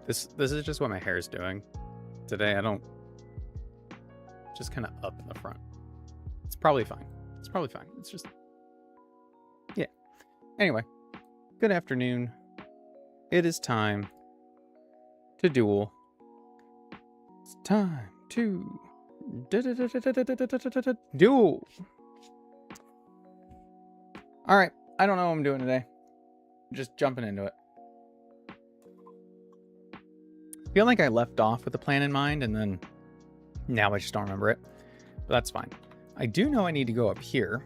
This is just what my hair is doing today. I don't just kind of up in the front. It's probably fine. It's probably fine. It's just yeah. Anyway, good afternoon. It is time to duel. It's time to duel. All right, I don't know what I'm doing today. Just jumping into it. I feel like I left off with a plan in mind, and then now I just don't remember it. But that's fine. I do know I need to go up here.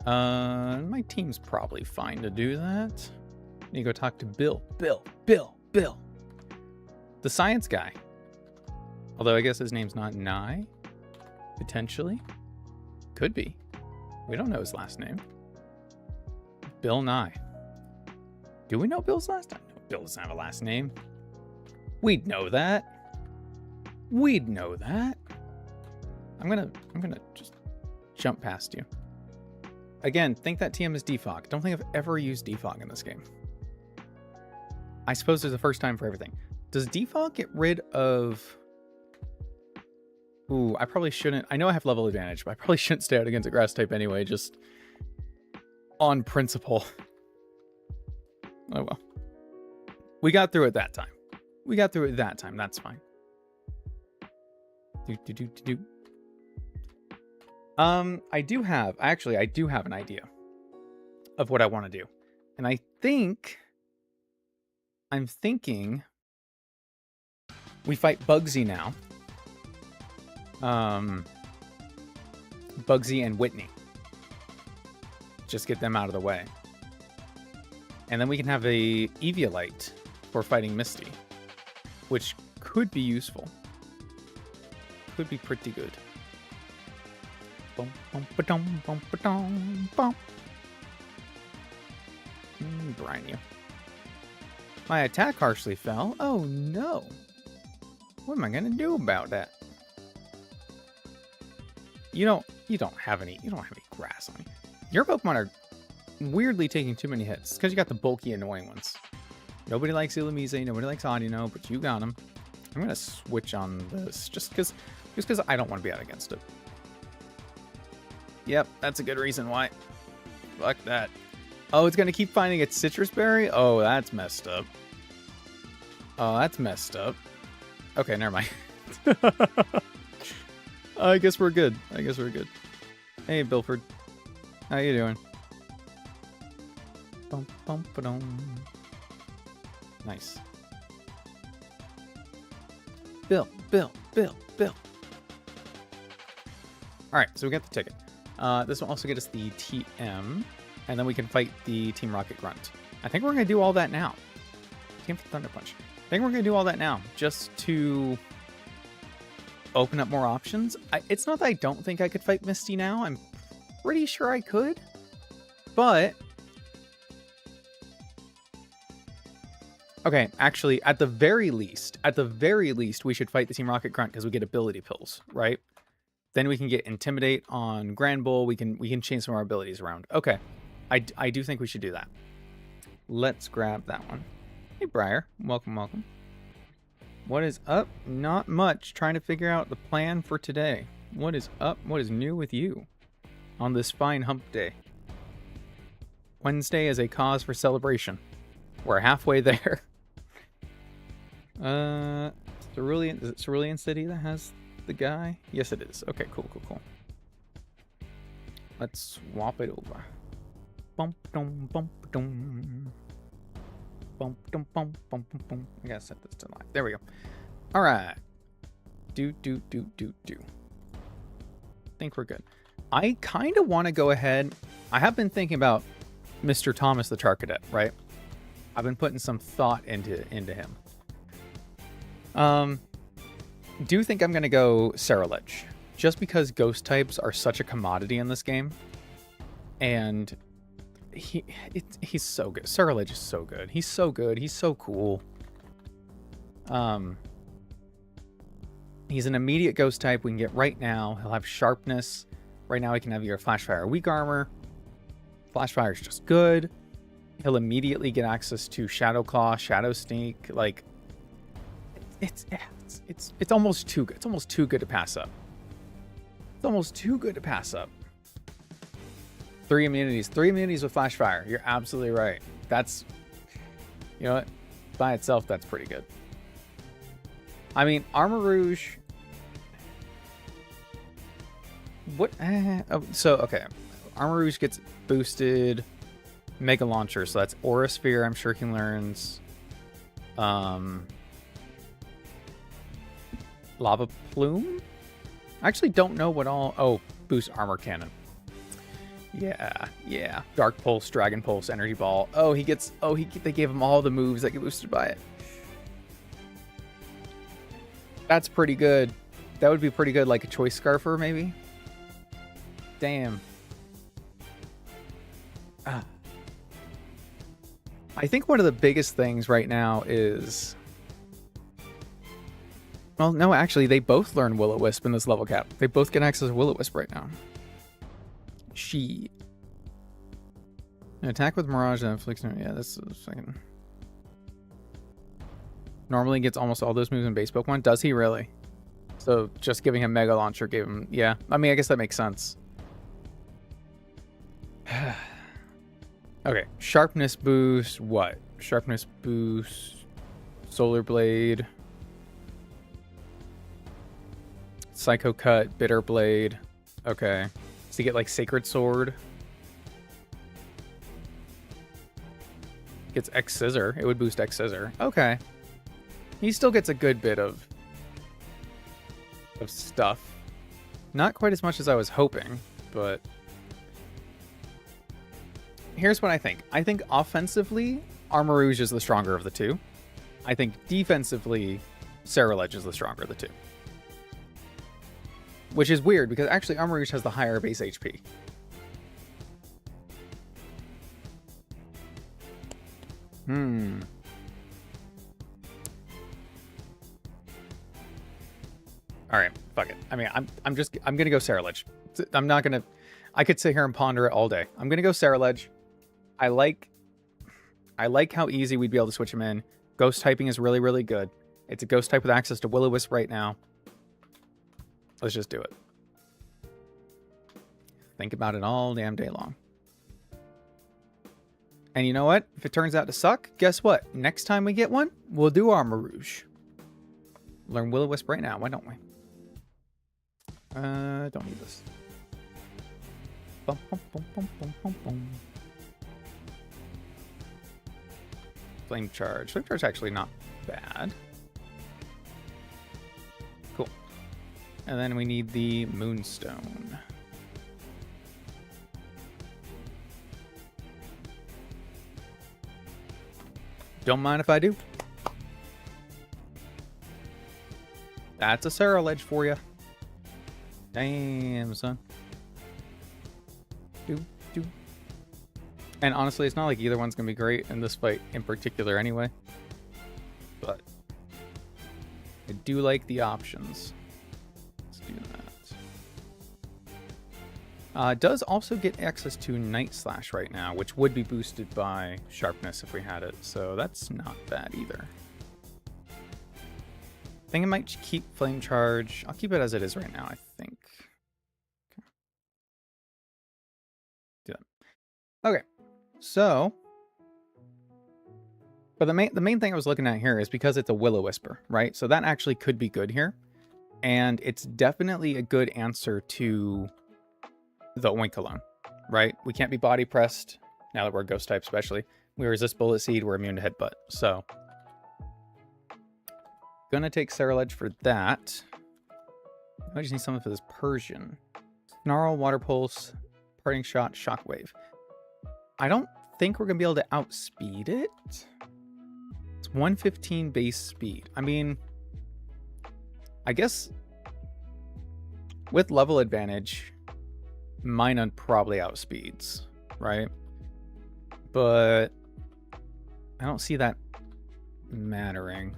My team's probably fine to do that. I need to go talk to Bill. Bill. The science guy. Although I guess his name's not Nye. Potentially. Could be. We don't know his last name. Bill Nye. Do we know Bill's last name? No, Bill doesn't have a last name. We'd know that. We'd know that. I'm gonna just jump past you. Again, think that TM is defog. Don't think I've ever used defog in this game. I suppose there's a first time for everything. Does defog get rid of... Ooh, I probably shouldn't. I know I have level advantage, but I probably shouldn't stay out against a grass type anyway, just on principle. Oh well. We got through it that time. That's fine. I do have an idea of what I want to do. And I'm thinking we fight Bugsy now. Bugsy and Whitney. Just get them out of the way. And then we can have a Eviolite for fighting Misty, which could be useful. Could be pretty good. Bum, bum, ba-dum, bum, ba-dum, bum. Brine you. My attack harshly fell. Oh no. What am I gonna do about that? You don't have any grass on you. Your Pokemon are weirdly taking too many hits. It's because you got the bulky, annoying ones. Nobody likes Illumise, nobody likes Audino, but you got them. I'm gonna switch on this just because I don't want to be out against it. Yep, that's a good reason why. Fuck that. Oh, it's gonna keep finding its citrus berry? Oh, that's messed up. Okay, never mind. I guess we're good. Hey, Bilford. How you doing? Bum, bum, ba-dum. Nice. Bill. Alright, so we got the ticket. This will also get us the TM, and then we can fight the Team Rocket Grunt. I think we're going to do all that now. Team Thunder Punch. I think we're going to do all that now, just to open up more options. It's not that I don't think I could fight Misty now. I'm pretty sure I could, but... Okay, actually, at the very least, we should fight the Team Rocket Grunt because we get ability pills, right? Then we can get Intimidate on Grand Bull. We can change some of our abilities around. Okay, I do think we should do that. Let's grab that one. Hey, Briar. Welcome. What is up? Not much. Trying to figure out the plan for today. What is up? What is new with you on this fine hump day? Wednesday is a cause for celebration. We're halfway there. Cerulean, is it Cerulean City that has the guy? Yes, it is. Okay, cool. Let's swap it over. Bump dum bump dum. Bump dum bump bump bump bump. I gotta set this to live. There we go. All right. Do. Think we're good. I kind of want to go ahead. I have been thinking about Mr. Thomas the Charcadet, right? I've been putting some thought into him. Do think I'm going to go Ceruledge, just because ghost types are such a commodity in this game. And he's so good. Ceruledge is so good. He's so good. He's so cool. He's an immediate ghost type we can get right now. He'll have sharpness. Right now he can have your Flash Fire Weak Armor. Flash Fire is just good. He'll immediately get access to Shadow Claw, Shadow Sneak. Like, it's almost too good. It's almost too good to pass up. It's almost too good to pass up. 3 immunities. 3 immunities with Flash Fire. You're absolutely right. That's, you know what? By itself, that's pretty good. I mean, Armor Rouge. What? Okay. Armor Rouge gets boosted. Mega Launcher. So that's Aura Sphere. I'm sure he learns. Lava Plume? I actually don't know what all... Oh, boost Armor Cannon. Yeah. Dark Pulse, Dragon Pulse, Energy Ball. Oh, he gets... Oh, they gave him all the moves that get boosted by it. That's pretty good. That would be pretty good, like a Choice Scarfer, maybe? Damn. I think one of the biggest things right now is... Well, no, actually, they both learn Will-O-Wisp in this level cap. They both get access to Will-O-Wisp right now. An attack with Mirage and inflicts... Yeah, that's a second. Normally gets almost all those moves in base Pokemon. Does he really? So just giving him Mega Launcher gave him... Yeah, I mean, I guess that makes sense. Okay, Sharpness boost. What? Sharpness boost. Solar Blade. Psycho Cut. Bitter Blade. Okay. Does he get like Sacred Sword? Gets X Scissor. It would boost X Scissor. Okay. He still gets a good bit of stuff. Not quite as much as I was hoping, but here's what I think. I think offensively, Armor Rouge is the stronger of the two. I think defensively, Ceruledge is the stronger of the two. Which is weird, because actually Armor Rouge has the higher base HP. Alright, fuck it. I mean, I'm gonna go Ceruledge. I'm not gonna... I could sit here and ponder it all day. I'm gonna go Ceruledge. I like how easy we'd be able to switch him in. Ghost typing is really, really good. It's a ghost type with access to Will-O-Wisp right now. Let's just do it. Think about it all damn day long. And you know what? If it turns out to suck, guess what? Next time we get one, we'll do Armor Rouge. Learn Will-O-Wisp right now. Why don't we? Don't need this. Bum, bum, bum, bum, bum, bum, bum. Flame Charge. Flame Charge is actually not bad. Cool. And then we need the Moonstone. Don't mind if I do. That's a Ceruledge for you. Damn, son. And honestly, it's not like either one's going to be great in this fight in particular anyway. But I do like the options. Let's do that. Does also get access to Night Slash right now, which would be boosted by Sharpness if we had it. So that's not bad either. I think I might keep Flame Charge. I'll keep it as it is right now, I think. Okay. Do that. Okay. So, but the main thing I was looking at here is because it's a Will-O-Wisper, right? So that actually could be good here. And it's definitely a good answer to the Oink alone, right? We can't be body pressed now that we're ghost type, especially. We resist Bullet Seed, we're immune to Headbutt. So, gonna take Ceruledge for that. I just need something for this Persian. Snarl, Water Pulse, Parting Shot, Shockwave. I don't think we're gonna be able to outspeed it. It's 115 base speed. I mean, I guess with level advantage, Minun probably outspeeds, right? But I don't see that mattering.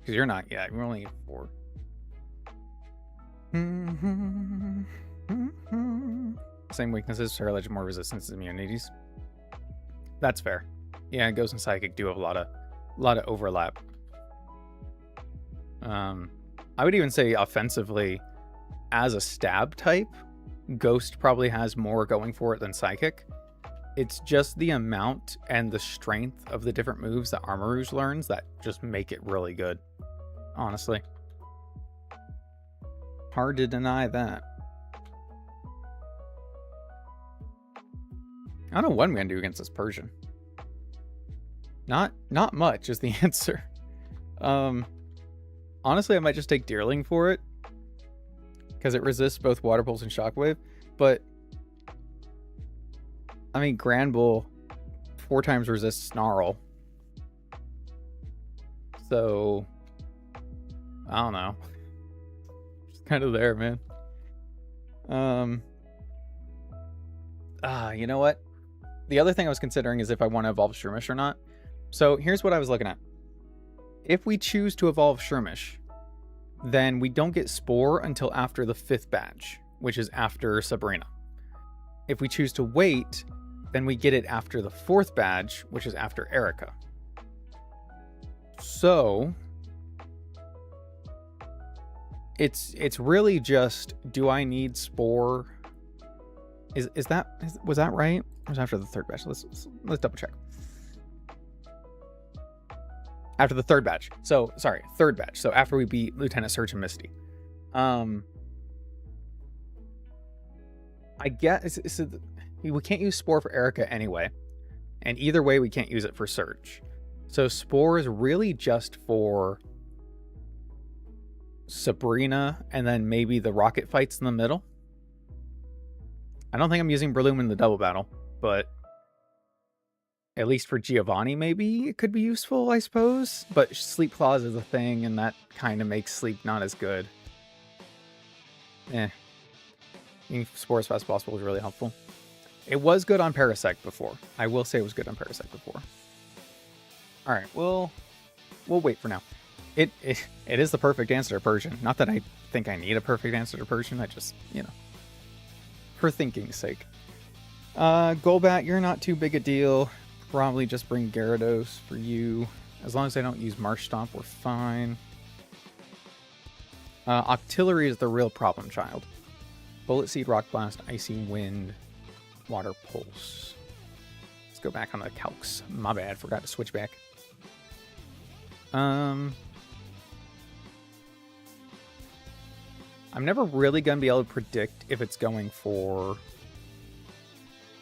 Because you're not yet. We're only 4. Same weaknesses, Ceruledge, more resistance to immunities. That's fair. Yeah, Ghost and Psychic do have a lot of overlap. I would even say offensively, as a stab type, Ghost probably has more going for it than Psychic. It's just the amount and the strength of the different moves that Armarouge learns that just make it really good. Honestly. Hard to deny that. I don't know what I'm going to do against this Persian. Not much is the answer. Honestly, I might just take Deerling for it, because it resists both Water Pulse and Shockwave. But I mean, Granbull 4 times resists Snarl. So I don't know. Just kind of there, man. You know what? The other thing I was considering is if I want to evolve Shroomish or not. So here's what I was looking at. If we choose to evolve Shroomish, then we don't get Spore until after the 5th badge, which is after Sabrina. If we choose to wait, then we get it after the 4th badge, which is after Erica. So it's really just, do I need Spore? Was that right? Or was it after the 3rd batch? Let's double check. After the 3rd batch. So, sorry, 3rd batch. So after we beat Lieutenant Surge and Misty. I guess we can't use Spore for Erica anyway. And either way, we can't use it for Surge. So Spore is really just for Sabrina and then maybe the rocket fights in the middle. I don't think I'm using Breloom in the double battle, but at least for Giovanni, maybe it could be useful, I suppose. But Sleep Clause is a thing, and that kind of makes Sleep not as good. Being Spore as fast as possible is really helpful. It was good on Parasect before. I will say it was good on Parasect before. Alright, we'll wait for now. It is the perfect answer to Persian. Not that I think I need a perfect answer to Persian, I just, for thinking's sake. Golbat, you're not too big a deal. Probably just bring Gyarados for you. As long as I don't use Marsh Stomp, we're fine. Octillery is the real problem child. Bullet Seed, Rock Blast, Icy Wind, Water Pulse. Let's go back on the calcs. My bad, forgot to switch back. I'm never really going to be able to predict if it's going for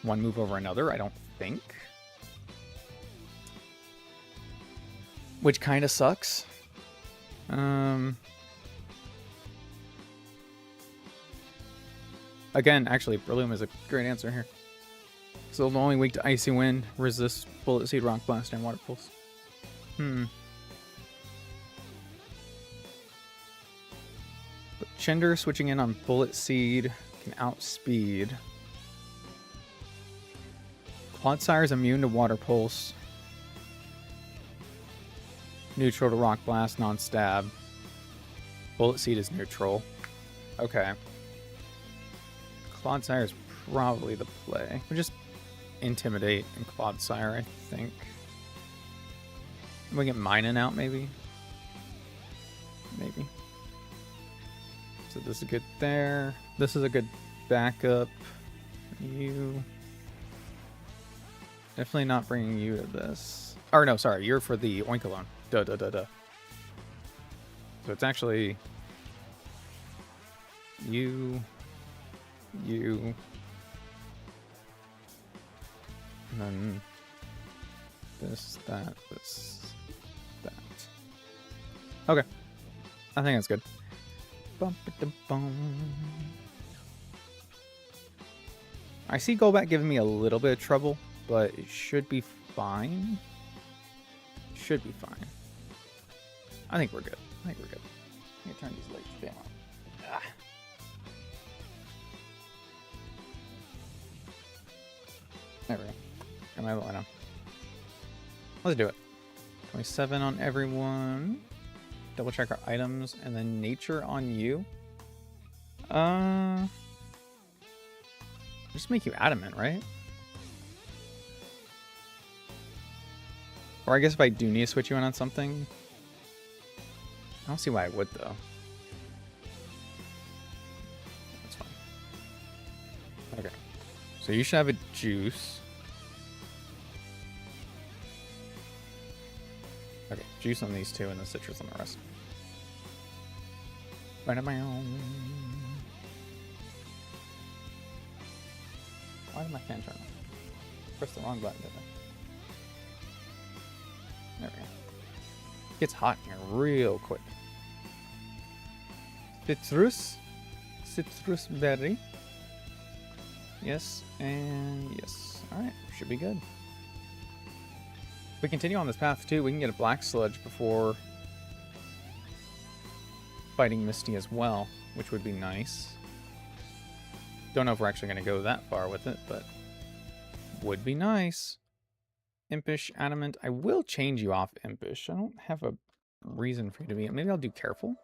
one move over another, I don't think. Which kind of sucks. Again, actually, Breloom is a great answer here. So the only weak to Icy Wind, resists Bullet Seed, Rock Blast, and Water Pulse. But Chinder switching in on Bullet Seed can outspeed. Clodsire is immune to Water Pulse. Neutral to Rock Blast, non-stab. Bullet Seed is neutral. Okay. Clodsire is probably the play. We just Intimidate and Clodsire, I think. We get Minun out, maybe? Maybe. So this is good there. This is a good backup. You. Definitely not bringing you to this. Or no, sorry, you're for the Oinkologne. Duh. So it's actually you, and then this, that. Okay. I think that's good. I see Golbat giving me a little bit of trouble, but it should be fine. Should be fine. I think we're good. Let me turn these lights down. There we go. Got my light on. Let's do it. 27 on everyone. Double check our items, and then nature on you. Just make you adamant, right? Or I guess if I do need to switch you in on something, I don't see why I would though. That's fine. Okay. So you should have a juice. Okay, juice on these two and the citrus on the rest. Why did my fan turn on? Press the wrong button, didn't I? There we go. It gets hot in here real quick. Citrus berry. Yes, and yes. Alright, should be good. If we continue on this path too, we can get a black sludge before fighting Misty as well, which would be nice. Don't know if we're actually going to go that far with it, but would be nice. Impish, adamant. I will change you off impish. I don't have a reason for you to be. Maybe I'll do careful.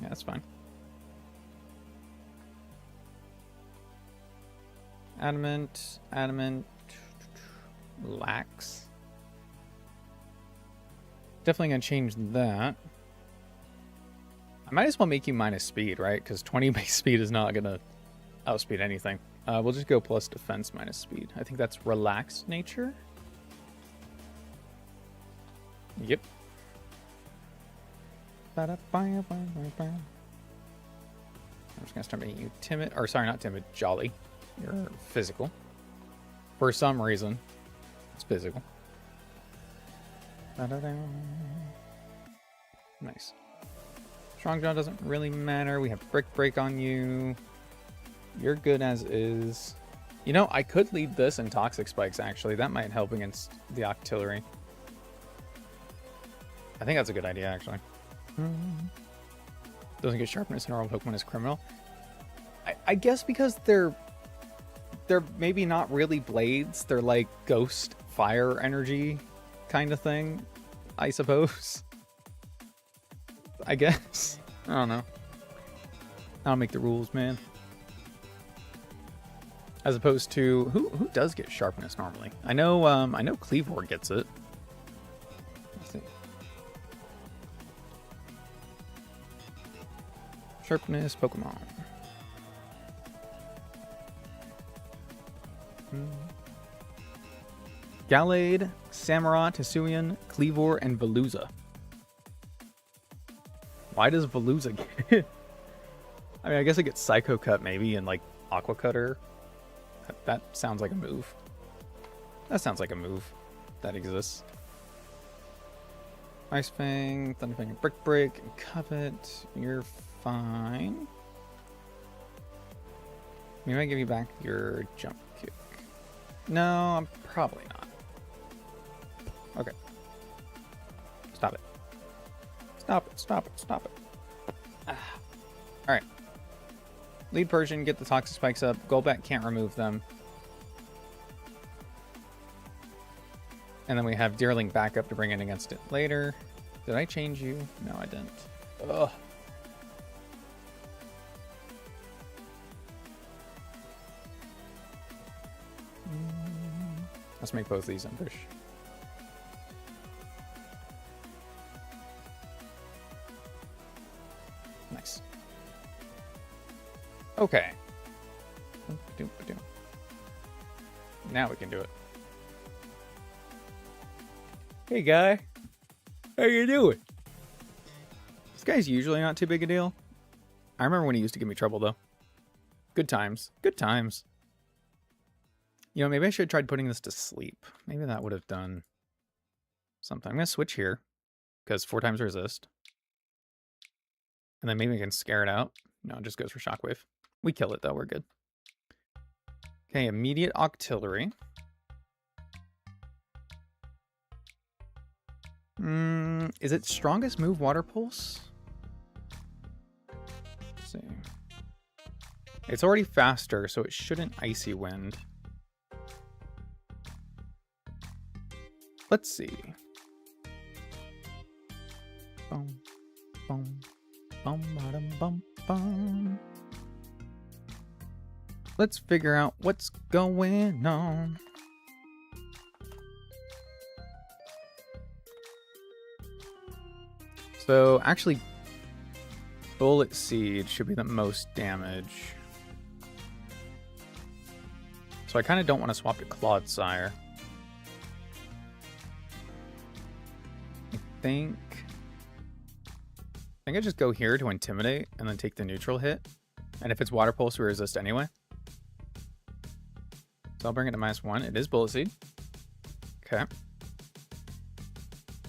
Yeah, that's fine. Adamant, adamant, lax. Definitely gonna change that. I might as well make you minus speed, right? Because 20 base speed is not gonna outspeed anything. We'll just go plus defense minus speed. I think that's relaxed nature. Yep. I'm just gonna start making you timid, or sorry, not timid, jolly. You're physical. For some reason, it's physical. Nice. Strong Jaw doesn't really matter. We have Brick Break on you. You're good as is. You know, I could lead this in Toxic Spikes, actually. That might help against the Octillery. I think that's a good idea, actually. Doesn't get sharpness, normal Pokemon is criminal. I guess because they're maybe not really blades. They're like ghost fire energy kind of thing, I suppose. I guess. I don't know. I don't make the rules, man. As opposed to who does get sharpness normally? I know Cleavor gets it. Let's see. Sharpness Pokemon. Gallade, Samurott, Hisuian, Cleavor, and Veluza. Why does Veluza get it? I mean, I guess it gets Psycho Cut maybe and like Aqua Cutter. That sounds like a move. That sounds like a move that exists. Ice Fang, Thunderfang, and Brick Break, and Covet. You're fine. Maybe I give you back your Jump Kick. No, I'm probably not. Okay. Stop it. Stop it, stop it, stop it. Alright. Lead Persian, get the Toxic Spikes up. Golbat can't remove them. And then we have Deerling back up to bring in against it later. Did I change you? No, I didn't. Ugh. Let's make both of these impish. Nice. Okay. Now we can do it. Hey guy, how you doing? This guy's usually not too big a deal. I remember when he used to give me trouble though. Good times. Good times. You know, maybe I should have tried putting this to sleep. Maybe that would have done something. I'm going to switch here because 4 times resist. And then maybe we can scare it out. No, it just goes for Shockwave. We kill it though. We're good. Okay, immediate Octillery. Is it strongest move Water Pulse? Let's see. It's already faster, so it shouldn't Icy Wind. Let's see. Boom, boom, boom, bottom, bum, bum. Let's figure out what's going on. So actually, Bullet Seed should be the most damage. So I kind of don't want to swap to Clodsire. I think I just go here to Intimidate and then take the neutral hit. And if it's Water Pulse, we resist anyway. So I'll bring it to -1. It is Bullet Seed. Okay.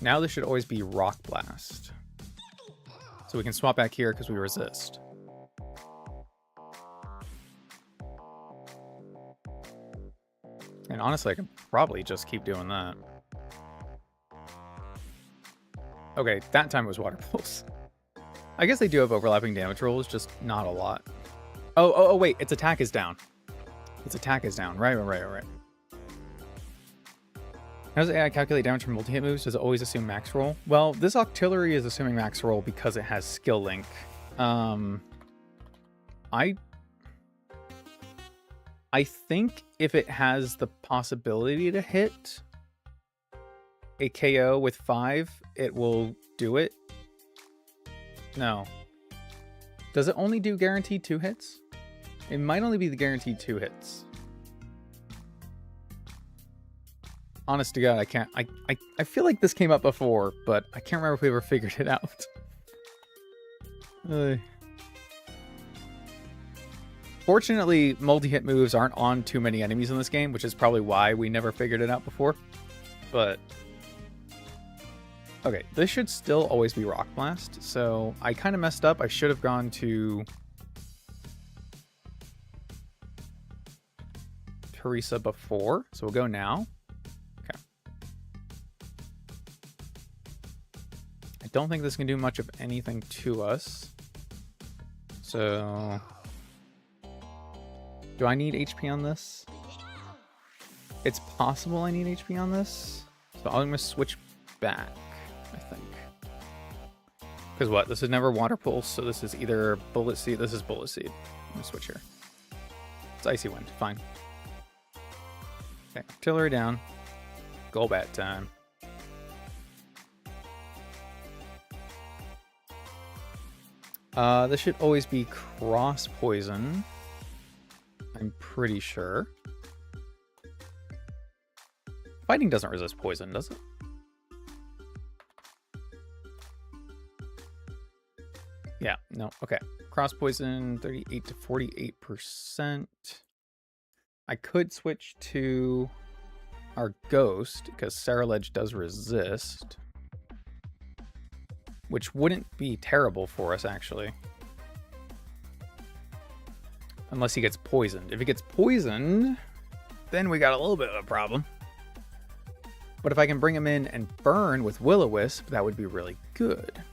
Now this should always be Rock Blast. So we can swap back here because we resist. And honestly, I could probably just keep doing that. Okay, that time it was Water Pulse. I guess they do have overlapping damage rolls, just not a lot. Oh, wait, its attack is down. Its attack is down. Right. How does AI calculate damage from multi-hit moves? Does it always assume max roll? Well, this Octillery is assuming max roll because it has skill link. I think if it has the possibility to hit a KO with 5, it will do it. No. Does it only do guaranteed 2 hits? It might only be the guaranteed 2 hits. Honest to God, I can't. I feel like this came up before, but I can't remember if we ever figured it out. Fortunately, multi-hit moves aren't on too many enemies in this game, which is probably why we never figured it out before. But okay, this should still always be Rock Blast. So I kind of messed up. I should have gone to Teresa before. So we'll go now. Okay. I don't think this can do much of anything to us. So do I need HP on this? It's possible I need HP on this. So I'm going to switch back, I think. Because what? This is never Water Pulse, so this is either Bullet Seed. This is Bullet Seed. I'm going to switch here. It's Icy Wind. Fine. Okay, artillery down. Golbat time. This should always be Cross Poison. I'm pretty sure. Fighting doesn't resist poison, does it? Yeah, no, okay. Cross Poison, 38 to 48%. I could switch to our Ghost, because Saraledge does resist. Which wouldn't be terrible for us, actually. Unless he gets poisoned. If he gets poisoned, then we got a little bit of a problem. But if I can bring him in and burn with Will-O-Wisp, that would be really good.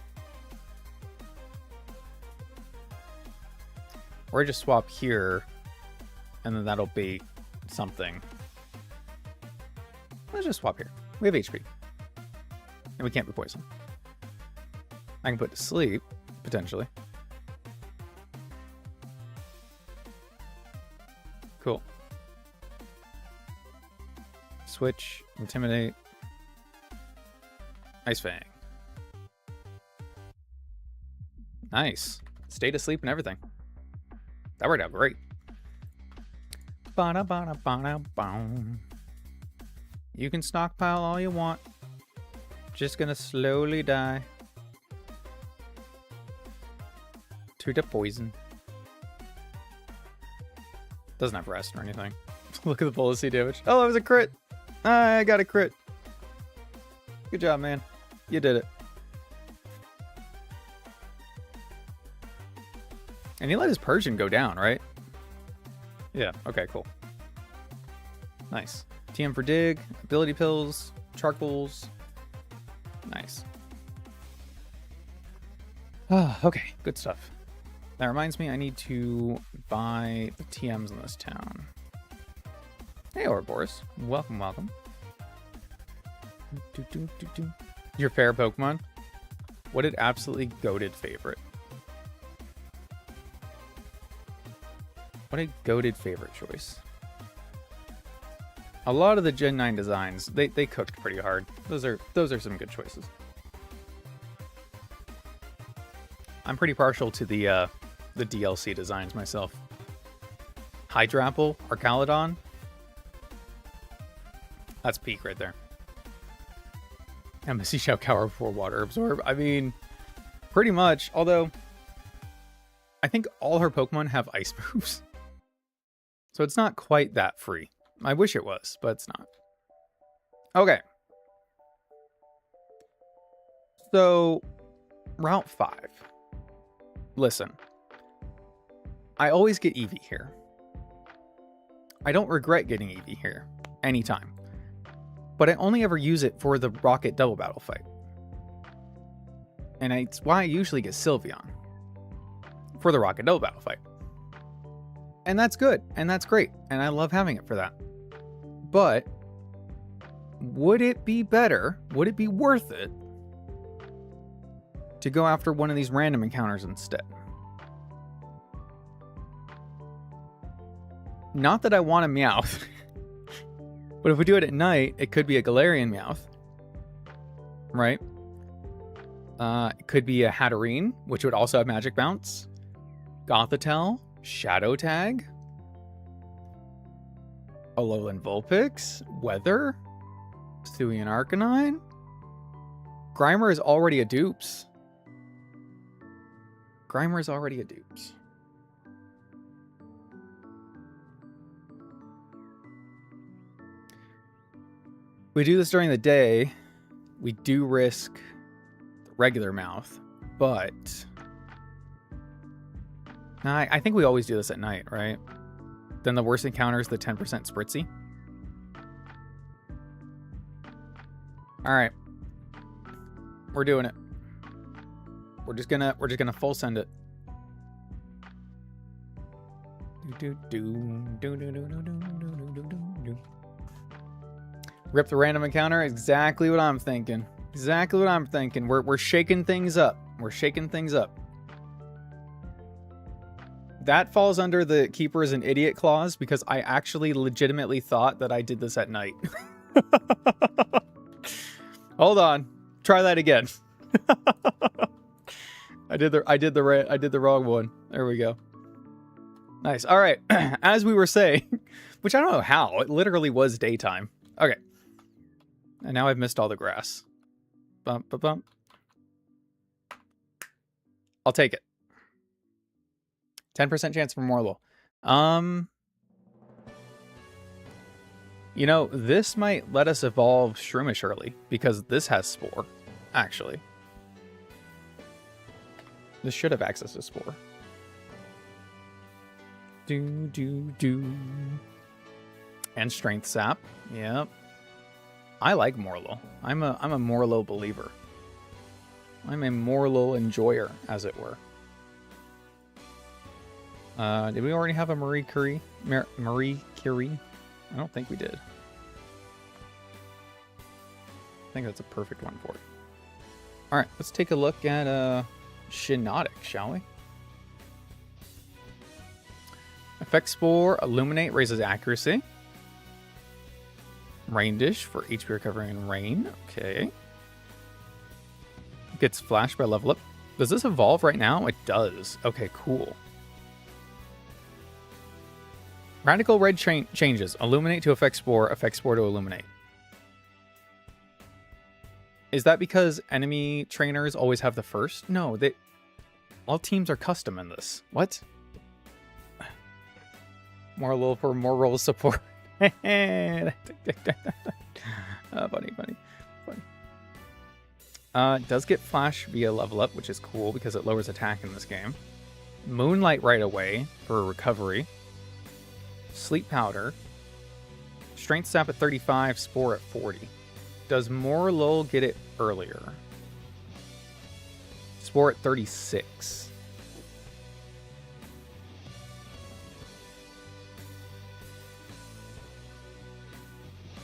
Or just swap here, and then that'll be something. Let's just swap here. We have HP. And we can't be poisoned. I can put to sleep, potentially. Cool. Switch, Intimidate. Ice Fang. Nice. Stayed asleep and everything. That worked out great. You can stockpile all you want. Just gonna slowly die. To the poison. Doesn't have rest or anything. Look at the Bullet Seed damage. Oh, that was a crit. I got a crit. Good job, man. You did it. And he let his Persian go down, right? Yeah, okay, cool. Nice. TM for dig, ability pills, charcoals. Nice. Ah, okay, good stuff. That reminds me, I need to buy the TMs in this town. Hey, Ouroboros. Welcome, welcome. Your favorite Pokemon? What an absolutely goated favorite. What a goated favorite choice. A lot of the Gen 9 designs, they cooked pretty hard. Those are some good choices. I'm pretty partial to the DLC designs myself. Hydrapple, Archaludon. That's peak right there. And Misty Shell Cower before Water Absorb. I mean, pretty much. Although, I think all her Pokemon have ice moves. So it's not quite that free. I wish it was, but it's not. Okay. So, Route 5. Listen. I always get Eevee here. I don't regret getting Eevee here. Anytime. But I only ever use it for the Rocket Double Battle fight. And it's why I usually get Sylveon. For the Rocket Double Battle fight. And that's good. And that's great. And I love having it for that. But would it be better? Would it be worth it to go after one of these random encounters instead? Not that I want a Meowth. But if we do it at night, it could be a Galarian Meowth. Right? It could be a Hatterene, which would also have Magic Bounce. Gothitelle. Shadow Tag. Alolan Vulpix. Weather. Hisuian Arcanine. Grimer is already a dupes. Grimer is already a dupes. We do this during the day, we do risk the regular mouth, but I think we always do this at night, right? Then the worst encounter is the 10% Spritzy. All right, we're doing it. We're just gonna full send it. Rip the random encounter. Exactly what I'm thinking. Exactly what I'm thinking. We're shaking things up. We're shaking things up. That falls under the keeper is an idiot clause because I actually legitimately thought that I did this at night. Hold on. Try that again. I did the wrong one. There we go. Nice. All right. As we were saying, which I don't know how, it literally was daytime. Okay. And now I've missed all the grass. Bump, bump, bump. I'll take it. 10% chance for Morlo. You know, this might let us evolve Shroomish early because this has Spore, actually. This should have access to Spore. And Strength Sap. Yep. I like Morlo. I'm a Morlo believer. I'm a Morlo enjoyer, as it were. Did we already have a Marie Curie? Marie Curie? I don't think we did. I think that's a perfect one for it. Alright, let's take a look at Shiinotic, shall we? Effect Spore, Illuminate raises accuracy. Rain Dish for HP recovery and rain. Okay. Gets flashed by level up. Does this evolve right now? It does. Okay, cool. Radical Red changes. Illuminate to Effect Spore to Illuminate. Is that because enemy trainers always have the first? No, all teams are custom in this. What? More little for more roll support. Funny. It does get flash via level up, which is cool because it lowers attack in this game. Moonlight right away for recovery. Sleep Powder. Strength Sap at 35, Spore at 40. Does Morlul get it earlier? Spore at 36.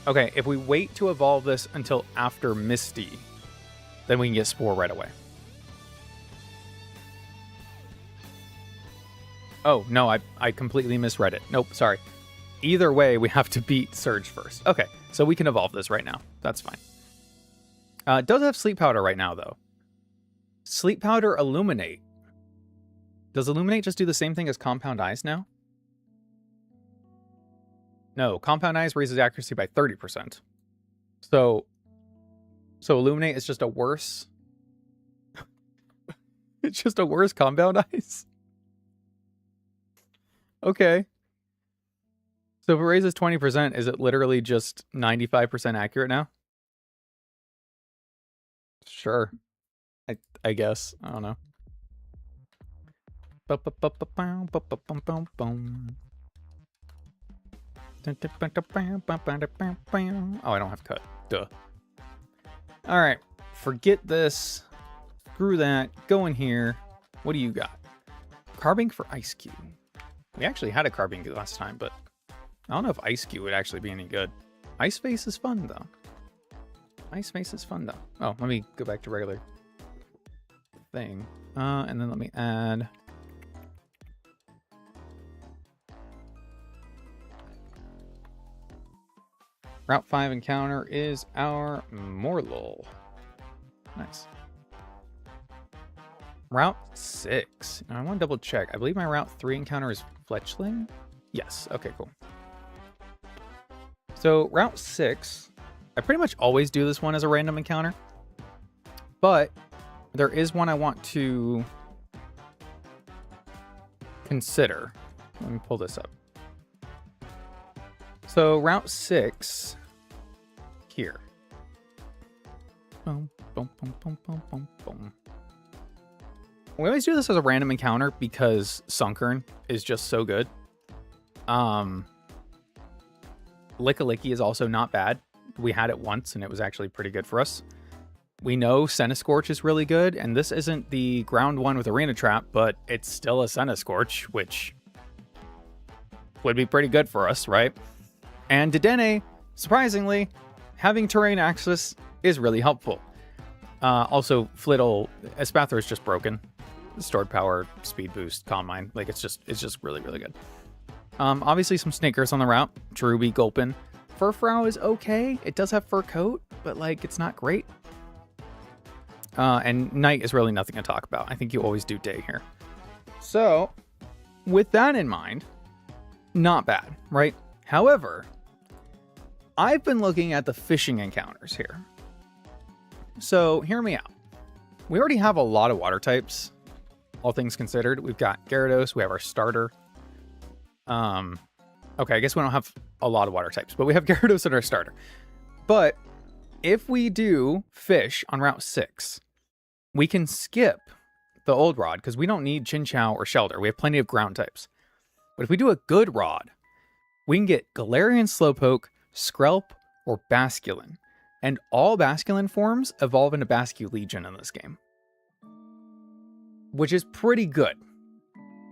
Okay, if we wait to evolve this until after Misty, then we can get Spore right away. Oh, no, I completely misread it. Nope, sorry. Either way, we have to beat Surge first. Okay, so we can evolve this right now. That's fine. It does have Sleep Powder right now, though. Sleep Powder Illuminate Does Illuminate just do the same thing as Compound Eyes now? No, Compound Eyes raises accuracy by 30%. So Illuminate is just a worse... It's just a worse Compound Eyes? Okay. So if it raises 20%, is it literally just 95% accurate now? Sure. I guess. I don't know. Oh, I don't have cut. Duh. Alright. Forget this. Screw that. Go in here. What do you got? Carbink for Ice Cube. We actually had a Carbink last time, but I don't know if Ice Cube would actually be any good. Ice Face is fun, though. Ice Face is fun, though. Oh, let me go back to regular thing. And then let me add... Route 5 encounter is our Morlul. Nice. Route 6. Now I want to double check. I believe my Route 3 encounter is Fletchling. Yes. Okay, cool. So Route 6, I pretty much always do this one as a random encounter. But there is one I want to consider. Let me pull this up. So Route 6 here. Boom, boom, boom, boom, boom, boom, boom. We always do this as a random encounter because Sunkern is just so good. Lickalicky is also not bad. We had it once and it was actually pretty good for us. We know Centiskorch is really good, and this isn't the ground one with Arena Trap, but it's still a Centiskorch, which would be pretty good for us, right? And Dedenne, surprisingly, having terrain access is really helpful. Also, Flittle, Espathra is just broken. Stored power, speed boost, calm mind. Like, it's just really, really good. Obviously, some Snickers on the route. Cherubi, Gulpin. Furfrou is okay. It does have fur coat, but, like, it's not great. And night is really nothing to talk about. I think you always do day here. So, with that in mind, not bad, right? However, I've been looking at the fishing encounters here. So, hear me out. We already have a lot of water types, all things considered. We've got Gyarados, we have our starter. Okay, I guess we don't have a lot of water types, but we have Gyarados and our starter. But if we do fish on Route 6, we can skip the old rod because we don't need Chinchou or Shelter. We have plenty of ground types. But if we do a good rod, we can get Galarian Slowpoke, Skrelp, or Basculin. And all Basculin forms evolve into Basculegion in this game, which is pretty good.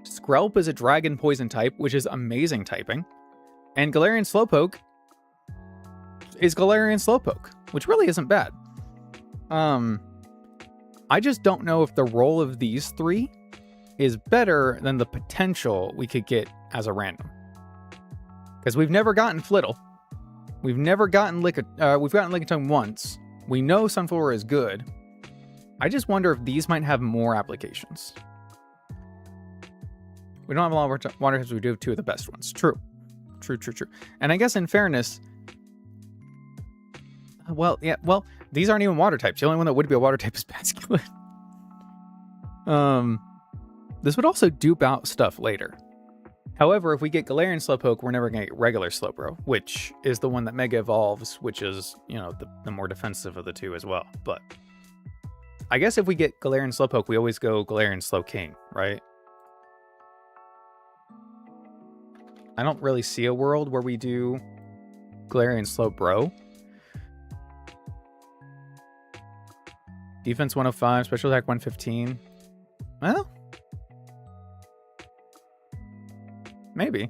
Skrelp is a Dragon Poison type, which is amazing typing. And Galarian Slowpoke is Galarian Slowpoke, which really isn't bad. I just don't know if the role of these three is better than the potential we could get as a random. Because we've never gotten Flittle. We've never gotten we've gotten Lickitung once. We know Sunflower is good. I just wonder if these might have more applications. We don't have a lot of water types, we do have two of the best ones. True. True. And I guess in fairness, well, these aren't even water types. The only one that would be a water type is Basculin. This would also dupe out stuff later. However, if we get Galarian Slowpoke, we're never going to get regular Slowbro, which is the one that Mega Evolves, which is, you know, the more defensive of the two as well. But I guess if we get Galarian Slowpoke, we always go Galarian Slowking, right? I don't really see a world where we do Galarian Slowbro. Defense 105, special attack 115. Well, maybe.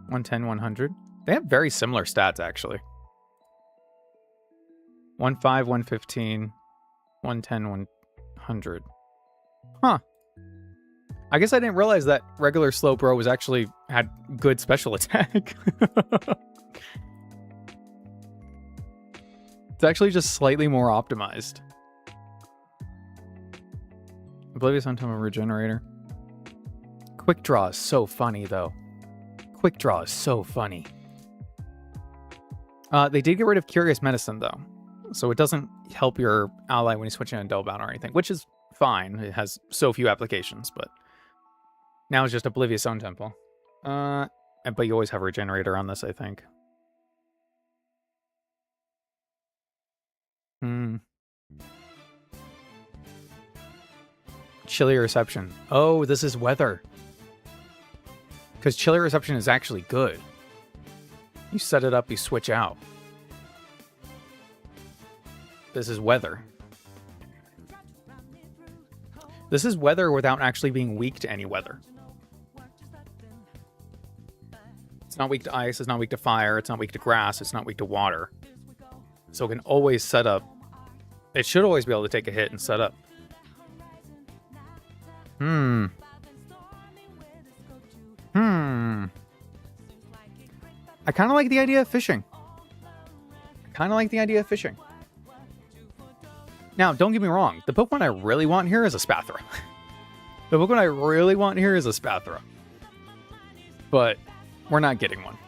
$110, $100. They have very similar stats, actually. 115, 115, 110, 100. Huh. I guess I didn't realize that regular Slowbro was actually had good special attack. It's actually just slightly more optimized. Oblivious on Temple Regenerator. Quick Draw is so funny, though. Quick Draw is so funny. They did get rid of Curious Medicine, though. So it doesn't help your ally when you switch in a double bound or anything, which is fine. It has so few applications, but now it's just Oblivious Stone Temple. But you always have Regenerator on this, I think. Chilly Reception. Oh, this is weather. Because Chilly Reception is actually good. You set it up, you switch out. This is weather. This is weather without actually being weak to any weather. It's not weak to ice, it's not weak to fire, it's not weak to grass, it's not weak to water. So it can always set up. It should always be able to take a hit and set up. I kind of like the idea of fishing. Now, don't get me wrong. The Pokemon I really want here is a Spathra. But we're not getting one.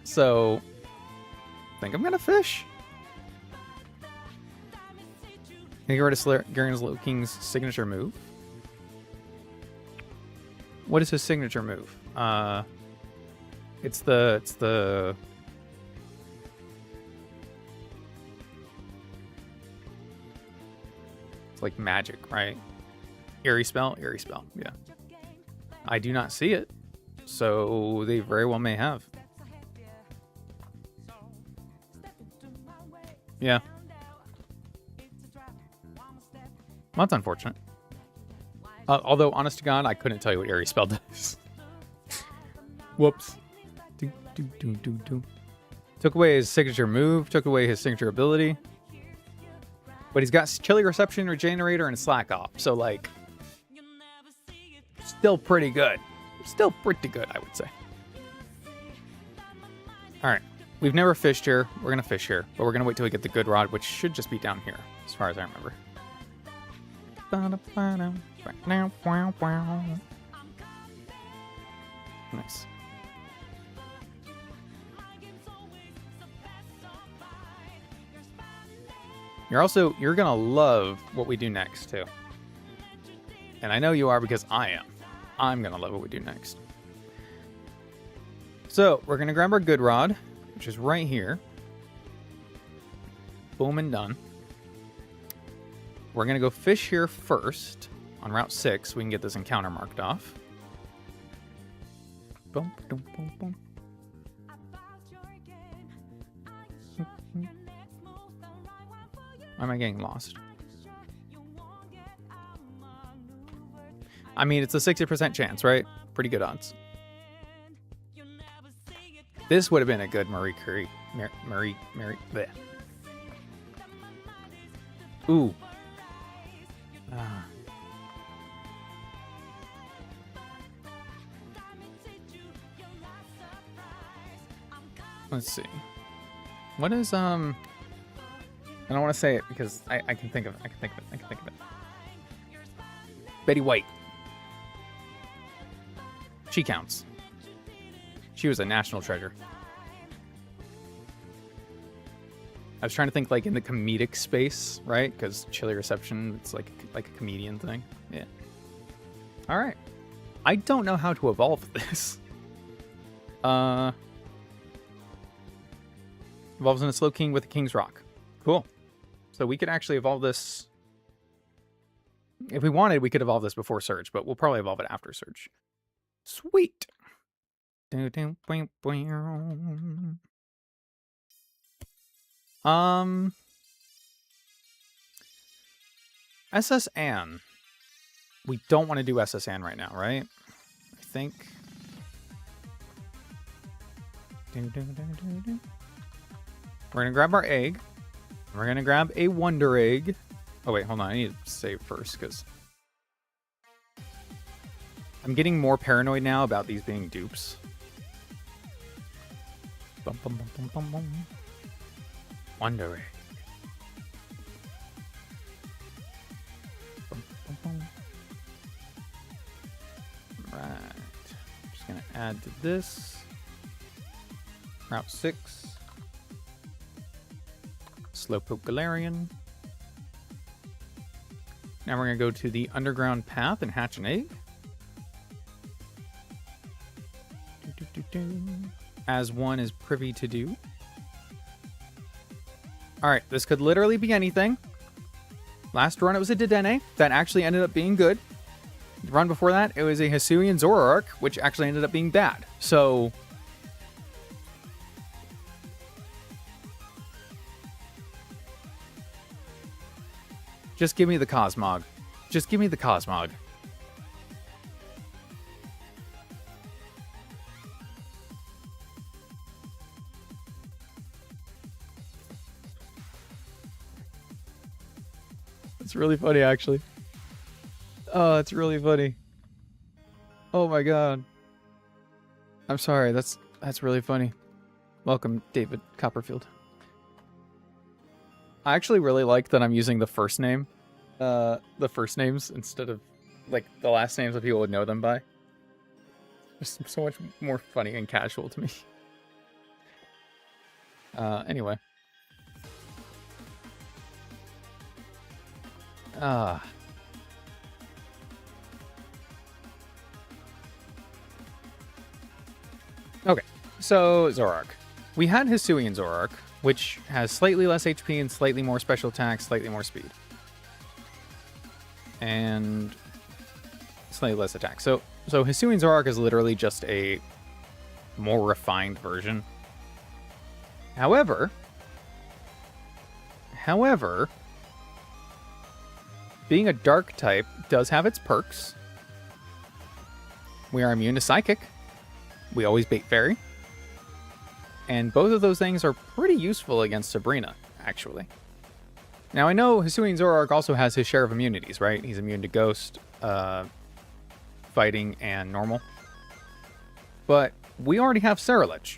So, I think I'm going to fish. Can you get rid of Garen King's signature move? What is his signature move? It's like magic, right? Eerie spell, yeah. I do not see it, so they very well may have. Yeah. Well, that's unfortunate. Although, honest to God, I couldn't tell you what Eerie spell does. Whoops. Took away his signature move, took away his signature ability. But he's got Chilly Reception, Regenerator, and Slack Off. So, like, still pretty good. Still pretty good, I would say. Alright. We've never fished here. We're going to fish here. But we're going to wait till we get the good rod, which should just be down here, as far as I remember. Nice. You're gonna love what we do next too. And I know you are because I am. I'm gonna love what we do next. So we're gonna grab our good rod, which is right here. Boom and done. We're gonna go fish here first on Route 6 so we can get this encounter marked off. Boom, boom, boom, boom. Why am I getting lost? I mean, it's a 60% chance, right? Pretty good odds. This would have been a good Marie Curie. Marie. Bleh. Ooh. Let's see. What is I don't want to say it because I can think of it. Betty White. She counts. She was a national treasure. I was trying to think like in the comedic space, right? Because Chilly Reception, it's like a comedian thing. Yeah. All right. I don't know how to evolve this. Evolves in a Slow King with a King's Rock. Cool. So we could actually evolve this. If we wanted, we could evolve this before Surge, but we'll probably evolve it after Surge. Sweet. SS Ann. We don't want to do SS Ann right now, right? I think. We're going to grab our egg. We're going to grab a Wonder Egg. Oh, wait, hold on. I need to save first because I'm getting more paranoid now about these being dupes. Bum, bum, bum, bum, bum, bum. Wonder Egg. Bum, bum, bum. Right. Just gonna add to this. Route 6. Slowpoke Galarian. Now we're gonna go to the underground path and hatch an egg. As one is privy to do. Alright, this could literally be anything. Last run it was a Dedenne. That actually ended up being good. The run before that, it was a Hisuian Zoroark, which actually ended up being bad. So... just give me the Cosmog. Just give me the Cosmog. It's really funny, actually. Oh, it's really funny. Oh my god. I'm sorry, that's really funny. Welcome, David Copperfield. I actually really like that I'm using the first name. The first names instead of, like, the last names that people would know them by. It's so much more funny and casual to me. Anyway. Okay, so Zoroark. We had Hisuian Zoroark, which has slightly less HP and slightly more special attack, slightly more speed. And slightly less attack. So Hisuian Zoroark is literally just a more refined version. However, being a dark type does have its perks. We are immune to Psychic. We always bait Fairy. And both of those things are pretty useful against Sabrina, actually. Now, I know Hisuian Zoroark also has his share of immunities, right? He's immune to Ghost, Fighting, and Normal. But we already have Ceruledge.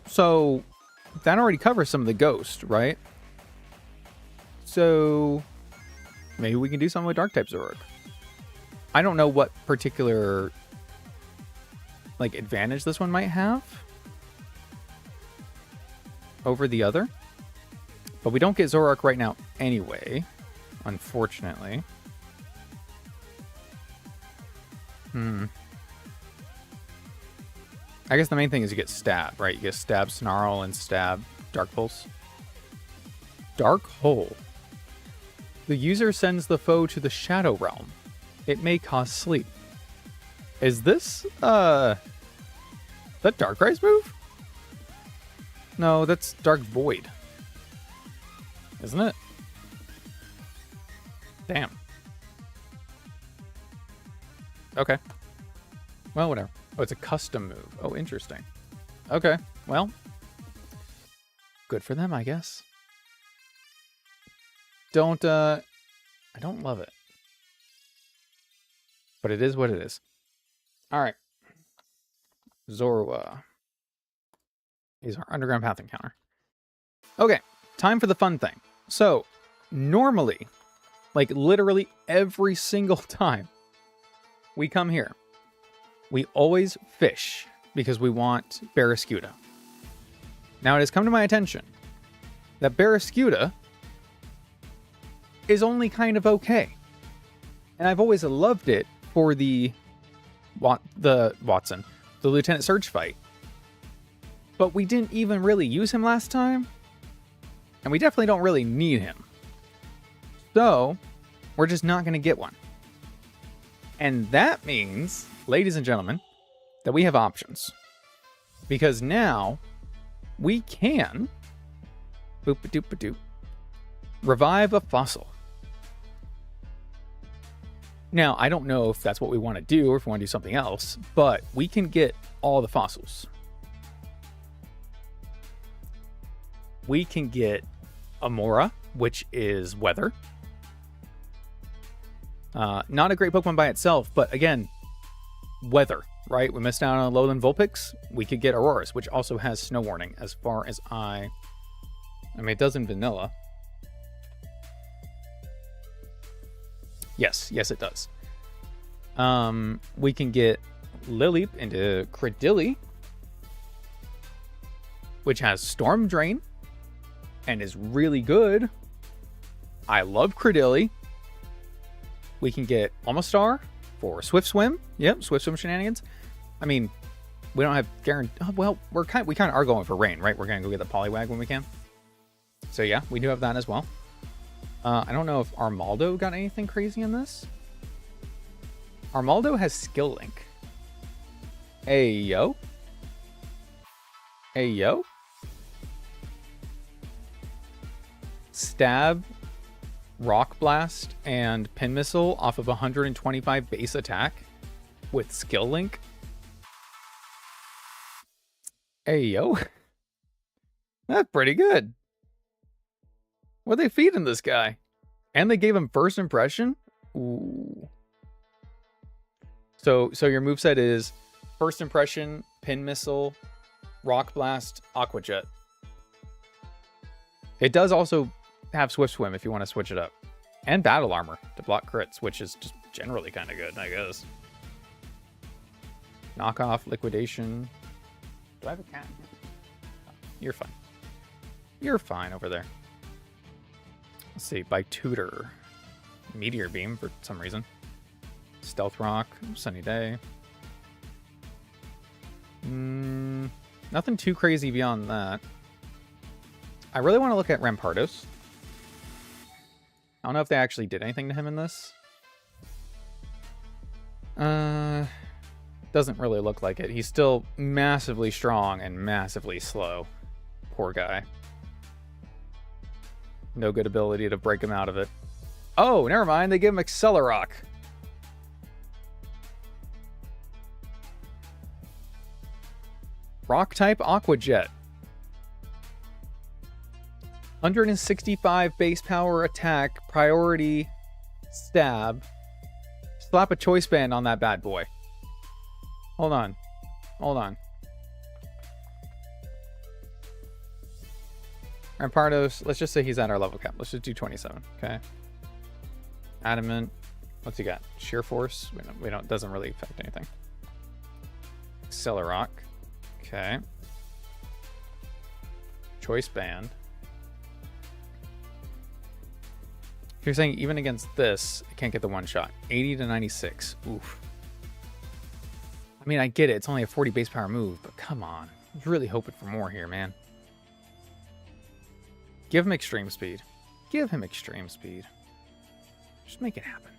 So, that already covers some of the Ghost, right? So, maybe we can do something with Dark-type Zoroark. I don't know what particular, like, advantage this one might have over the other. But we don't get Zoroark right now anyway, unfortunately. I guess the main thing is you get Stab, right? You get Stab Snarl and Stab Dark Pulse. Dark Hole. The user sends the foe to the Shadow Realm. It may cause sleep. Is this, that Darkrai's move? No, that's Dark Void. Isn't it? Damn. Okay. Well, whatever. Oh, it's a custom move. Oh, interesting. Okay. Well. Good for them, I guess. I don't love it. But it is what it is. Alright. Zorua is our underground path encounter. Okay. Time for the fun thing. So, normally, like literally every single time we come here, we always fish because we want Barraskewda. Now, it has come to my attention that Barraskewda is only kind of okay. And I've always loved it for the Lieutenant Surge fight. But we didn't even really use him last time. And we definitely don't really need him. So, we're just not going to get one. And that means, ladies and gentlemen, that we have options. Because now, we can boop-a-doop-a-doop, revive a fossil. Now, I don't know if that's what we want to do or if we want to do something else, but we can get all the fossils. We can get Amora, which is weather. Not a great Pokemon by itself, but again, weather, right? We missed out on Lowland Vulpix. We could get Auroras, which also has snow warning as far as I mean, it does in vanilla. Yes, it does. We can get Lileep into Credilli, which has Storm Drain and is really good. I love Credilli. We can get Omastar for Swift Swim. Yep, Swift Swim shenanigans. I mean, we don't have guarantee. Oh, well, we kind of are going for rain, right? We're gonna go get the Poliwag when we can. So yeah, we do have that as well. I don't know if Armaldo got anything crazy in this. Armaldo has Skill Link. Hey yo. Hey yo. Stab, Rock Blast, and Pin Missile off of 125 base attack with Skill Link. Hey yo. That's pretty good. What are they feeding this guy? And they gave him first impression? Ooh. So your moveset is first impression, Pin Missile, Rock Blast, Aqua Jet. It does also have Swift Swim if you want to switch it up. And Battle Armor to block crits, which is just generally kind of good, I guess. Knockoff, Liquidation. Do I have a cat? You're fine. You're fine over there. Let's see. By Tutor. Meteor Beam for some reason. Stealth Rock. Sunny Day. Nothing too crazy beyond that. I really want to look at Rampardos. I don't know if they actually did anything to him in this. Doesn't really look like it. He's still massively strong and massively slow. Poor guy. No good ability to break him out of it. Oh, never mind. They give him Accelerock. Rock type Aqua Jet. 165 base power attack, priority stab. Slap a choice band on that bad boy. Hold on. Hold on. Rampardos, let's just say he's at our level cap. Let's just do 27, okay? Adamant. What's he got? Sheer Force? We don't doesn't really affect anything. Accelerock. Okay. Choice band. You're saying even against this, I can't get the one shot. 80 to 96. Oof. I mean, I get it. It's only a 40 base power move, but come on. I was really hoping for more here, man. Give him extreme speed. Give him extreme speed. Just make it happen.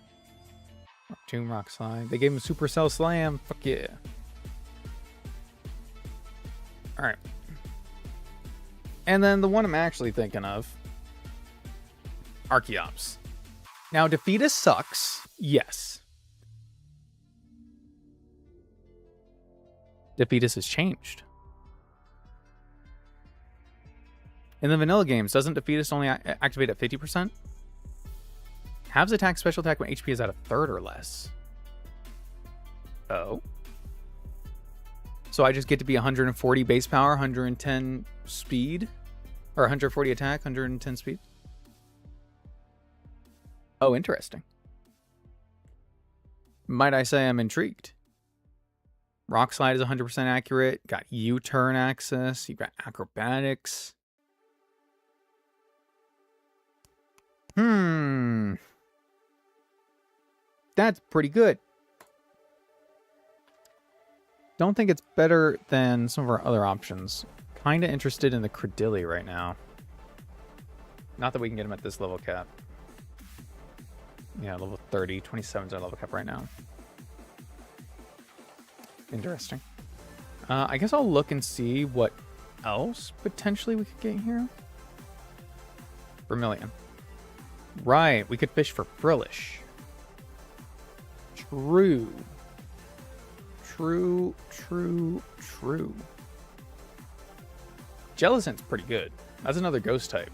Tomb Rock Slide. They gave him Supercell Slam. Fuck yeah. Alright. And then the one I'm actually thinking of. Archeops. Now, Defeatus sucks. Yes. Defeatus has changed. In the vanilla games, doesn't Defeatus only activate at 50%? Halves attack, special attack when HP is at a third or less. Oh. So I just get to be 140 base power, 110 speed? Or 140 attack, 110 speed? Oh, interesting. Might I say I'm intrigued. Rock Slide is 100% accurate. Got U-turn access. You got acrobatics. That's pretty good. Don't think it's better than some of our other options. Kind of interested in the Credilli right now. Not that we can get him at this level cap. Yeah, level 30. 27's our level cap right now. Interesting. I guess I'll look and see what else potentially we could get here. Vermilion. Right, we could fish for Frillish. True. True. Jellicent's pretty good. That's another ghost type.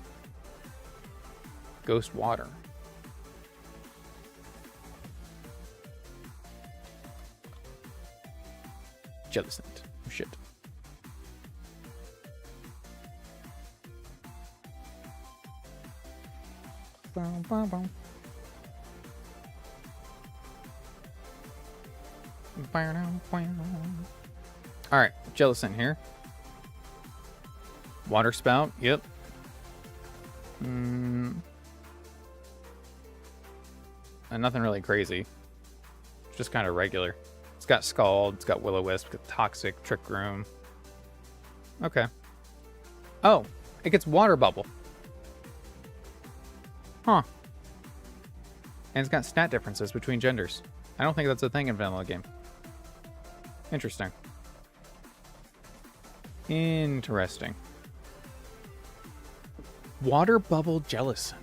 Ghost water. Jellicent. Oh, shit. Alright, Jellicent here. Water spout, yep. And nothing really crazy. Just kind of regular. It's got Scald, it's got Will-O-Wisp, it's got Toxic, Trick Room. Okay. Oh, it gets Water Bubble. Huh. And it's got stat differences between genders. I don't think that's a thing in vanilla game. Interesting. Interesting. Water Bubble Jellicent.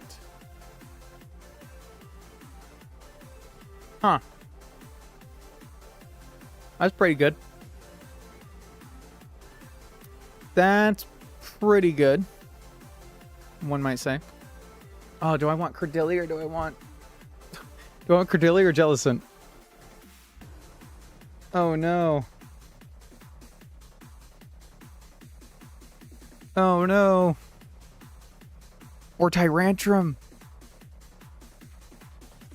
Huh. That's pretty good. That's pretty good, one might say. Oh, do I want Credilli or do I want... Do I want Credilli or Jellicent? Oh, no. Oh, no. Or Tyrantrum.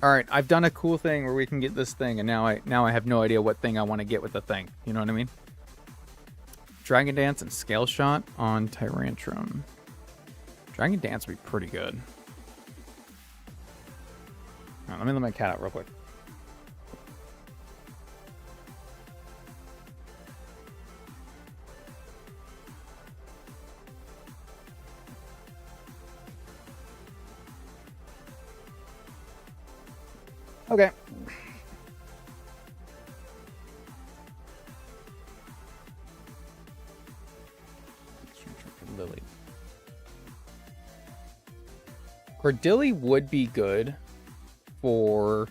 Alright, I've done a cool thing where we can get this thing, and now I have no idea what thing I want to get with the thing. You know what I mean? Dragon Dance and Scale Shot on Tyrantrum. Dragon Dance would be pretty good. Let me let my cat out real quick. Okay. Lily. Credilli would be good for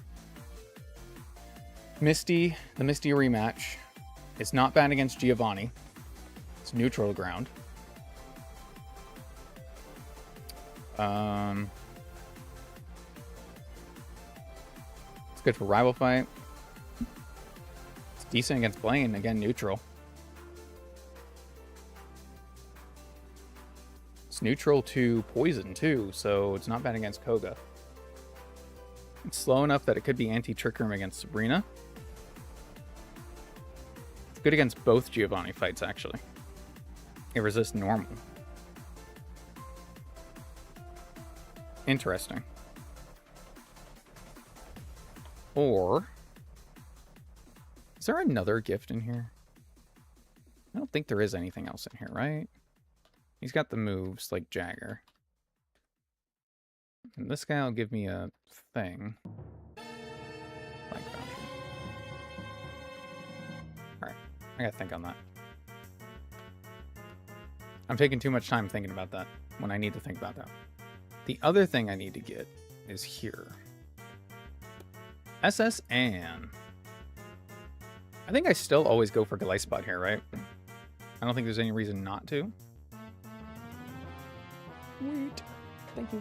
Misty, the Misty rematch. It's not bad against Giovanni. It's neutral ground. It's good for rival fight. It's decent against Blaine. Again, neutral. It's neutral to poison too, so it's not bad against Koga. It's slow enough that it could be anti-trick room against Sabrina. It's good against both Giovanni fights, actually. It resists normal. Interesting. Or... is there another gift in here? I don't think there is anything else in here, right? He's got the moves like Jagger. And this guy will give me a thing. Like voucher. Alright, I gotta think on that. I'm taking too much time thinking about that when I need to think about that. The other thing I need to get is here. SS Ann. I think I still always go for Glyspot here, right? I don't think there's any reason not to. Wait. Thank you.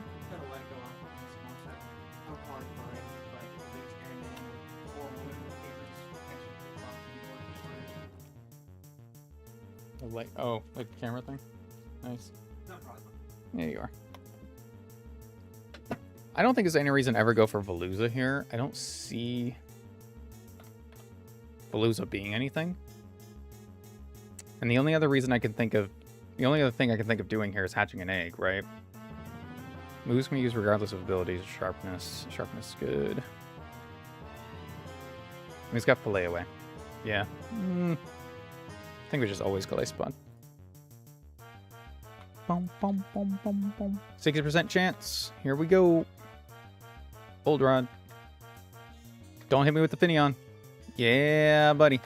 Like, oh, like the camera thing? Nice. There you are. I don't think there's any reason to ever go for Veluza here. I don't see Veluza being anything. And the only other reason I can think of, the only other thing I can think of doing here is hatching an egg, right? Moves can be used regardless of abilities. Sharpness. Sharpness is good. He's got Fillet away. Yeah. I think we just always Glyspot. 60% chance. Here we go. Hold Rod. Don't hit me with the Finneon. Yeah, buddy.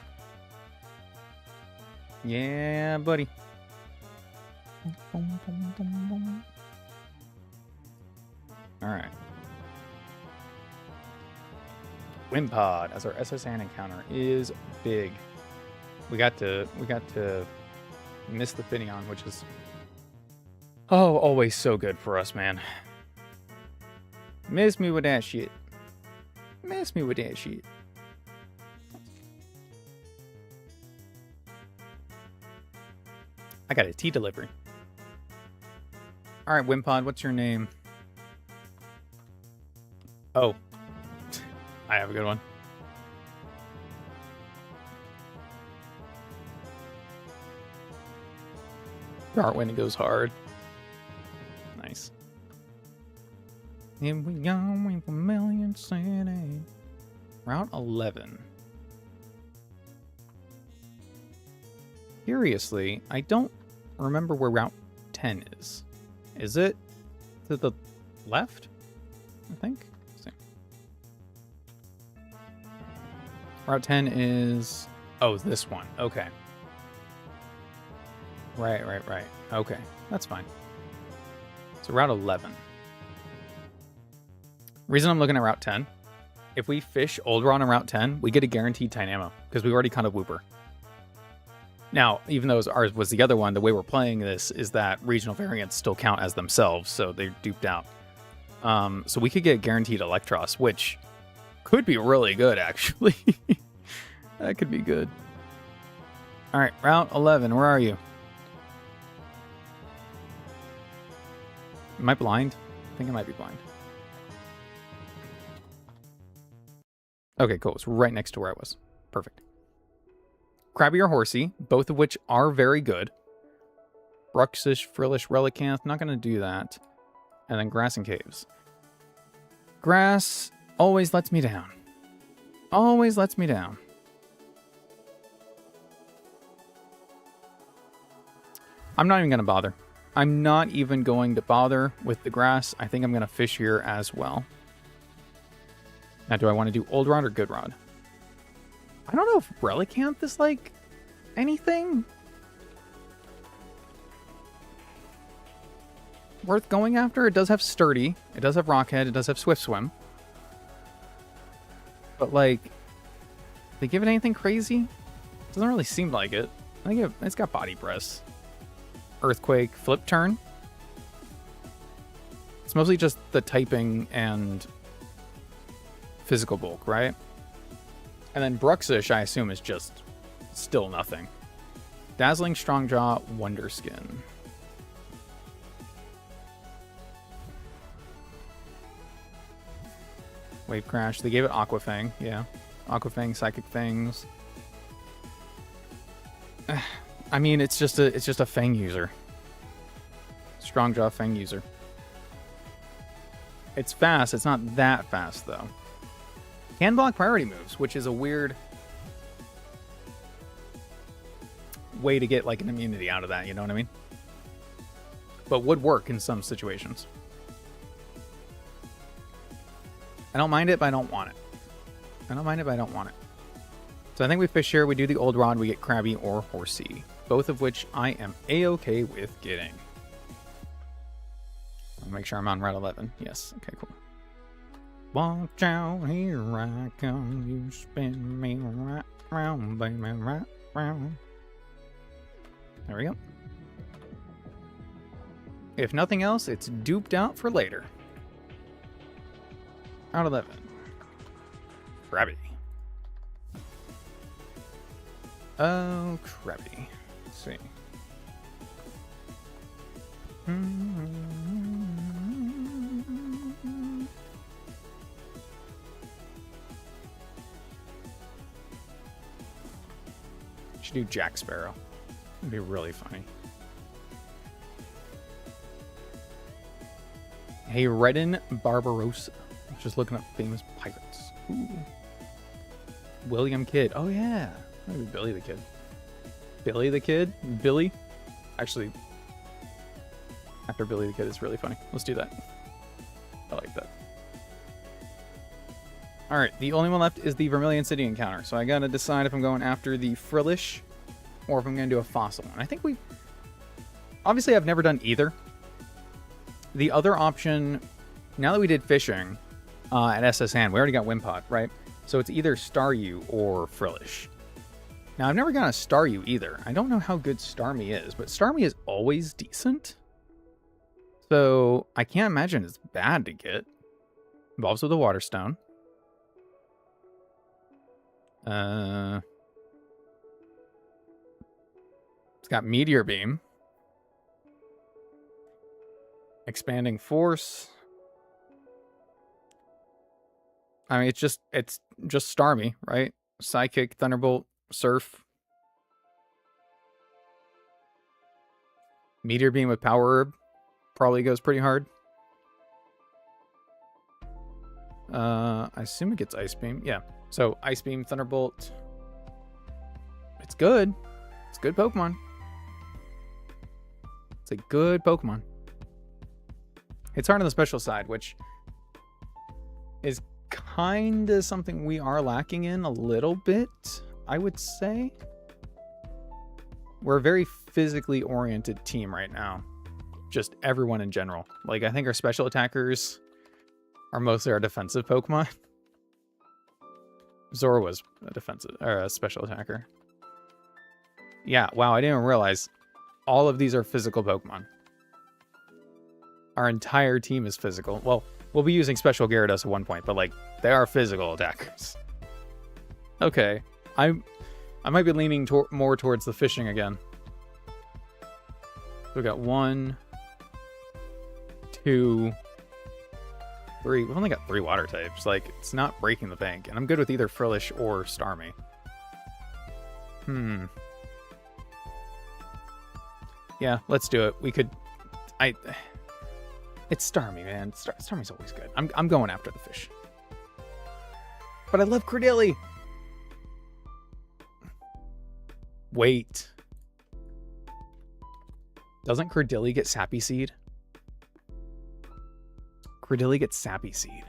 Yeah, buddy. Alright. Wimpod as our SSN encounter is big. We got to miss the Finneon, which is always so good for us, man. Miss me with that shit. Miss me with that shit. I got a tea delivery. Alright, Wimpod, what's your name? Oh. I have a good one. Start when it goes hard. Nice. Here we go in Vermilion City. Route 11. Curiously, I don't remember where Route 10 is. Is it to the left? I think. Let's see. Route 10 is... Oh, this one. Okay. Right. Okay, that's fine. So Route 11. Reason I'm looking at Route 10, if we fish Oldron on Route 10, we get a guaranteed Dynamo, because we already caught a Wooper. Now, even though ours was the other one, the way we're playing this is that regional variants still count as themselves, so they're duped out. So we could get guaranteed Electros, which could be really good, actually. That could be good. All right, Route 11, where are you? Am I blind? I think I might be blind. Okay, cool. It's right next to where I was. Perfect. Krabby or Horsey, both of which are very good. Bruxish, Frillish, Relicanth, not going to do that. And then Grass and Caves. Grass always lets me down. Always lets me down. I'm not even going to bother. I'm not even going to bother with the grass. I think I'm going to fish here as well. Now, do I want to do Old Rod or Good Rod? I don't know if Relicanth is, like, anything worth going after. It does have Sturdy. It does have Rockhead. It does have Swift Swim. But, like, they give it anything crazy? Doesn't really seem like it. I think it's got Body Press. Earthquake, Flip Turn. It's mostly just the typing and physical bulk, right? And then Bruxish, I assume, is just still nothing. Dazzling, Strongjaw, Wonder Skin. Wave Crash. They gave it Aquafang, yeah. Aquafang, Psychic Fangs. I mean, it's just a Fang user. Strongjaw Fang user. It's fast. It's not that fast, though. Can block priority moves, which is a weird way to get, like, an immunity out of that, you know what I mean? But would work in some situations. I don't mind it, but I don't want it. I don't mind it, but I don't want it. So I think we fish here, we do the Old Rod, we get Krabby or Horsey. Both of which I am A-okay with getting. I'll make sure I'm on Route 11. Yes, okay, cool. Watch out, here I come. You spin me right round, baby, right round. There we go. If nothing else, it's duped out for later. Route 11. Krabby. Oh, Krabby. Let's see. Should do Jack Sparrow. It'd be really funny. Hey, Redden Barbarossa. Just looking up famous pirates. Ooh. William Kidd. Oh, yeah. Maybe Billy the Kid. Billy the Kid? Billy? Actually, after Billy the Kid is really funny. Let's do that. I like that. Alright, the only one left is the Vermilion City encounter. So I gotta decide if I'm going after the Frillish or if I'm gonna do a fossil one. I think we... Obviously, I've never done either. The other option, now that we did fishing at SS Hand, we already got Wimpod, right? So it's either Staryu or Frillish. Now, I've never gotten a Staryu either. I don't know how good Starmie is, but Starmie is always decent. So I can't imagine it's bad to get. Evolves with a Water Stone. It's got Meteor Beam. Expanding Force. I mean, it's just Starmie, right? Psychic, Thunderbolt, Surf. Meteor Beam with Power Herb probably goes pretty hard. I assume it gets Ice Beam. Yeah. So Ice Beam, Thunderbolt. It's good. It's a good Pokemon. It's a good Pokemon. It's hard on the special side, which is kind of something we are lacking in a little bit, I would say. We're a very physically oriented team right now. Just everyone in general. Like, I think our special attackers are mostly our defensive Pokemon. Zora was a defensive or a special attacker. Yeah, wow, I didn't even realize all of these are physical Pokemon. Our entire team is physical. Well, we'll be using special Gyarados at one point, but like, they are physical attackers. Okay, I might be leaning more towards the fishing again. We got 1, 2, 3. We've only got 3 water types. Like, it's not breaking the bank, and I'm good with either Frillish or Starmie. Yeah, let's do it. We could. It's Starmie, man. Starmie's always good. I'm going after the fish. But I love Credilli. Wait. Doesn't Credilli get Sappy Seed? Credilli gets Sappy Seed.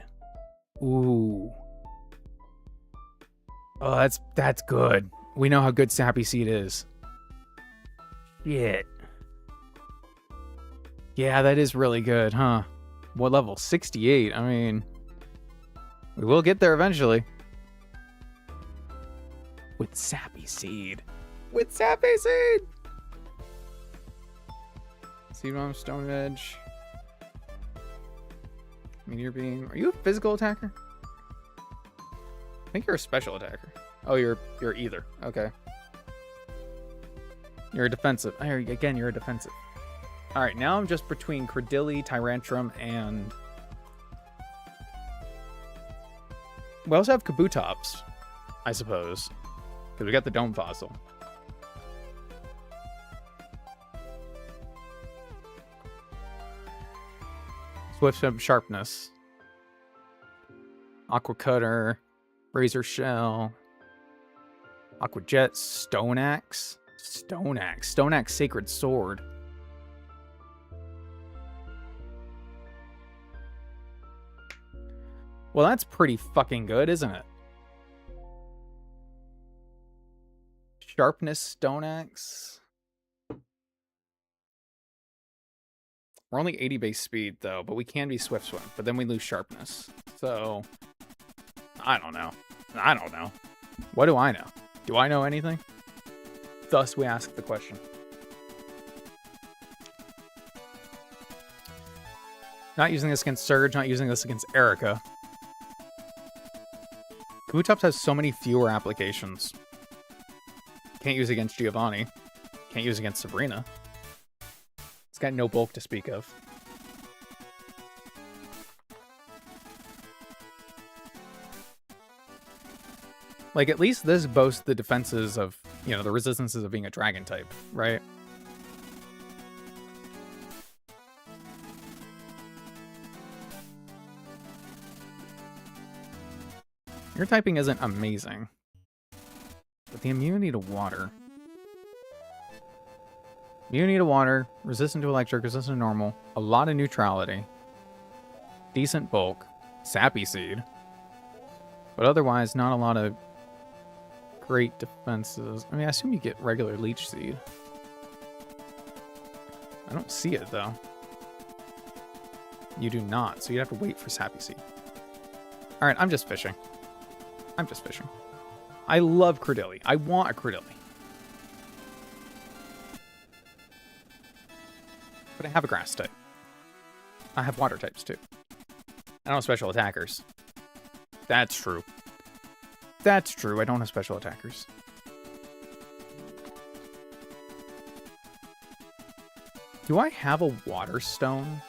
Ooh. Oh, that's good. We know how good Sappy Seed is. Shit. Yeah, that is really good, huh? What level? 68. I mean, we will get there eventually. With Sappy Seed. With Sappy Seed! Seed Bomb, Stone Edge. Meteor Beam. Are you a physical attacker? I think you're a special attacker. Oh, you're either. Okay. You're a defensive. Again, you're a defensive. Alright, now I'm just between Credilli, Tyrantrum, and... We also have Kabutops, I suppose. Because we got the Dome Fossil. Swift Sharpness. Aqua Cutter. Razor Shell. Aqua Jet. Stone Axe. Stone Axe. Stone Axe Sacred Sword. Well, that's pretty fucking good, isn't it? Sharpness, Stone Axe. We're only 80 base speed, though, but we can be Swift Swim, but then we lose Sharpness. So, I don't know. I don't know. What do I know? Do I know anything? Thus, we ask the question. Not using this against Surge, not using this against Erica. Kabutops has so many fewer applications. Can't use against Giovanni. Can't use against Sabrina. It's got no bulk to speak of. Like, at least this boasts the defenses of, you know, the resistances of being a dragon type, right? Your typing isn't amazing. But the immunity to water. Immunity to water, resistant to electric, resistant to normal, a lot of neutrality, decent bulk, Sappy Seed, but otherwise not a lot of great defenses. I mean, I assume you get regular Leech Seed. I don't see it, though. You do not, so you have to wait for Sappy Seed. Alright, I'm just fishing. I'm just fishing. I love Credilli. I want a Credilli. But I have a grass type. I have water types, too. I don't have special attackers. That's true. That's true. I don't have special attackers. Do I have a water stone?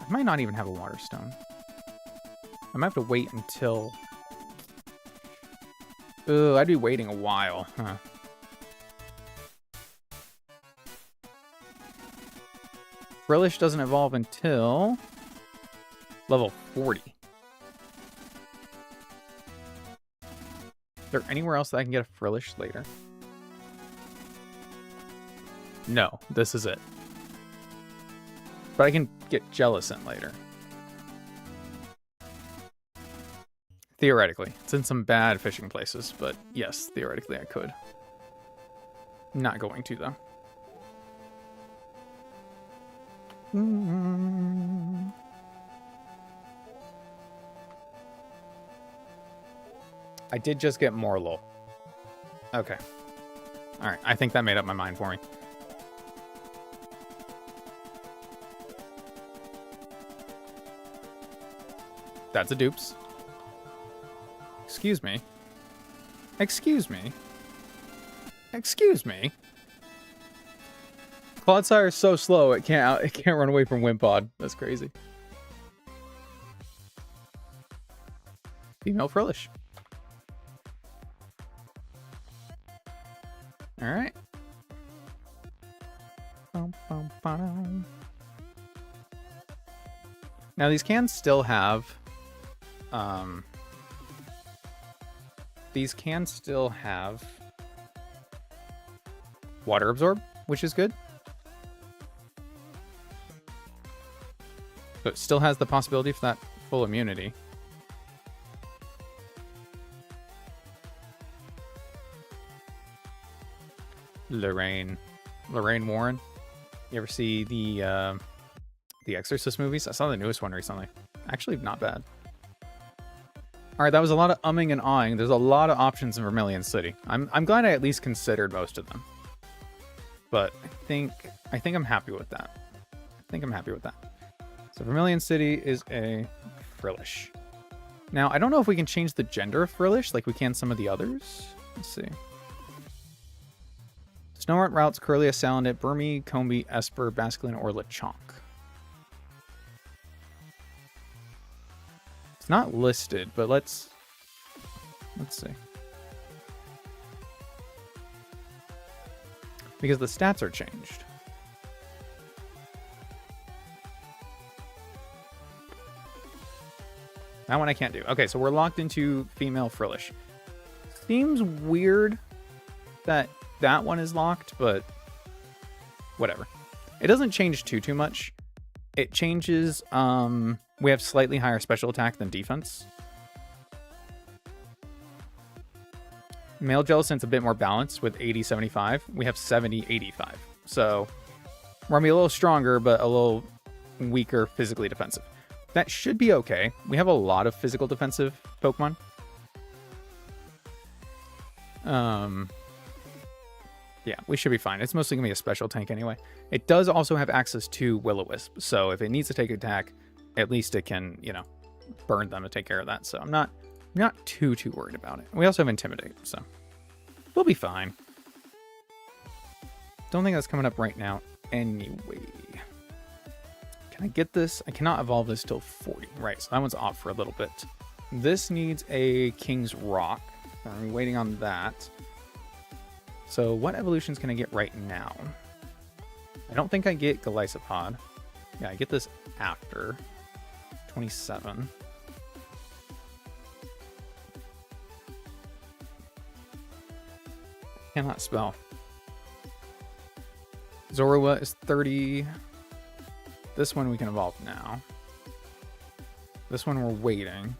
I might not even have a water stone. I might have to wait until... Ugh, I'd be waiting a while, huh? Frillish doesn't evolve until level 40. Is there anywhere else that I can get a Frillish later? No, this is it. But I can get Jellicent later. Theoretically. It's in some bad fishing places, but yes, theoretically I could. Not going to, though. I did just get Morlul. Okay. Alright, I think that made up my mind for me. That's a dupes. Excuse me. Excuse me. Excuse me. Clodsire is so slow it can't run away from Wimpod. That's crazy. Female Frillish. All right. Now these can still have water absorb, which is good. So it still has the possibility for that full immunity. Lorraine Warren. You ever see the Exorcist movies? I saw the newest one recently. Actually, not bad. All right, that was a lot of umming and ahhing. There's a lot of options in Vermilion City. I'm glad I at least considered most of them. But I think I'm happy with that. So Vermilion City is a Frillish. Now, I don't know if we can change the gender of Frillish like we can some of the others. Let's see. Snowheart routes Curlia, Salandit, Burmy, Combee, Esper, Basculin, or Lechonk. It's not listed, but let's see. Because the stats are changed. That one I can't do. Okay, so we're locked into female Frillish. Seems weird that that one is locked, but whatever. It doesn't change too much. It changes, we have slightly higher special attack than defense. Male Jellicent's a bit more balanced with 80-75. We have 70-85. So we're gonna be a little stronger, but a little weaker physically defensive. That should be okay. We have a lot of physical defensive Pokemon. Yeah, we should be fine. It's mostly going to be a special tank anyway. It does also have access to Will-O-Wisp, so if it needs to take an attack, at least it can, you know, burn them to take care of that. So I'm not too worried about it. We also have Intimidate, so we'll be fine. Don't think that's coming up right now anyway. Can I get this? I cannot evolve this till 40. Right, so that one's off for a little bit. This needs a King's Rock. I'm waiting on that. So what evolutions can I get right now? I don't think I get Golisopod. Yeah, I get this after 27. Cannot spell. Zorua is 30. This one we can evolve now. This one we're waiting.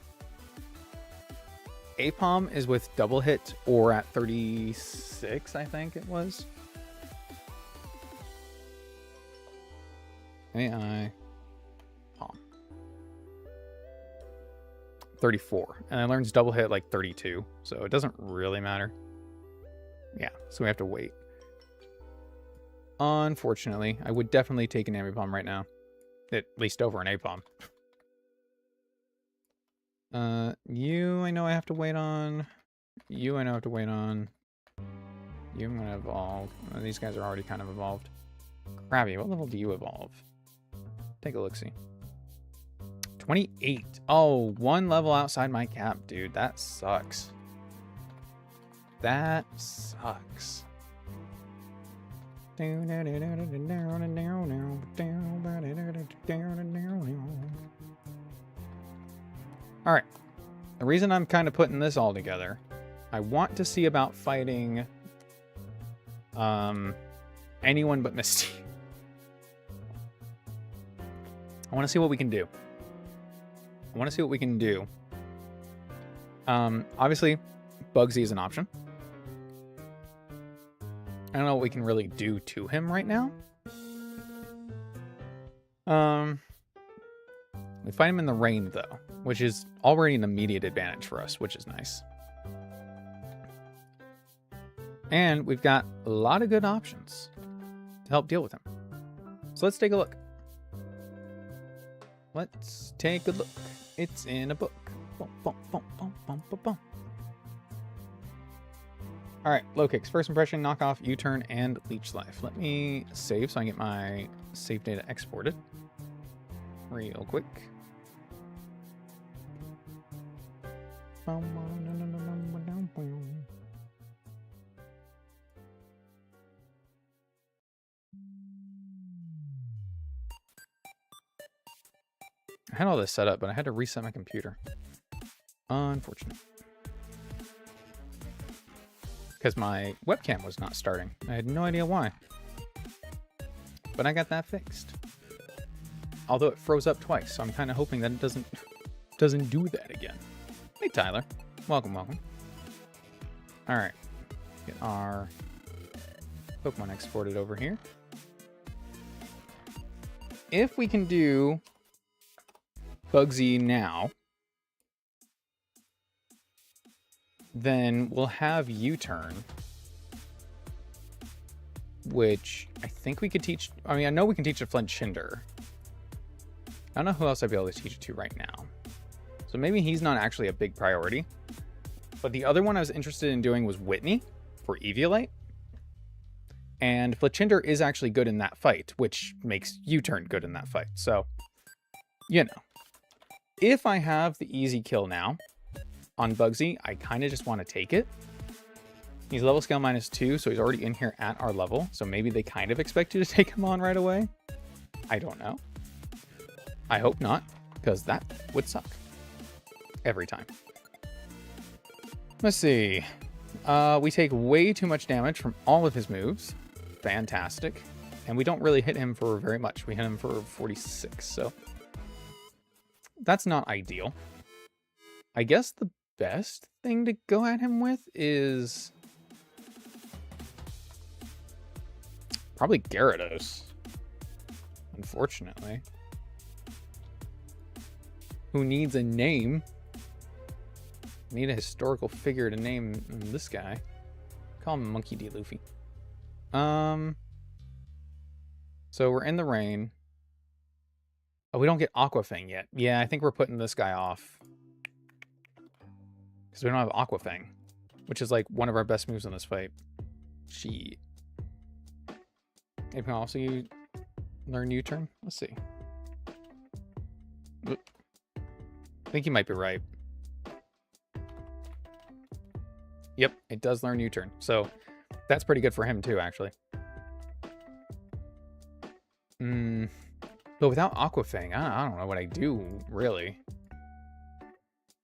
Apom is with double hit or at 36, I think it was. AI Pom. 34. And it learns double hit like 32, so it doesn't really matter. Yeah, so we have to wait. Unfortunately, I would definitely take an Ambipom right now. At least over an Apom. You I know I have to wait on. You I know I have to wait on. You I'm gonna evolve. These guys are already kind of evolved. Krabby, what level do you evolve? Take a look-see. 28. Oh, one level outside my cap, dude. That sucks. That sucks. Alright. The reason I'm kind of putting this all together, I want to see about fighting anyone but Misty. I want to see what we can do. Obviously, Bugsy is an option. I don't know what we can really do to him right now. We fight him in the rain, though, which is already an immediate advantage for us, which is nice. And we've got a lot of good options to help deal with him. So let's take a look. Let's take a look. It's in a book. Bum, bum, bum, bum, bum, bum, bum. All right, low kicks. First impression, knockoff, U-turn, and leech life. Let me save so I can get my save data exported real quick. I had all this set up, but I had to reset my computer. Unfortunate. Because my webcam was not starting. I had no idea why. But I got that fixed. Although it froze up twice, so I'm kind of hoping that it doesn't do that again. Hey, Tyler. Welcome, welcome. All right. Get our Pokemon exported over here. If we can do Bugsy now, then we'll have U-turn, which I think we could teach. I mean, I know we can teach a Flinchinder. I don't know who else I'd be able to teach it to right now. So maybe he's not actually a big priority. But the other one I was interested in doing was Whitney for Eviolite. And Flinchinder is actually good in that fight, which makes U-turn good in that fight. So, you know. If I have the easy kill now on Bugsy, I kind of just want to take it. He's level scale -2, so he's already in here at our level. So maybe they kind of expect you to take him on right away. I don't know. I hope not, because that would suck. Every time. Let's see. We take way too much damage from all of his moves. Fantastic. And we don't really hit him for very much. We hit him for 46, so that's not ideal. I guess the best thing to go at him with is probably Gyarados, unfortunately. Who needs a name? Need a historical figure to name this guy. Call him Monkey D. Luffy. So we're in the rain. Oh, we don't get Aquafang yet. Yeah, I think we're putting this guy off. Because we don't have Aquafang. Which is like one of our best moves in this fight. She. Maybe can also learn U-turn? Let's see. Oop. I think you might be right. Yep, it does learn U-turn. So that's pretty good for him too, actually. But without Aquafang, I don't know what I do, really.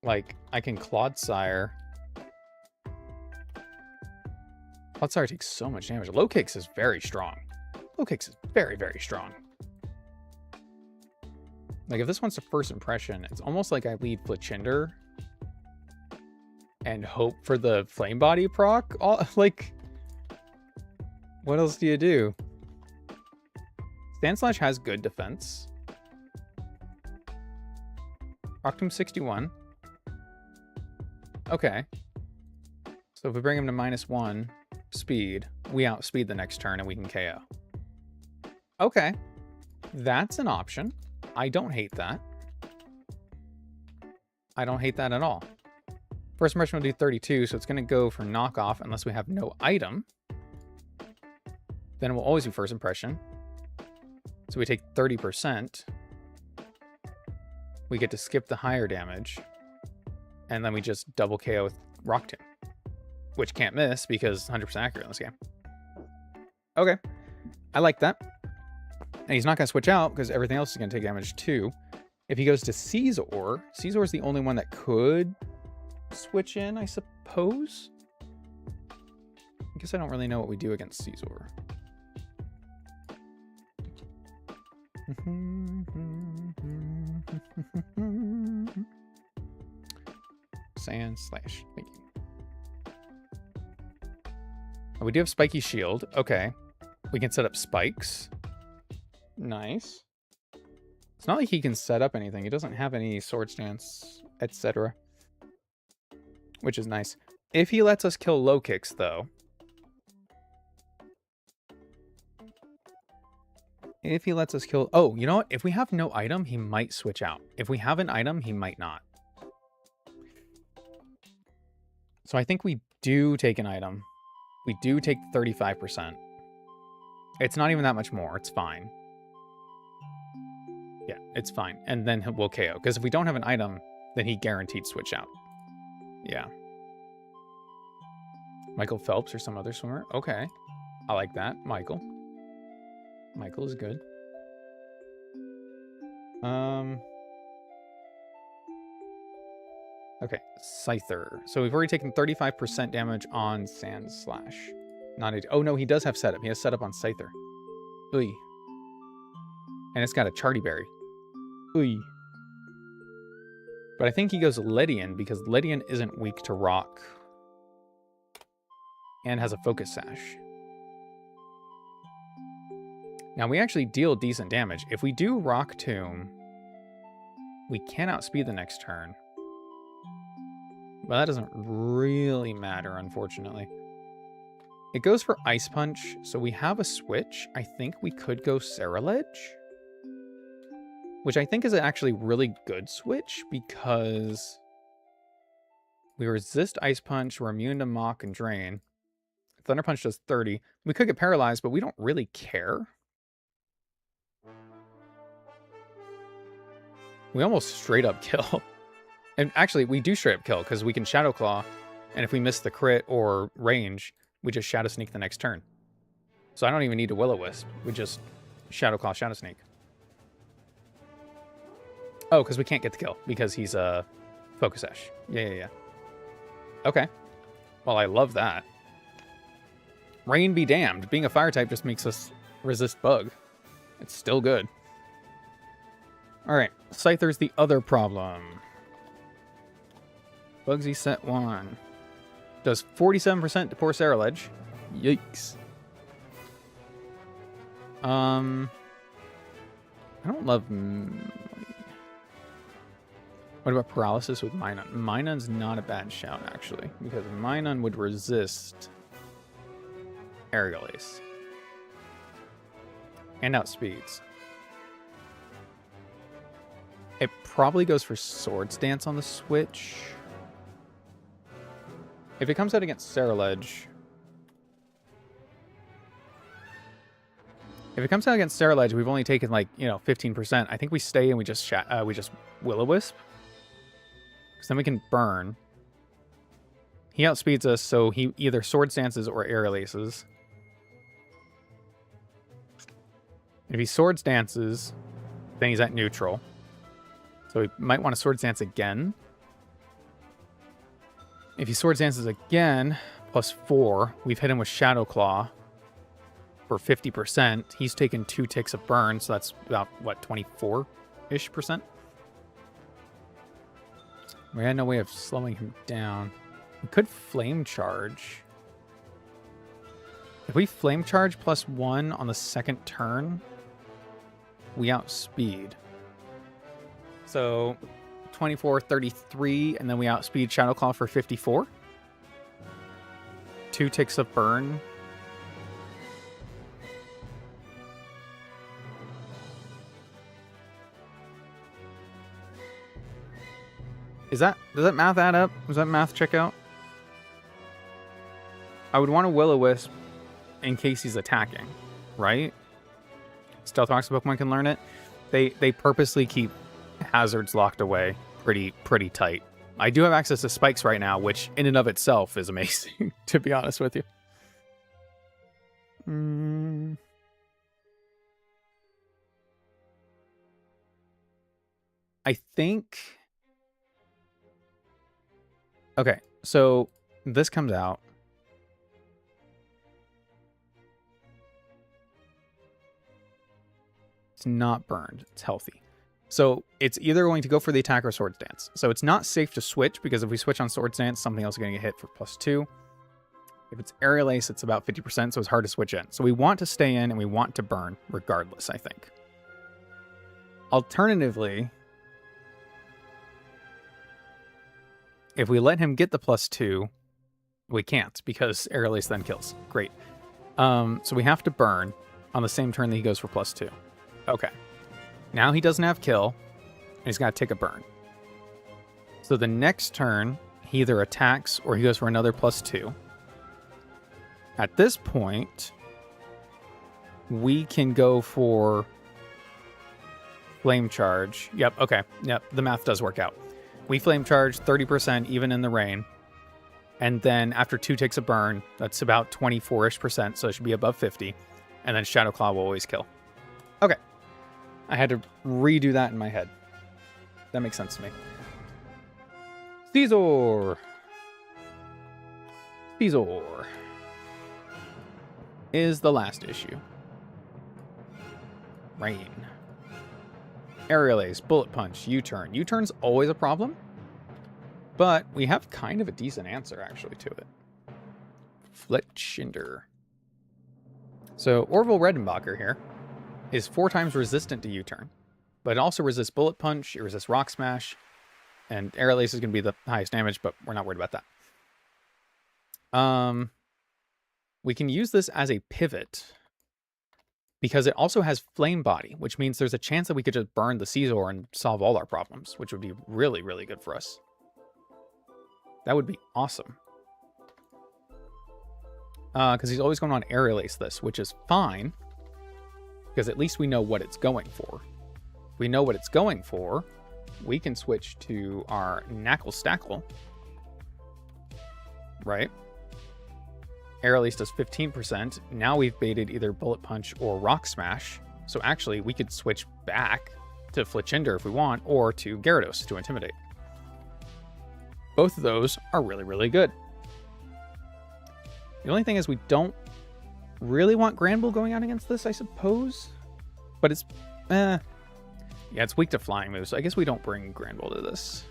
Like, I can Clodsire. Clodsire takes so much damage. Low Kicks is very strong. Low Kicks is very, very strong. Like, if this one's a first impression, it's almost like I lead Flinchinder and hope for the Flame Body proc. Like, what else do you do? Sandslash has good defense. Rock Tomb 61. Okay. So if we bring him to -1 speed, we outspeed the next turn and we can KO. Okay. That's an option. I don't hate that. I don't hate that at all. First impression will do 32, so it's going to go for knockoff unless we have no item. Then it will always be first impression. So we take 30%. We get to skip the higher damage. And then we just double KO with Rock Tomb. Which can't miss because 100% accurate in this game. Okay. I like that. And he's not going to switch out because everything else is going to take damage too. If he goes to Caesar, Caesar is the only one that could switch in, I suppose. I guess I don't really know what we do against Caesar. Sand slash. Thank you. Oh, we do have spiky shield. Okay. We can set up spikes. Nice. It's not like he can set up anything. He doesn't have any sword stance, etc. Which is nice. If he lets us kill low kicks, though. If he lets us kill... Oh, you know what? If we have no item, he might switch out. If we have an item, he might not. So I think we do take an item. We do take 35%. It's not even that much more. It's fine. Yeah, it's fine. And then we'll KO. Because if we don't have an item, then he guaranteed switch out. Yeah. Michael Phelps or some other swimmer. Okay. I like that. Michael. Michael is good. Okay, Scyther. So we've already taken 35% damage on Sand Slash. Not a... Oh no, he does have setup. He has setup on Scyther. Uy. And it's got a Charty Berry. Uy. But I think he goes Lydian because Lydian isn't weak to rock. And has a focus sash. Now we actually deal decent damage. If we do Rock Tomb, we can outspeed the next turn. But that doesn't really matter, unfortunately. It goes for Ice Punch, so we have a switch. I think we could go Saraledge. Which I think is an actually really good switch because we resist Ice Punch, we're immune to Mock and Drain. Thunder Punch does 30. We could get paralyzed, but we don't really care. We almost straight up kill. And actually, we do straight up kill because we can Shadow Claw. And if we miss the crit or range, we just Shadow Sneak the next turn. So I don't even need to Will-O-Wisp. We just Shadow Claw, Shadow Sneak. Oh, because we can't get the kill because he's a Focus Sash. Yeah. Okay. Well, I love that. Rain be damned. Being a fire type just makes us resist bug. It's still good. Alright, Scyther's the other problem. Bugsy set 1. Does 47% to poor Saraledge. Yikes. I don't love... What about Paralysis with Minun? Minun's not a bad shout, actually, because Minun would resist Aerial Ace. And outspeeds. It probably goes for Swords Dance on the switch. If it comes out against Saraledge... If it comes out against Saraledge, we've only taken, like, 15%. I think we stay and we just Will-O-Wisp. Because then we can burn. He outspeeds us, so he either Swords Dances or Aerial Aces. If he Swords Dances, then he's at neutral. So he might want to Swords Dance again. If he Swords Dances again, +4, we've hit him with Shadow Claw for 50%. He's taken 2 ticks of burn, so that's about, what, 24-ish%? We had no way of slowing him down. We could Flame Charge. If we Flame Charge +1 on the second turn, we outspeed. So 24, 33, and then we outspeed Shadow Claw for 54. 2 ticks of burn. Does that math add up? Does that math check out? I would want to Will-O-Wisp in case he's attacking, right? Stealth Rocks Pokemon can learn it. They purposely keep hazards locked away pretty tight. I do have access to spikes right now, which in and of itself is amazing, to be honest with you. I think... Okay, so this comes out. It's not burned. It's healthy. So it's either going to go for the attack or Swords Dance. So it's not safe to switch, because if we switch on Swords Dance, something else is going to get hit for +2. If it's Aerial Ace, it's about 50%, so it's hard to switch in. So we want to stay in and we want to burn regardless, I think. Alternatively, if we let him get the +2, we can't, because Aerial Ace then kills. Great. So we have to burn on the same turn that he goes for +2. Okay. Now he doesn't have kill, and he's got to take a burn. So the next turn, he either attacks or he goes for another +2. At this point, we can go for Flame Charge. Yep, okay. Yep, the math does work out. We Flame Charge 30% even in the rain. And then after 2 takes a burn, that's about 24-ish%, so it should be above 50. And then Shadow Claw will always kill. Okay. I had to redo that in my head. That makes sense to me. Caesar! Caesar is the last issue. Rain. Aerial Ace, Bullet Punch, U-Turn. U-Turn's always a problem, but we have kind of a decent answer, actually, to it. Fletchinder. So, Orville Redenbacher here is 4 times resistant to U-Turn, but it also resists Bullet Punch, it resists Rock Smash, and Aerial Ace is going to be the highest damage, but we're not worried about that. We can use this as a pivot, because it also has Flame Body, which means there's a chance that we could just burn the Caesar and solve all our problems, which would be really, really good for us. That would be awesome. Because he's always going on Aerial Ace this, which is fine, because at least we know what it's going for. If we know what it's going for, we can switch to our Knackle Stackle. Right? Aerial Ace does 15%. Now we've baited either Bullet Punch or Rock Smash. So actually, we could switch back to Fletchinder if we want, or to Gyarados to Intimidate. Both of those are really, really good. The only thing is we don't really want Granbull going out against this, I suppose. But it's... yeah, it's weak to flying moves, so I guess we don't bring Granbull to this.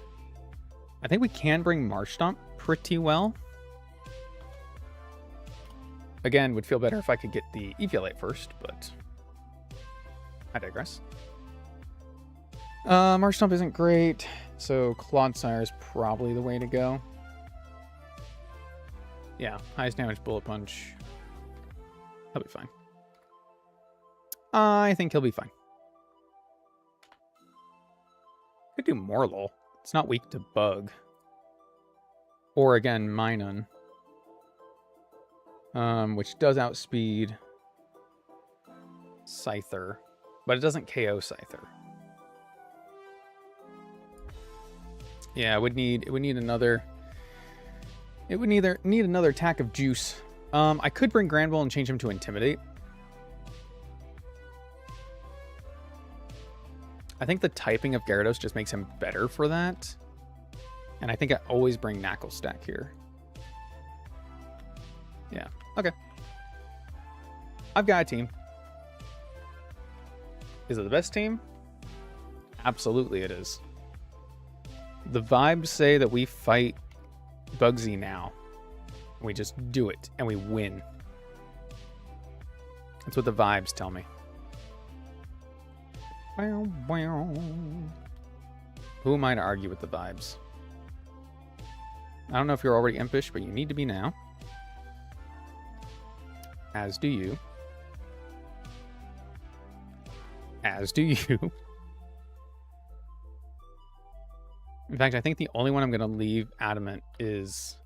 I think we can bring Marshtomp pretty well. Again, would feel better if I could get the Eviolite first, but I digress. Marshtomp isn't great, so Clodsire is probably the way to go. Yeah, highest damage Bullet Punch. He'll be fine. I think he'll be fine. Could do Morlul. It's not weak to Bug. Or again, Minun. Which does outspeed Scyther, but it doesn't KO Scyther. Yeah, it would need another. It would need another attack of Juice. I could bring Granbull and change him to Intimidate. I think the typing of Gyarados just makes him better for that. And I think I always bring Knackle Stack here. Yeah, okay. I've got a team. Is it the best team? Absolutely it is. The vibes say that we fight Bugsy now. We just do it, and we win. That's what the vibes tell me. Who am I to argue with the vibes? I don't know if you're already impish, but you need to be now. As do you. As do you. In fact, I think the only one I'm going to leave adamant is...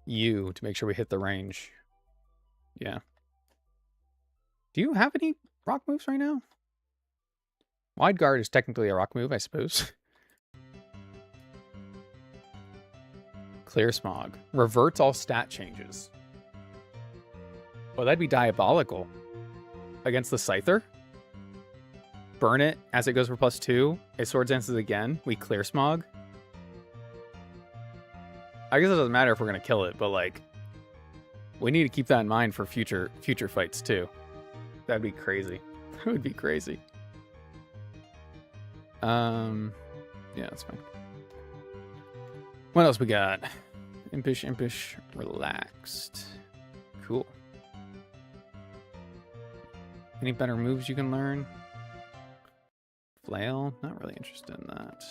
you, to make sure we hit the range. Yeah. Do you have any rock moves right now? Wide Guard is technically a rock move, I suppose. Clear Smog. Reverts all stat changes. Oh, that'd be diabolical against the Scyther. Burn it as it goes for +2. It Swords Dances again. We clear Smog. I guess it doesn't matter if we're going to kill it, but like, we need to keep that in mind for future fights too. That'd be crazy. That would be crazy. Yeah, that's fine. What else we got? Impish, relaxed. Cool. Any better moves you can learn? Flail? Not really interested in that.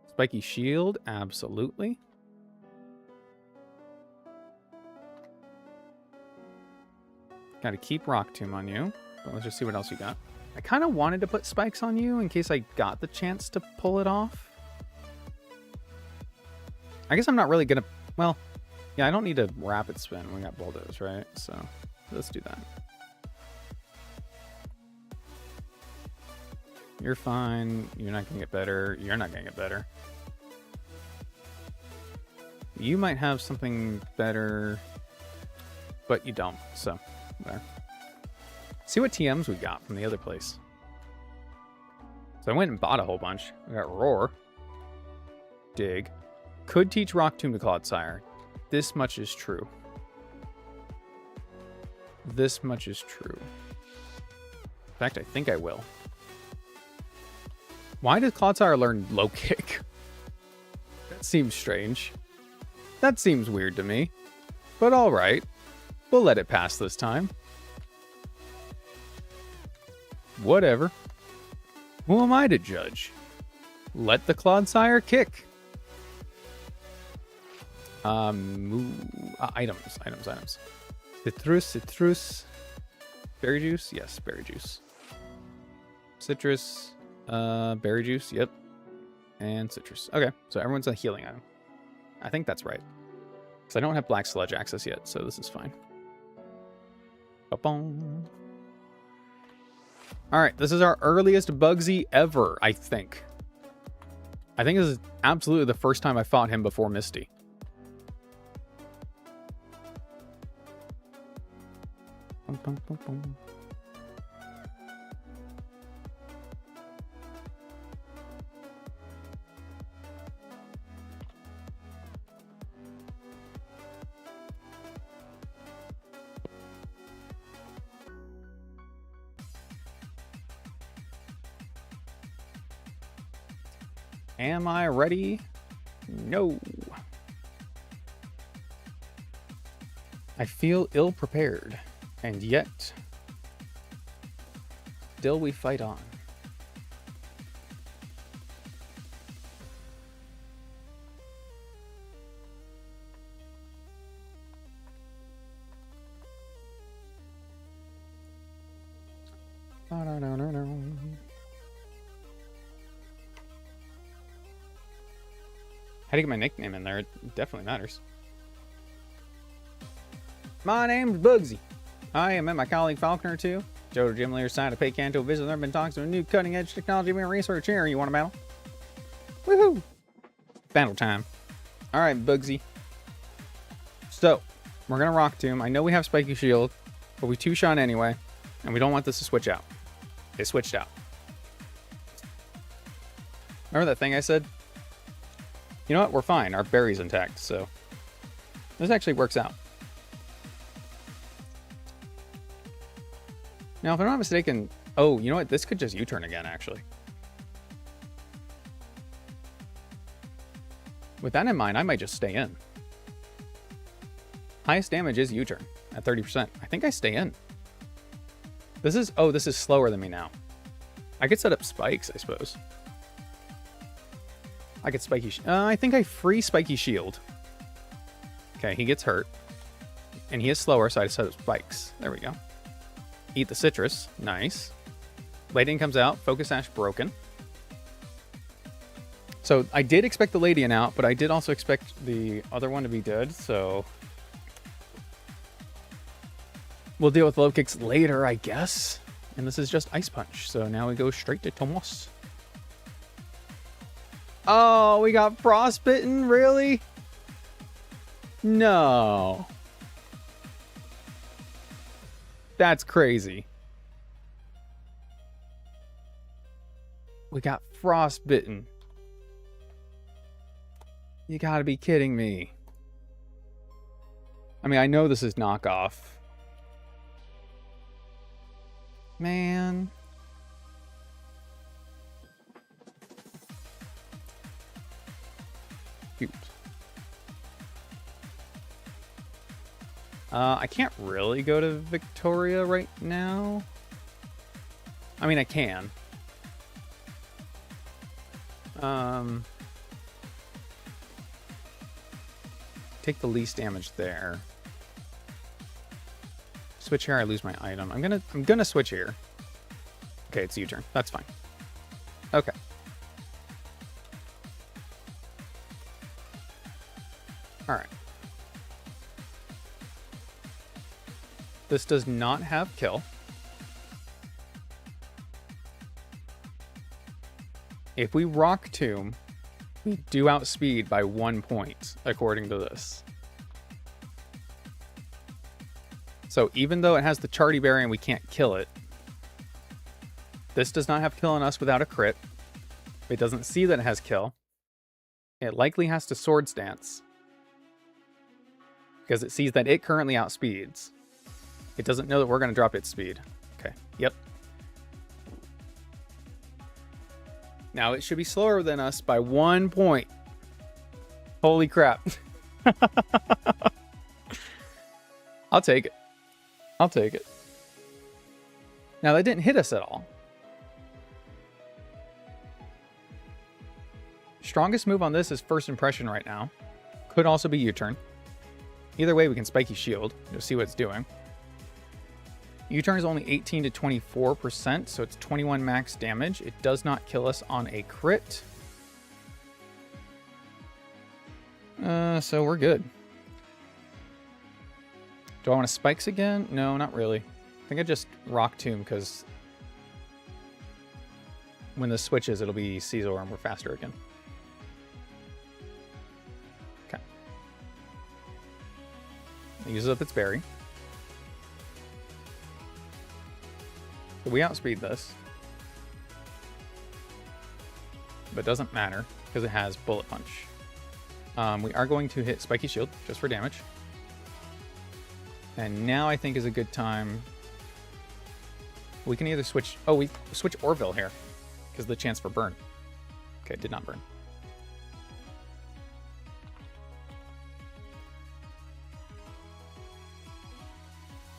Spiky Shield? Absolutely. Gotta keep Rock Tomb on you. But let's just see what else you got. I kind of wanted to put spikes on you in case I got the chance to pull it off. I guess I'm not really gonna... Well, yeah, I don't need to rapid spin. We got Bulldoze, right? So let's do that. You're fine. You're not gonna get better. You're not gonna get better. You might have something better, but you don't. So, whatever. See what TMs we got from the other place. So I went and bought a whole bunch. We got Roar. Dig. Could teach Rock Tomb to Clodsire. This much is true. This much is true. In fact, I think I will. Why does Clodsire learn Low Kick? That seems strange. That seems weird to me. But alright. We'll let it pass this time. Whatever. Who am I to judge? Let the Clodsire kick. Items. Citrus. Berry juice? Yes, berry juice. Citrus, berry juice, yep. And citrus. Okay, so everyone's a healing item. I think that's right. Because I don't have Black Sludge access yet, so this is fine. Ba-boom. Alright, this is our earliest Bugsy ever, I think. I think this is absolutely the first time I fought him before Misty. Bum, bum, bum, bum. Am I ready? No. I feel ill-prepared, and yet, still we fight on. How do you get my nickname in there? It definitely matters. My name's Bugsy. I am at my colleague Falconer too. Joe to Jim Lear's side to pay Canto a visit. There have been talks of a new cutting edge technology being researched here. You want to battle? Woohoo! Battle time. Alright, Bugsy. So, we're gonna Rock Tomb. I know we have Spiky Shield, but we two-shot anyway, and we don't want this to switch out. It switched out. Remember that thing I said? You know what? We're fine. Our berry's intact, so this actually works out. Now, if I'm not mistaken... Oh, you know what? This could just U-turn again, actually. With that in mind, I might just stay in. Highest damage is U-turn at 30%. I think I stay in. This is... Oh, this is slower than me now. I could set up spikes, I suppose. I get Spiky... I think I free Spiky Shield. Okay, he gets hurt. And he is slower, so I set up spikes. There we go. Eat the citrus. Nice. Ladian comes out. Focus Sash broken. So I did expect the Ladian out, but I did also expect the other one to be dead, so... We'll deal with low kicks later, I guess. And this is just Ice Punch, so now we go straight to Tomos. Oh, we got frostbitten? Really? No. That's crazy. We got frostbitten. You gotta be kidding me. I mean, I know this is knockoff. Man. Cute. I can't really go to Victoria right now. I mean, I can. Take the least damage there. Switch here, I lose my item. I'm gonna switch here. Okay, it's U-turn. That's fine. Okay. Alright. This does not have kill. If we Rock Tomb, we do outspeed by 1 point, according to this. So even though it has the Charty Berry and we can't kill it, this does not have kill on us without a crit. It doesn't see that it has kill. It likely has to Swords Dance, because it sees that it currently outspeeds. It doesn't know that we're going to drop its speed. Okay, yep. Now it should be slower than us by 1 point. Holy crap. I'll take it. I'll take it. Now that didn't hit us at all. Strongest move on this is First Impression right now. Could also be U-turn. Either way, we can Spiky Shield. You'll see what it's doing. U-turn is only 18 to 24%, so it's 21 max damage. It does not kill us on a crit. So we're good. Do I want to Spikes again? No, not really. I think I just Rock Tomb, because when this switches, it'll be Caesar and we're faster again. Okay. It uses up its berry. So we outspeed this. But it doesn't matter, because it has Bullet Punch. We are going to hit Spiky Shield, just for damage. And now I think is a good time. We can either switch... Oh, we switch Orville here, because of the chance for burn. Okay, did not burn.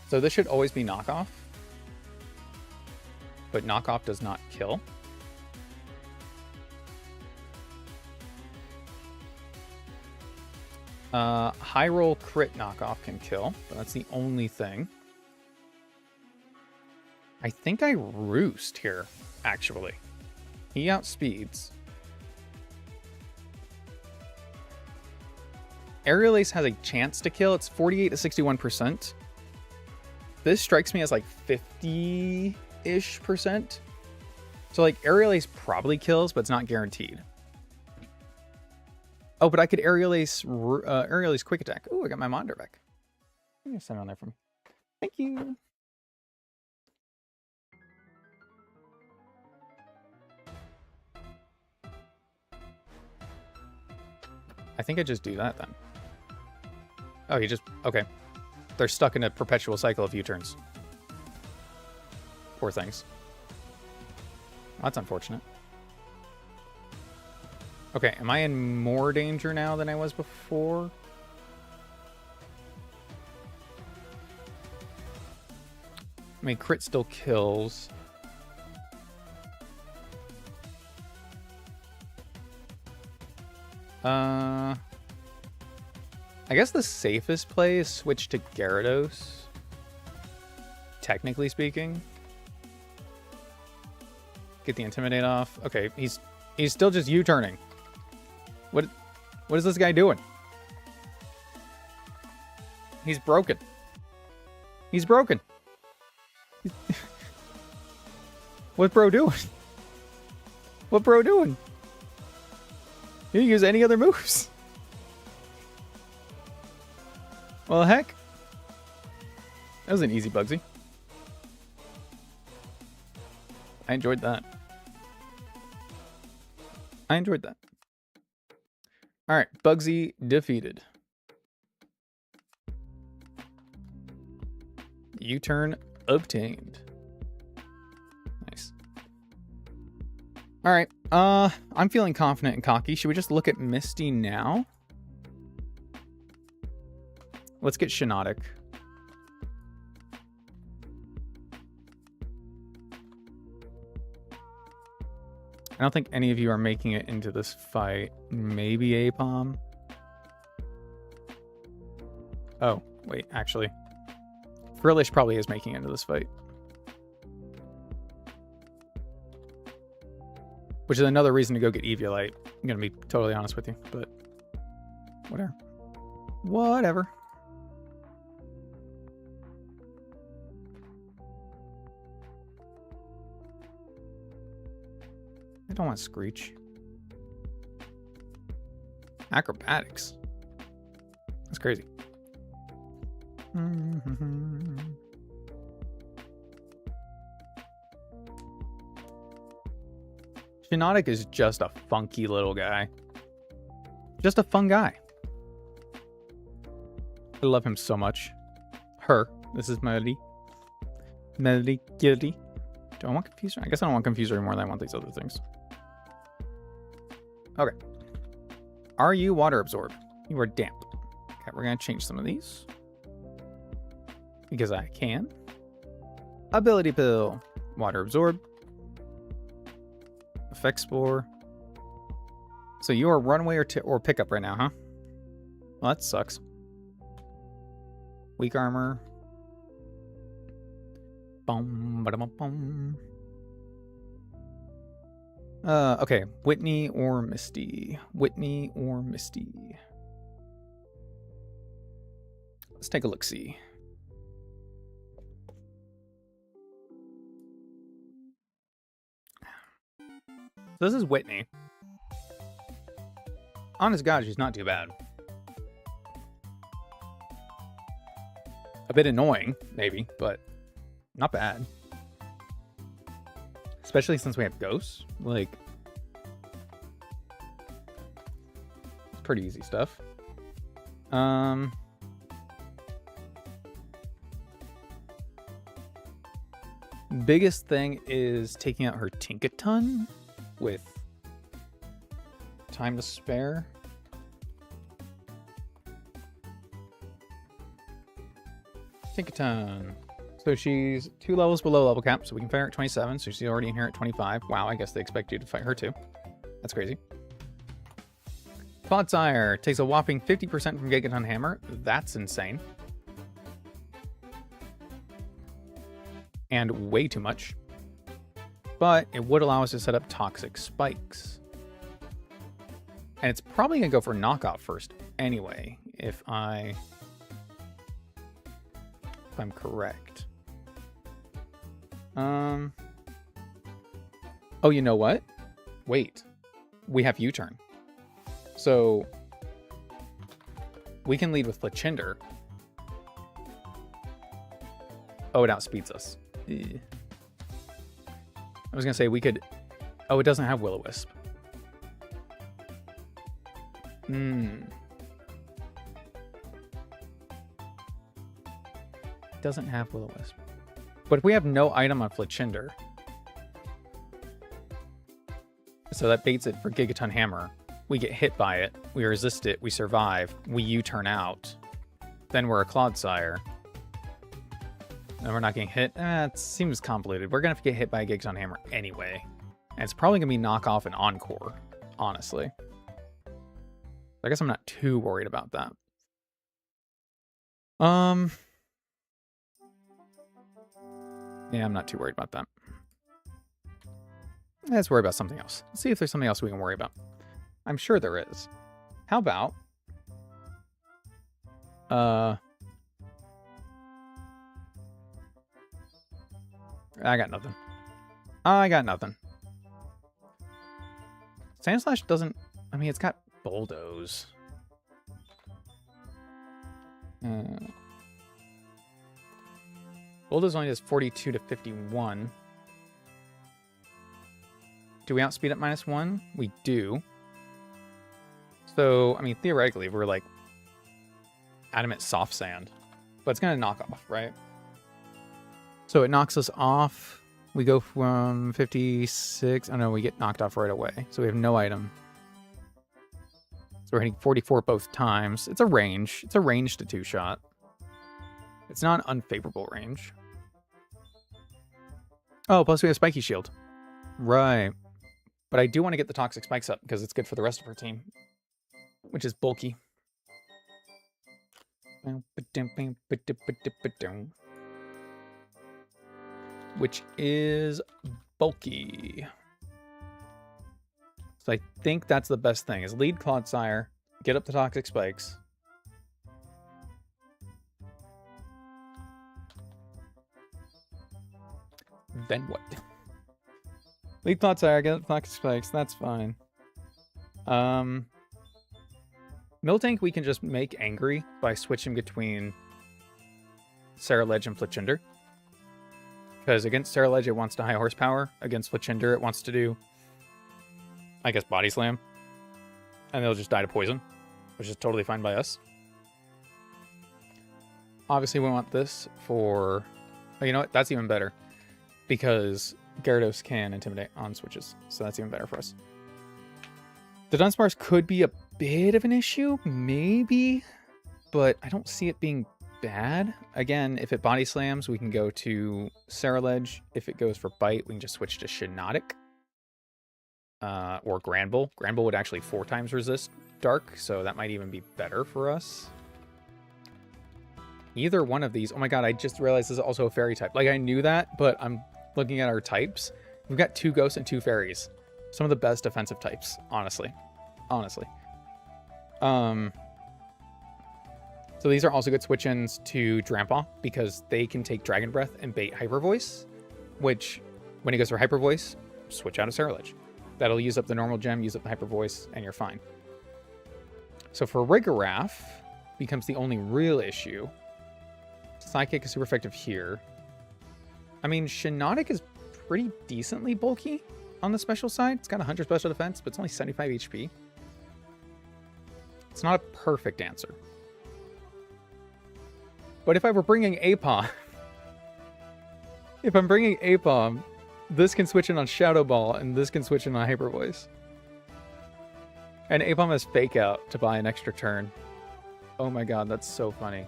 So this should always be knockoff. But knockoff does not kill. High roll crit knockoff can kill, but that's the only thing. I think I Roost here, actually. He outspeeds. Aerial Ace has a chance to kill. It's 48 to 61%. This strikes me as like 50-ish percent. So like Aerial Ace probably kills, but it's not guaranteed. Oh, but I could Aerial Ace Quick Attack. Oh, I got my monitor back. I'm gonna send it on there for me. Thank you. I think I just do that then. Oh, you just... Okay. They're stuck in a perpetual cycle of U-turns. Poor things. That's unfortunate. Okay, am I in more danger now than I was before? I mean, crit still kills. I guess the safest play is switch to Gyarados. Technically speaking. Get the Intimidate off. Okay, he's still just U-turning. What is this guy doing? He's broken. He's broken. What bro doing? What bro doing? He didn't use any other moves. Well, heck. That was an easy Bugsy. I enjoyed that. I enjoyed that. All right, Bugsy defeated. U-turn obtained. Nice. All right. I'm feeling confident and cocky. Should we just look at Misty now? Let's get Shinotic. I don't think any of you are making it into this fight. Maybe Apom. Oh, wait, actually. Frillish probably is making it into this fight. Which is another reason to go get Eviolite. I'm going to be totally honest with you, but whatever. Whatever. I don't want Screech. Acrobatics. That's crazy. Shinotic is just a funky little guy. Just a fun guy. I love him so much. Her. This is Melody. Melody Kitty. Do I want Confuser? I guess I don't want Confuser anymore than I want these other things. Okay. Are you Water Absorb? You are damp. Okay, we're going to change some of these. Because I can. Ability Pill. Water Absorb. Effect Spore. So you are Runaway or Pickup right now, huh? Well, that sucks. Weak Armor. Boom, ba-dum, boom. Okay, Whitney or Misty. Whitney or Misty. Let's take a look-see. This is Whitney. Honest God, she's not too bad. A bit annoying, maybe, but not bad. Especially since we have ghosts. Like, it's pretty easy stuff. Biggest thing is taking out her Tinkaton with time to spare. Tinkaton. So she's 2 levels below level cap, so we can fight her at 27, so she's already in here at 25. Wow, I guess they expect you to fight her too. That's crazy. Clodsire takes a whopping 50% from Gigaton Hammer. That's insane. And way too much. But it would allow us to set up Toxic Spikes. And it's probably going to go for knockoff first anyway, if I'm correct. Oh, you know what? Wait. We have U-turn. So we can lead with Fletchinder. Oh, it outspeeds us. I was going to say we could... Oh, it doesn't have Will-O-Wisp. It doesn't have Will-O-Wisp. But if we have no item on Fletchinder, so that baits it for Gigaton Hammer, we get hit by it, we resist it, we survive, we U-turn out, then we're a Clodsire, and we're not getting hit. It seems convoluted. We're going to have to get hit by a Gigaton Hammer anyway. And it's probably going to be knockoff and Encore, honestly. I guess I'm not too worried about that. Yeah, I'm not too worried about that. Let's worry about something else. Let's see if there's something else we can worry about. I'm sure there is. How about... I got nothing. I got nothing. Sandslash doesn't... I mean, it's got Bulldoze. Bulldoze only does 42 to 51. Do we outspeed at -1? We do. So, I mean, theoretically, we're like adamant soft sand, but it's going to knock off, right? So it knocks us off. We go from 56. Oh no, we get knocked off right away. So we have no item. So we're hitting 44 both times. It's a range. It's a range to 2-shot. It's not an unfavorable range. Oh, plus we have Spiky Shield. Right. But I do want to get the Toxic Spikes up because it's good for the rest of our team, which is bulky. Which is bulky. So I think that's the best thing, is lead Clodsire, get up the Toxic Spikes. Then what? Lead Clodsire, get up the Toxic Spikes, that's fine. Miltank we can just make angry by switching between Saraledge and Fletchinder. Because against Saraledge it wants to high horsepower, against Fletchinder it wants to do, I guess, Body Slam. And they'll just die to poison, which is totally fine by us. Obviously we want this for... Oh, you know what? That's even better. Because Gyarados can Intimidate on switches. So that's even better for us. The Dunsparce could be a bit of an issue, maybe. But I don't see it being bad. Again, if it Body Slams, we can go to Saraledge. If it goes for Bite, we can just switch to Shiinotic. Or Granbull. Granbull would actually 4 times resist Dark, so that might even be better for us. Either one of these... Oh my god, I just realized this is also a Fairy type. Like, I knew that, but I'm looking at our types. We've got 2 Ghosts and 2 Fairies. Some of the best defensive types, honestly. Honestly. So these are also good switch-ins to Drampa, because they can take Dragon Breath and bait Hyper Voice, which, when he goes for Hyper Voice, switch out of Saraledge. That'll use up the normal gem, use up the Hyper Voice, and you're fine. So for Rigorath, becomes the only real issue. Psychic is super effective here. I mean, Shiinotic is pretty decently bulky on the special side. It's got 100 special defense, but it's only 75 HP. It's not a perfect answer. But if I were bringing Apom, if I'm bringing Apom, this can switch in on Shadow Ball, and this can switch in on Hyper Voice. And Apom has Fake Out to buy an extra turn. Oh my god, that's so funny.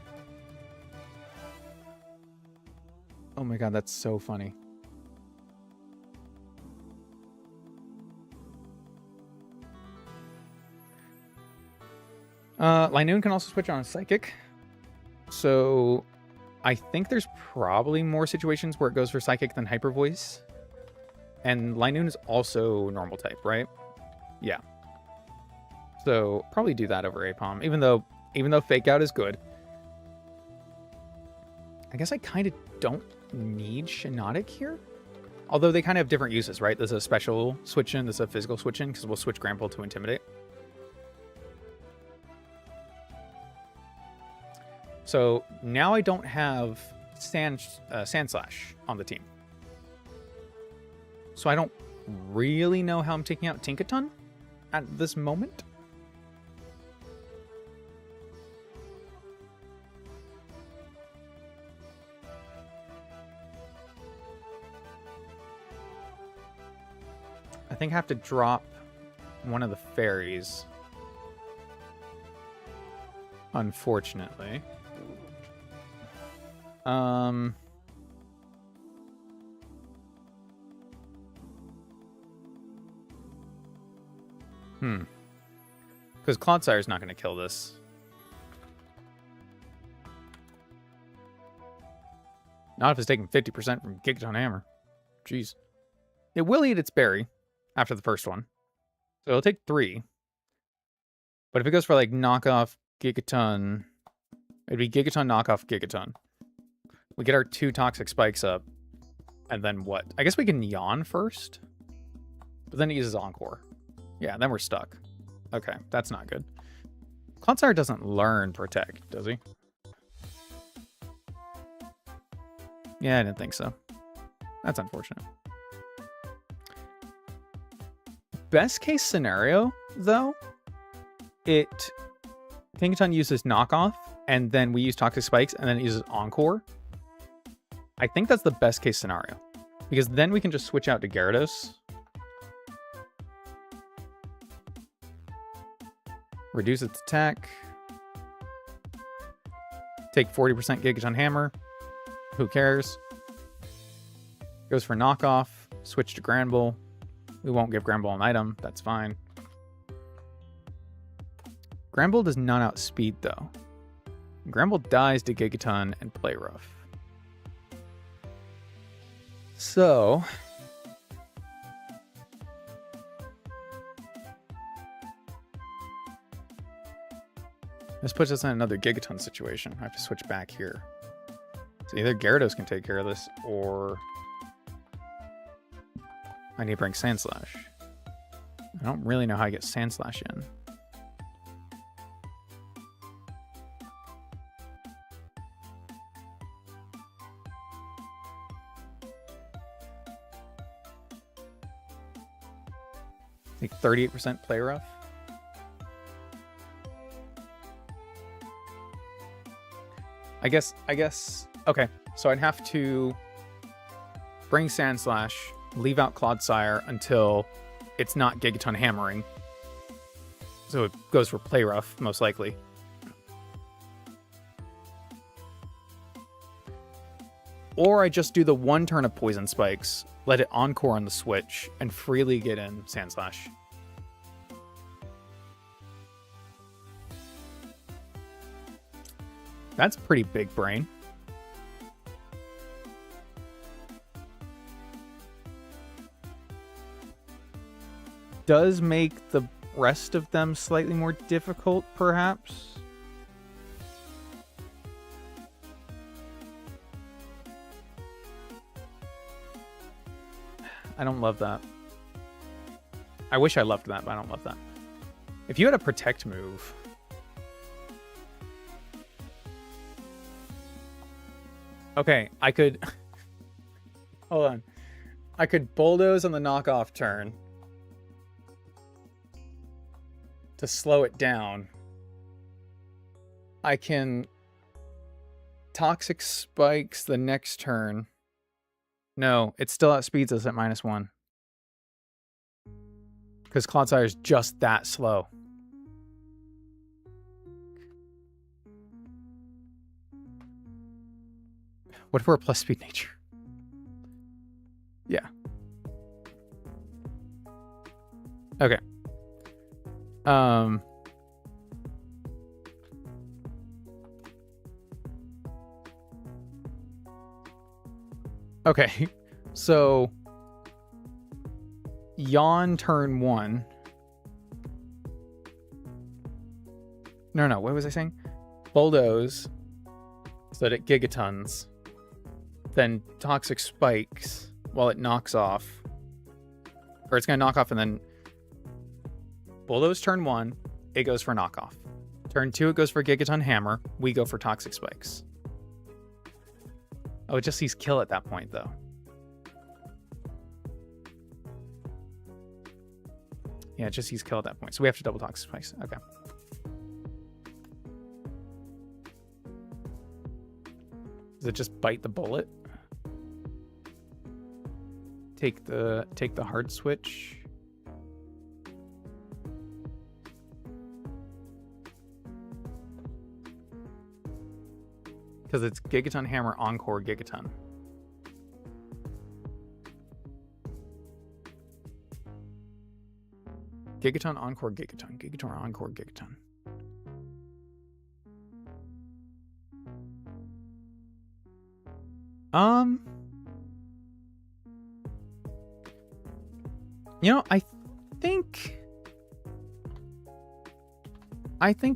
Oh my god, that's so funny. Linoon can also switch on a Psychic. So I think there's probably more situations where it goes for Psychic than Hyper Voice. And Linoon is also normal type, right? Yeah. So probably do that over Apom, even though Fake Out is good. I guess I kind of don't need Shiinotic here. Although they kind of have different uses, right? There's a special switch-in, there's a physical switch-in, because we'll switch Granbull to Intimidate. So now I don't have Sand Slash on the team. So I don't really know how I'm taking out Tinkaton at this moment. I think I have to drop one of the fairies. Unfortunately. Because Clodsire is not going to kill this. Not if it's taking 50% from Gigaton Hammer. Jeez. It will eat its berry after the first one. So it'll take 3. But if it goes for like knockoff Gigaton, it'd be Gigaton knockoff Gigaton. We get our 2 Toxic Spikes up. And then what? I guess we can Yawn first. But then it uses Encore. Yeah, then we're stuck. Okay, that's not good. Clodsire doesn't learn Protect, does he? Yeah, I didn't think so. That's unfortunate. best case scenario, though, Gigaton uses knockoff, and then we use Toxic Spikes, and then it uses Encore. I think that's the best case scenario. Because then we can just switch out to Gyarados. Reduce its attack. Take 40% Gigaton Hammer. Who cares? Goes for knockoff. Switch to Granbull. We won't give Granbull an item. That's fine. Granbull does not outspeed, though. Granbull dies to Gigaton and Play Rough. So... this puts us in another Gigaton situation. I have to switch back here. So either Gyarados can take care of this, or... I need to bring Sandslash. I don't really know how I get Sandslash in. Take 38% Play Rough. I guess, okay, so I'd have to bring Sandslash, leave out Clodsire until it's not Gigaton hammering. So it goes for Play Rough, most likely. Or I just do the one turn of Poison Spikes, let it Encore on the switch, and freely get in Sandslash. That's pretty big brain. Does make the rest of them slightly more difficult, perhaps? I don't love that. I wish I loved that, but I don't love that. If you had a Protect move... okay, I could... hold on. I could Bulldoze on the knockoff turn to slow it down. I can Toxic Spikes the next turn. No, it still outspeeds us at -1. Because Clodsire is just that slow. What if we're a plus speed nature? Yeah. Okay. Okay. So Yawn turn 1. No, what was I saying? Bulldoze so that it Gigatons. Then Toxic Spikes while it knocks off. Or it's going to knock off and then Bulldoze turn 1, it goes for knockoff. Turn 2, it goes for Gigaton Hammer. We go for Toxic Spikes. Oh, it just sees kill at that point, though. Yeah, it just sees kill at that point. So we have to double Toxic Spikes. Okay. Does it just bite the bullet? Take the hard switch. Because it's Gigaton Hammer Encore Gigaton. Gigaton Encore Gigaton. Gigaton Encore Gigaton. You know, I think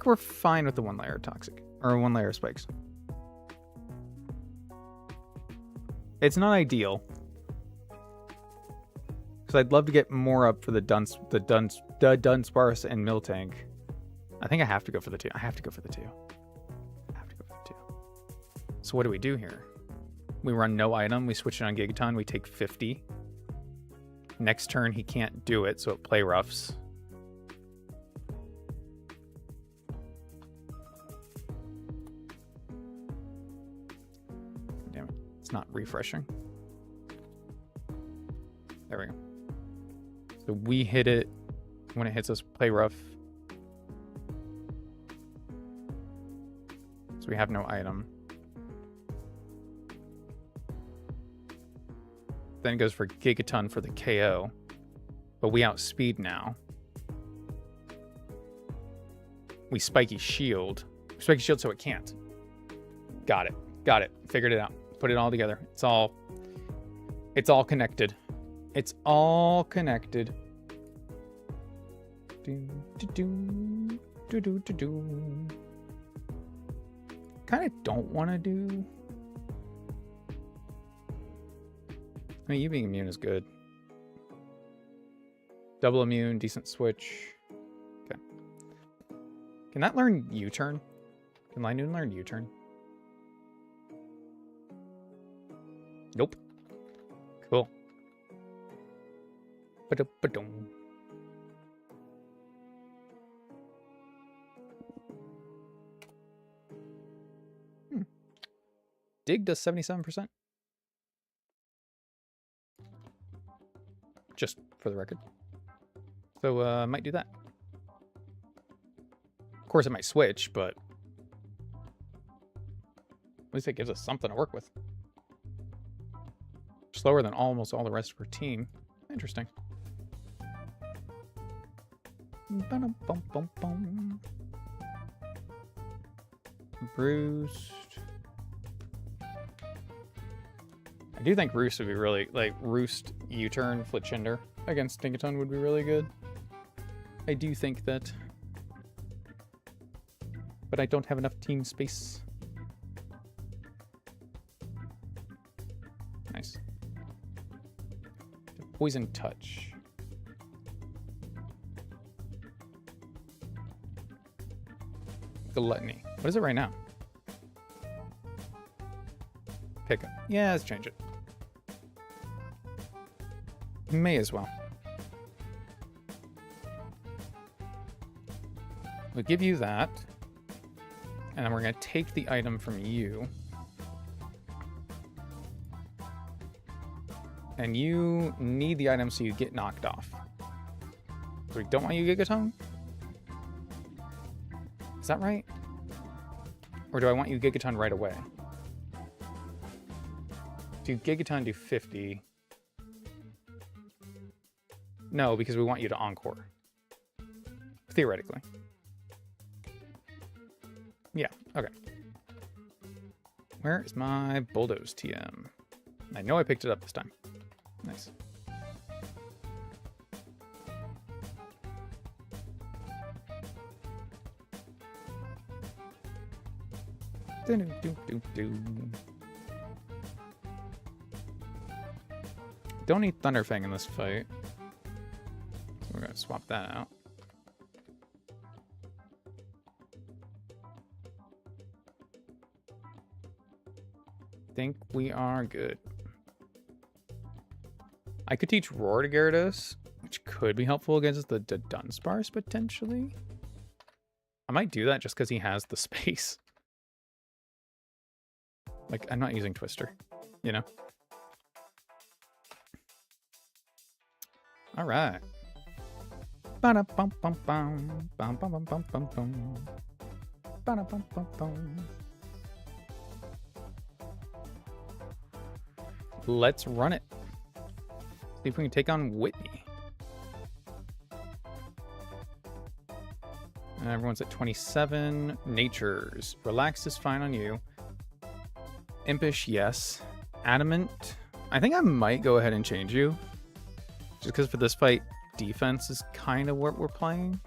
we're fine with the one layer toxic or one layer spikes. It's not ideal because I'd love to get more up for the Dunsparce and Miltank. I think I have to go for the 2. I have to go for the 2. So what do we do here? We run no item. We switch it on Gigaton. We take 50. Next turn, he can't do it, so it play roughs. Damn it. It's not refreshing. There we go. So we hit it. When it hits us, play rough. So we have no item. Then it goes for Gigaton for the KO. But we outspeed now. We spiky shield. Spiky shield so it can't. Got it. Got it. Figured it out. Put it all together. It's all connected. It's all connected. Kind of don't want to do. I mean, you being immune is good. Double immune, decent switch. Okay. Can that learn U-turn? Can Linoon learn U-turn? Nope. Cool. Ba-da-ba-dum. Dig does 77%. Just for the record. So I might do that. Of course it might switch, but at least it gives us something to work with. Slower than almost all the rest of her team. Interesting. Bruised. I do think Roost would be really, like, Roost U-turn Flitchinder against Dingaton would be really good. I do think that. But I don't have enough team space. Nice. Poison Touch. Gluttony. What is it right now? Pick up. Yeah, let's change it. May as well. We'll give you that. And then we're going to take the item from you. And you need the item so you get knocked off. So we don't want you Gigaton? Is that right? Or do I want you Gigaton right away? Do Gigaton do 50? No, because we want you to Encore. Theoretically. Yeah, okay. Where is my Bulldoze TM? I know I picked it up this time. Nice. Don't need Thunderfang in this fight. So we're gonna swap that out. Think we are good. I could teach Roar to Gyarados, which could be helpful against the Dunsparce potentially. I might do that just because he has the space. Like, I'm not using Twister, you know? All right. Let's run it. See if we can take on Whitney. And everyone's at 27. Natures. Relaxed is fine on you. Impish, yes. Adamant. I think I might go ahead and change you. Just because for this fight, defense is kind of what we're playing.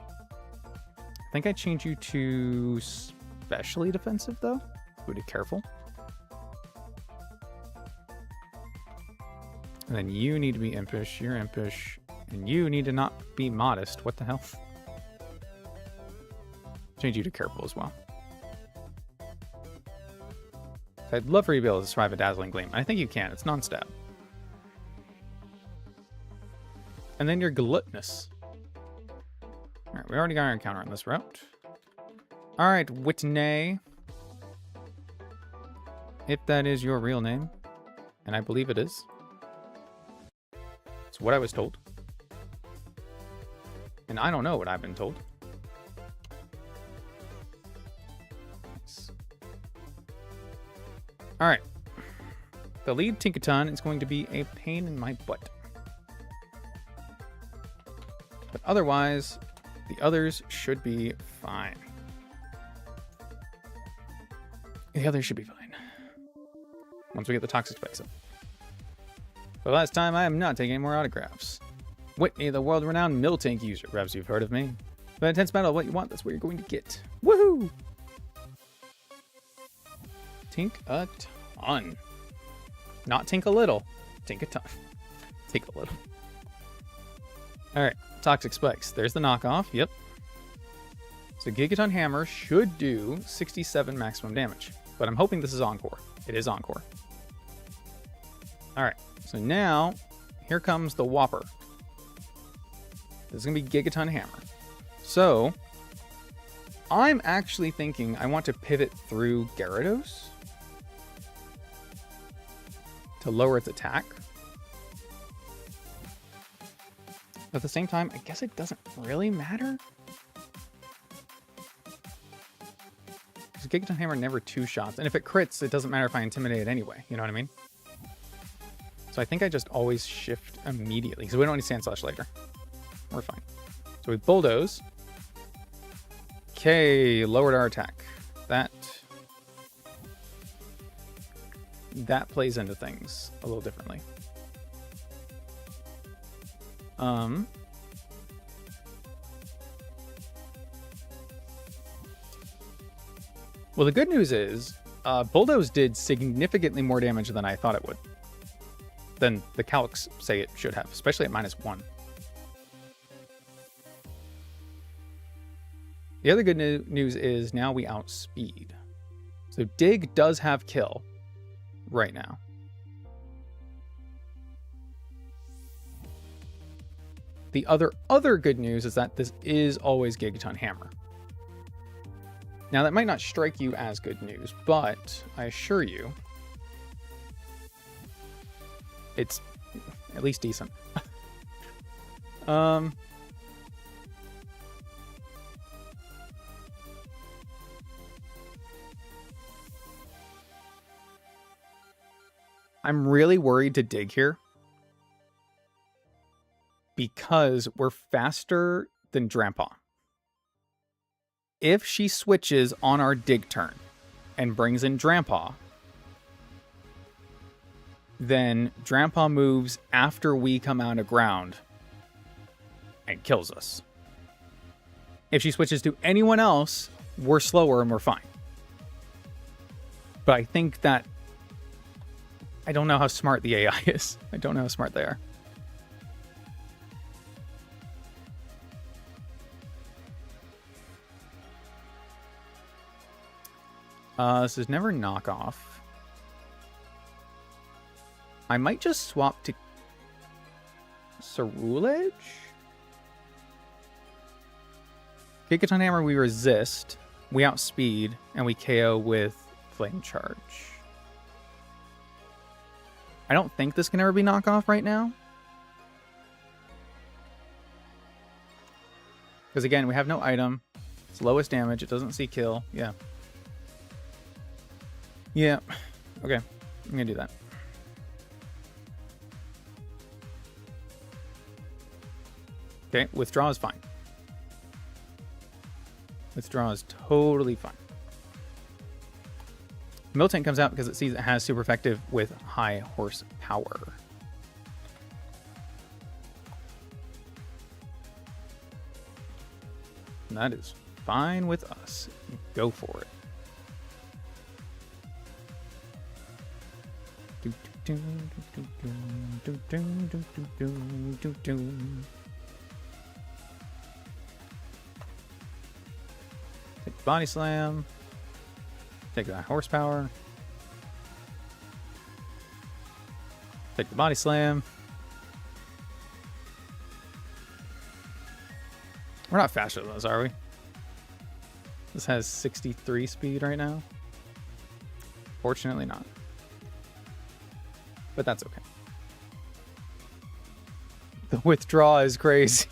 I think I change you to specially defensive, though. So be careful. And then you need to be impish. You're impish. And you need to not be modest. What the hell? Change you to careful as well. I'd love for you to be able to survive a Dazzling Gleam. I think you can. It's non-stab. And then you're gluttonous. Alright, we already got our encounter on this route. Alright, Whitney. If that is your real name. And I believe it is. It's what I was told. And I don't know what I've been told. Nice. Alright. The lead Tinkaton is going to be a pain in my butt. But otherwise, the others should be fine. The others should be fine. Once we get the toxic spikes up. For the last time, I am not taking any more autographs. Whitney, the world-renowned mill tank user. Perhaps you've heard of me. For an intense battle of what you want, that's what you're going to get. Woohoo! Tink a ton. Not tink a little. Tink a ton. Tink a little. Alright, toxic spikes. There's the knockoff. Yep. So Gigaton Hammer should do 67 maximum damage. But I'm hoping this is Encore. It is Encore. Alright, so now, here comes the Whopper. This is going to be Gigaton Hammer. So, I'm actually thinking I want to pivot through Gyarados to lower its attack. At the same time, I guess it doesn't really matter. Because Gigaton Hammer never two-shots. And if it crits, it doesn't matter if I intimidate it anyway. You know what I mean? So I think I just always shift immediately. Because we don't need Sand Slash later. We're fine. So we Bulldoze. Okay, lowered our attack. That plays into things a little differently. Well, the good news is, Bulldoze did significantly more damage than I thought it would. Than the calcs say it should have, especially at -1. The other good news is now we outspeed. So Dig does have kill right now. The other good news is that this is always Gigaton Hammer. Now that might not strike you as good news, but I assure you, it's at least decent. I'm really worried to Dig here because we're faster than Drampa. If she switches on our Dig turn and brings in Drampa, then Drampa moves after we come out of ground and kills us. If she switches to anyone else, we're slower and we're fine. But I think that I don't know how smart the AI is. I don't know how smart they are. This is never knockoff. I might just swap to Cerulege? Gigaton Hammer we resist, we outspeed, and we KO with Flame Charge. I don't think this can ever be knockoff right now. Because again, we have no item. It's lowest damage. It doesn't see kill. Yeah. Yeah. Okay. I'm going to do that. Okay. Withdraw is fine. Withdraw is totally fine. Miltank comes out because it sees it has super effective with high horsepower. And that is fine with us. Go for it. Take body slam. Take that horsepower. Take the body slam. We're not faster than this, are we? This has 63 speed right now. Fortunately not. But that's okay. The withdraw is crazy.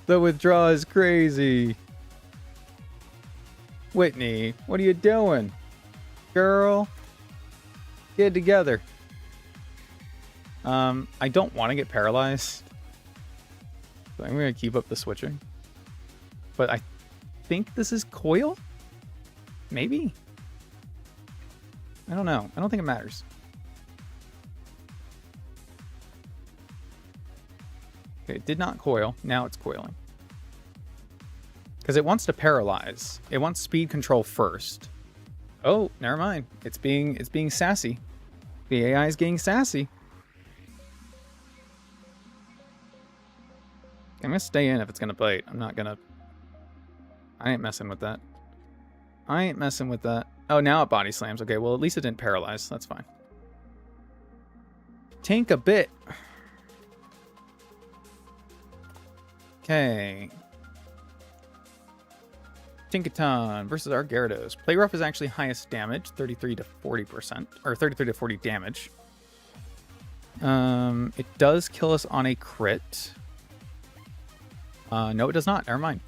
The withdraw is crazy. Whitney, what are you doing? Girl, get it together. I don't want to get paralyzed. So I'm going to keep up the switching. But I think this is coil? Maybe? I don't know. I don't think it matters. Okay, it did not coil. Now it's coiling. Because it wants to paralyze. It wants speed control first. Oh, never mind. It's being sassy. The AI is getting sassy. I'm gonna stay in if it's gonna bite. I'm not gonna... I ain't messing with that. I ain't messing with that. Oh, now it body slams. Okay, well, at least it didn't paralyze. That's fine. Tink a bit. Okay. Tinkaton versus our Gyarados. Play Rough is actually highest damage, 33 to 40%, or 33 to 40 damage. It does kill us on a crit. No, it does not. Never mind.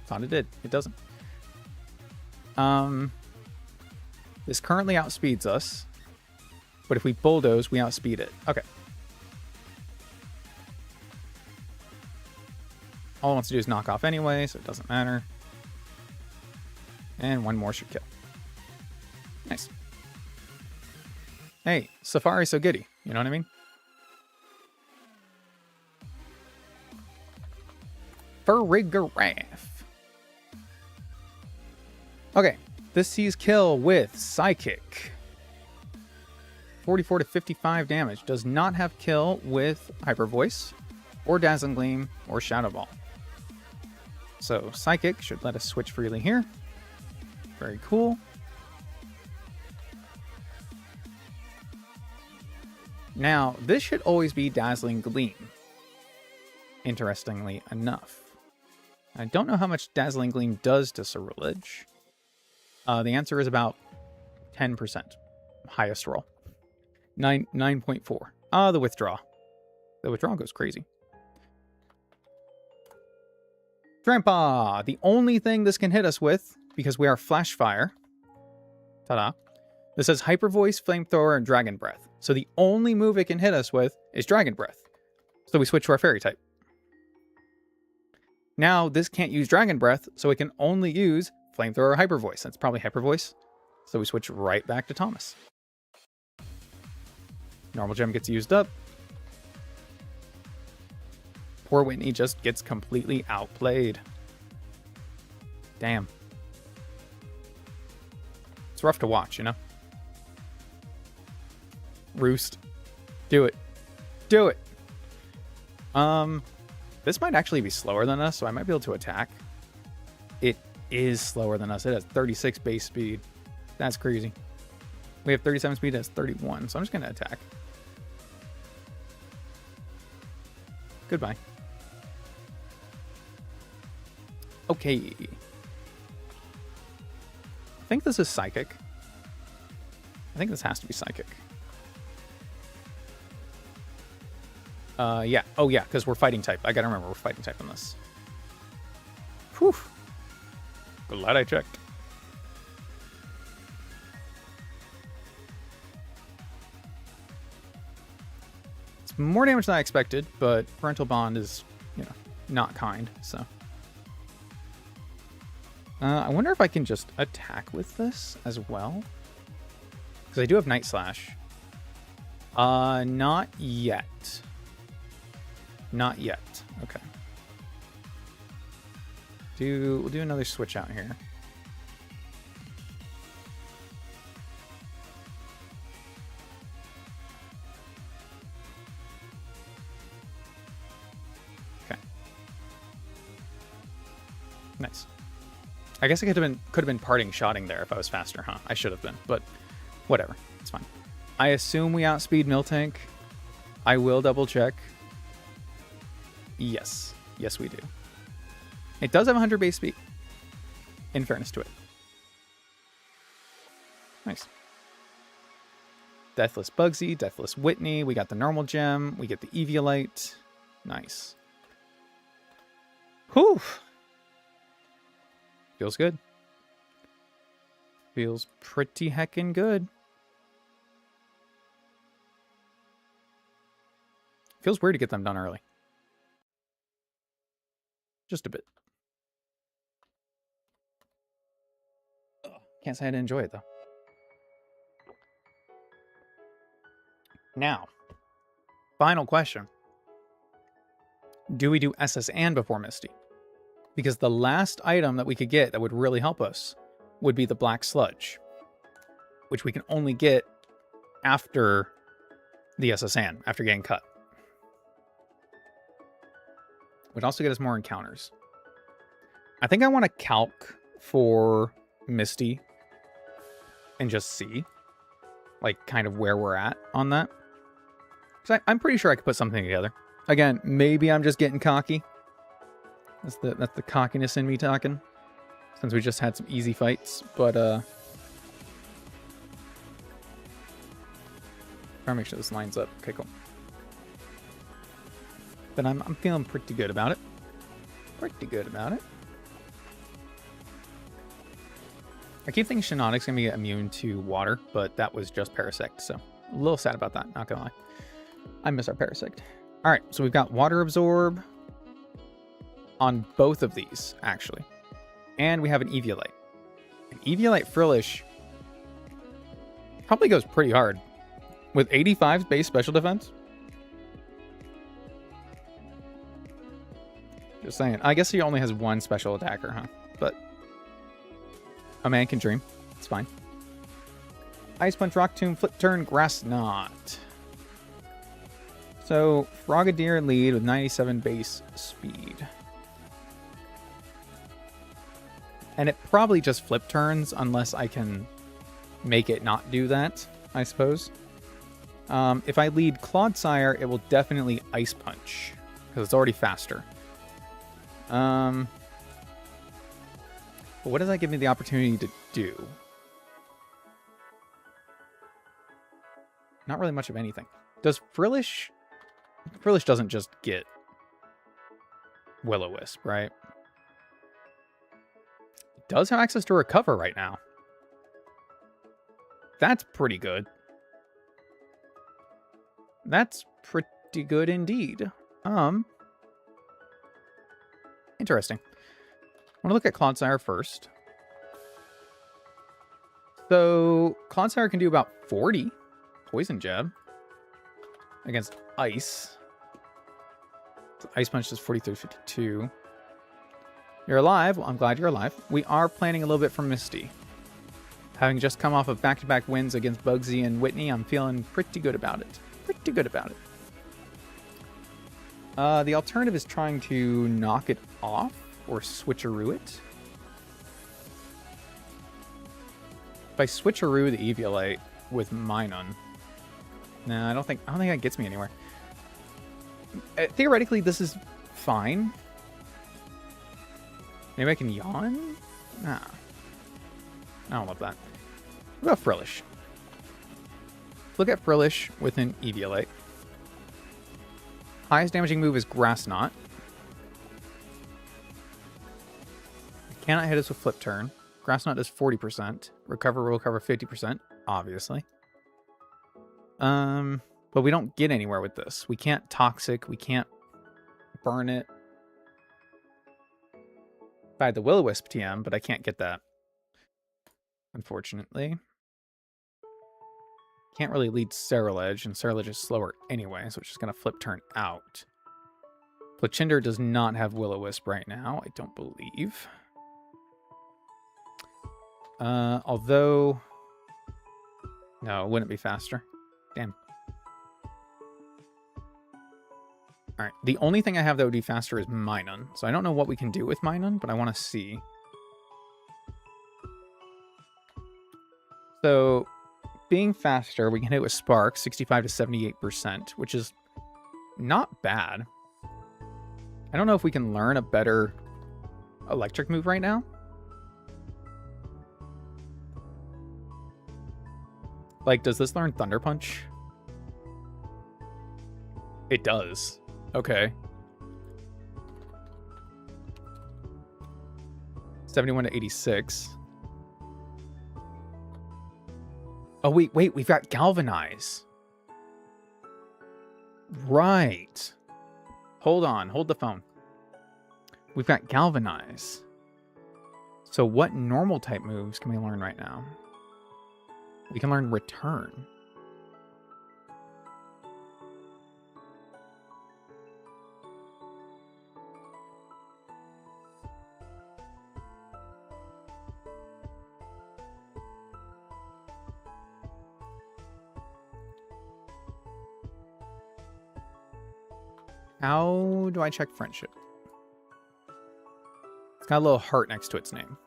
Thought it did. It doesn't. This currently outspeeds us, but if we bulldoze, we outspeed it. Okay. All it wants to do is knock off anyway, so it doesn't matter. And one more should kill. Nice. Hey, Safari so giddy. You know what I mean? Farigiraffe. Okay, this sees kill with Psychic. 44 to 55 damage. Does not have kill with Hyper Voice, or Dazzling Gleam, or Shadow Ball. So Psychic should let us switch freely here. Very cool. Now, this should always be Dazzling Gleam. Interestingly enough. I don't know how much Dazzling Gleam does to Ceruledge. The answer is about 10%. Highest roll. 9.4. Ah, the withdraw. The withdraw goes crazy. Trampa! The only thing this can hit us with, because we are Flash Fire. Ta-da. This says Hyper Voice, Flamethrower, and Dragon Breath. So the only move it can hit us with is Dragon Breath. So we switch to our Fairy type. Now, this can't use Dragon Breath, so it can only use Flamethrower or Hyper Voice. That's probably Hyper Voice. So we switch right back to Thomas. Normal Gem gets used up. Poor Whitney just gets completely outplayed. Damn. It's rough to watch, you know? Roost. Do it. Do it. This might actually be slower than us, so I might be able to attack. It is slower than us. It has 36 base speed. That's crazy. We have 37 speed, it has 31, so I'm just going to attack. Goodbye. Okay. I think this is Psychic. I think this has to be Psychic. Yeah. Oh, yeah, because we're fighting type. I gotta remember we're fighting type on this. Whew. Glad I checked. It's more damage than I expected, but Parental Bond is, you know, not kind, so. I wonder if I can just attack with this as well. Because I do have Night Slash. Not yet. Not yet. Okay. We'll do another switch out here. Okay. Nice. I guess I could have been parting shotting there if I was faster, huh? I should have been, but whatever. It's fine. I assume we outspeed Miltank. I will double check. Yes. Yes, we do. It does have 100 base speed, in fairness to it. Nice. Deathless Bugsy, Deathless Whitney. We got the normal gem. We get the Eviolite. Nice. Whew. Feels good. Feels pretty heckin' good. Feels weird to get them done early. Just a bit. Can't say I didn't enjoy it, though. Now, final question. Do we do SS and before Misty? Because the last item that we could get that would really help us would be the Black Sludge, which we can only get after the SSN, after getting cut. Would also get us more encounters. I think I want to calc for Misty and just see, like, kind of where we're at on that. Because I'm pretty sure I could put something together. Again, maybe I'm just getting cocky. That's the cockiness in me talking. Since we just had some easy fights, but try to make sure this lines up. Okay, cool. But I'm feeling pretty good about it. Pretty good about it. I keep thinking Shiinotic's gonna be immune to water, but that was just Parasect, so a little sad about that, not gonna lie. I miss our Parasect. Alright, so we've got Water Absorb on both of these, actually. And we have an Eviolite. An Eviolite Frillish probably goes pretty hard. With 85 base special defense. Just saying. I guess he only has one special attacker, huh? But a man can dream. It's fine. Ice Punch, Rock Tomb, Flip Turn, Grass Knot. So, Frogadier lead with 97 base speed. And it probably just flip turns unless I can make it not do that, I suppose. If I lead Clodsire, it will definitely Ice Punch, because it's already faster. But what does that give me the opportunity to do? Not really much of anything. Does Frillish... Frillish doesn't just get Will-O-Wisp, right? It does have access to Recover right now. That's pretty good. That's pretty good indeed. Interesting. I want to look at Clodsire first. So, Clodsire can do about 40 Poison Jab against Ice. So Ice Punch does 43-52. You're alive. Well, I'm glad you're alive. We are planning a little bit for Misty. Having just come off of back-to-back wins against Bugsy and Whitney, I'm feeling pretty good about it. Pretty good about it. The alternative is trying to knock it off or switcheroo it. If I switcheroo the Eviolite with Minun, nah, I don't think that gets me anywhere. Theoretically, this is fine. Maybe I can yawn? Nah. I don't love that. What about Frillish? Look at Frillish with an Eviolite. Highest damaging move is Grass Knot. Cannot hit us with Flip Turn. Grass Knot does 40%. Recover will recover 50%, obviously. But we don't get anywhere with this. We can't Toxic. We can't burn it. I had the Will-O-Wisp TM, but I can't get that. Unfortunately. Can't really lead Ceruledge, and Ceruledge is slower anyway, so it's just going to Flip Turn out. Plachinder does not have Will-O-Wisp right now, I don't believe. Although... No, it wouldn't be faster. Damn. Alright, the only thing I have that would be faster is Minun. So I don't know what we can do with Minun, but I want to see. So, being faster, we can hit with Spark, 65 to 78%, which is not bad. I don't know if we can learn a better electric move right now. Like, does this learn Thunder Punch? It does. Okay. 71 to 86. Oh, wait, we've got Galvanize. Right. Hold on, hold the phone. We've got Galvanize. So what normal type moves can we learn right now? We can learn Return. How do I check friendship? It's got a little heart next to its name.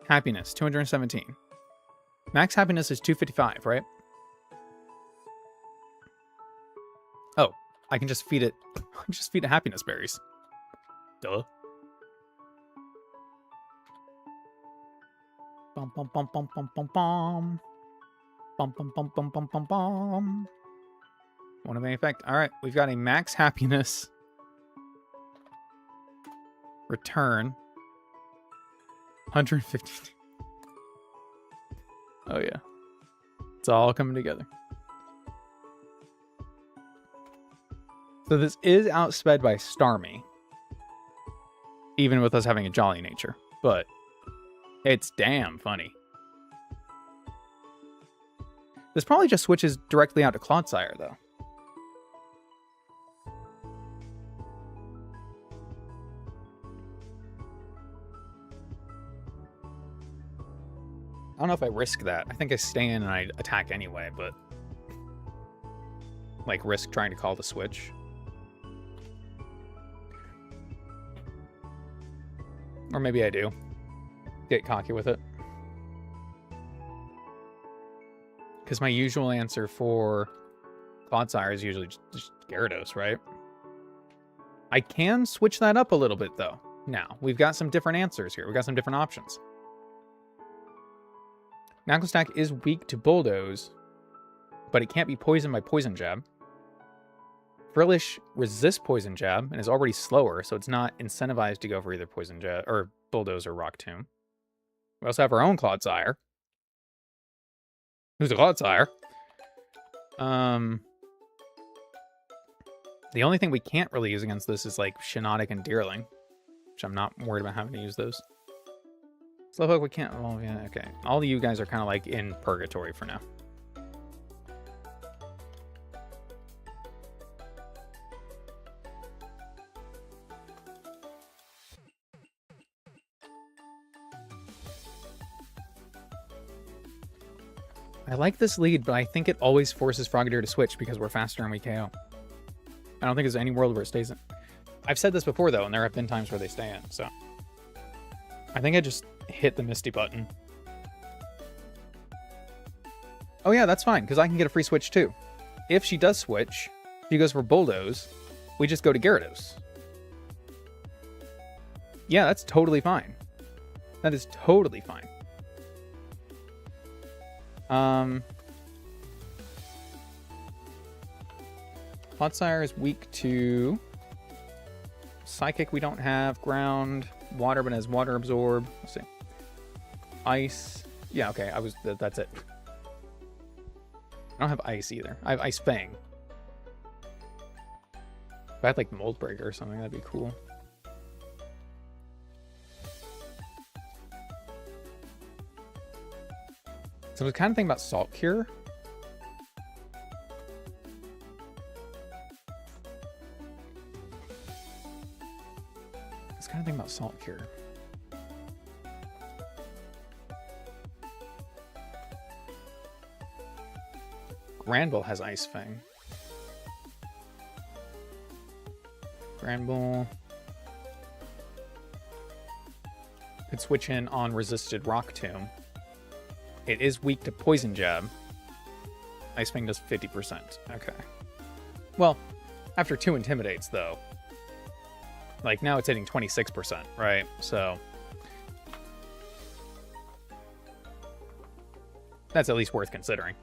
Happiness, 217. Max happiness is 255, right? Oh, I can just feed it. Just feed it happiness berries. Duh. Bum bum bum bum bum bum bum. Bum bum bum bum bum bum bum. Won't have any effect. All right, we've got a max happiness. Return. 150. Oh yeah. It's all coming together. So this is outsped by Starmie. Even with us having a jolly nature. But it's damn funny. This probably just switches directly out to Clodsire, though. I don't know if I risk that. I think I stay in and I attack anyway, but... like, risk trying to call the switch. Or maybe I do. Get cocky with it. Because my usual answer for Clodsire is usually just Gyarados, right? I can switch that up a little bit, though. Now, we've got some different answers here. We've got some different options. Knucklestack is weak to Bulldoze, but it can't be poisoned by Poison Jab. Frillish resists Poison Jab and is already slower, so it's not incentivized to go for either Poison Jab or Bulldoze or Rock Tomb. We also have our own Clodsire, who's a Clodsire. The only thing we can't really use against this is like Shiinotic and Deerling, which I'm not worried about having to use those. Slowpoke, we can't. Oh, yeah, okay. All of you guys are kind of like in purgatory for now. I like this lead, but I think it always forces Frogadier to switch because we're faster and we KO. I don't think there's any world where it stays in. I've said this before, though, and there have been times where they stay in, so... I think I just hit the Misty button. Oh yeah, that's fine, because I can get a free switch too. If she does switch, she goes for Bulldoze, we just go to Gyarados. Yeah, that's totally fine. That is totally fine. Clodsire is weak to Psychic. We don't have Ground. Water, but has Water Absorb. Let's see. Ice. Yeah, okay. That's it. I don't have Ice either. I have Ice Fang. If I had like Mold Breaker or something, that'd be cool. So I was kind of thinking about Salt Cure. Kind of think about Salt Cure. Granbull has Ice Fang. Granbull could switch in on resisted Rock Tomb. It is weak to Poison Jab. Ice Fang does 50%. Okay. Well, after 2 Intimidates, though, Like, now it's hitting 26%, right? So that's at least worth considering.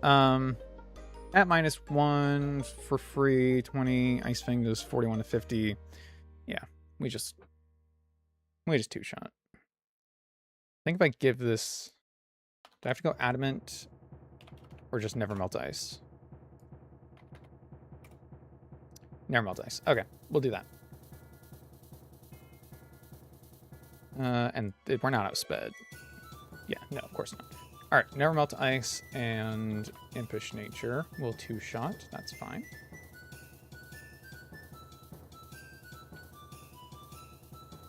At -1 for free, 20, Ice Fingers, 41 to 50. Yeah, we just two-shot. I think if I give this... Do I have to go Adamant or just Never Melt Ice? Never Melt Ice. Okay, we'll do that. And we're not outsped. Yeah, no, of course not. All right, Never Melt Ice and Impish Nature. We'll two-shot. That's fine.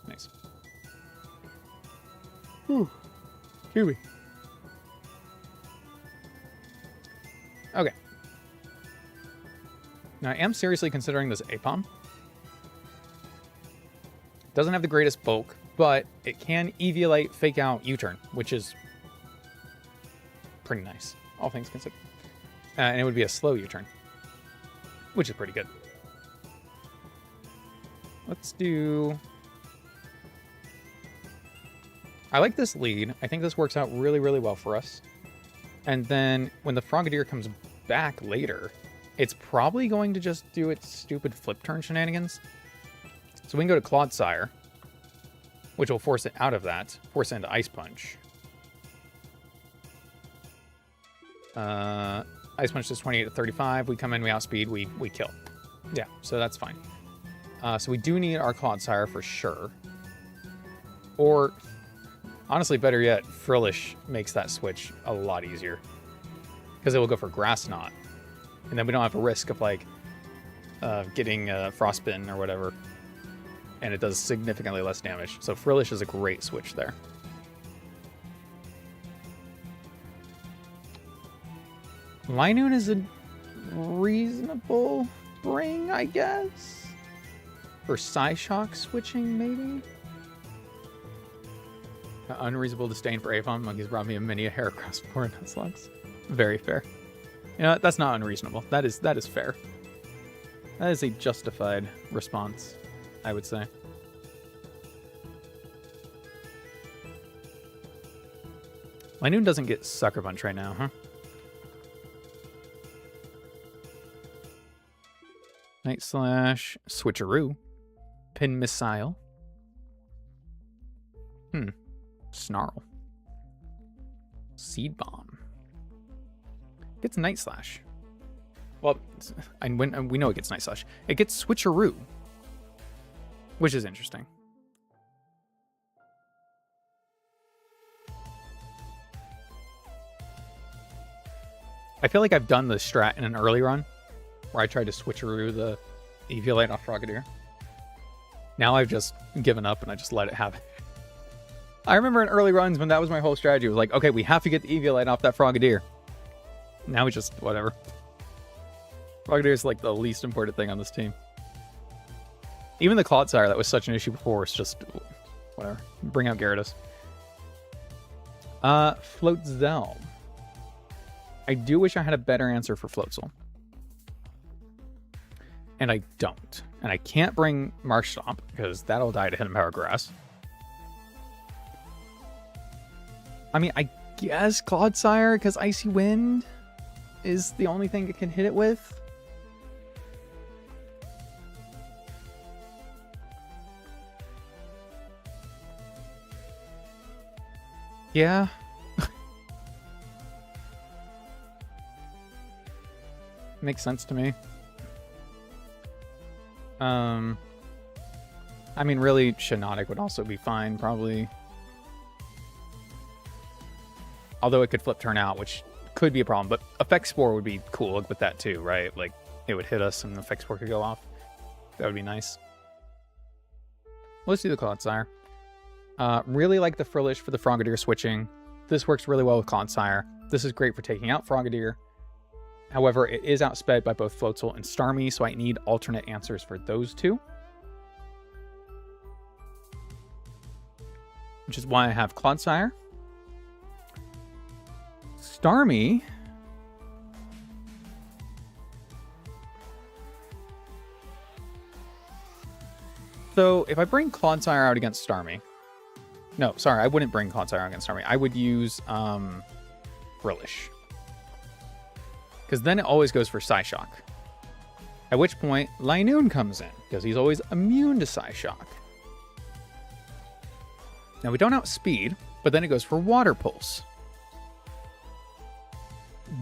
Nice. Whew. Excuse me. Okay. Now, I am seriously considering this Apom. Doesn't have the greatest bulk, but it can Eviolite Fake Out U-Turn, which is pretty nice, all things considered. And it would be a slow U-turn, which is pretty good. Let's do... I like this lead. I think this works out really, really well for us. And then when the Frogadier comes back later, it's probably going to just do its stupid flip turn shenanigans. So we can go to Clodsire, which will force it out of that, force it into Ice Punch. Ice Punch is 28 to 35. We come in, we outspeed, we kill. Yeah, so that's fine. So we do need our Clodsire for sure. Or, honestly, better yet, Frillish makes that switch a lot easier. Because it will go for Grass Knot. And then we don't have a risk of, like, getting Frostbitten or whatever. And it does significantly less damage. So Frillish is a great switch there. Linoon is a reasonable bring, I guess. For Psyshock switching, maybe? Unreasonable disdain for Avon. Monkeys brought me a mini Heracross 4 Nuzlocke. Very fair. You know, that's not unreasonable. That is fair. That is a justified response, I would say. Linoon doesn't get Sucker Punch right now, huh? Night Slash, Switcheroo, Pin Missile. Snarl. Seed Bomb. Gets Night Slash. Well, we know it gets Night Slash. It gets Switcheroo, which is interesting. I feel like I've done this strat in an early run, where I tried to switcheroo the Eviolite off Frogadier. Now I've just given up and I just let it happen. I remember in early runs when that was my whole strategy. It was like, okay, we have to get the Eviolite off that Frogadier. Now we just, whatever. Frogadier is like the least important thing on this team. Even the Clodsire that was such an issue before is just, whatever. Bring out Gyarados. Floatzel. I do wish I had a better answer for Floatzel. And I don't. And I can't bring Marsh Stomp, because that'll die to Hidden Power Grass. I mean, I guess Clodsire, because Icy Wind is the only thing it can hit it with. Yeah. Makes sense to me. I mean, really, Shiinotic would also be fine, probably. Although it could flip turn out, which could be a problem. But Effect Spore would be cool with that too, right? Like, it would hit us and the Effect Spore could go off. That would be nice. Let's do the Clodsire. Really like the Frillish for the Frogadier switching. This works really well with Clodsire. This is great for taking out Frogadier. However, it is outsped by both Floatzel and Starmie, so I need alternate answers for those two. Which is why I have Clodsire. Starmie. So if I bring Clodsire out against Starmie... No, sorry, I wouldn't bring Clodsire out against Starmie. I would use Brillish. Because then it always goes for Psyshock. At which point, Linoon comes in, because he's always immune to Psyshock. Now we don't outspeed, but then it goes for Water Pulse.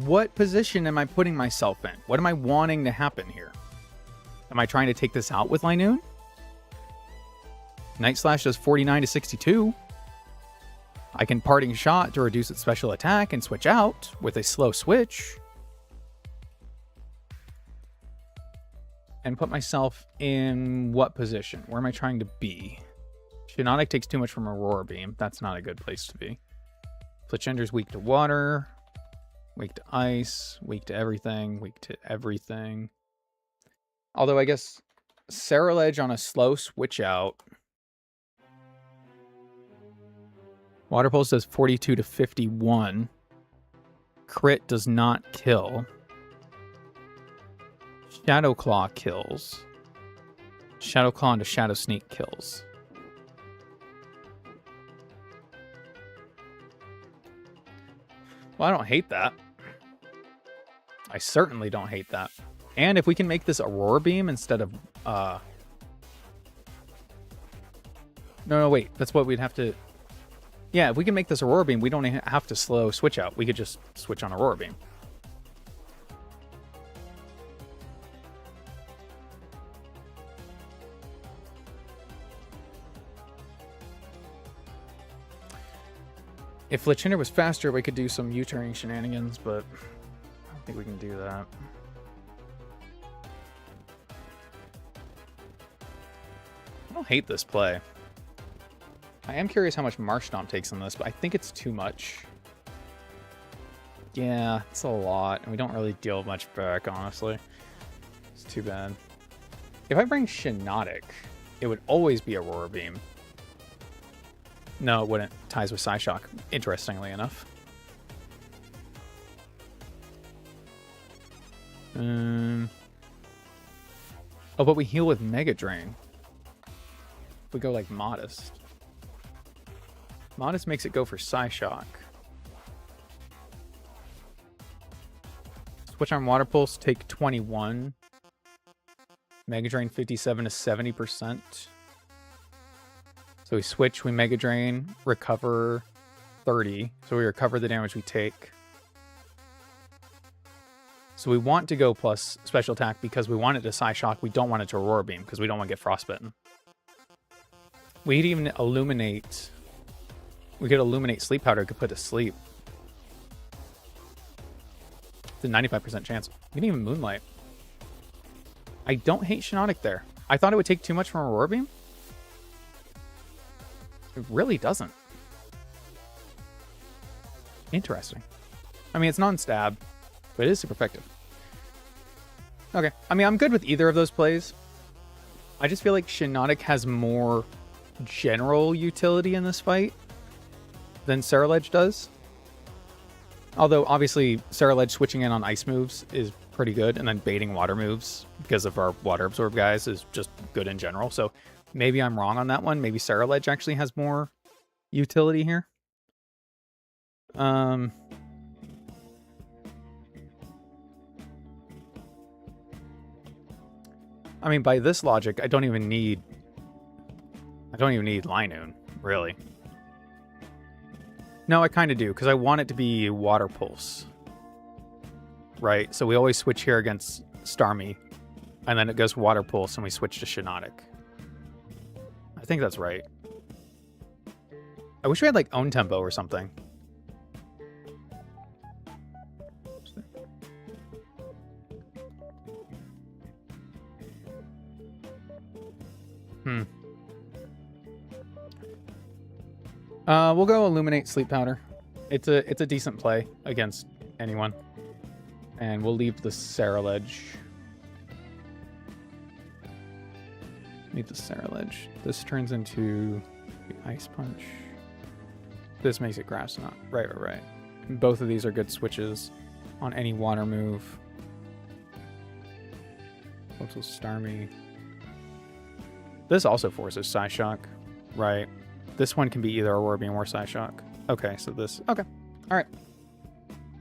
What position am I putting myself in? What am I wanting to happen here? Am I trying to take this out with Linoon? Night Slash does 49 to 62. I can Parting Shot to reduce its special attack and switch out with a slow switch. And put myself in what position? Where am I trying to be? Shiinotic takes too much from Aurora Beam. That's not a good place to be. Fletchender's weak to water. Weak to ice. Weak to everything. Weak to everything. Although I guess Ceruledge on a slow switch out. Water Pulse does 42 to 51. Crit does not kill. Shadow Claw kills. Shadow Claw into Shadow Sneak kills. Well, I don't hate that. I certainly don't hate that. And if we can make this Aurora Beam instead of... No, wait. That's what we'd have to... Yeah, if we can make this Aurora Beam, we don't have to slow switch out. We could just switch on Aurora Beam. If Fletchender was faster, we could do some U-turning shenanigans, but I don't think we can do that. I don't hate this play. I am curious how much Marshtomp takes on this, but I think it's too much. Yeah, it's a lot, and we don't really deal much back, honestly. It's too bad. If I bring Shiinotic, it would always be Aurora Beam. No, it wouldn't. Ties with Psyshock, interestingly enough. Oh, but we heal with Mega Drain. If we go like Modest. Modest makes it go for Psyshock. Switch on Water Pulse, take 21. Mega Drain 57 to 70%. So we switch, we Mega Drain, recover 30. So we recover the damage we take. So we want to go plus special attack because we want it to Psyshock. We don't want it to Aurora Beam because we don't want to get Frostbitten. We'd even illuminate... We could illuminate Sleep Powder, could put to sleep. It's a 95% chance. We can even Moonlight. I don't hate Shiinotic there. I thought it would take too much from Aurora Beam. It really doesn't. Interesting. I mean, it's non-stab, but it is super effective. Okay. I mean, I'm good with either of those plays. I just feel like Shiinotic has more general utility in this fight than Ceruledge does. Although, obviously, Ceruledge switching in on ice moves is pretty good, and then baiting water moves because of our water absorb guys is just good in general. So maybe I'm wrong on that one. Maybe Ceruledge actually has more utility here. I mean, by this logic, I don't even need Linoon, really. No, I kind of do, because I want it to be Water Pulse. Right? So we always switch here against Starmie, and then it goes Water Pulse, and we switch to Shiinotic. I think that's right. I wish we had, like, Own Tempo or something. We'll go Illuminate Sleep Powder. It's a decent play against anyone. And we'll leave the Ceruledge. Leave the Ceruledge. This turns into the Ice Punch. This makes it Grass Knot. Right. Both of these are good switches on any water move. Also Starmie. This also forces Psyshock, right? This one can be either Aurora Beam or Psyshock. Okay, so this... Okay. All right.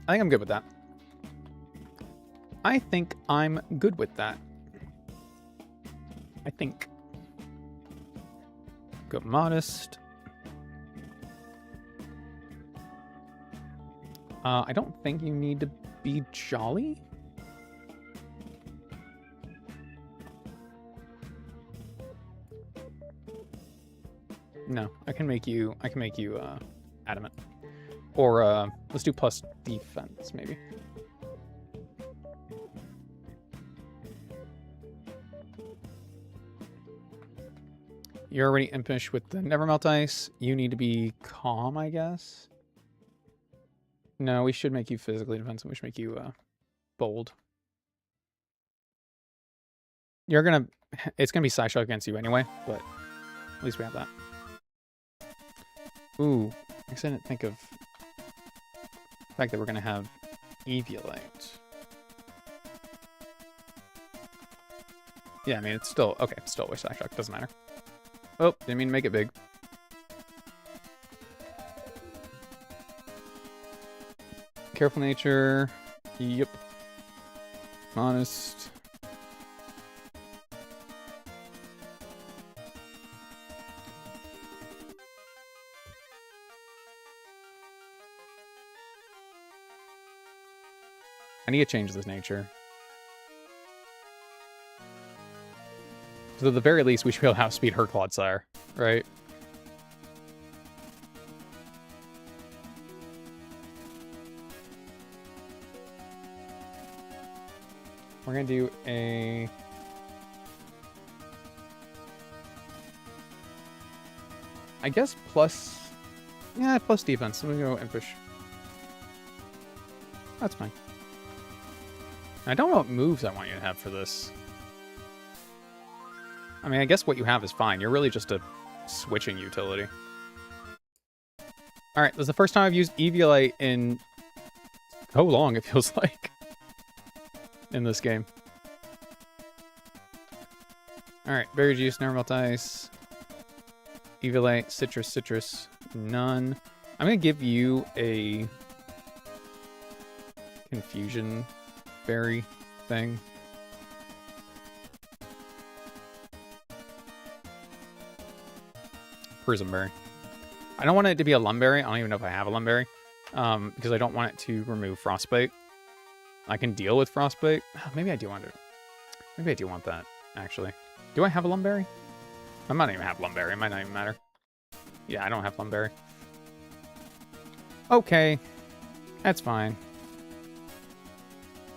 I think I'm good with that. I think I'm good with that. I think. Go Modest. I don't think you need to be Jolly. No, I can make you Adamant. Or let's do plus defense maybe. You're already impish with the Nevermelt Ice. You need to be calm, I guess. No, we should make you physically defensive. We should make you bold. You're gonna... It's gonna be Psyshock against you anyway, but at least we have that. Ooh, I guess I didn't think of the fact that we're gonna have Eviolite. Yeah, I mean, it's still... Okay, it's still always Psyshock. Doesn't matter. Oh, didn't mean to make it big. Careful nature. Yep. Honest. I need to change this nature. So at the very least, we should be able to outspeed her Clodsire, right? We're going to do a... I guess plus... Yeah, plus defense. So we go Impish. That's fine. I don't know what moves I want you to have for this. I mean, I guess what you have is fine. You're really just a switching utility. Alright, this is the first time I've used Eviolite in so long, it feels like, in this game. Alright, Berry Juice, Nevermelt Ice, Eviolite, Citrus, none. I'm going to give you a Confusion Berry thing. Prismberry. I don't want it to be a Lumberry. I don't even know if I have a Lumberry. Because I don't want it to remove Frostbite. I can deal with Frostbite. Maybe I do want it. Maybe I do want that, actually. Do I have a Lumberry? I might not even have Lumberry. It might not even matter. Yeah, I don't have Lumberry. Okay. That's fine.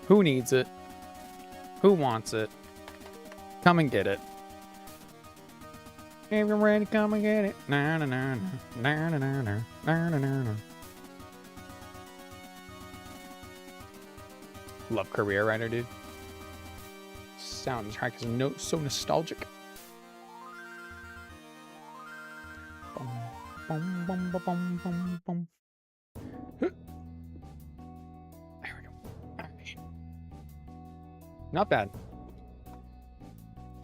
Who needs it? Who wants it? Come and get it. If you're ready, come and get it. Na na na na na na na na na na na. Love Career Rider, dude. Soundtrack is so nostalgic. Bum, bum, bum, bum, bum, bum, bum. There we go. Not bad.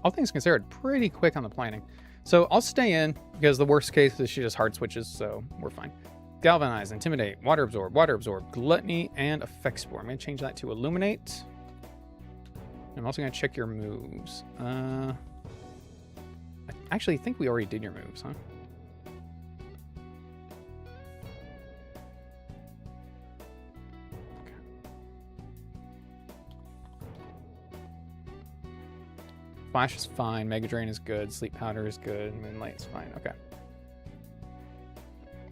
All things considered, pretty quick on the planning. So I'll stay in, because the worst case is she just hard switches, so we're fine. Galvanize, Intimidate, Water Absorb, Gluttony, and Effect Spore. I'm going to change that to Illuminate. I'm also going to check your moves. I actually think we already did your moves, huh? Okay. Flash is fine, Mega Drain is good, Sleep Powder is good, Moonlight is fine, okay.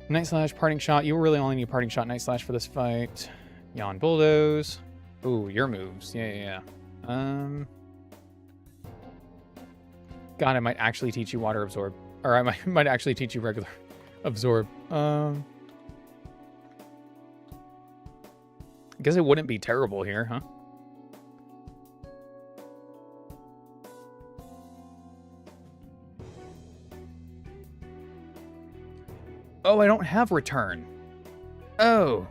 Night Slash, Parting Shot. You really only need Parting Shot, Night Slash for this fight. Yawn Bulldoze. Ooh, your moves. Yeah. God, I might actually teach you Water Absorb. Or I might actually teach you regular Absorb. I guess it wouldn't be terrible here, huh? Oh, I don't have Return. Oh.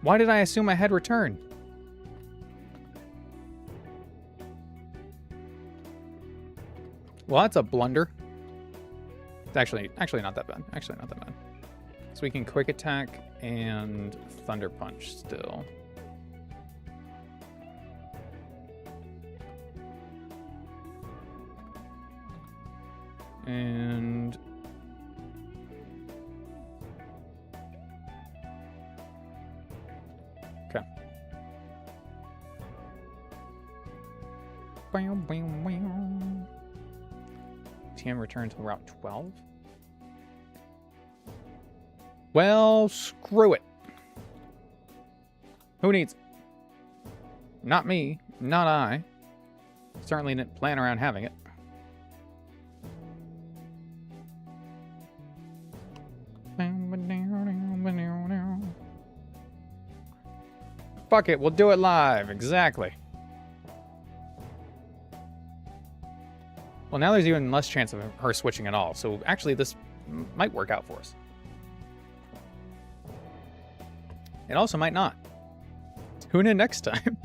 Why did I assume I had Return? Well, that's a blunder. It's actually not that bad. Actually not that bad. So we can quick attack and thunder punch still. And okay. TM return to Route 12. Well, screw it. Who needs it? Not me. Not I. Certainly didn't plan around having it. Fuck it, we'll do it live. Exactly. Well, now there's even less chance of her switching at all. So actually, this might work out for us. It also might not. Tune in next time.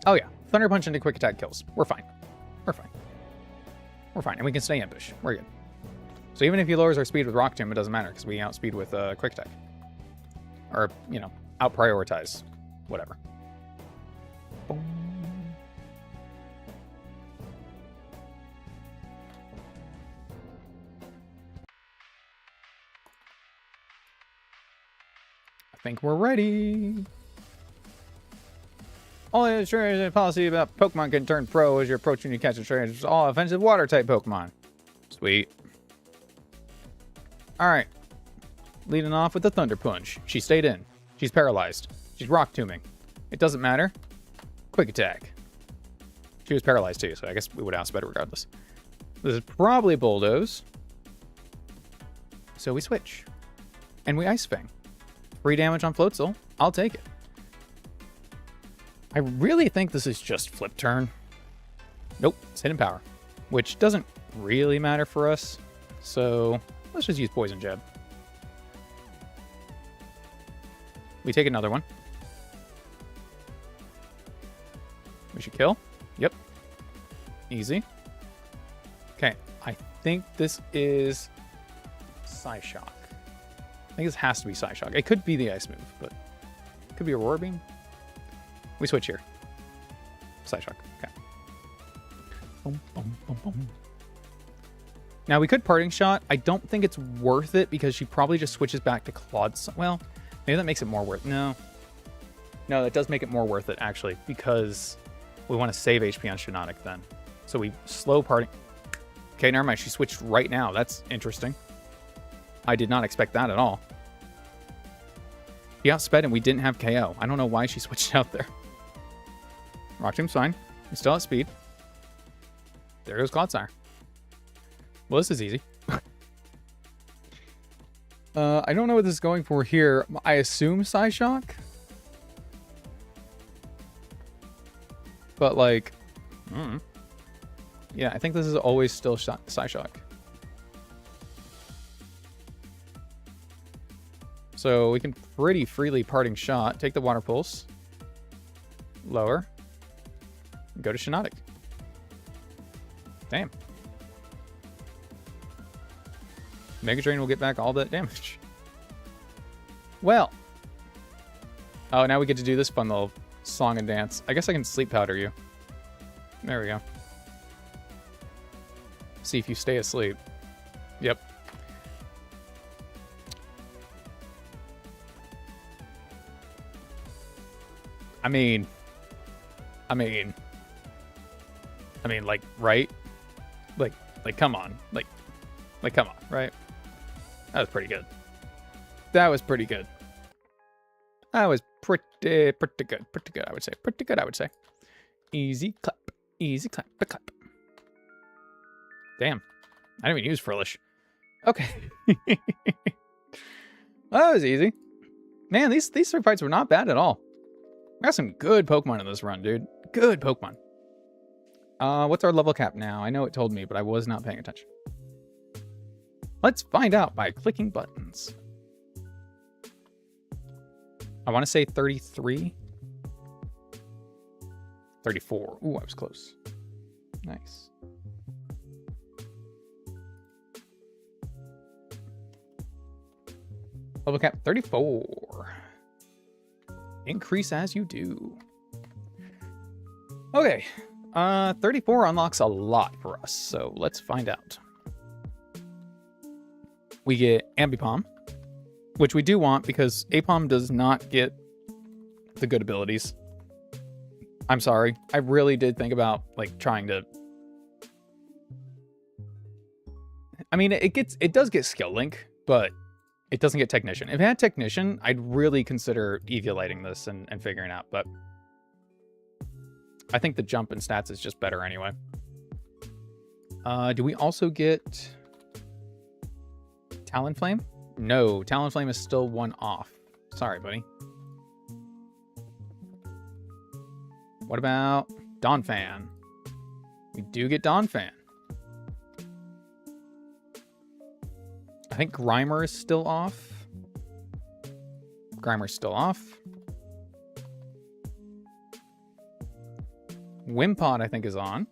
Oh yeah, Thunder Punch into Quick Attack kills. We're fine. We're fine. We're fine, and we can stay ambush. We're good. So even if he lowers our speed with Rock Tomb, it doesn't matter because we outspeed with Quick Attack. Or, you know, out-prioritize. Whatever. Boom. I think we're ready. Only insurance policy about Pokemon can turn pro as you're approaching you catch a trainer. It's all offensive water-type Pokemon. Sweet. Alright. Leading off with the Thunder Punch. She stayed in. She's paralyzed. She's Rock Tombing. It doesn't matter. Quick Attack. She was paralyzed too, so I guess we would outsped it regardless. This is probably Bulldoze. So we switch. And we Ice Fang. 3 damage on Floatzel. I'll take it. I really think this is just Flip Turn. Nope, it's Hidden Power. Which doesn't really matter for us. So let's just use Poison Jab. We take another one. We should kill. Yep. Easy. Okay, I think this is Psyshock. I think this has to be Psyshock. It could be the Ice move, but it could be Aurora Beam. We switch here. Psyshock. Okay. Boom, boom, boom, boom. Now, we could Parting Shot. I don't think it's worth it because she probably just switches back to Claude. Well, maybe that makes it more worth it. No. No, that does make it more worth it, actually, because we want to save HP on Shiinotic then. So we slow Parting. Okay, never mind. She switched right now. That's interesting. I did not expect that at all. She outsped and we didn't have KO. I don't know why she switched out there. Rock Tomb's fine. We still have speed. There goes Cloudsire. Well, this is easy. I don't know what this is going for here. I assume Psyshock. But, like... Yeah, I think this is always still Psyshock. So we can pretty freely Parting Shot. Take the Water Pulse. Lower. Go to Shiinotic. Damn. Mega Drain will get back all that damage. Well. Oh, now we get to do this fun little song and dance. I guess I can Sleep Powder you. There we go. See if you stay asleep. Yep. I mean, like, right? Like, come on. Like, come on, right? That was pretty good. That was pretty good. That was pretty good. Pretty good, I would say. Pretty good, I would say. Easy clap. Easy clap. Clap. Damn. I didn't even use Frillish. Okay. That was easy. Man, these 3 fights were not bad at all. We got some good Pokemon in this run, dude. Good Pokemon. What's our level cap now? I know it told me, but I was not paying attention. Let's find out by clicking buttons. I want to say 33. 34. Ooh, I was close. Nice. Level cap 34. Increase as you do. Okay. 34 unlocks a lot for us, so let's find out. We get Ambipom, which we do want because Apom does not get the good abilities. I'm sorry. I really did think about like trying to. I mean, it does get skill link, but it doesn't get technician. If it had technician, I'd really consider evaluating this and figuring out, but I think the jump in stats is just better anyway. Do we also get Talonflame? No, Talonflame is still one off. Sorry, buddy. What about Donphan? We do get Donphan. I think Grimer is still off. Grimer's still off. Wimpod, I think, is on.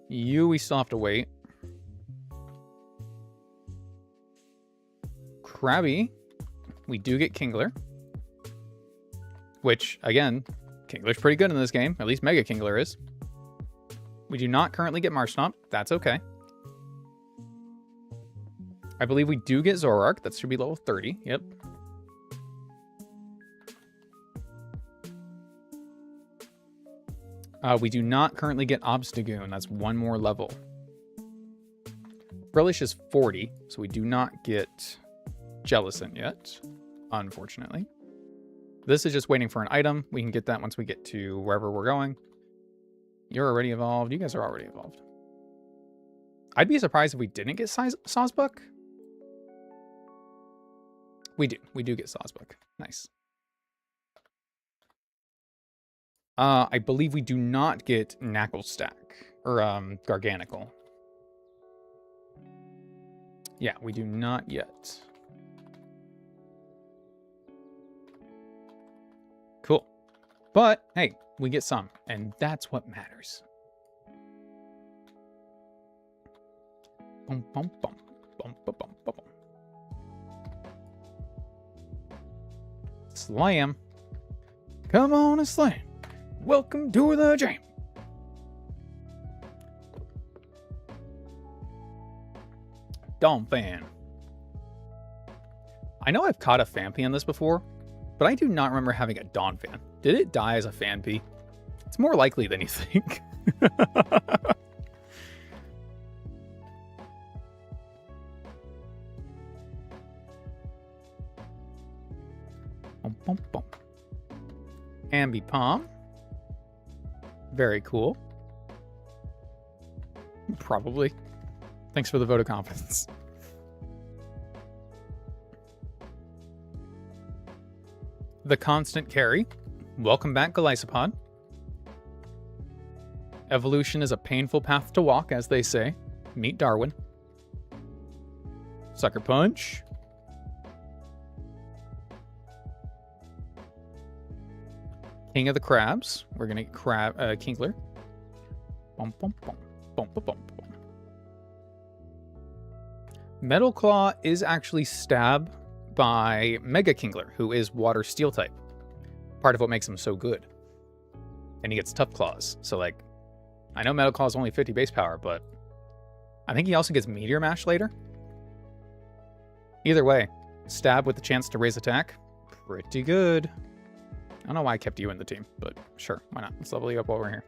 You, we still have to wait. Krabby, we do get Kingler. Which, again, Kingler's pretty good in this game. At least Mega Kingler is. We do not currently get Marshtomp. That's okay. I believe we do get Zoroark. That should be level 30. Yep. We do not currently get Obstagoon. That's one more level. Brillish is 40, so we do not get Jellicent yet, unfortunately. This is just waiting for an item. We can get that once we get to wherever we're going. You're already evolved. You guys are already evolved. I'd be surprised if we didn't get Sawsbuck. We do. We do get Sawsbuck. Nice. I believe we do not get Knacklestack or Garganical. Yeah, we do not yet. Cool. But hey, we get some, and that's what matters. Bum, bum, bum, bum, bum, bum, bum. Slam. Come on and slam. Welcome to the jam. Donphan. I know I've caught a Phanpy in this before, but I do not remember having a Donphan. Did it die as a Phanpy? It's more likely than you think. Bum, bum, bum. Ambipom. Very cool. Probably. Thanks for the vote of confidence. The Constant Carry. Welcome back, Golisopod. Evolution is a painful path to walk, as they say. Meet Darwin. Sucker Punch. King of the Crabs. We're gonna get Kingler. Bum, bum, bum, bum, bum, bum, bum. Metal Claw is actually stabbed by Mega Kingler, who is Water Steel type. Part of what makes him so good. And he gets Tough Claws. So, like, I know Metal Claw is only 50 base power, but I think he also gets Meteor Mash later. Either way, stab with the chance to raise attack. Pretty good. I don't know why I kept you in the team, but sure, why not? Let's level you up while we're here.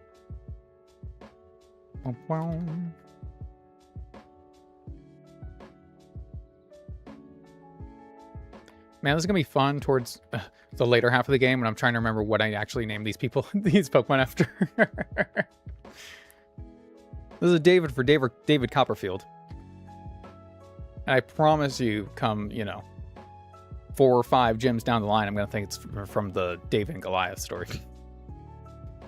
Man, this is gonna be fun towards the later half of the game when I'm trying to remember what I actually named these people, these Pokemon after. This is David for David Copperfield. And I promise you, come, 4 or 5 gyms down the line, I'm going to think it's from the David and Goliath story.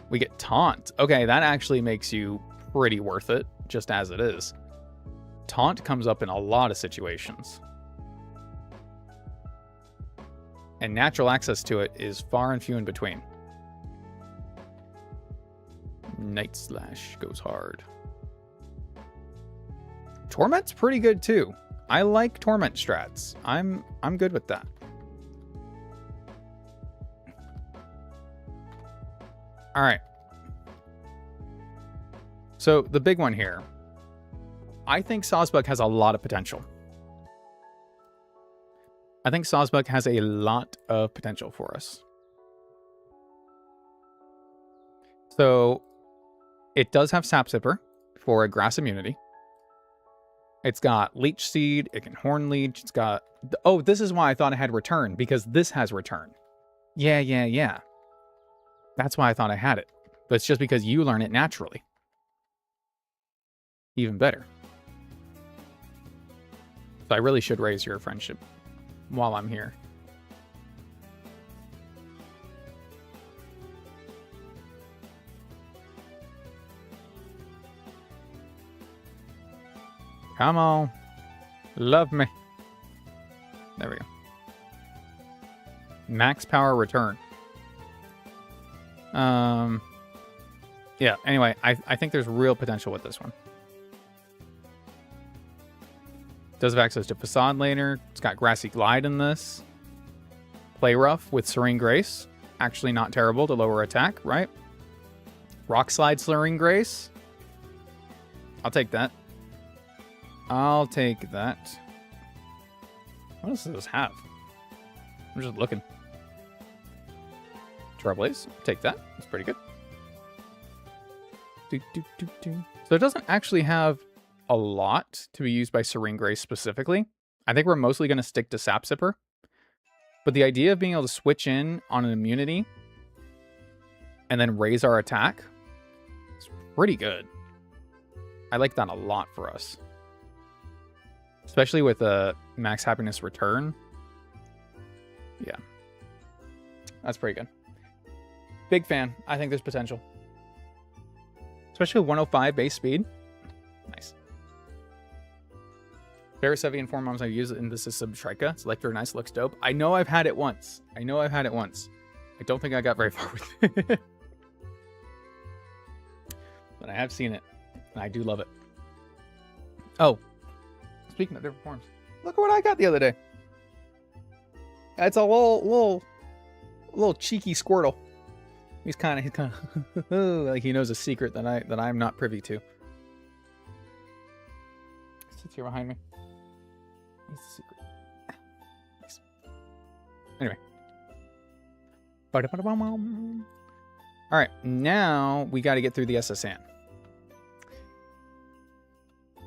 We get Taunt. Okay, that actually makes you pretty worth it, just as it is. Taunt comes up in a lot of situations. And natural access to it is far and few in between. Night Slash goes hard. Torment's pretty good too. I like Torment strats. I'm good with that. All right. So the big one here. I think Sawsbug has a lot of potential. I think Sawsbug has a lot of potential for us. So it does have Sap Sipper for a grass immunity. It's got Leech Seed. It can Horn Leech. It's got... Oh, this is why I thought I had Return, because this has Return. Yeah. That's why I thought I had it. But it's just because you learn it naturally. Even better. So I really should raise your friendship while I'm here. Come on. Love me. There we go. Max power return. Yeah, anyway, I think there's real potential with this one. Does have access to Facade later. It's got Grassy Glide in this. Play Rough with Serene Grace. Actually not terrible to lower attack, right? Rock Slide Serene Grace. I'll take that. I'll take that. What else does this have? I'm just looking. Trailblaze. Take that. That's pretty good. So it doesn't actually have a lot to be used by Serene Grace specifically. I think we're mostly going to stick to Sap Sipper. But the idea of being able to switch in on an immunity and then raise our attack is pretty good. I like that a lot for us. Especially with a Max Happiness Return. Yeah. That's pretty good. Big fan. I think there's potential. Especially with 105 base speed. Nice. Parasevian form moms I use it in this is Subtrika. It's Electro Nice, looks dope. I know I've had it once. I don't think I got very far with it. But I have seen it. And I do love it. Oh. Speaking of different forms. Look at what I got the other day. It's a little cheeky Squirtle. He's kind of like he knows a secret that I'm not privy to. He sits here behind me. He's the secret. Nice. Anyway. All right, now we got to get through the SSN.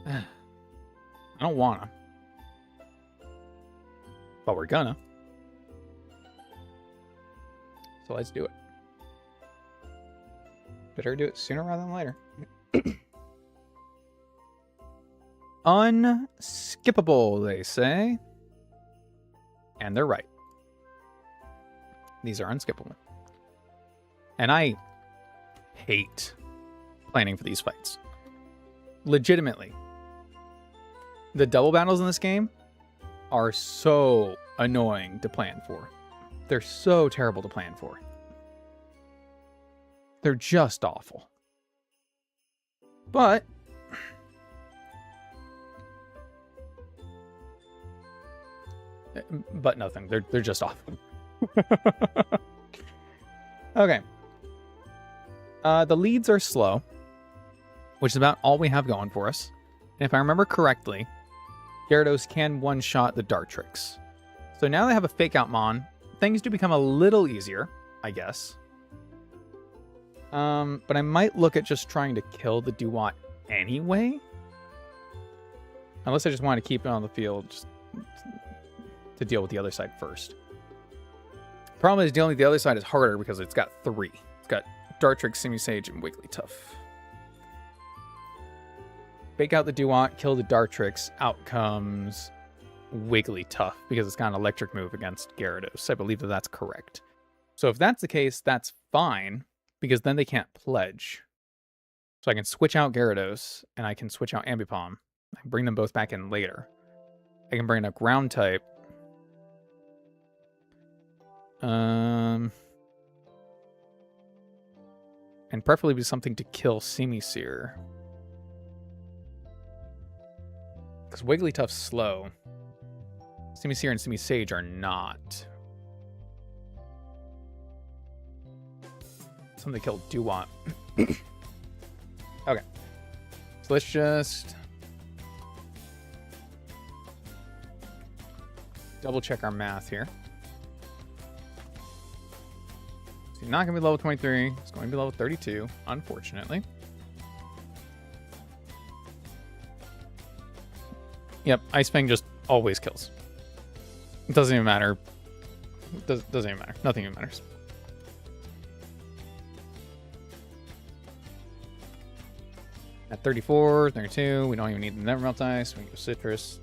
I don't wanna, but we're gonna. So let's do it. Better do it sooner rather than later. Unskippable, they say. And they're right. These are unskippable. And I hate planning for these fights. Legitimately. The double battles in this game are so annoying to plan for. They're so terrible to plan for. They're just awful. But nothing. They're just awful. Okay. The leads are slow, which is about all we have going for us. And if I remember correctly, Gyarados can one-shot the Dartrix. So now they have a Fake Out Mon. Things do become a little easier, I guess. But I might look at just trying to kill the Duat anyway. Unless I just want to keep it on the field just to deal with the other side first. Problem is dealing with the other side is harder because it's got 3. It's got Dartrix, Simisage, and Wigglytuff. Fake out the Duat, kill the Dartrix. Out comes Wigglytuff because it's got an electric move against Gyarados. I believe that that's correct. So if that's the case, that's fine because then they can't pledge. So I can switch out Gyarados and I can switch out Ambipom I can bring them both back in later. I can bring in a ground type. And preferably be something to kill Simisear. Because Wigglytuff's slow. Simisear and Simisage are not. Something to kill Duwat. Okay. So let's just double check our math here. So you're not going to be level 23. It's going to be level 32, unfortunately. Yep, Ice Fang just always kills. It doesn't even matter. Doesn't even matter. Nothing even matters. At 34, 32, we don't even need the Nevermelt Ice. We can go Citrus.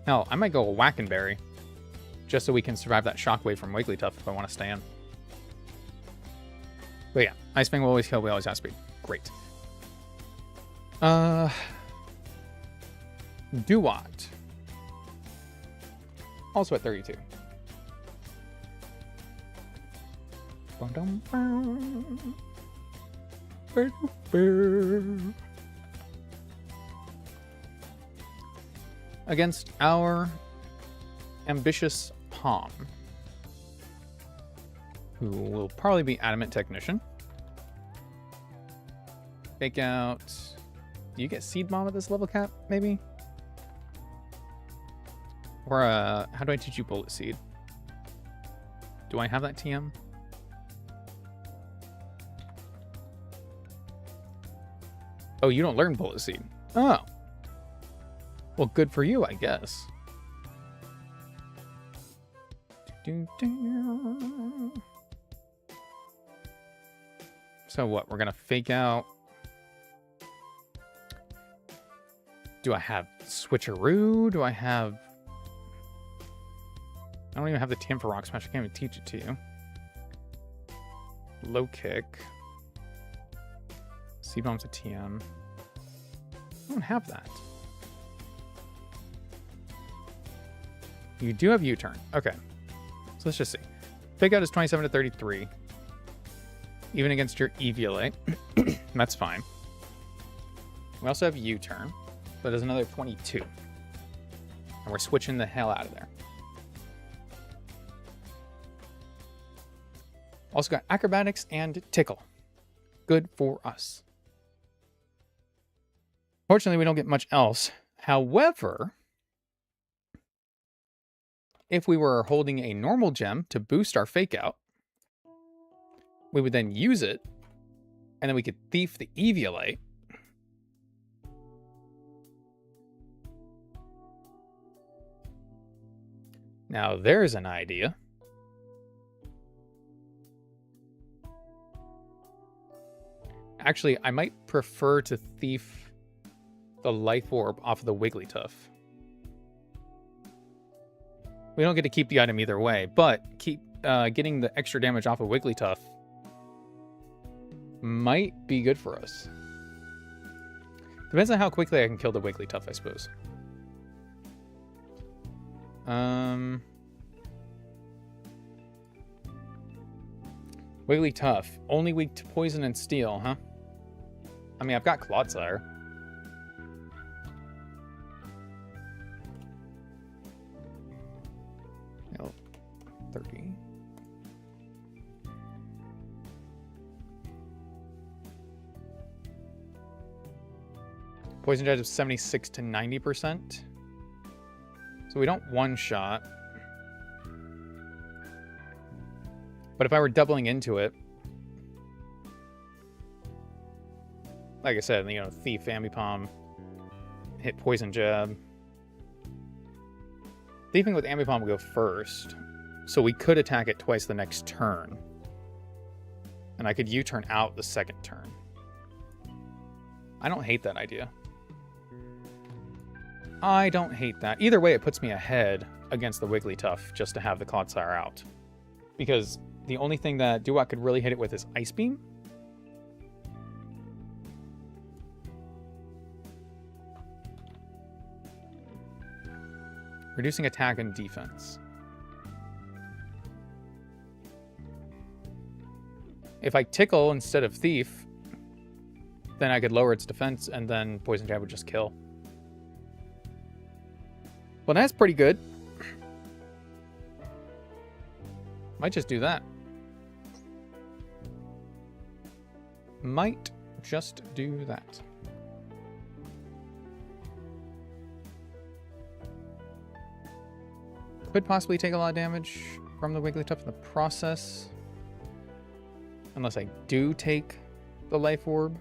Hell, I might go a Wackenberry. Just so we can survive that Shockwave from Wigglytuff if I want to stay in. But yeah, Ice Fang will always kill. We always have speed. Great. Duwat. Also at 32. Against our ambitious Palm, who will probably be Adamant Technician. Fake out. Do you get Seed Bomb at this level cap, maybe? Or, how do I teach you Bullet Seed? Do I have that TM? Oh, you don't learn Bullet Seed. Oh. Well, good for you, I guess. So what? We're going to fake out. Do I have Switcheroo? Do I have... I don't even have the TM for Rock Smash. I can't even teach it to you. Low Kick. C-Bomb's a TM. I don't have that. You do have U-Turn. Okay. So let's just see. Fake out is 27 to 33. Even against your Eviolite. That's fine. We also have U-Turn. So there's another 22. And we're switching the hell out of there. Also got Acrobatics and Tickle. Good for us. Fortunately, we don't get much else. However, if we were holding a normal gem to boost our fake out, we would then use it, and then we could thief the Eviolite. Now there's an idea. Actually, I might prefer to thief the Life Orb off of the Wigglytuff. We don't get to keep the item either way, but keep getting the extra damage off of Wigglytuff might be good for us. Depends on how quickly I can kill the Wigglytuff, I suppose. Wigglytuff, only weak to poison and steel, huh? I mean, I've got Clodsire. No, 30. Poison Judge of 76 to 90%. So we don't one-shot. But if I were doubling into it, like I said, you know, Thief, Ambipom, hit Poison Jab. Thiefing with Ambipom will go first. So we could attack it twice the next turn. And I could U-turn out the second turn. I don't hate that idea. I don't hate that. Either way, it puts me ahead against the Wigglytuff just to have the Clodsire out. Because the only thing that Duwat could really hit it with is Ice Beam. Reducing attack and defense. If I tickle instead of thief, then I could lower its defense and then poison jab would just kill. Well, that's pretty good. Might just do that. Might just do that. Could possibly take a lot of damage from the Wigglytuff in the process. Unless I do take the Life Orb.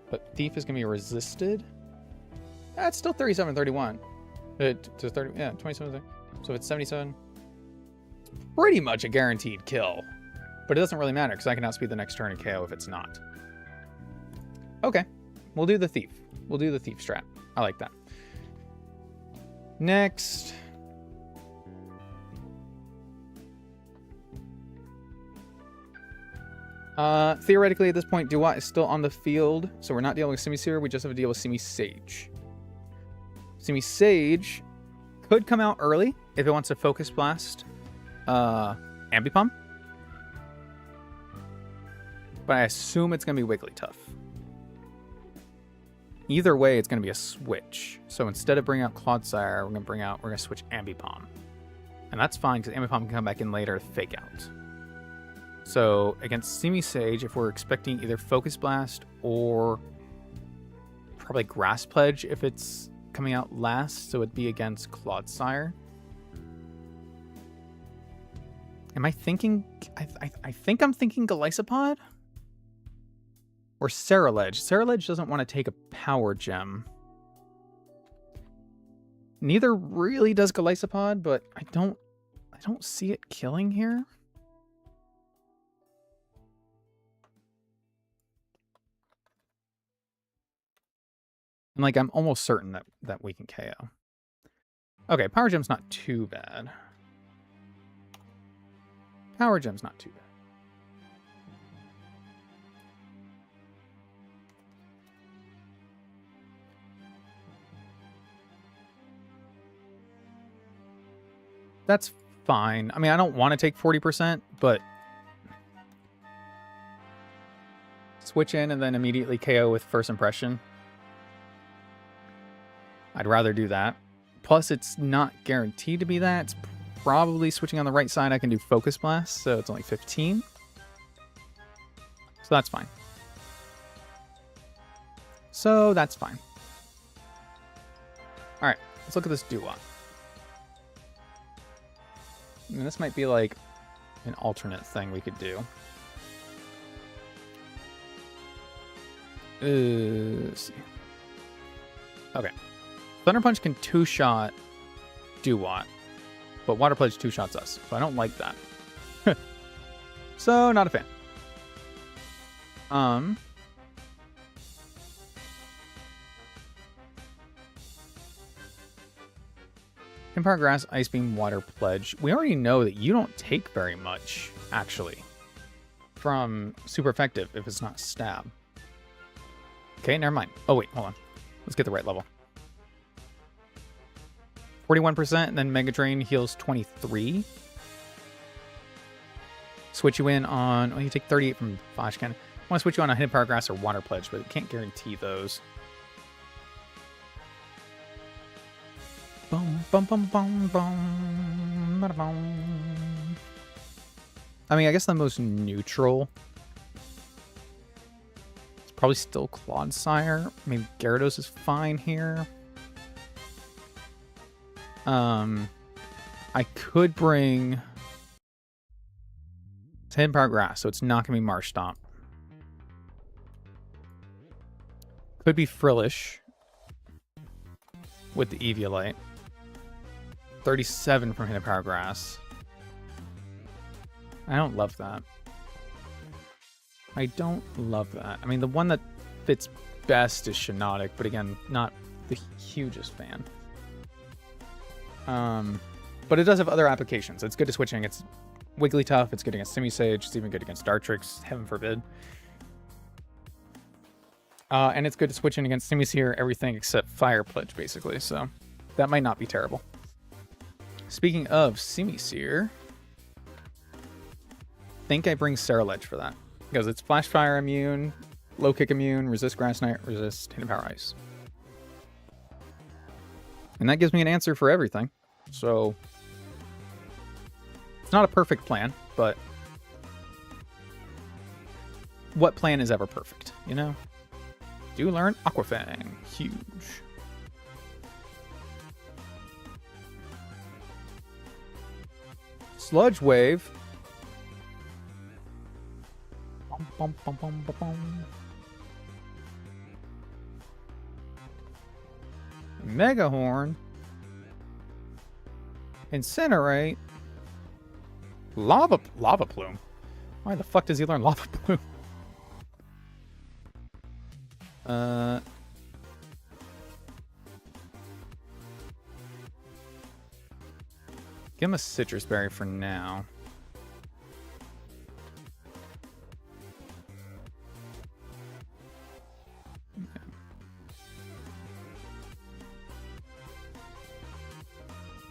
But Thief is going to be resisted. It's still 37-31. To 30, yeah, 27. So if it's 77. Pretty much a guaranteed kill. But it doesn't really matter because I can outspeed the next turn and KO if it's not. Okay. We'll do the Thief. We'll do the Thief strat. I like that. Next. Theoretically, at this point, Duat is still on the field, so we're not dealing with Simisear. We just have to deal with Simisage. Simisage could come out early if it wants to Focus Blast Ambipom. But I assume it's going to be Wigglytuff. Either way, it's going to be a switch. So instead of bringing out Clodsire, we're going to switch Ambipom. And that's fine, because Ambipom can come back in later to fake out. So against Simisage, if we're expecting either Focus Blast or probably Grass Pledge if it's coming out last, so it'd be against Clodsire. Am I thinking... I think I'm thinking Golisopod? Or Ceruledge. Ceruledge doesn't want to take a Power Gem. Neither really does Golisopod, but I don't see it killing here. And like, I'm almost certain that we can KO. Okay, Power Gem's not too bad. Power Gem's not too bad. That's fine. I mean, I don't want to take 40%, but switch in and then immediately KO with First Impression. I'd rather do that. Plus, it's not guaranteed to be that. It's probably switching on the right side. I can do Focus Blast, so it's only 15. So that's fine. So that's fine. All right, let's look at this Duat. I mean, this might be like an alternate thing we could do. Let's see. Okay. Thunder Punch can two-shot Duat, but Water Pledge two-shots us, so I don't like that. So, not a fan. Empire Grass, Ice Beam, Water Pledge. We already know that you don't take very much, actually, from Super Effective if it's not Stab. Okay, never mind. Oh, wait, hold on. Let's get the right level. 41%, and then Mega Drain heals 23. Switch you in on... Oh, you take 38 from Foshkin. I want to switch you on a Hidden Power Grass or Water Pledge, but I can't guarantee those. Boom, bum, bum, bum, bum, bada, bum. I mean, I guess the most neutral... It's probably still Clodsire. I mean, Gyarados is fine here. I could bring Hidden Power Grass, so it's not going to be Marsh Stomp. Could be Frillish with the Eviolite. 37 from Hidden Power Grass. I don't love that. I don't love that. I mean, the one that fits best is Shiinotic, but again, not the hugest fan. But it does have other applications. It's good to switch in against Wigglytuff. It's good against Simisage. It's even good against Dartrix. Heaven forbid. And it's good to switch in against Simisear, everything except Fire Pledge, basically. So That might not be terrible. Speaking of Simisear, I think I bring Ceruledge for that. Because it's Flash Fire immune, Low Kick immune, resist Grass Knight, resist Hidden Power Ice. And that gives me an answer for everything. So, it's not a perfect plan, but what plan is ever perfect, you know? Do learn Aquafang. Huge. Sludge Wave. Bum, bum, bum, bum, bum. Mega Horn. Incinerate. Lava Plume. Why the fuck does he learn Lava Plume? Give him a Citrus Berry for now.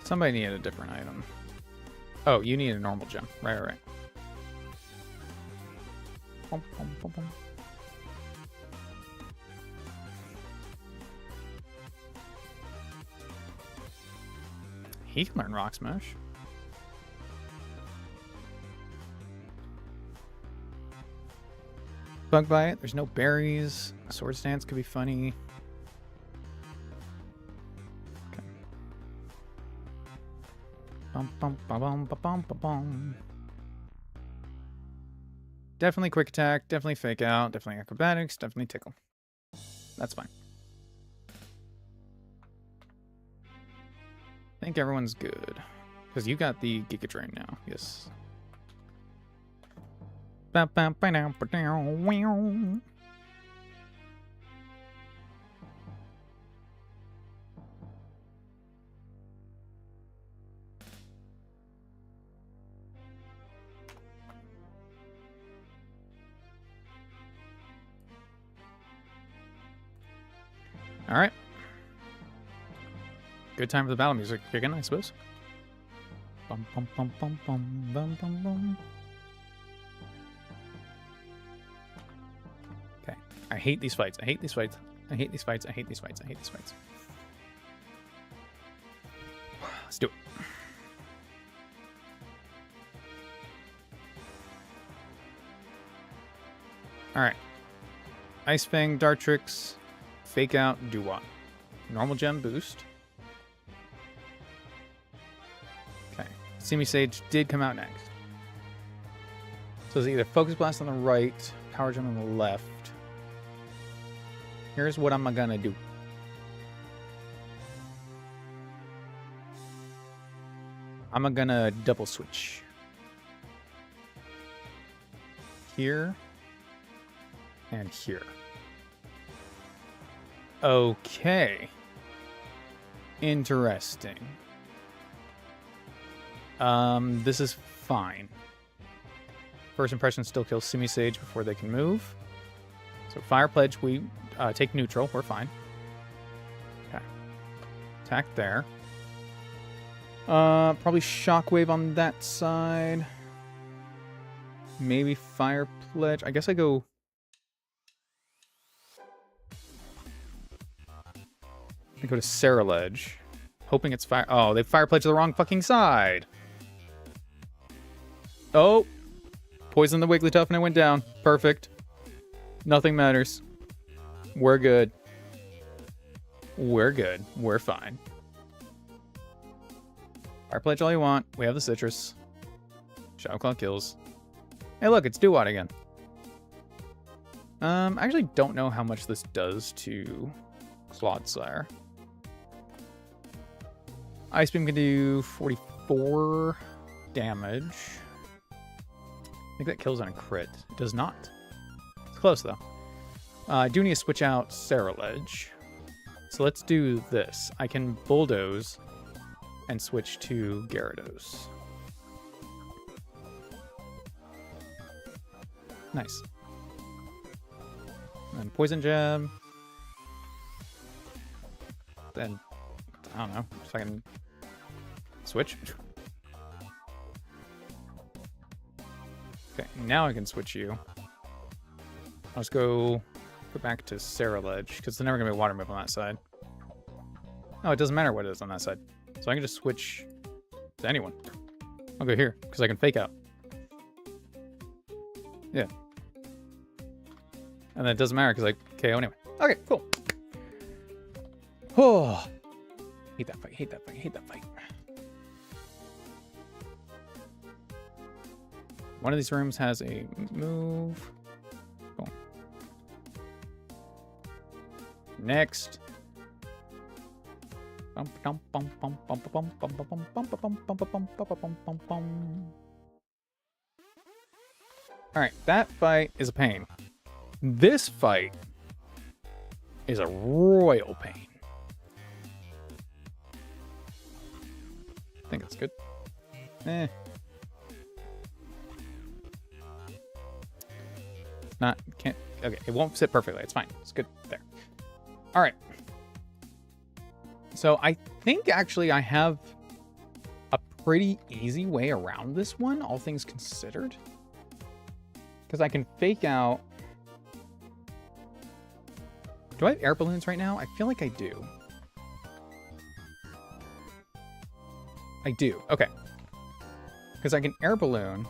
Somebody needed a different item. Oh, you need a normal gem. Right. Bum, bum, bum, bum. He can learn Rock Smash. Bug Bite. There's no berries. Swords Dance could be funny. Okay. Bum, bum, bum, bum, bum, bum, bum. Definitely Quick Attack. Definitely Fake Out. Definitely Acrobatics. Definitely Tickle. That's fine. I think everyone's good. Because you got the Giga Drain now. Yes. All right. Good time for the battle music again, I suppose. Bum, bum, bum, bum, bum, bum, bum, bum. Okay. I hate these fights. I hate these fights. I hate these fights. I hate these fights. I hate these fights. Let's do it. Alright. Ice Fang, Dartrix, Fake Out, Doo-Wop. Normal Gem boost. Okay. Simisage did come out next. So it's either Focus Blast on the right, Power Gem on the left. Here's what I'm gonna do. I'm gonna double switch. Here. And here. Okay. Interesting. This is fine. First impression still kills Simisage before they can move. So Fire Pledge, we take neutral. We're fine. Okay. Attack there. Probably Shockwave on that side. Maybe Fire Pledge. I guess I go... I go to Ceruledge. Hoping it's Fire... Oh, they Fire Pledge the wrong fucking side. Oh! Poisoned the Wigglytuff and it went down. Perfect. Nothing matters. We're good. We're good. We're fine. Fire Pledge all you want. We have the Citrus. Shadow Claw kills. Hey, look, it's Doo-Wop again. I actually don't know how much this does to Clodsire. Ice Beam can do 44 damage. I think that kills on a crit. It does not. It's close, though. I do need to switch out Ceruledge. So let's do this. I can Bulldoze and switch to Gyarados. Nice. And Poison Gem. Then, what the I don't know. So I can switch. Okay, now I can switch you. I'll just go back to Sarah Ledge, because there's never going to be a water move on that side. No, it doesn't matter what it is on that side. So I can just switch to anyone. I'll go here, because I can fake out. Yeah. And then it doesn't matter, because I KO anyway. Okay, cool. Oh. Hate that fight, hate that fight, hate that fight. One of these rooms has a move. Cool. Next. Alright, that fight is a pain. This fight is a royal pain. I think that's good. Can't, okay, it won't sit perfectly. It's fine. It's good there. All right. So I think actually I have a pretty easy way around this one, all things considered. Because I can fake out. Do I have air balloons right now? I feel like I do. I do. Okay. Because I can air balloon.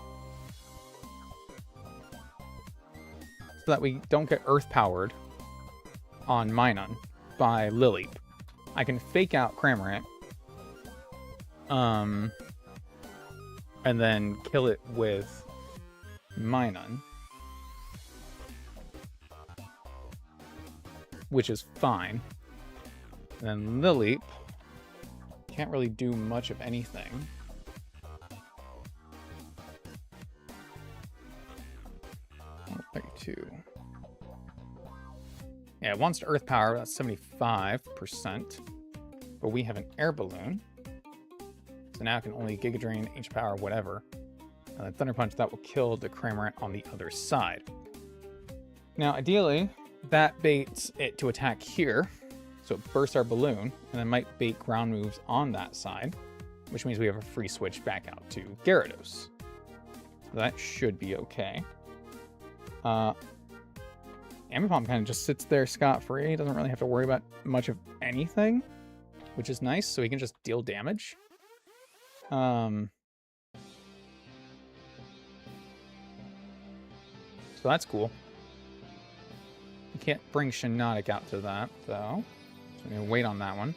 So that we don't get earth powered on Minun by Lily. I can fake out Cramorant. And then kill it with Minun. Which is fine. And then Lily can't really do much of anything. Yeah, it wants to earth power. That's 75%. But we have an air balloon. So now it can only Giga Drain, H power, whatever. And then Thunder Punch, that will kill the Cramorant on the other side. Now, ideally, that baits it to attack here. So it bursts our balloon, and then might bait ground moves on that side, which means we have a free switch back out to Gyarados. So that should be okay. Ambipom kind of just sits there scot-free. Doesn't really have to worry about much of anything, which is nice. So he can just deal damage. So that's cool. You can't bring Shiinotic out to that, though. So I'm going to wait on that one.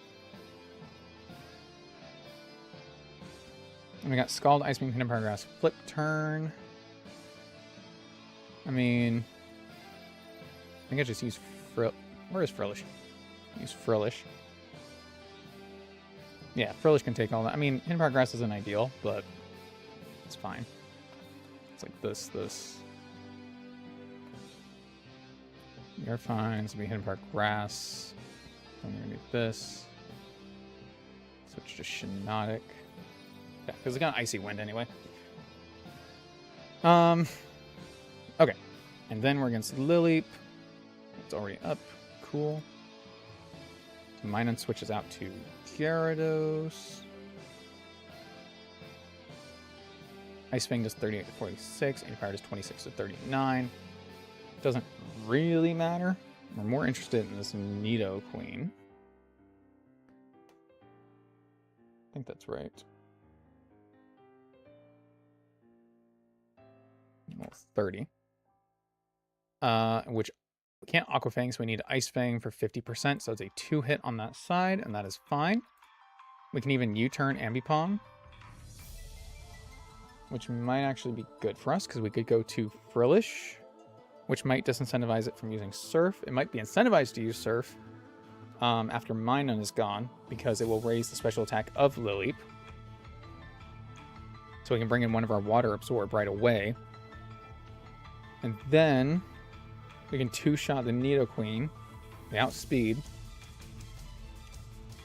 And we got Scald, Ice Beam, Hidden Power Grass, Flip Turn. I mean, I think I just use Where is Frillish? Use Frillish. Yeah, Frillish can take all that. I mean, Hidden Power Grass isn't ideal, but it's fine. It's like this. You're fine. So we Hidden Power Grass. I'm gonna do this. Switch to Shiinotic. Yeah, because it's got Icy Wind anyway. Okay. And then we're against Lileep. It's already up. Cool. So Minun switches out to Gyarados. Ice Fang does 38 to 46. Antipower does 26 to 39. Doesn't really matter. We're more interested in this Nidoqueen. I think that's right. Well, 30. Which we can't Aqua Fang, so we need Ice Fang for 50%. So it's a 2-hit on that side, and that is fine. We can even U-turn Ambipom, which might actually be good for us because we could go to Frillish, which might disincentivize it from using Surf. It might be incentivized to use Surf after Minun is gone because it will raise the special attack of Lileep. So we can bring in one of our Water Absorb right away. And then we can two-shot the Nidoqueen. We outspeed.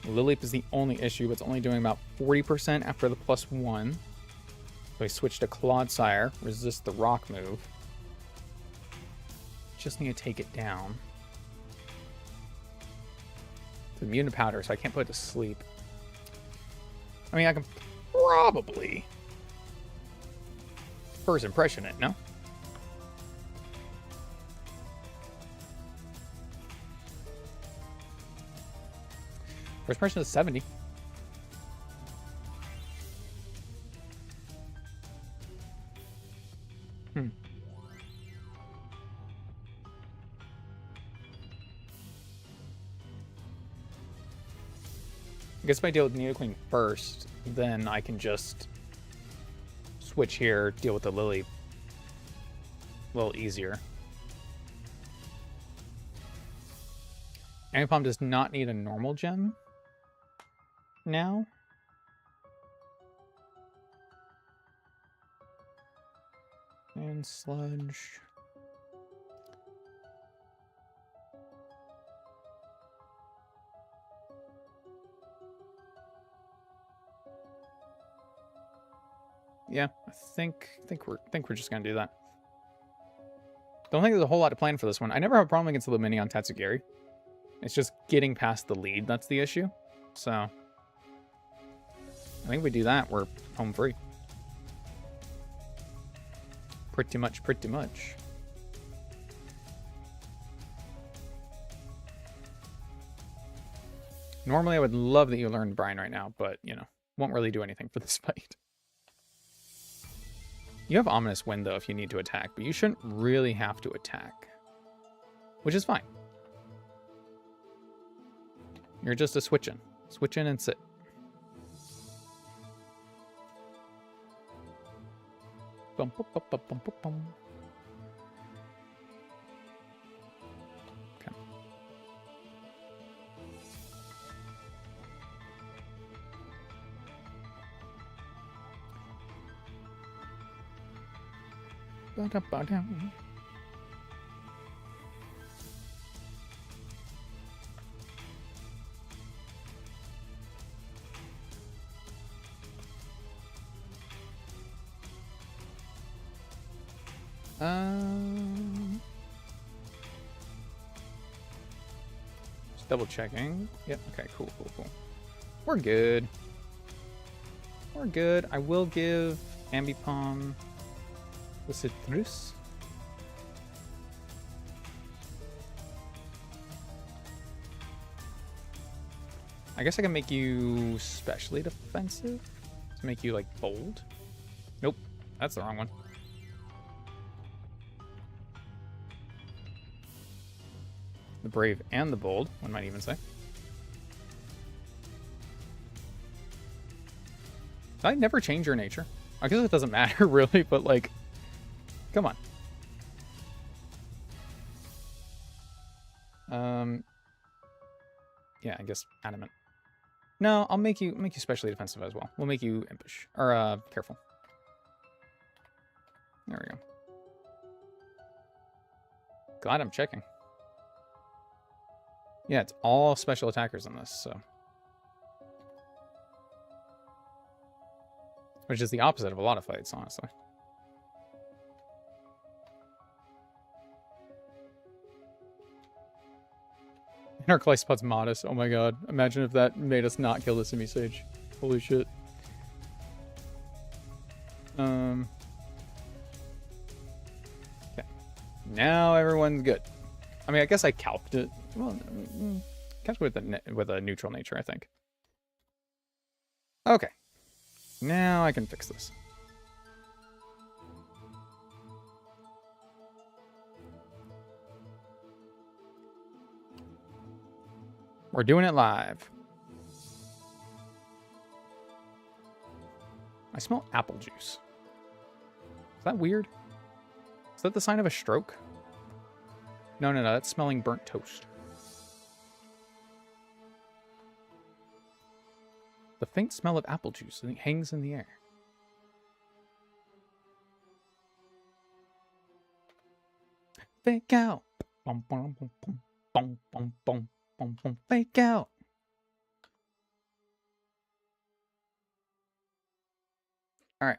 Lileep is the only issue, but it's only doing about 40% after the +1. So we switch to Clodsire, resist the rock move. Just need to take it down. It's immune to powder, so I can't put it to sleep. I mean, I can probably first impression it, no? First impression is 70. I guess if I deal with Needle first, then I can just switch here, deal with the Lily a little easier. Anipom does not need a normal gem now. And sludge. Yeah, I think we're just gonna do that. Don't think there's a whole lot to plan for this one. I never have a problem against the mini on Tatsugiri. It's just getting past the lead that's the issue. So I think we do that, we're home free. Pretty much. Normally I would love that you learned Brine right now, but you know, won't really do anything for this fight. You have Ominous Wind, though, if you need to attack, but you shouldn't really have to attack. Which is fine. You're just a switch in. Switch in and sit. Bum, bum, bum, bum, bum, bum. Okay. Ba-da-ba-dum. Just double checking. Yep. Okay. Cool. We're good. I will give Ambipom the Citrus. I guess I can make you specially defensive to make you like bold. Nope, that's the wrong one. The brave and the bold, one might even say. Did I never change your nature? I guess it doesn't matter really, but like, come on. Yeah, I guess adamant. No, I'll make you specially defensive as well. We'll make you impish or careful. There we go. Glad I'm checking. Yeah, it's all special attackers in this, so. Which is the opposite of a lot of fights, honestly. And our clay spot's modest. Oh my god. Imagine if that made us not kill the Simi Sage. Holy shit. Okay. Now everyone's good. I mean, I guess I calced it. Well, calced with a neutral nature, I think. Okay. Now I can fix this. We're doing it live. I smell apple juice. Is that weird? Is that the sign of a stroke? No, that's smelling burnt toast. The faint smell of apple juice hangs in the air. Fake out. Bum, bum, bum, bum, bum, bum, bum, bum, bum. Fake out. All right.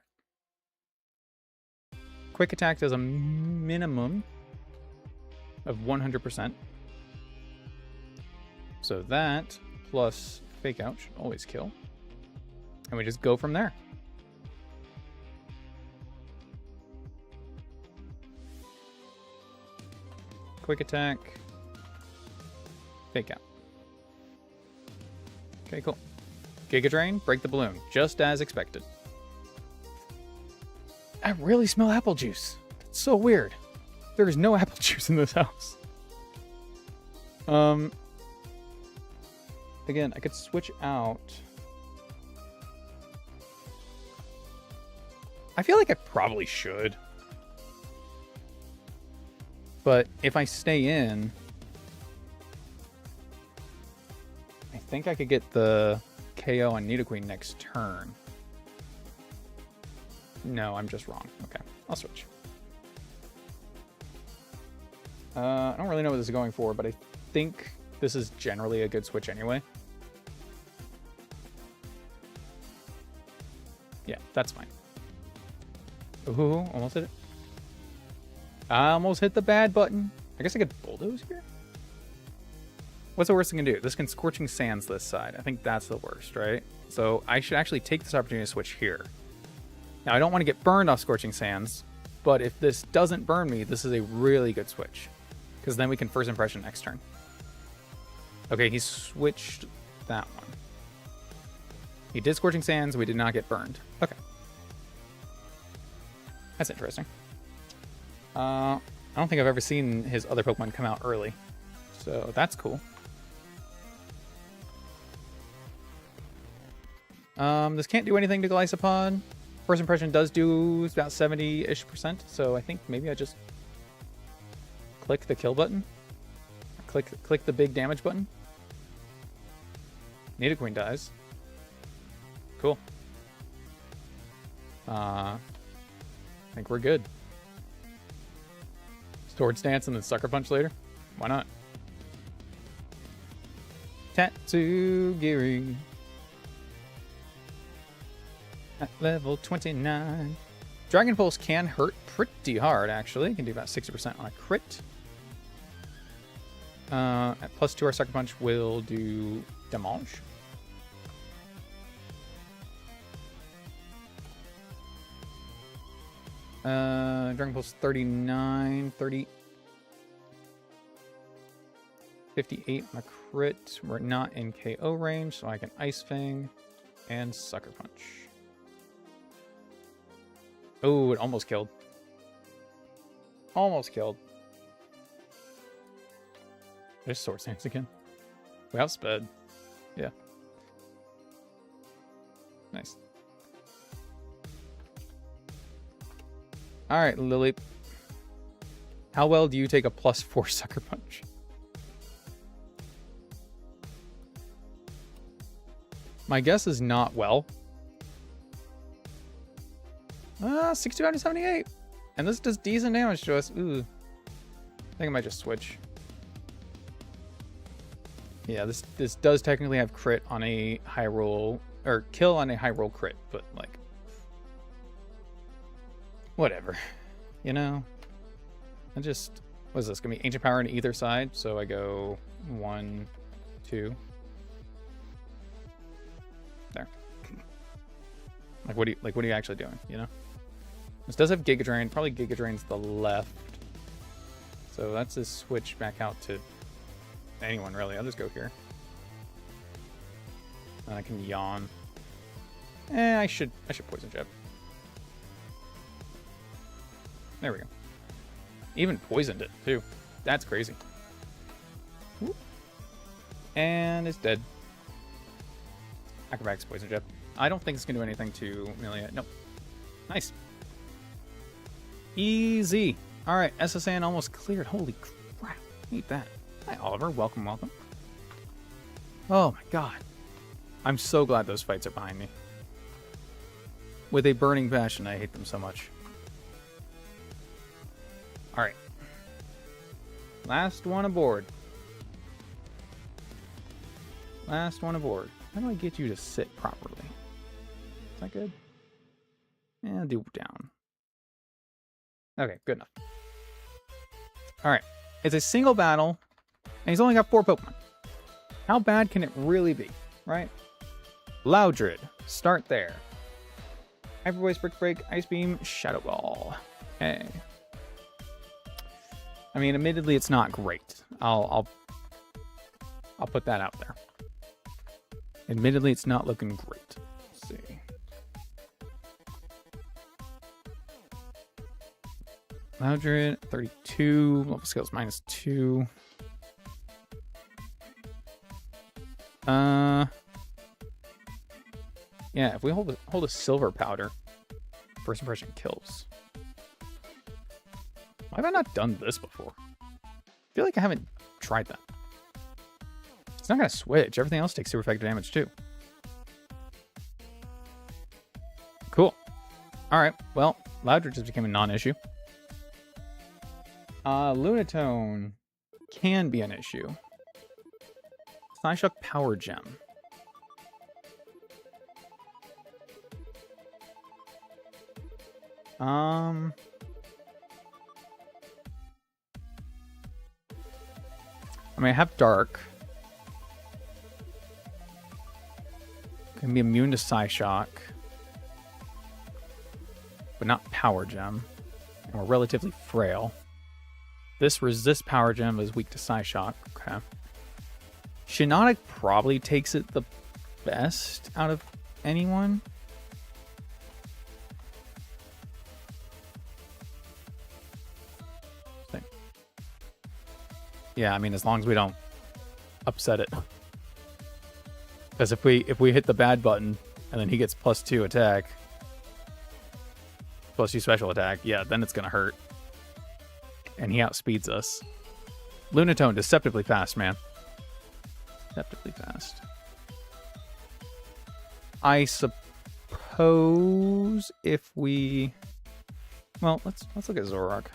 Quick attack does a minimum of 100%. So that plus fake out should always kill. And we just go from there. Quick attack. Fake out. Okay, cool. Giga Drain, break the balloon, just as expected. I really smell apple juice. That's so weird. There is no apple juice in this house. Again, I could switch out. I feel like I probably should. But if I stay in, I think I could get the KO on Nidoqueen next turn. No, I'm just wrong. Okay, I'll switch. I don't really know what this is going for, but I think this is generally a good switch anyway. Yeah, that's fine. Ooh, almost hit it. I almost hit the bad button. I guess I could bulldoze here? What's the worst thing I can do? This can Scorching Sands this side. I think that's the worst, right? So I should actually take this opportunity to switch here. Now, I don't want to get burned off Scorching Sands, but if this doesn't burn me, this is a really good switch. Because then we can First Impression next turn. Okay, he switched that one. He did Scorching Sands, we did not get burned. Okay. That's interesting. I don't think I've ever seen his other Pokemon come out early. So that's cool. This can't do anything to Gliscopod. First Impression does do about 70-ish%, so I think maybe I just click the kill button. Click the big damage button. Nidoqueen dies. Cool. I think we're good. Swords Dance and then Sucker Punch later? Why not? Tattoo Geary. At level 29. Dragon Pulse can hurt pretty hard, actually. It can do about 60% on a crit. At +2, our Sucker Punch will do Demolish. Dragon Pulse 39, 30, 58 on a crit. We're not in KO range, so I can Ice Fang and Sucker Punch. Oh, it almost killed. Almost killed. There's Sword Stance again. We have sped. Yeah. Nice. Alright, Lily. How well do you take a +4 Sucker Punch? My guess is not well. 62 out of 78. And this does decent damage to us. Ooh. I think I might just switch. Yeah, this does technically have crit on a high roll, or kill on a high roll crit, but like, whatever. You know? I just, what is this? Gonna be Ancient Power on either side, so I go 1, 2. There. Like what are you actually doing, you know? This does have Giga Drain. Probably Giga Drain's the left. So that's a switch back out to anyone, really. I'll just go here. And I can yawn. I should Poison Jab. There we go. Even poisoned it, too. That's crazy. Whoop. And it's dead. Acrobatics Poison Jab. I don't think it's going to do anything to Amelia. Nope. Nice. Easy. All right, SSN almost cleared. Holy crap. Eat that. Hi, Oliver. Welcome, welcome. Oh, my God. I'm so glad those fights are behind me. With a burning passion, I hate them so much. All right. Last one aboard. Last one aboard. How do I get you to sit properly? Is that good? Yeah, do down. Okay, good enough. All right. It's a single battle, and he's only got 4 Pokemon. How bad can it really be, right? Loudred. Start there. Hyper Voice, Brick Break, Ice Beam, Shadow Ball. Okay. I mean, admittedly, it's not great. I'll put that out there. Admittedly, it's not looking great. Let's see. Loudred, 32. Level skills -2. Yeah, if we hold a silver powder, first impression kills. Why have I not done this before? I feel like I haven't tried that. It's not gonna switch. Everything else takes super effective damage too. Cool. Alright, well, Loudred just became a non-issue. Lunatone can be an issue. Psyshock Power Gem. I mean, I have Dark. Can be immune to Psyshock. But not Power Gem. And we're relatively frail. This Resist Power Gem is weak to Psyshock. Okay. Shiinotic probably takes it the best out of anyone. Yeah, I mean, as long as we don't upset it. Because if we hit the bad button and then he gets +2 attack, +2 special attack, yeah, then it's gonna hurt. And he outspeeds us. Lunatone, deceptively fast, man. Deceptively fast. I suppose if we... Well, let's look at Zoroark.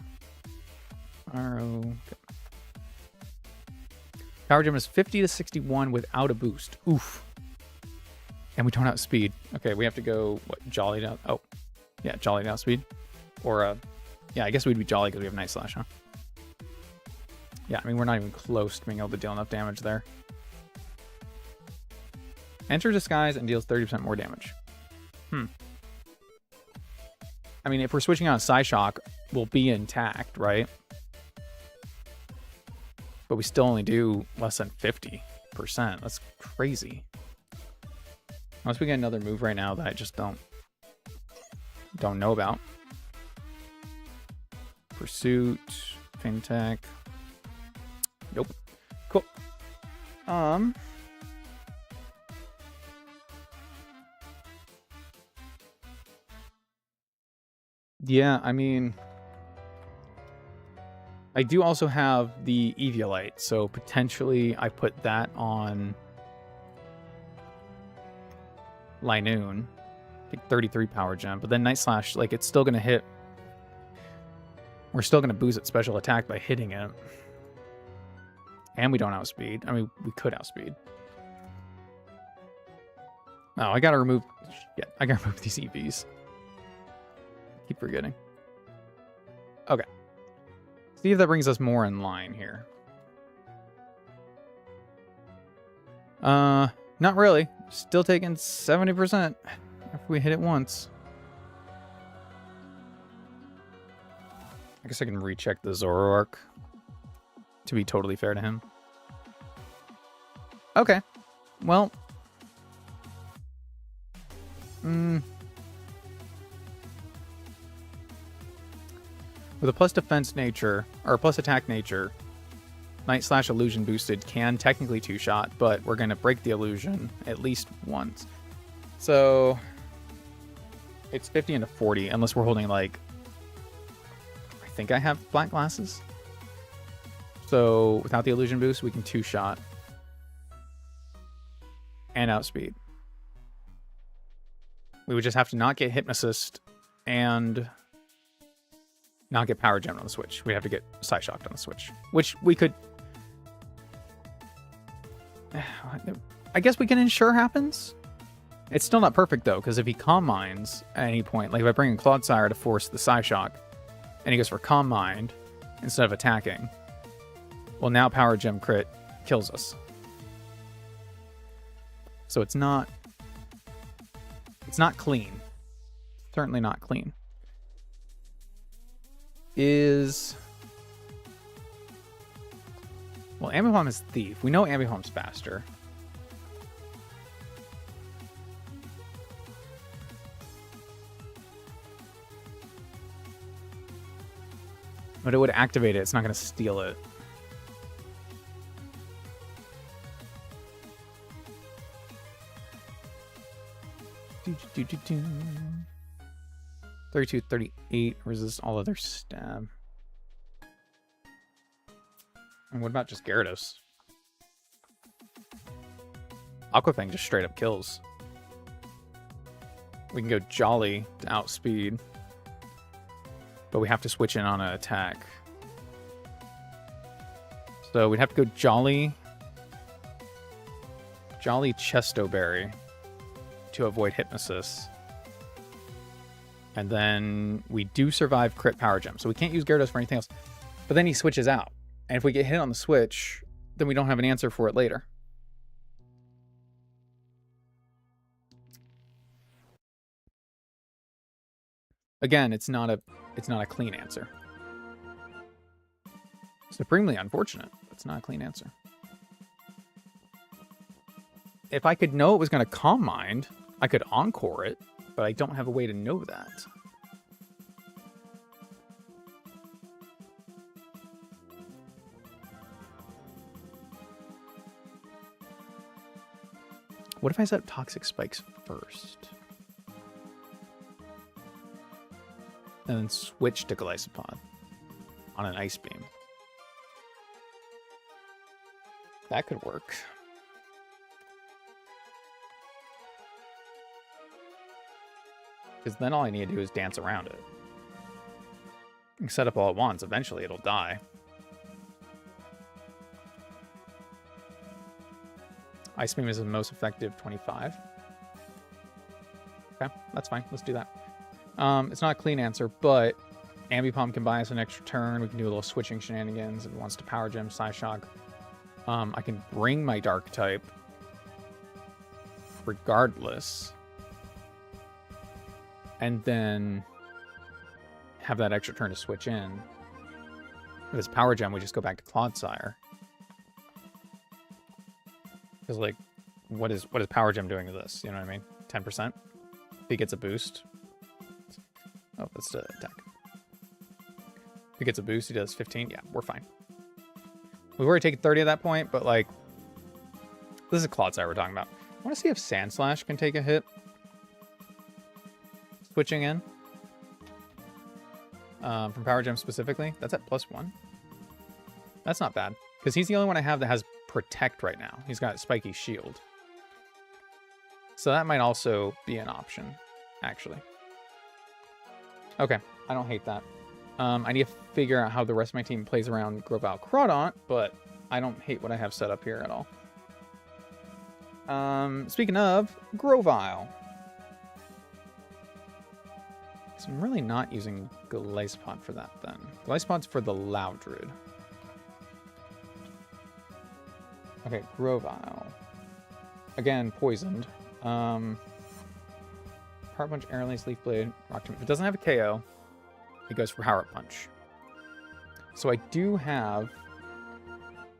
Power Gem is 50 to 61 without a boost. Oof. And we don't outspeed. Okay, we have to go, what, Jolly down? Oh, yeah, Jolly down speed. Or, yeah, I guess we'd be Jolly because we have Night Slash, huh? Yeah, I mean, we're not even close to being able to deal enough damage there. Enter Disguise and deals 30% more damage. I mean, if we're switching on Psyshock, we'll be intact, right? But we still only do less than 50%. That's crazy. Unless we get another move right now that I just don't know about. Pursuit, Fintech. Nope. Cool. Yeah, I mean, I do also have the Eviolite, so potentially I put that on Linoon. Take 33 Power Gem, but then Night Slash, like, it's still going to hit. We're still going to boost its special attack by hitting it. And we don't outspeed. I mean, we could outspeed. Oh, I got to remove... Yeah, I got to remove these EVs. Keep forgetting. Okay. See if that brings us more in line here. Not really. Still taking 70% if we hit it once. I guess I can recheck the Zoroark to be totally fair to him. Okay. Well. With a plus defense nature, or plus attack nature, Night Slash Illusion boosted can technically two-shot, but we're going to break the illusion at least once. So, it's 50 into 40, unless we're holding, like, I think I have black glasses. So, without the illusion boost, we can two-shot. And outspeed. We would just have to not get Hypnosist and not get Power Gem on the Switch. We have to get Psyshocked on the Switch. Which we could... I guess we can ensure happens. It's still not perfect, though, because if he Calm Minds at any point, like if I bring in Clodsire to force the Psyshock, and he goes for Calm Mind instead of attacking, well, now Power Gem crit kills us. So it's not It's not clean. Certainly not clean. Is... Well, Ambipom is Thief. We know Ambipom's faster. But it would activate it. It's not going to steal it. Do, 32, 38. Resist all other stab. And what about just Gyarados? Aquafang just straight up kills. We can go Jolly to outspeed. But we have to switch in on an attack. So we'd have to go Jolly Chesto Berry to avoid Hypnosis. And then we do survive crit Power Gem. So we can't use Gyarados for anything else. But then he switches out. And if we get hit on the switch, then we don't have an answer for it later. Again, it's not a clean answer. Supremely unfortunate. It's not a clean answer. If I could know it was going to Calm Mind, I could Encore it, but I don't have a way to know that. What if I set up Toxic Spikes first? And then switch to Golisopod on an Ice Beam. That could work. Because then all I need to do is dance around it. You can set up all at once. Eventually it'll die. Ice Beam is the most effective, 25. Okay, that's fine. Let's do that. It's not a clean answer, but Ambipom can buy us an extra turn. We can do a little switching shenanigans if it wants to Power Gem, Psyshock. I can bring my Dark type regardless. And then have that extra turn to switch in. With this Power Gem, we just go back to Clodsire. Because, like, what is Power Gem doing to this? You know what I mean? 10%? If he gets a boost. Oh, let's attack. If he gets a boost, he does 15. Yeah, we're fine. We've already taken 30 at that point, but, like, this is Clodsire we're talking about. I want to see if Sand Slash can take a hit. Switching in. From Power Gem specifically. That's at +1. That's not bad. Because he's the only one I have that has Protect right now. He's got Spiky Shield. So that might also be an option, actually. Okay, I don't hate that. I need to figure out how the rest of my team plays around Grovyle Crawdaunt, but I don't hate what I have set up here at all. Speaking of Grovyle. So I'm really not using Golisopod for that then. Golisopod's for the Loudred. Okay, Grovyle. Again, poisoned. Power Punch, Air Lance, Leaf Blade, Rock Tomb. If it doesn't have a KO, it goes for Power Punch. So I do have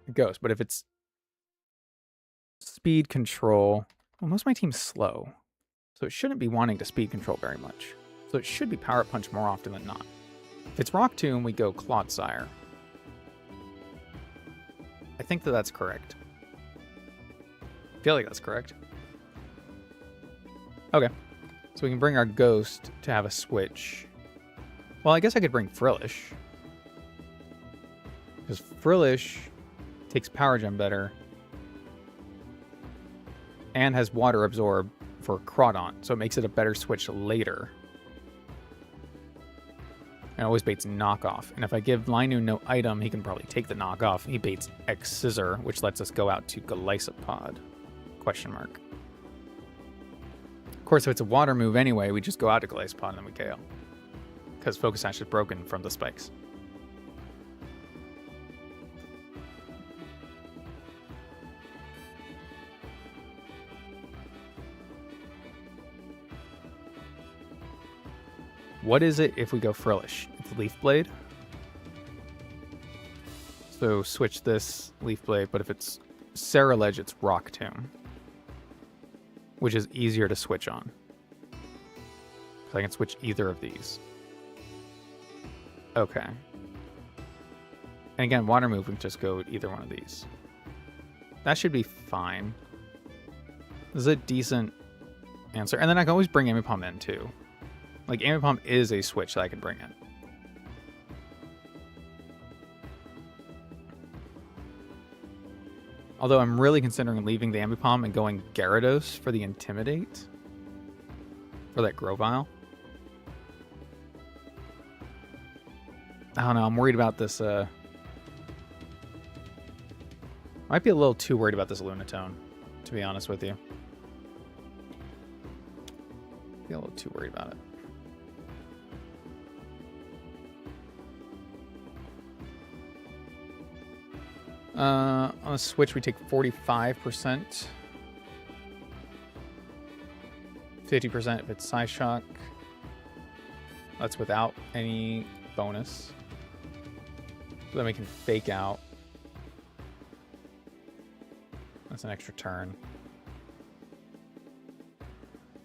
a Ghost, but if it's Speed Control, well, most of my team's slow, so it shouldn't be wanting to Speed Control very much. So it should be Power Punch more often than not. If it's Rock Tomb, we go Clodsire. I think that that's correct. I feel like that's correct. Okay. So we can bring our Ghost to have a switch. Well, I guess I could bring Frillish. Because Frillish takes Power Gem better. And has Water Absorb for Crawdaunt. So it makes it a better switch later. And always baits knockoff. And if I give Linu no item, he can probably take the knockoff. He baits X Scissor, which lets us go out to Golisopod. Question mark. Of course, if it's a water move anyway, we just go out to Golisopod and then we KO. Because Focus Sash is broken from the spikes. What is it if we go Frillish? It's Leaf Blade. So switch this Leaf Blade, but if it's Saraledge, it's Rock Tomb, which is easier to switch on. So I can switch either of these. Okay. And again, Water Move, we can just go with either one of these. That should be fine. This is a decent answer. And then I can always bring Ambipom in, too. Like, Ambipom is a switch that I can bring in. Although I'm really considering leaving the Ambipom and going Gyarados for the Intimidate. For that Grovyle. I don't know, I'm worried about this, might be a little too worried about this Lunatone, to be honest with you. Be a little too worried about it. On a switch, we take 45%. 50% if it's Psyshock. That's without any bonus. So then we can fake out. That's an extra turn.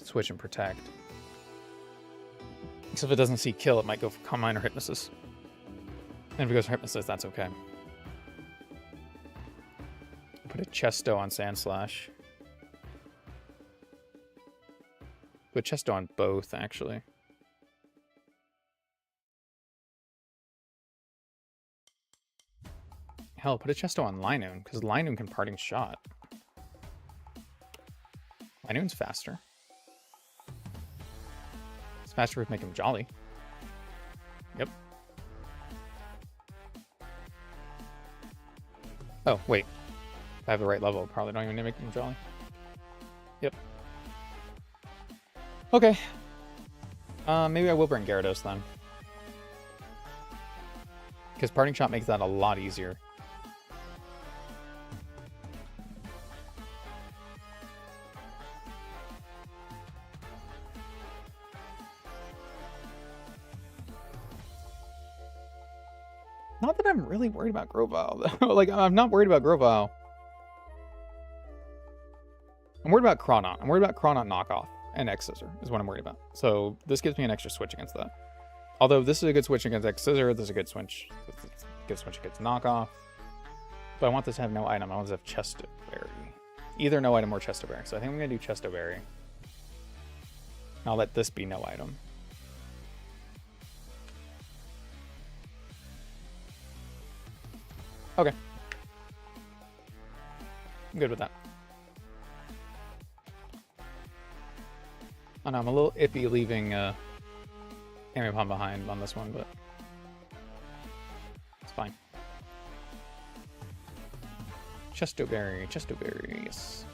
Switch and protect. Except if it doesn't see kill, it might go for Calm Mind or Hypnosis. And if it goes for Hypnosis, that's okay. Put a Chesto on Sandslash. Put Chesto on both, actually. Hell, put a Chesto on Linoon, because Linoon can Parting Shot. Linoon's faster. It's faster if we make him Jolly. Yep. Oh, wait. If I have the right level, probably don't even need to make him Jolly. Yep. Okay. Maybe I will bring Gyarados then. Because Parting Shot makes that a lot easier. Not that I'm really worried about Grovyle, though. Like, I'm not worried about Grovyle. I'm worried about Chronon. I'm worried about Chronon knockoff and X-Scissor is what I'm worried about. So this gives me an extra switch against that. Although this is a good switch against X-Scissor, this is a good switch. It's a good switch against knockoff. But I want this to have no item. I want this to have Chesto Berry. Either no item or Chesto Berry. So I think I'm going to do Chesto Berry. I'll let this be no item. Okay. I'm good with that. I know I'm a little iffy leaving Ambipom behind on this one, but it's fine. Chesto Berry, yes.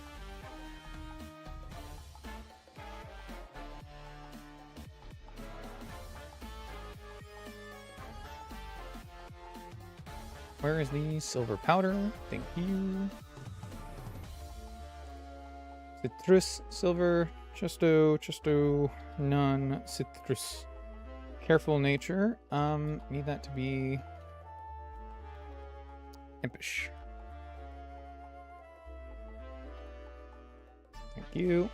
Where is the silver powder? Thank you. Citrus, silver, Chesto, none, citrus. Careful nature. Need that to be impish. Thank you.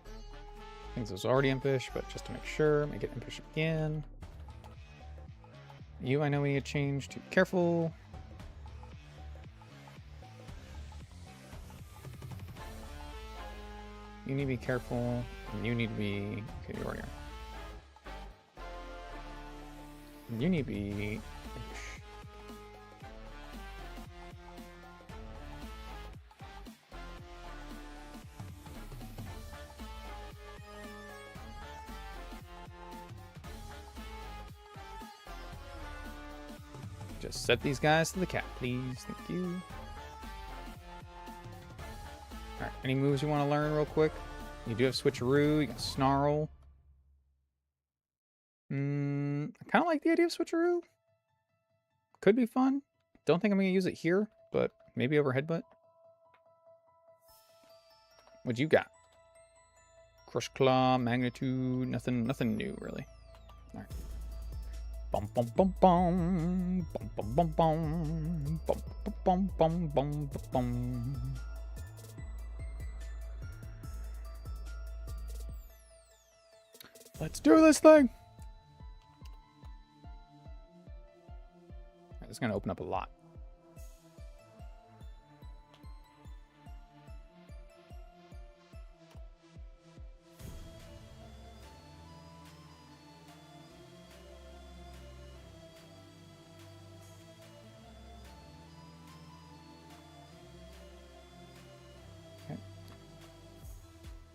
I think this was already impish, but just to make sure, make it impish again. You, I know we need to change to careful. You need to be careful, and you need to be... Okay, you already are. And you need to be... Just set these guys to the cap, please. Thank you. Alright, any moves you want to learn real quick? You do have Switcheroo, you got Snarl. I kind of like the idea of Switcheroo. Could be fun. Don't think I'm going to use it here, but maybe over Headbutt. What you got? Crush Claw, Magnitude, nothing new really. All right. Bum bum bum bum bum bum bum bum bum bum bum bum bum. Let's do this thing. It's gonna open up a lot.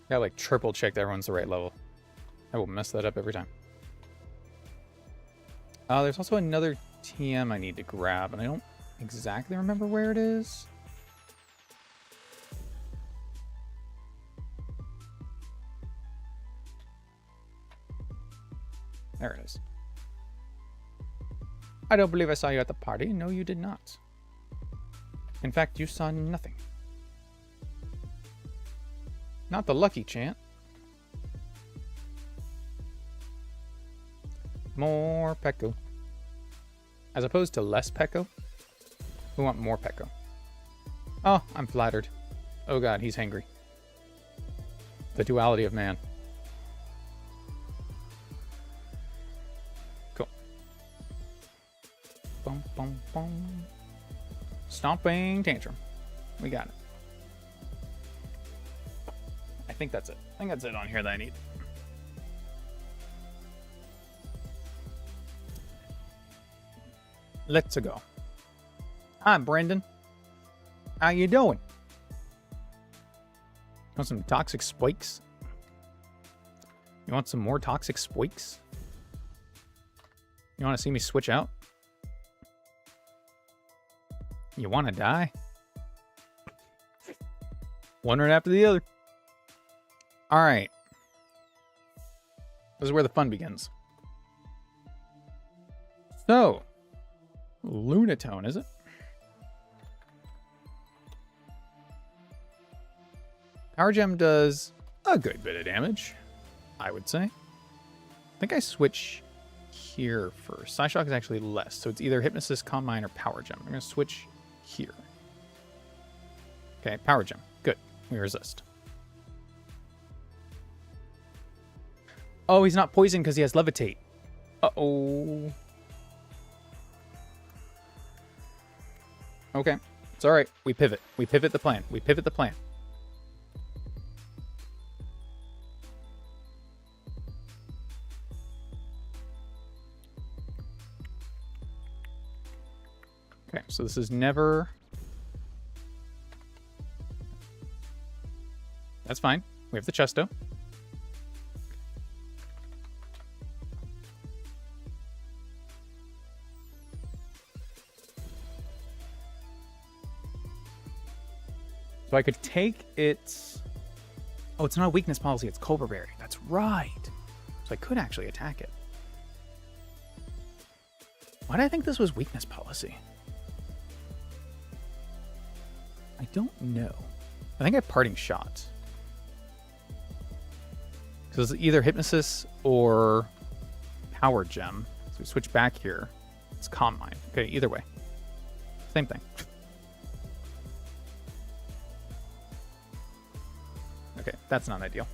Gotta like triple check that everyone's the right level. I will mess that up every time. There's also another TM I need to grab, and I don't exactly remember where it is. There it is. I don't believe I saw you at the party. No, you did not. In fact, you saw nothing. Not the lucky chant. More Pecco. As opposed to less Pecco, we want more Pecco. Oh, I'm flattered. Oh god, he's hangry. The duality of man. Cool. Bum, bum, bum. Stomping Tantrum. We got it. I think that's it. I think that's it on here that I need. Let's go. Hi, Brendan. How you doing? Want some toxic spikes? You want some more toxic spikes? You want to see me switch out? You want to die? One right after the other. All right. This is where the fun begins. So, Lunatone, is it? Power Gem does a good bit of damage, I would say. I think I switch here first. Psyshock is actually less, so it's either Hypnosis, Calm Mind, or Power Gem. I'm going to switch here. Okay, Power Gem. Good. We resist. Oh, he's not poisoned because he has Levitate. Uh-oh. Okay. It's all right. We pivot. We pivot the plan. We pivot the plan. Okay, so this is never... That's fine. We have the Chesto. So I could take its... Oh, it's not a weakness policy. It's Cobra Berry. That's right. So I could actually attack it. Why did I think this was weakness policy? I don't know. I think I have Parting Shot. Because it's either Hypnosis or Power Gem. So we switch back here. It's Calm Mind. Okay, either way. Same thing. Okay, that's not ideal.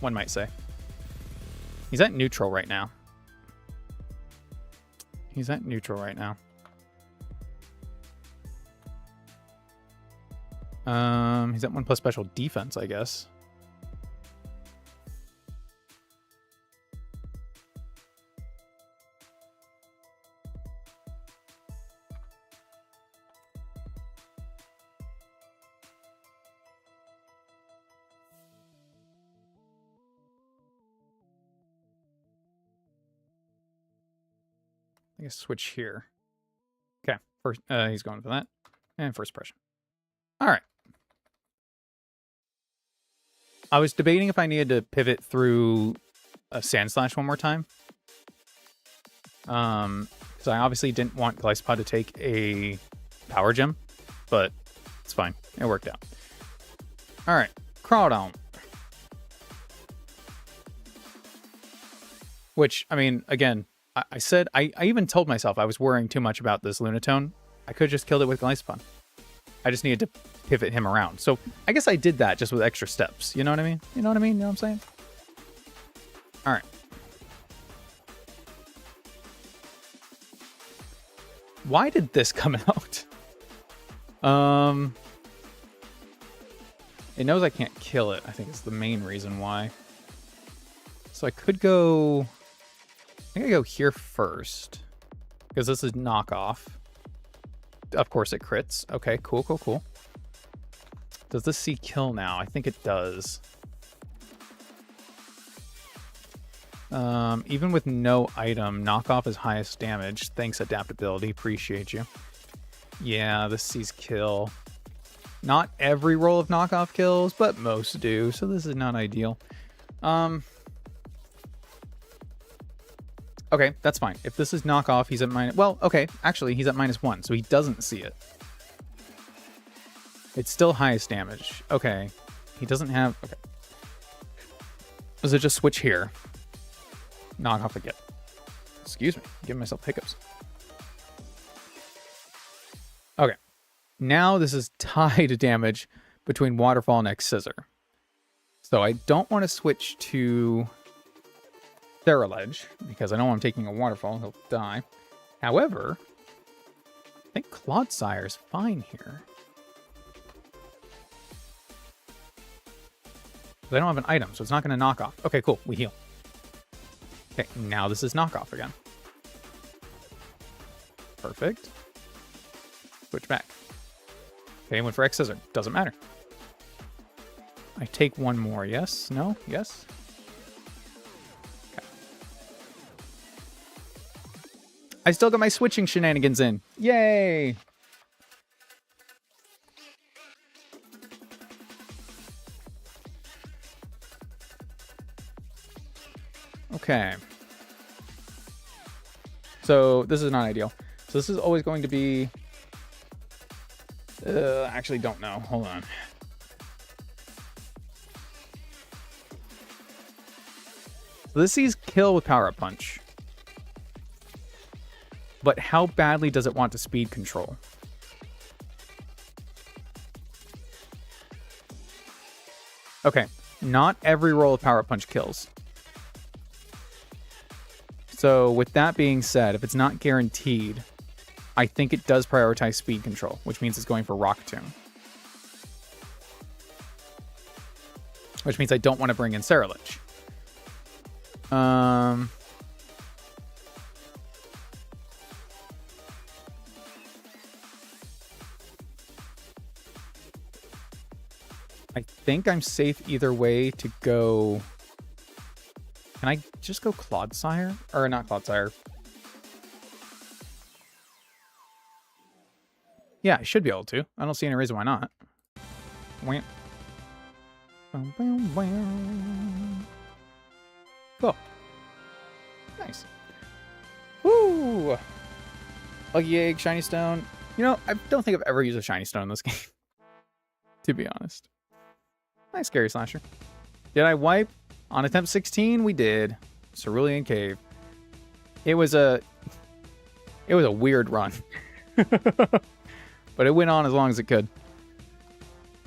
One might say. He's at neutral right now. He's at neutral right now. He's at 1+ special defense, I guess. I guess switch here. Okay, first he's going for that. And first impression. All right. I was debating if I needed to pivot through a Sand Slash one more time. Because I obviously didn't want Glycopod to take a Power Gem, but it's fine. It worked out. All right, Crawdon. Which, I mean, again, I said, I even told myself I was worrying too much about this Lunatone. I could have just killed it with Glycepon. I just needed to pivot him around. So I guess I did that just with extra steps. You know what I mean? You know what I mean? You know what I'm saying? All right. Why did this come out? It knows I can't kill it. I think it's the main reason why. So I could go... I think I go here first. Because this is knockoff. Of course it crits. Okay, cool, cool, cool. Does this see kill now? I think it does. Even with no item, knockoff is highest damage. Thanks, adaptability. Appreciate you. Yeah, this sees kill. Not every roll of knockoff kills, but most do, so this is not ideal. Okay, that's fine. If this is knockoff, he's at minus... Well, okay, actually, he's at -1, so he doesn't see it. It's still highest damage. Okay. He doesn't have... Okay. Does it just switch here? Knockoff again. Excuse me. I'm giving myself hiccups. Okay. Now this is tied damage between Waterfall and X-Scissor. So I don't want to switch to Theraledge because I know I'm taking a Waterfall. He'll die. However, I think Clodsire is fine here. I don't have an item, so it's not going to knock off. Okay, cool. We heal. Okay, now this is knockoff again. Perfect. Switch back. Okay, went for X-Scissor. Doesn't matter. I take one more. Yes? No? Yes? Okay. I still got my switching shenanigans in. Yay! Okay. So this is not ideal. So this is always going to be... actually don't know. Hold on. So this sees kill with Power Up Punch. But how badly does it want to speed control? Okay. Not every roll of Power Up Punch kills. So with that being said, if it's not guaranteed, I think it does prioritize speed control, which means it's going for Rock Tomb. Which means I don't want to bring in Theraledge. I think I'm safe either way to go... Can I just go Clodsire? Or not Clodsire. Yeah, I should be able to. I don't see any reason why not. Wham. Cool. Nice. Woo! Lucky Egg, Shiny Stone. You know, I don't think I've ever used a Shiny Stone in this game. To be honest. Nice Scary Slasher. Did I wipe? On attempt 16, we did. Cerulean Cave. It was a weird run. But it went on as long as it could.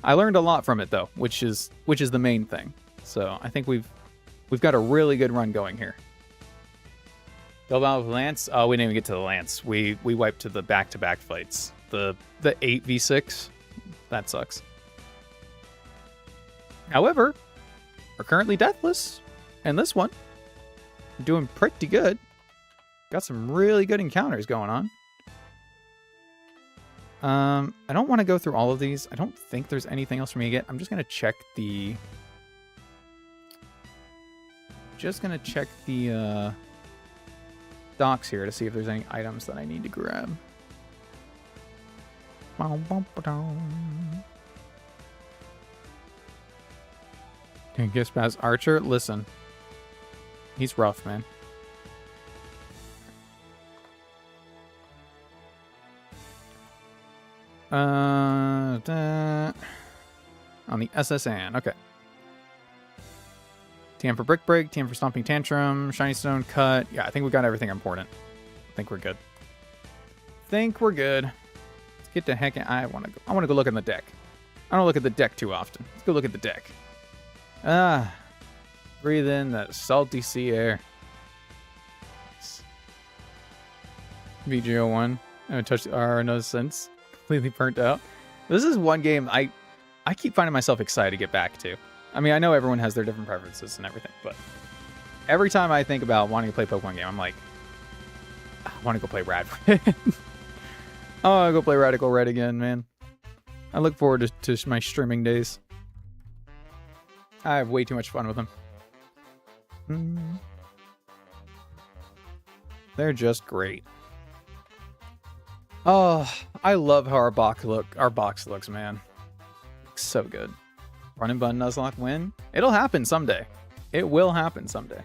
I learned a lot from it though, which is the main thing. So I think we've got a really good run going here. Double battle with Lance. Oh, we didn't even get to the Lance. We wiped to the back-to-back fights. The 8v6. That sucks. However, we're currently deathless, and this one, we're doing pretty good. Got some really good encounters going on. I don't want to go through all of these. I don't think there's anything else for me to get. I'm just gonna check the... docks here to see if there's any items that I need to grab. Gispaz Archer, listen. He's rough, man. On the SSN, okay. TM for Brick Break, TM for Stomping Tantrum, Shiny Stone Cut. Yeah, I think we got everything important. I think we're good. Let's get the heck. I want to go look in the deck. I don't look at the deck too often. Let's go look at the deck. Breathe in that salty sea air. VGO1. I haven't touched the RNO since. Completely burnt out. This is one game I keep finding myself excited to get back to. I mean, I know everyone has their different preferences and everything, but every time I think about wanting to play a Pokemon game, I'm like, I want to go play Rad Red. I want to go play Radical Red again, man. I look forward to my streaming days. I have way too much fun with them. They're just great. Oh, I love how our box looks, man. So good. Run and Bun Nuzlocke win. It'll happen someday. It will happen someday.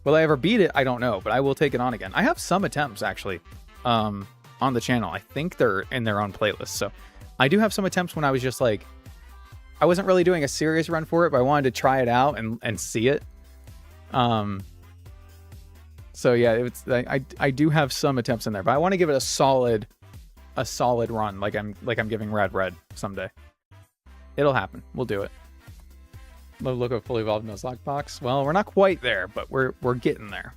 Will I ever beat it? I don't know, but I will take it on again. I have some attempts, actually, on the channel. I think they're in their own playlist. So I do have some attempts when I was just like, I wasn't really doing a serious run for it, but I wanted to try it out and see it. So yeah, I do have some attempts in there, but I want to give it a solid run, like I'm giving Rad Red someday. It'll happen. We'll do it. Look at fully evolved Nuzlocke box. Well, we're not quite there, but we're getting there.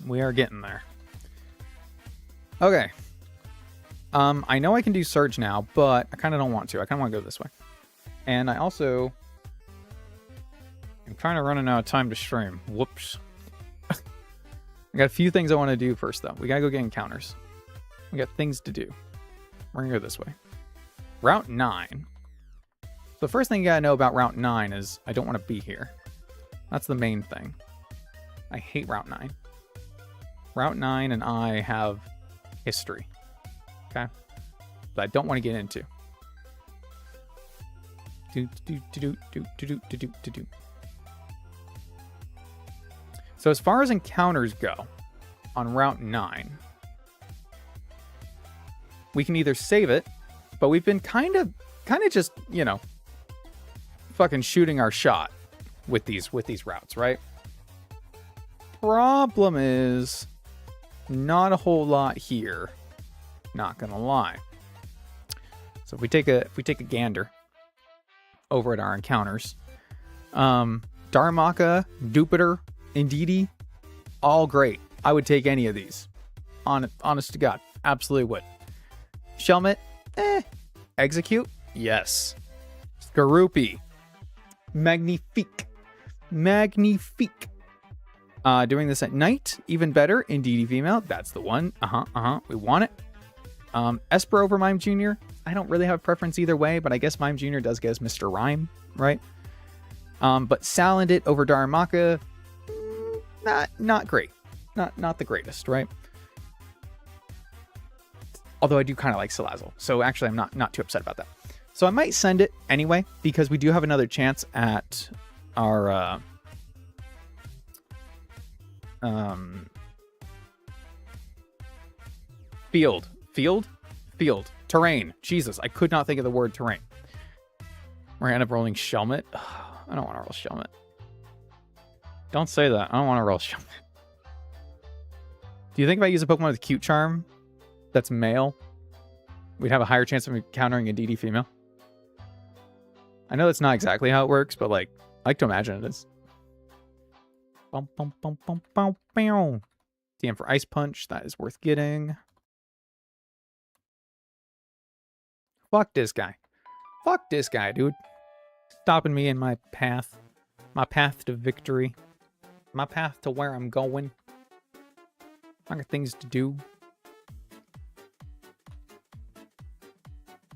We are getting there. Okay. I know I can do Surge now, but I kind of don't want to. I kind of want to go this way. And I also am kind of running out of time to stream. Whoops. I got a few things I want to do first, though. We got to go get encounters. We got things to do. We're going to go this way. Route 9. The first thing you got to know about Route 9 is I don't want to be here. That's the main thing. I hate Route 9. Route 9 and I have history. Okay? That I don't want to get into. So as far as encounters go on Route 9, we can either save it, but we've been kind of just, you know, fucking shooting our shot with these routes, right? Problem is not a whole lot here, not gonna lie. So if we take a gander over at our encounters, Darumaka, Jupiter, Indeedee, all great. I would take any of these. Honest to God, absolutely would. Shelmet, Execute, yes. Skorupi, Magnifique. Doing this at night, even better. Indeedee female, that's the one. We want it. Esper over Mime Jr. I don't really have a preference either way, but I guess Mime Jr. does get us Mr. Rhyme, right? But Salandit over Darumaka, not great. Not the greatest, right? Although I do kind of like Salazzle. So actually I'm not too upset about that. So I might send it anyway, because we do have another chance at our field. Terrain. Jesus, I could not think of the word terrain. We're gonna end up rolling Shelmet. I don't want to roll Shelmet. Don't say that. I don't want to roll Shelmet. Do you think if I use a Pokemon with a cute charm that's male, we'd have a higher chance of encountering a DD female? I know that's not exactly how it works, but like, I like to imagine it is. TM for Ice Punch. That is worth getting. Fuck this guy. Fuck this guy, dude. Stopping me in my path. My path to victory. My path to where I'm going. I got things to do.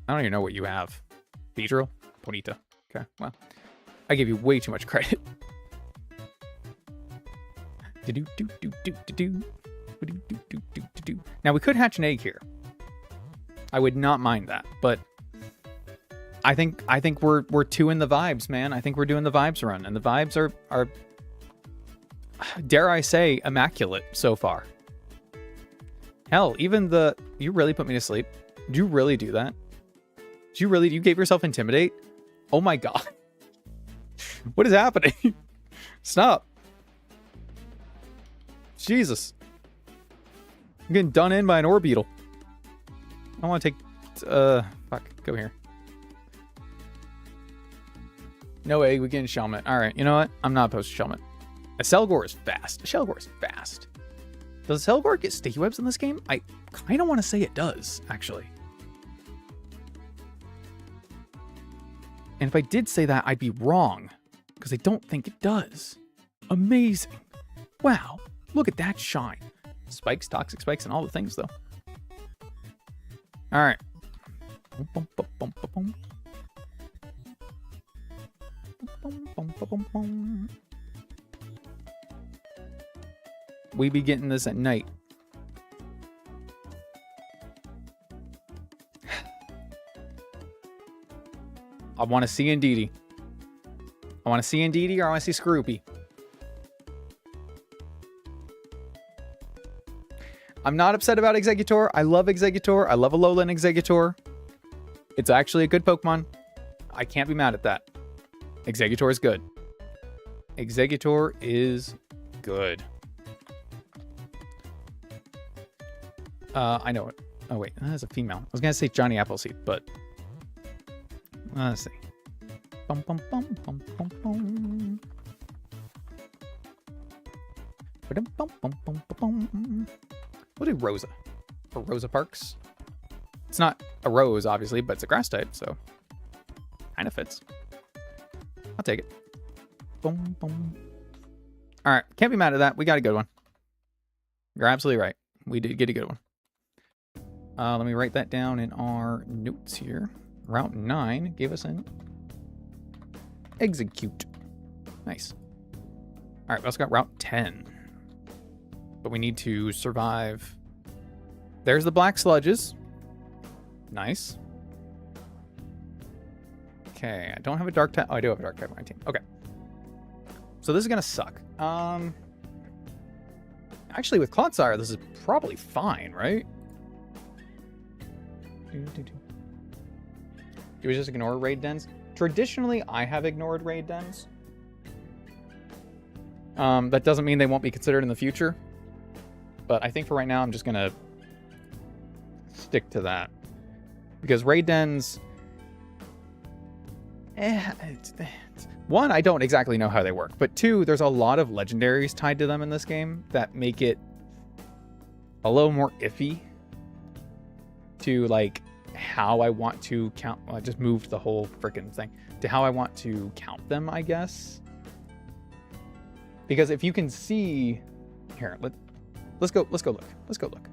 I don't even know what you have. Beedrill? Bonita. Okay, well. I gave you way too much credit. Now, we could hatch an egg here. I would not mind that, but I think we're two in the vibes, man. I think we're doing the vibes run, and the vibes are dare I say, immaculate so far. Hell, even you really put me to sleep. Did you really do that? You gave yourself Intimidate? Oh my god. What is happening? Stop. Jesus. I'm getting done in by an ore beetle. I want to take... fuck. Go here. No way, we get Shelmet. Alright, you know what? I'm not opposed to Shelmet. A Selgor is fast. A Shelgor is fast. Does Selgor get sticky webs in this game? I kind of want to say it does, actually. And if I did say that, I'd be wrong. Because I don't think it does. Amazing. Wow. Look at that shine. Spikes, toxic spikes, and all the things, though. Alright. We be getting this at night. I want to see Indeedee. I want to see Indeedee or I want to see Scroopy. I'm not upset about Exeggutor. I love Exeggutor. I love Alolan Exeggutor. It's actually a good Pokemon. I can't be mad at that. Exeggutor is good. Exeggutor is good. I know it. Oh, wait. That's a female. I was going to say Johnny Appleseed, but... let's see. Bum, bum, bum, bum, bum, bum. Ba-dum, bum, bum, bum, bum, bum. We'll do Rosa. Or Rosa Parks. It's not a rose, obviously, but it's a grass type, so... kind of fits. I'll take it. Boom, boom. Alright, can't be mad at that. We got a good one. You're absolutely right. We did get a good one. Let me write that down in our notes here. Route 9 gave us an Execute. Nice. Alright, we also got Route 10. But we need to survive. There's the black sludges. Nice. Okay, I don't have a dark type. Oh, I do have a dark type on my team. Okay. So this is going to suck. Actually, with Clodsire, this is probably fine, right? Do we just ignore raid dens? Traditionally, I have ignored raid dens. That doesn't mean they won't be considered in the future. But I think for right now, I'm just going to stick to that. Because raid dens... one, I don't exactly know how they work. But two, there's a lot of legendaries tied to them in this game that make it a little more iffy to, like, how I want to count. Well, I just moved the whole freaking thing to how I want to count them, I guess. Because if you can see here, let's go look. Let's go look.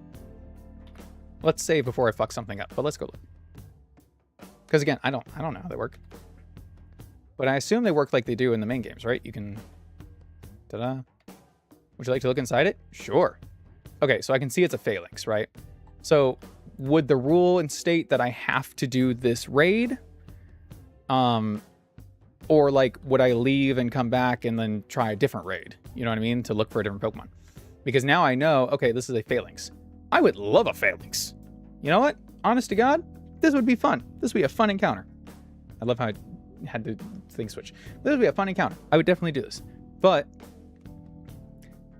Let's save before I fuck something up, but let's go look. Because again, I don't know how they work. But I assume they work like they do in the main games, right? You can... Ta-da. Would you like to look inside it? Sure. Okay, so I can see it's a phalanx, right? So would the rule state that I have to do this raid? Or, like, would I leave and come back and then try a different raid? You know what I mean? To look for a different Pokemon. Because now I know, okay, this is a phalanx. I would love a phalanx. You know what? Honest to God, this would be fun. This would be a fun encounter. I love how I had the thing switch. This would be a fun encounter. I would definitely do this. But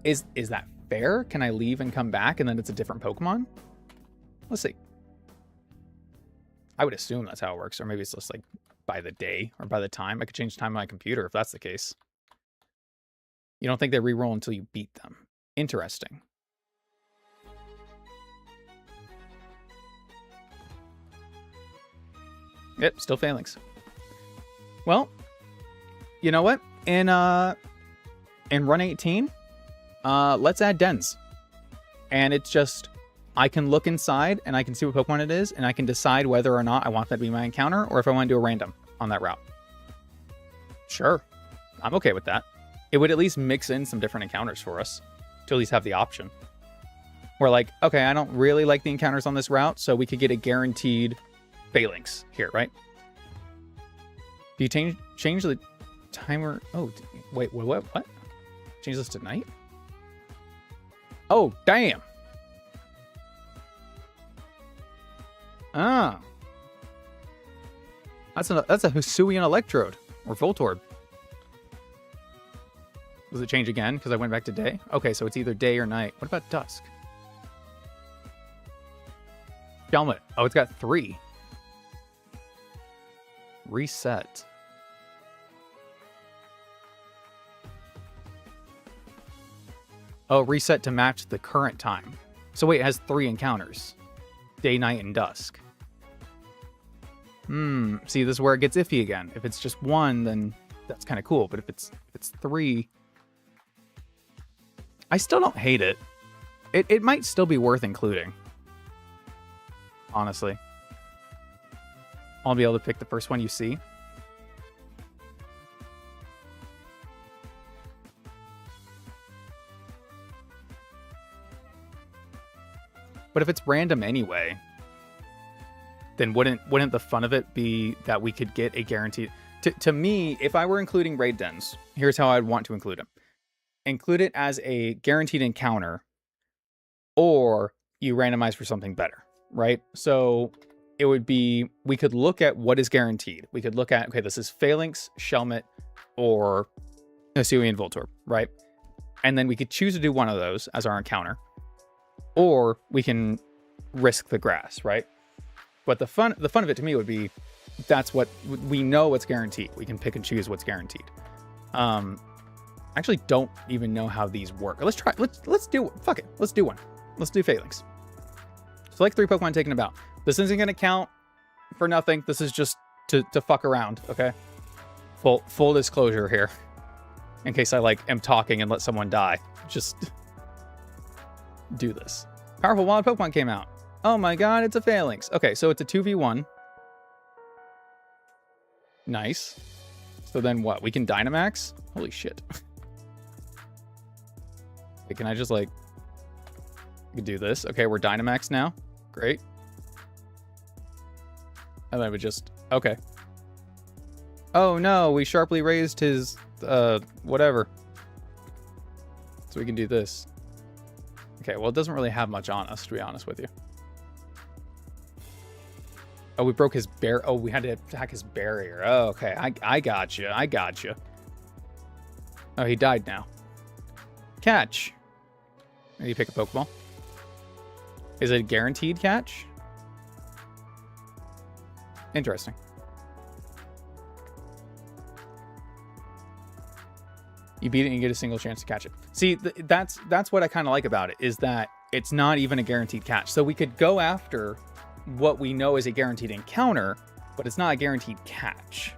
is that fair? Can I leave and come back and then it's a different Pokemon? Let's see. I would assume that's how it works. Or maybe it's just like by the day or by the time. I could change time on my computer if that's the case. You don't think they reroll until you beat them. Interesting. Yep, still phalanx. Well, you know what? In Run 18, let's add dens. And it's just, I can look inside and I can see what Pokemon it is, and I can decide whether or not I want that to be my encounter or if I want to do a random on that route. Sure, I'm okay with that. It would at least mix in some different encounters for us to at least have the option. We're like, okay, I don't really like the encounters on this route, so we could get a guaranteed phalanx here, right? Do you change the timer? Oh, wait, what? Change this to night? Oh, damn. Ah. That's a Hisuian Electrode or Voltorb. Does it change again because I went back to day? Okay, so it's either day or night. What about dusk? Helmet. Oh, it's got 3. Reset. Oh, reset to match the current time. So wait, it has 3 encounters. Day, night, and dusk. See, this is where it gets iffy again. If it's just 1, then that's kind of cool. But if it's 3... I still don't hate it. It might still be worth including. Honestly. I'll be able to pick the first one you see. But if it's random anyway, then wouldn't the fun of it be that we could get a guaranteed... To me, if I were including raid dens, here's how I'd want to include them. Include it as a guaranteed encounter, or you randomize for something better, right? So it would be, we could look at what is guaranteed. We could look at, okay, this is Phalanx, Shelmet, or Hisuian Voltorb, right? And then we could choose to do one of those as our encounter, or we can risk the grass, right? But the fun of it to me would be, that's what we know what's guaranteed. We can pick and choose what's guaranteed. I actually don't even know how these work. Let's try. Let's do. Fuck it. Let's do one. Let's do Phalanx. Select 3 Pokemon taken about. This isn't gonna count for nothing. This is just to fuck around. Okay. Full disclosure here, in case I am talking and let someone die. Just do this. Powerful wild Pokemon came out. Oh my god, it's a Phalanx. Okay, so it's a 2v1. Nice. So then what? We can Dynamax? Holy shit. Okay, can I just we can do this? Okay, we're Dynamax now. Great. And then we just... Okay. Oh no, we sharply raised his... whatever. So we can do this. Okay, well, it doesn't really have much on us, to be honest with you. Oh, we broke his Oh, we had to attack his barrier. Oh, okay. I got you. I got you. Oh, he died now. Catch. Maybe you pick a Pokeball. Is it a guaranteed catch? Interesting. You beat it and you get a single chance to catch it. See, that's what I kind of like about it, is that it's not even a guaranteed catch. So we could go after what we know is a guaranteed encounter, but it's not a guaranteed catch.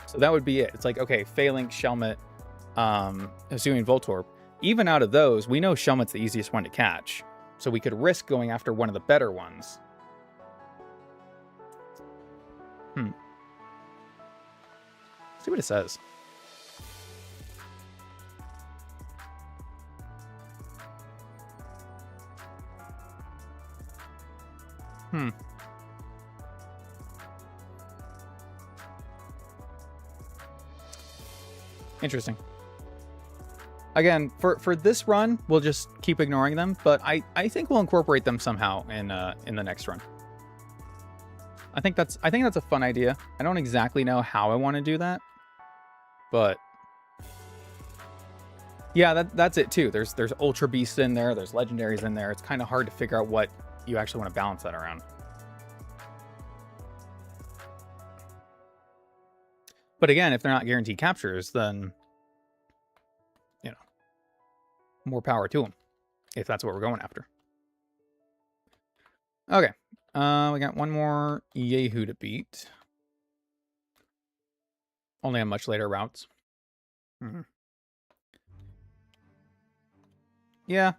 So that would be it. It's like, okay, Phalanx, Shelmet, Hisuian Voltorb. Even out of those, we know Shelmet's the easiest one to catch. So we could risk going after one of the better ones. See what it says. Interesting. Again, for this run, we'll just keep ignoring them, but I think we'll incorporate them somehow in the next run. I think that's a fun idea. I don't exactly know how I want to do that, but yeah, that's it too. There's Ultra Beasts in there, there's Legendaries in there. It's kind of hard to figure out what you actually want to balance that around. But again, if they're not guaranteed captures, then, you know, more power to them, if that's what we're going after. Okay. We got one more Yahoo to beat. Only on much later routes. Yeah.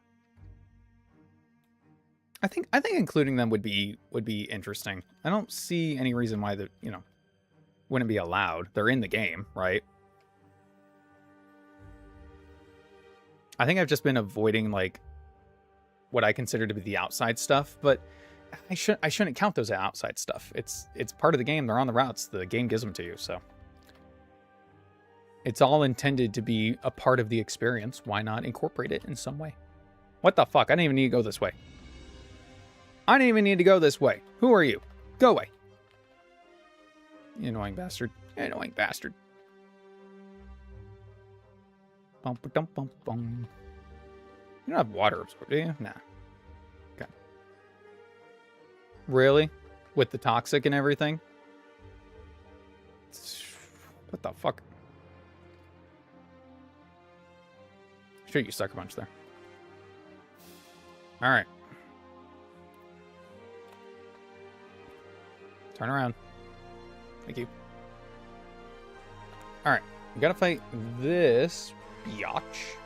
I think including them would be interesting. I don't see any reason why that, you know, wouldn't be allowed. They're in the game, right? I think I've just been avoiding what I consider to be the outside stuff, but I shouldn't count those as outside stuff. It's part of the game. They're on the routes. The game gives them to you, so it's all intended to be a part of the experience. Why not incorporate it in some way? What the fuck? I didn't even need to go this way. I didn't even need to go this way. Who are you? Go away. You annoying bastard. You annoying bastard. Bum. You don't have water absorb, do you? Nah. Okay. Really? With the toxic and everything? What the fuck? Sure, you sucker punch there. All right. Turn around. Thank you. All right. We gotta fight this biatch.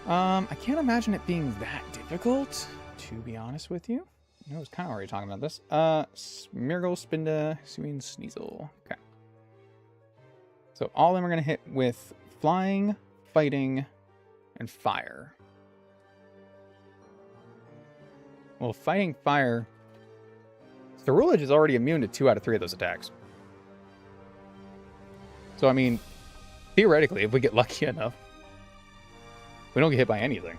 I can't imagine it being that difficult, to be honest with you. I was kind of already talking about this. Smeargle, Spinda, Suin, Sneasel. Okay. So all of them are going to hit with flying, fighting, and fire. Well, fighting fire... Cerulege is already immune to 2 out of 3 of those attacks. So, I mean, theoretically, if we get lucky enough, we don't get hit by anything.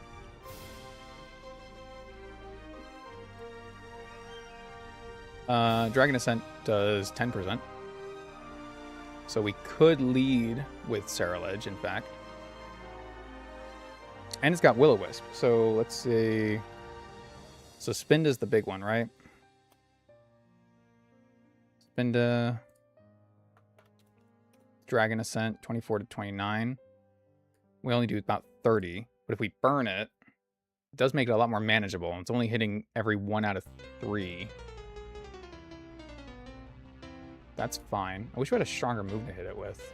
Dragon Ascent does 10%. So we could lead with Cerulege, in fact. And it's got Will-O-Wisp. So let's see. So Spinda's the big one, right? Spinda. Dragon Ascent, 24 to 29. We only do about 30. But if we burn it, it does make it a lot more manageable. It's only hitting every 1 out of 3. That's fine. I wish we had a stronger move to hit it with.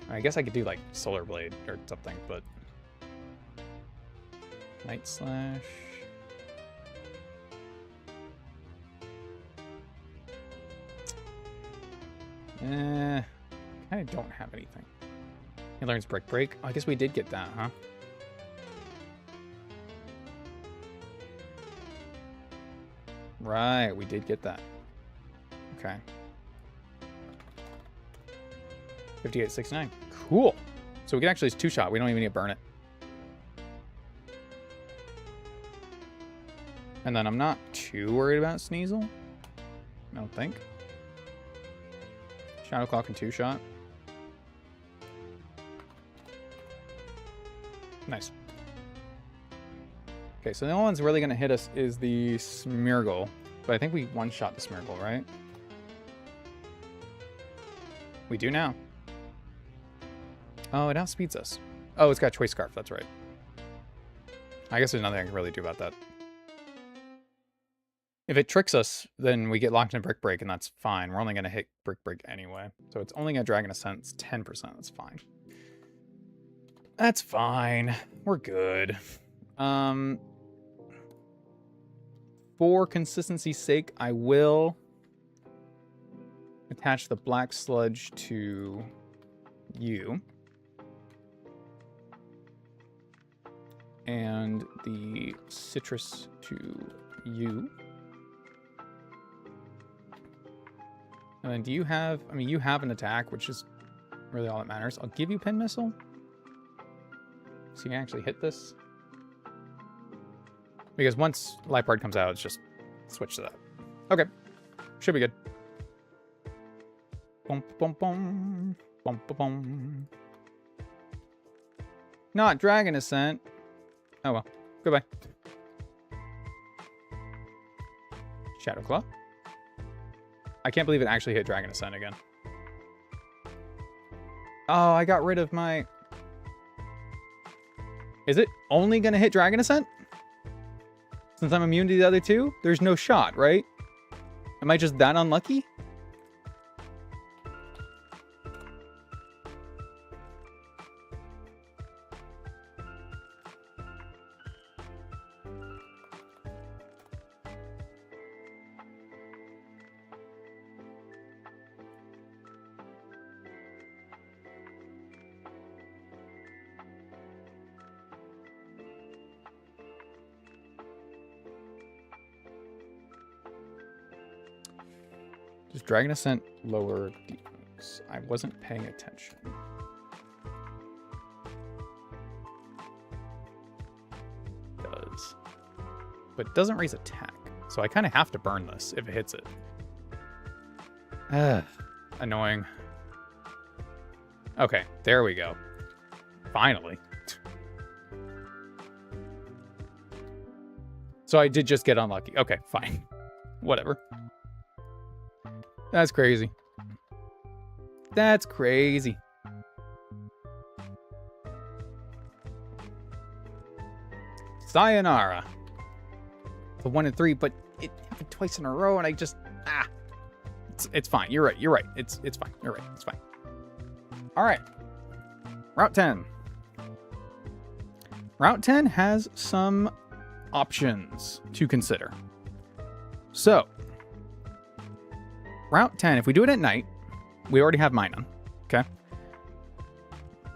I guess I could do like Solar Blade or something, but... Night Slash... I don't have anything. He learns Break. Oh, I guess we did get that, huh? Right, we did get that. Okay. 5869. Cool. So we can actually just 2-shot. We don't even need to burn it. And then I'm not too worried about Sneasel. I don't think. Shadow Clock and 2-shot. Nice. Okay, so the only one's really going to hit us is the Smeargle. But I think we 1-shot the Smeargle, right? We do now. Oh, it outspeeds us. Oh, it's got Choice Scarf. That's right. I guess there's nothing I can really do about that. If it tricks us, then we get locked in Break, and that's fine. We're only going to hit Break anyway. So it's only going to Dragon Ascent. It's 10%. That's fine. That's fine. We're good. For consistency's sake, I will attach the Black Sludge to you. And the Citrus to you. And then do you have... I mean, you have an attack, which is really all that matters. I'll give you Pin Missile. So you can actually hit this. Because once Liepard comes out, it's just switch to that. Okay. Should be good. Bum, bum, bum. Bum, bum, bum. Not Dragon Ascent. Oh well. Goodbye. Shadow Claw. I can't believe it actually hit Dragon Ascent again. Oh, I got rid of my... Is it only going to hit Dragon Ascent? Since I'm immune to the other two? There's no shot, right? Am I just that unlucky? Does Dragon Ascent lower defense? I wasn't paying attention. Does. But it doesn't raise attack. So I kind of have to burn this if it hits it. Annoying. Okay, there we go. Finally. So I did just get unlucky. Okay, fine. Whatever. That's crazy. That's crazy. Sayonara. The 1 and 3, but it happened twice in a row, and I just it's fine. You're right. You're right. It's fine. You're right. It's fine. All right. Route 10. Route 10 has some options to consider. So, Route 10, if we do it at night, we already have mine on, okay?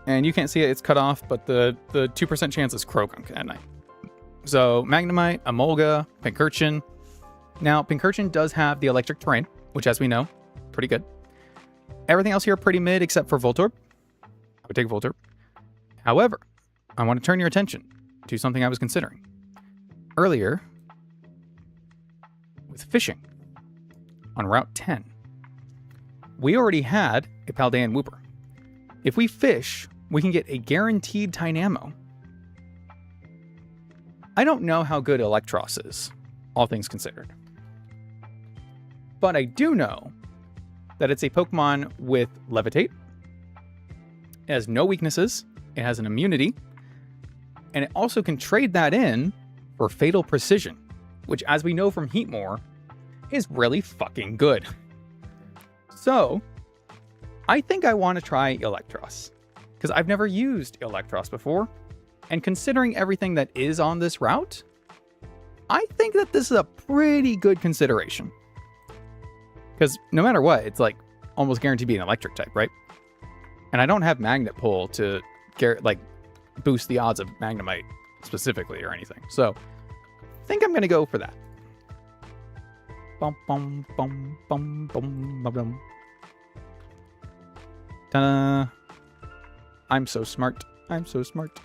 And you can't see it, it's cut off, but the 2% chance is Krogunk at night. So, Magnemite, Emolga, Pincurchin. Now, Pincurchin does have the electric terrain, which, as we know, pretty good. Everything else here pretty mid, except for Voltorb. I would take Voltorb. However, I want to turn your attention to something I was considering. Earlier, with fishing on Route 10, we already had a Paldean Wooper. If we fish, we can get a guaranteed Tynamo. I don't know how good Electros is, all things considered. But I do know that it's a Pokemon with Levitate. It has no weaknesses. It has an immunity. And it also can trade that in for Fatal Precision, which, as we know from Heatmore, is really fucking good. So, I think I want to try Electros, because I've never used Electros before, and considering everything that is on this route, I think that this is a pretty good consideration. Because no matter what, it's like almost guaranteed to be an electric type, right? And I don't have Magnet Pull to boost the odds of Magnemite specifically or anything. So, I think I'm going to go for that. Bum, bum, bum, bum, bum, bum, bum. Ta-da. I'm so smart. I'm so smart.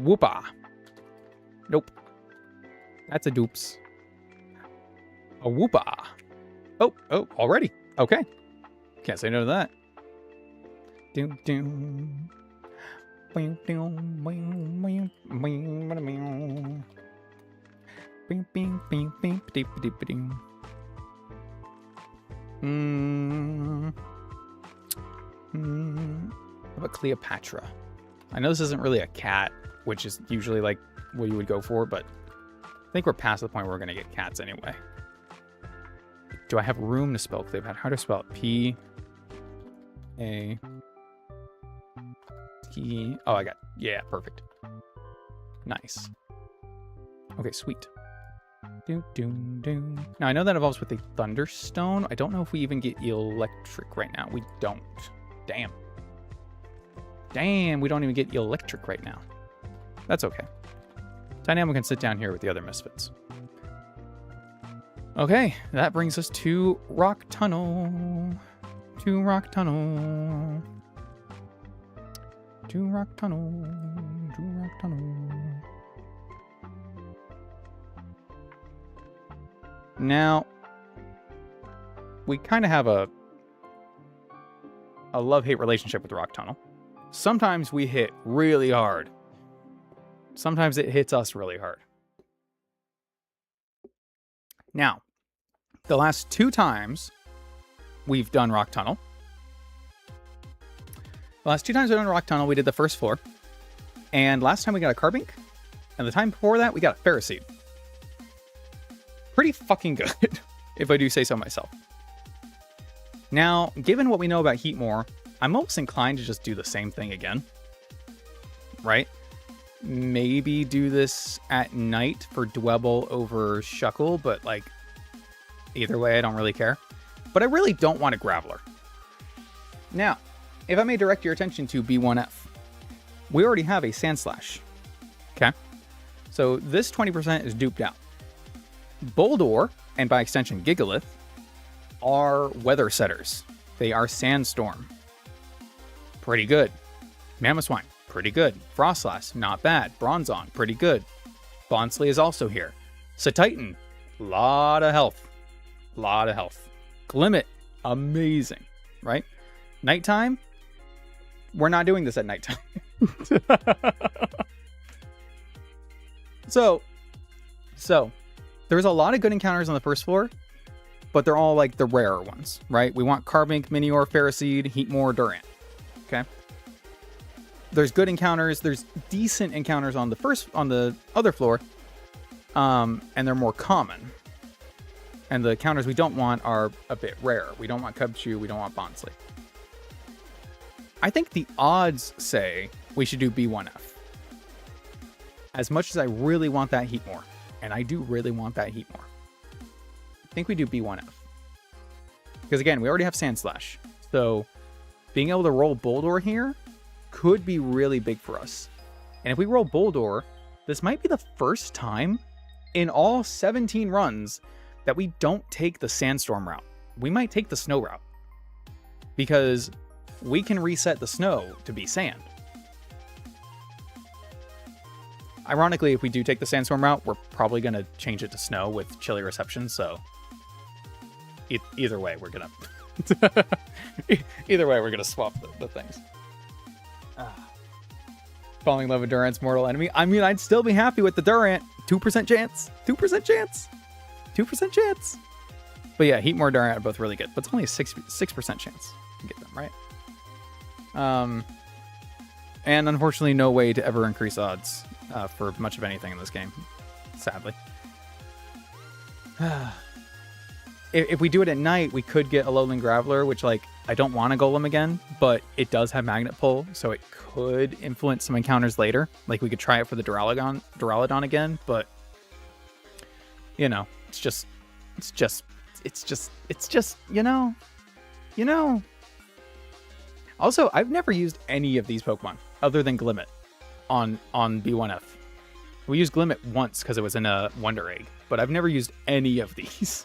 Whoopa. Nope. That's a dupes. A Whoopa. Oh, already. Okay. Can't say no to that. Doom, doom. Bing, bing, bing, bing, bing, bing. Bing, bing, bing, bing, ding, ding, ding. How about Cleopatra? I know this isn't really a cat, which is usually like what you would go for, but I think we're past the point where we're going to get cats anyway. Do I have room to spell Cleopatra? How do I spell it? P-A-T... Oh, I got... Yeah, perfect. Nice. Okay, sweet. Doom, doom, doom. Now, I know that evolves with a Thunderstone. I don't know if we even get Electric right now. We don't. Damn. Damn, we don't even get Electric right now. That's okay. Dynamo can sit down here with the other Misfits. Okay, that brings us to Rock Tunnel. To Rock Tunnel. To Rock Tunnel. To Rock Tunnel. Now, we kind of have a love-hate relationship with the Rock Tunnel. Sometimes we hit really hard. Sometimes it hits us really hard. Now, the last 2 times we've done Rock Tunnel. The last 2 times we've done Rock Tunnel, we did the first floor. And last time we got a Carbink. And the time before that, we got a Ferroseed. Pretty fucking good, if I do say so myself. Now, given what we know about Heatmore, I'm almost inclined to just do the same thing again. Right? Maybe do this at night for Dwebble over Shuckle, but like, either way, I don't really care. But I really don't want a Graveler. Now, if I may direct your attention to B1F, we already have a Sandslash. Okay? So this 20% is duped out. Boldore, and by extension Gigalith, are weather setters. They are Sandstorm. Pretty good. Mamoswine, pretty good. Frostlass, not bad. Bronzong, pretty good. Bonsley is also here. Titan, lot of health. Lot of health. Glimmet, amazing, right? Nighttime, we're not doing this at nighttime. So there's a lot of good encounters on the first floor, but they're all like the rarer ones, right? We want Carbink, Minior, Ferroseed, Heatmore, Durant. Okay. There's good encounters. There's decent encounters on the other floor, and they're more common. And the counters we don't want are a bit rare. We don't want Cubchoo. We don't want Bonsley. I think the odds say we should do B1F. As much as I really want that Heatmore, and I do really want that Heatmore, I think we do B1F. Because again, we already have Sandslash. So being able to roll Boldore here could be really big for us. And if we roll Boldore, this might be the first time in all 17 runs that we don't take the Sandstorm route. We might take the Snow route. Because we can reset the Snow to be Sand. Ironically, if we do take the Sandstorm route, we're probably going to change it to Snow with Chilly Reception, so either way, we're going to... either way, we're going to swap the things. Falling in love with Durant's mortal enemy. I mean, I'd still be happy with the Durant. 2% chance. 2% chance. 2% chance. But yeah, Heatmore, Durant are both really good. But it's only a 6% chance to get them, right? And unfortunately, no way to ever increase odds for much of anything in this game, sadly. If we do it at night, we could get a Alolan Graveler, which, like, I don't want to Golem again, but it does have Magnet Pull, so it could influence some encounters later. Like, we could try it for the Duraludon again, but, you know, it's just, you know. Also, I've never used any of these Pokemon other than Glimmet on B1F. We used Glimmet once because it was in a Wonder Egg, but I've never used any of these.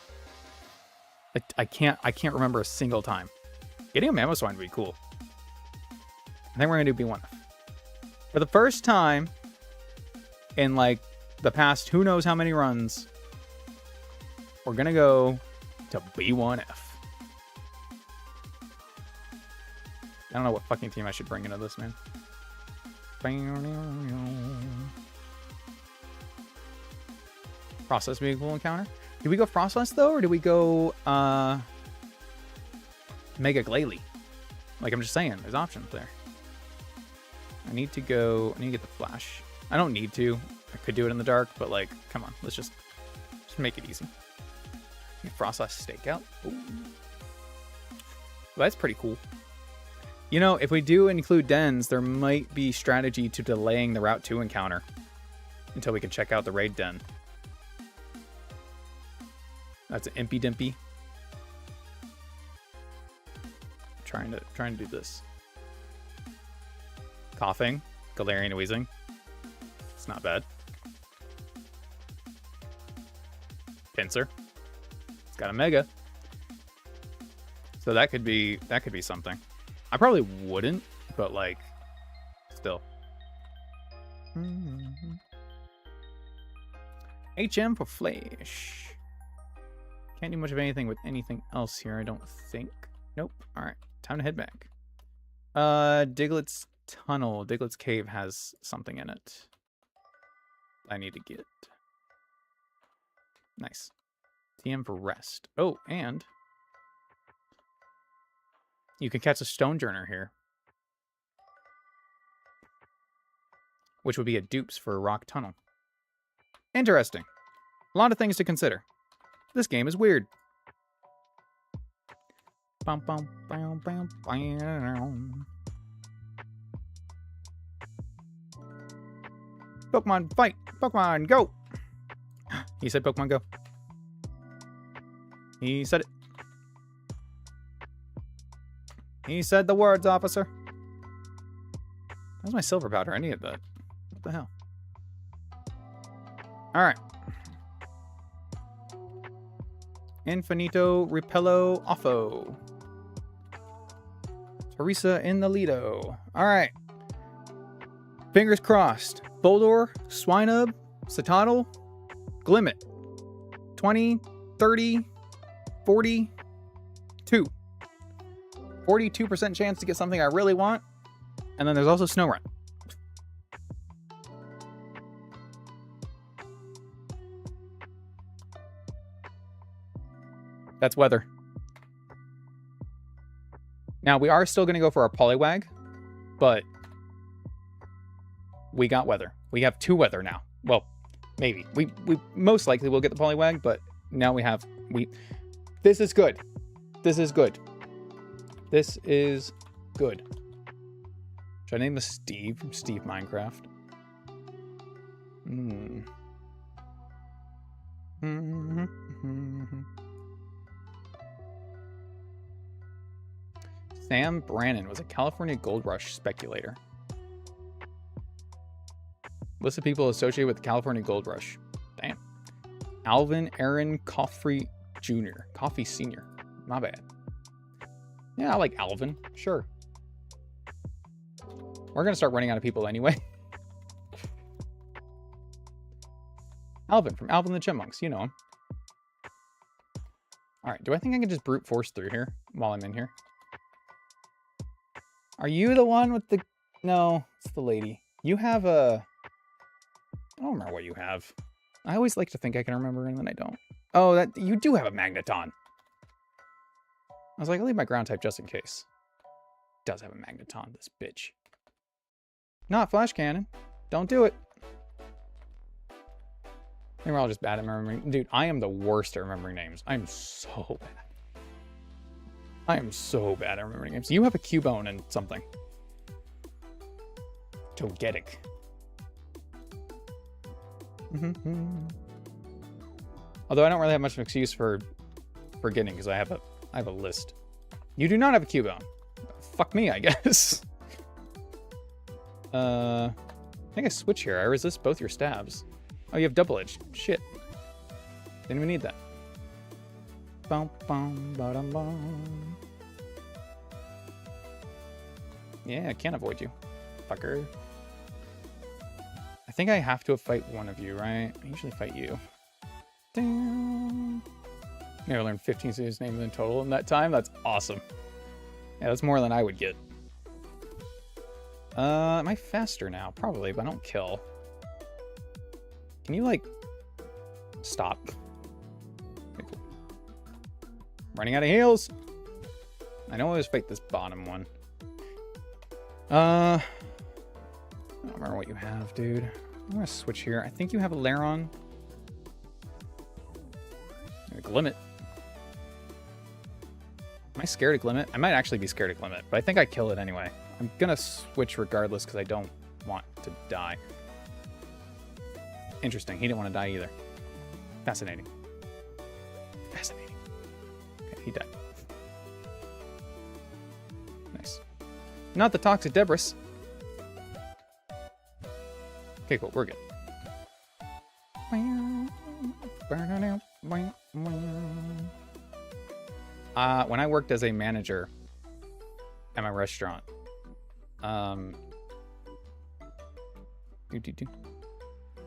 I can't remember a single time. Getting a Mamoswine would be cool. I think we're gonna do B1F. For the first time in like the past who knows how many runs, we're gonna go to B1F. I don't know what fucking team I should bring into this, man. Frostless would be a cool encounter. Do we go Frostless though, or do we go Mega Glalie? Like, I'm just saying, there's options there. I need to get the Flash. I don't need to. I could do it in the dark, but like, come on, let's just make it easy. Frostless Stakeout. Ooh. Well, that's pretty cool. You know, if we do include dens, there might be strategy to delaying the Route 2 encounter until we can check out the raid den. That's an Impy Dimpy. Trying to do this. Coughing, Galarian Wheezing. It's not bad. Pinsir. It's got a Mega. So that could be something. I probably wouldn't, but like, still. HM for Flash. Can't do much of anything with anything else here, I don't think. Nope. Alright, time to head back. Diglett's Tunnel. Diglett's Cave has something in it I need to get. Nice. TM for Rest. Oh, and you can catch a Stonejourner here, which would be a dupes for Rock Tunnel. Interesting. A lot of things to consider. This game is weird. Pokemon fight! Pokemon go! He said Pokemon go. He said it. He said the words, officer. How's my silver powder? I needed that. What the hell? Alright. Infinito Repello Offo. Teresa in the Lido. Alright. Fingers crossed. Boldore, Swinub, Citadel, Glimmet. 20, 30, 42. 42% chance to get something I really want. And then there's also Snowrun. That's weather. Now, we are still going to go for our Poliwag, but we got weather. We have 2 weather now. Well, maybe. We most likely will get the Poliwag, but now we have... This is good. This is good. This is good. Should I name this Steve from Steve Minecraft? Sam Brannon was a California gold rush speculator. List of people associated with the California gold rush. Damn. Alvin Aaron Coffey Jr. Coffey Sr. My bad. Yeah, I like Alvin. Sure. We're going to start running out of people anyway. Alvin from Alvin and the Chipmunks. You know him. All right. Do I think I can just brute force through here while I'm in here? Are you the one with the... No, it's the lady. You have a... I don't remember what you have. I always like to think I can remember and then I don't. Oh, that you do have a Magneton. I was like, I'll leave my ground type just in case. Does have a Magneton, this bitch. Not Flash Cannon. Don't do it. Maybe we're all just bad at remembering. Dude, I am the worst at remembering names. I'm so bad. I am so bad at remembering names. You have a Cubone and something. Togetic. Although I don't really have much of an excuse for forgetting because I have a list. You do not have a Cubone. Fuck me, I guess. I think I switch here. I resist both your stabs. Oh, you have double edge. Shit. Didn't even need that. Bum, bum, ba-dum, bum. Yeah, I can't avoid you, fucker. I think I have to fight one of you, right? I usually fight you. Damn. Maybe I learned 15 students' names in total in that time. That's awesome. Yeah, that's more than I would get. Am I faster now? Probably, but I don't kill. Can you, like, stop? Okay, cool. Running out of heals. I know I always fight this bottom one. I don't remember what you have, dude. I'm gonna switch here. I think you have a Laron. A Glimmet. Am I scared of Glimmet? I might actually be scared of Glimmet, but I think I kill it anyway. I'm gonna switch regardless because I don't want to die. Interesting. He didn't want to die either. Fascinating. Fascinating. Okay, he died. Nice. Not the toxic debris. Okay, cool. We're good. When I worked as a manager at my restaurant, it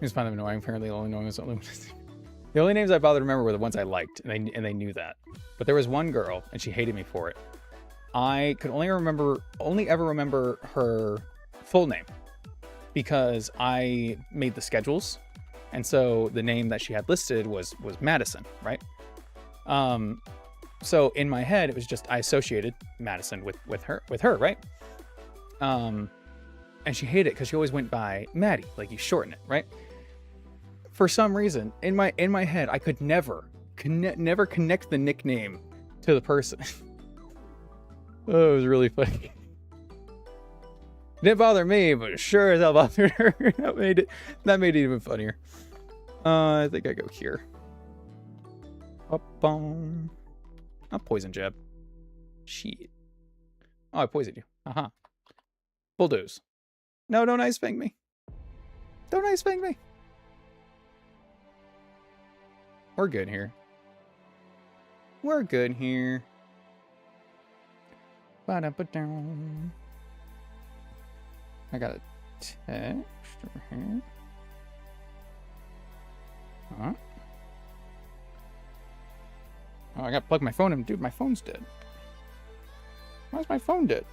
was kind of annoying. Apparently, the only names I bothered to remember were the ones I liked, and they knew that. But there was one girl, and she hated me for it. I could only ever remember her full name because I made the schedules, and so the name that she had listed was Madison, right? So in my head, it was just I associated Madison with her, right? And she hated it because she always went by Maddie, like you shorten it, right? For some reason, in my head, I could never connect the nickname to the person. Oh, it was really funny. It didn't bother me, but sure as hell bothered her. That made it even funnier. I think I go here. Not poison jab. Shit. Oh, I poisoned you. Aha. Bulldoze. No, don't ice fang me. Don't ice fang me. We're good here. We're good here. I got a text over here. Huh? Oh, I gotta plug my phone in. Dude, my phone's dead. Why's my phone dead?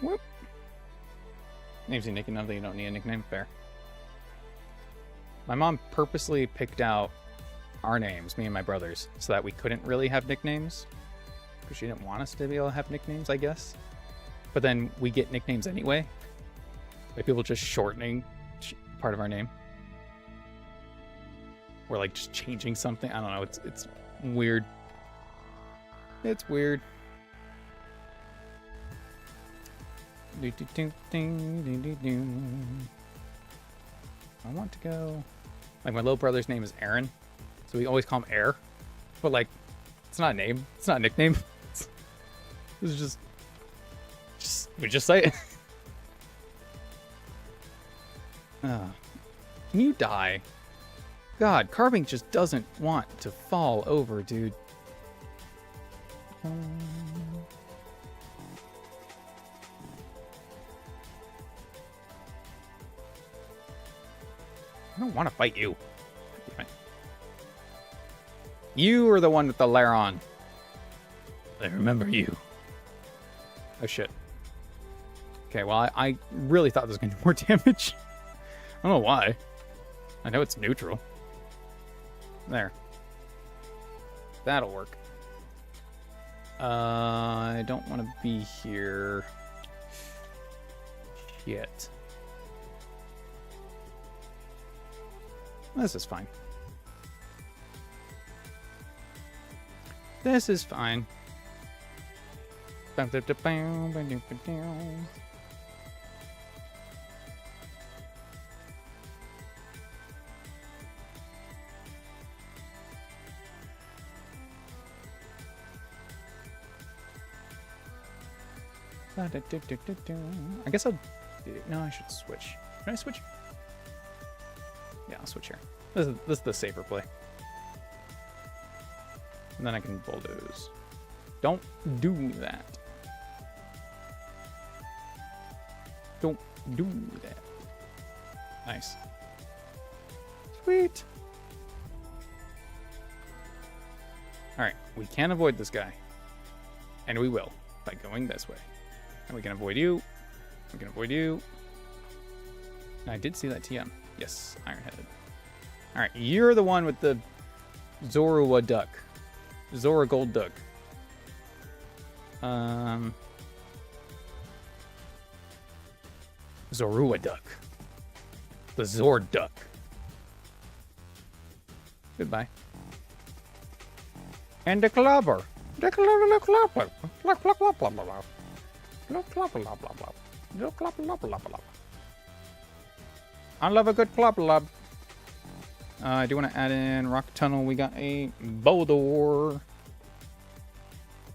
Whoop. Name's a nickname. You don't need a nickname. Fair. My mom purposely picked out our names, me and my brothers, so that we couldn't really have nicknames. Because she didn't want us to be able to have nicknames, I guess. But then we get nicknames anyway. Like people just shortening part of our name. Or like just changing something. I don't know. It's weird. It's weird. I want to go. Like my little brother's name is Aaron, so we always call him Air. But like, it's not a name. It's not a nickname. It's just we just say it. Can you die? God, carving just doesn't want to fall over, dude. I don't want to fight you. You are the one with the lair on. I remember you. Oh shit. Okay, well I really thought this was going to do more damage. I don't know why. I know it's neutral. There. That'll work. I don't want to be here. Shit. This is fine. This is fine. I guess I'll... No, I should switch. Can I switch? Yeah, I'll switch here. This is the safer play. And then I can bulldoze. Don't do that. Don't do that. Nice. Sweet. Alright, we can avoid this guy. And we will, by going this way. And we can avoid you. We can avoid you. And I did see that TM. Yes, Iron-Headed. Alright, you're the one with the Zorua duck. Zora Gold duck. Zorua duck. The Zord duck. Goodbye. And the clobber. The clobber. I love a good clobber. I do want to add in Rock Tunnel. We got a Boldor.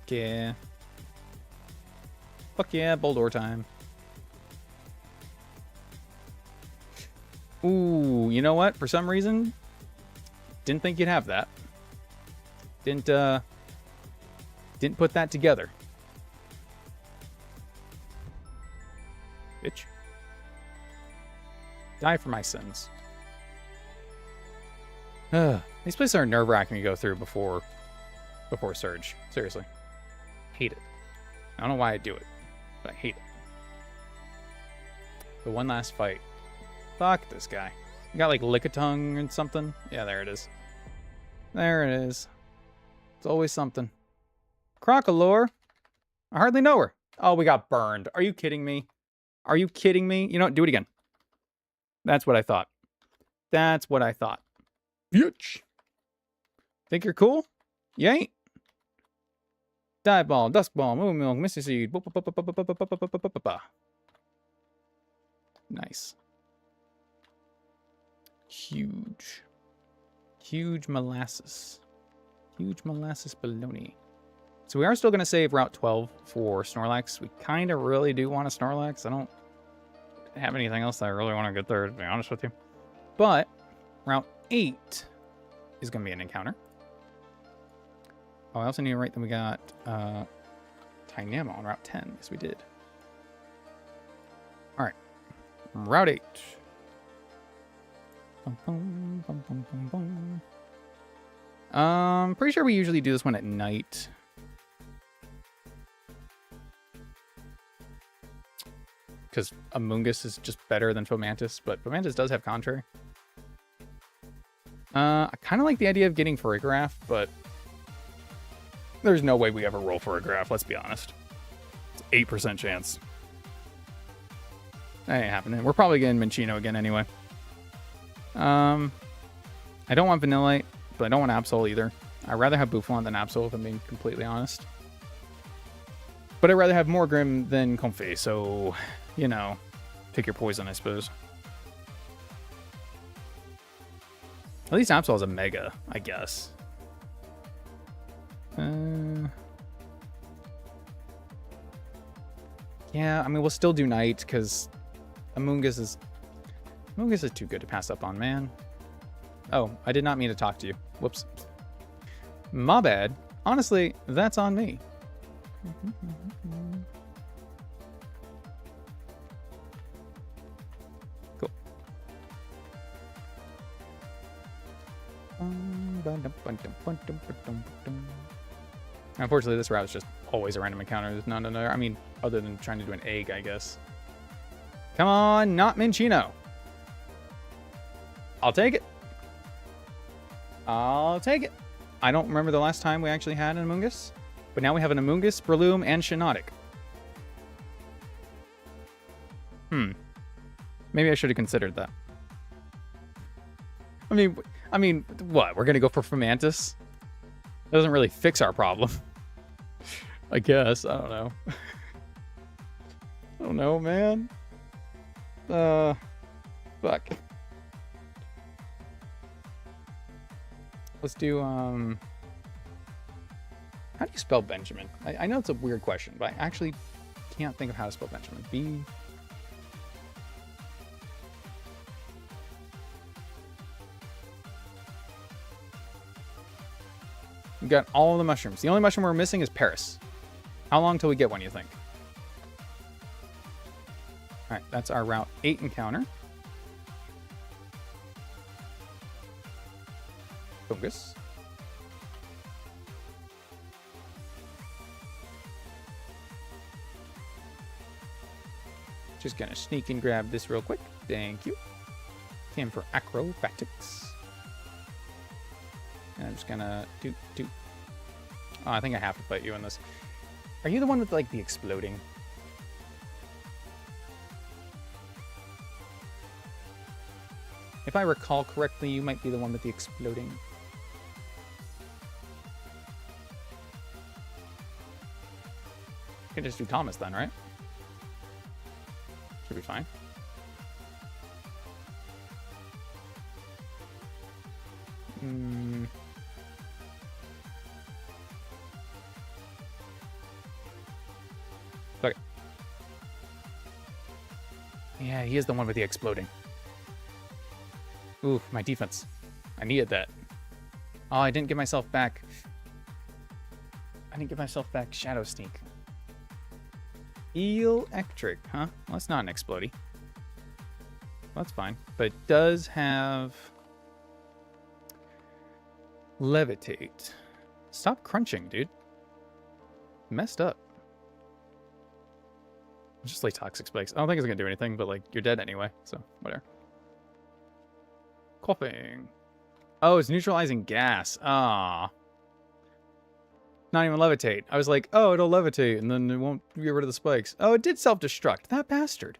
Yeah. Fuck yeah, Boldor time. Ooh, you know what? For some reason, didn't think you'd have that. Didn't put that together. Bitch. Die for my sins. These places are nerve-wracking to go through before Surge. Seriously. Hate it. I don't know why I do it, but I hate it. The one last fight. Fuck this guy. You got like Lickitung and something? Yeah, there it is. There it is. It's always something. Crocolore. I hardly know her. Oh, we got burned. Are you kidding me? Are you kidding me? You know what? Do it again. That's what I thought. That's what I thought. Bitch. Think you're cool? You ain't. Dive Ball, Dusk Ball, Moon Milk, Misty Seed. Nice. Huge. Huge molasses. Huge molasses baloney. So we are still going to save Route 12 for Snorlax. We kind of really do want a Snorlax. I don't have anything else that I really want to get there, to be honest with you. But Route 8 is going to be an encounter. Oh, I also need to write that we got Tynamo on Route 10. Yes, we did. All right. Route 8. Pretty sure we usually do this one at night. Because Amoongus is just better than Fomantis, but Fomantis does have Contrary. I kind of like the idea of getting Farigiraf, but there's no way we ever roll Farigiraf, let's be honest. It's 8% chance. That ain't happening. We're probably getting Minccino again anyway. I don't want Vanillite, but I don't want Absol either. I'd rather have Bouffant than Absol, if I'm being completely honest. But I'd rather have Morgrim than Comfey, so, you know, pick your poison, I suppose. At least Absol is a Mega, I guess. Yeah, I mean, we'll still do Night, because Amoongus is too good to pass up on, man. Oh, I did not mean to talk to you. Whoops. My bad. Honestly, that's on me. Cool. Unfortunately, this route is just always a random encounter. There's none other. I mean, other than trying to do an egg, I guess. Come on, not Minccino. I'll take it. I'll take it. I don't remember the last time we actually had an Amoongus, but now we have an Amoongus, Breloom, and Shiinotic. Maybe I should have considered that. I mean, what? We're gonna go for Fomantis? That doesn't really fix our problem. I guess. I don't know. I don't know, man. Fuck. Let's do, how do you spell Benjamin? I know it's a weird question, but I actually can't think of how to spell Benjamin. B... We've got all the mushrooms. The only mushroom we're missing is Paris. How long till we get one, you think? All right, that's our Route 8 encounter. Focus. Just gonna sneak and grab this real quick. Thank you. Came for acrobatics. And I'm just gonna do. Oh, I think I have to fight you in this. Are you the one with like the exploding? If I recall correctly, you might be the one with the exploding. You can just do Thomas then, right? Should be fine. Okay. Yeah, he is the one with the exploding. Ooh, my defense. I needed that. Oh, I didn't give myself back. Shadow Sneak. Electric, huh? Well, that's not an explodey. That's fine. But it does have... Levitate. Stop crunching, dude. Messed up. Just like Toxic Spikes. I don't think it's gonna do anything, but like, you're dead anyway, so whatever. Coughing. Oh, it's neutralizing gas. Ah. Not even levitate. I was like, oh, it'll levitate, and then it won't get rid of the spikes. Oh, it did self-destruct. That bastard.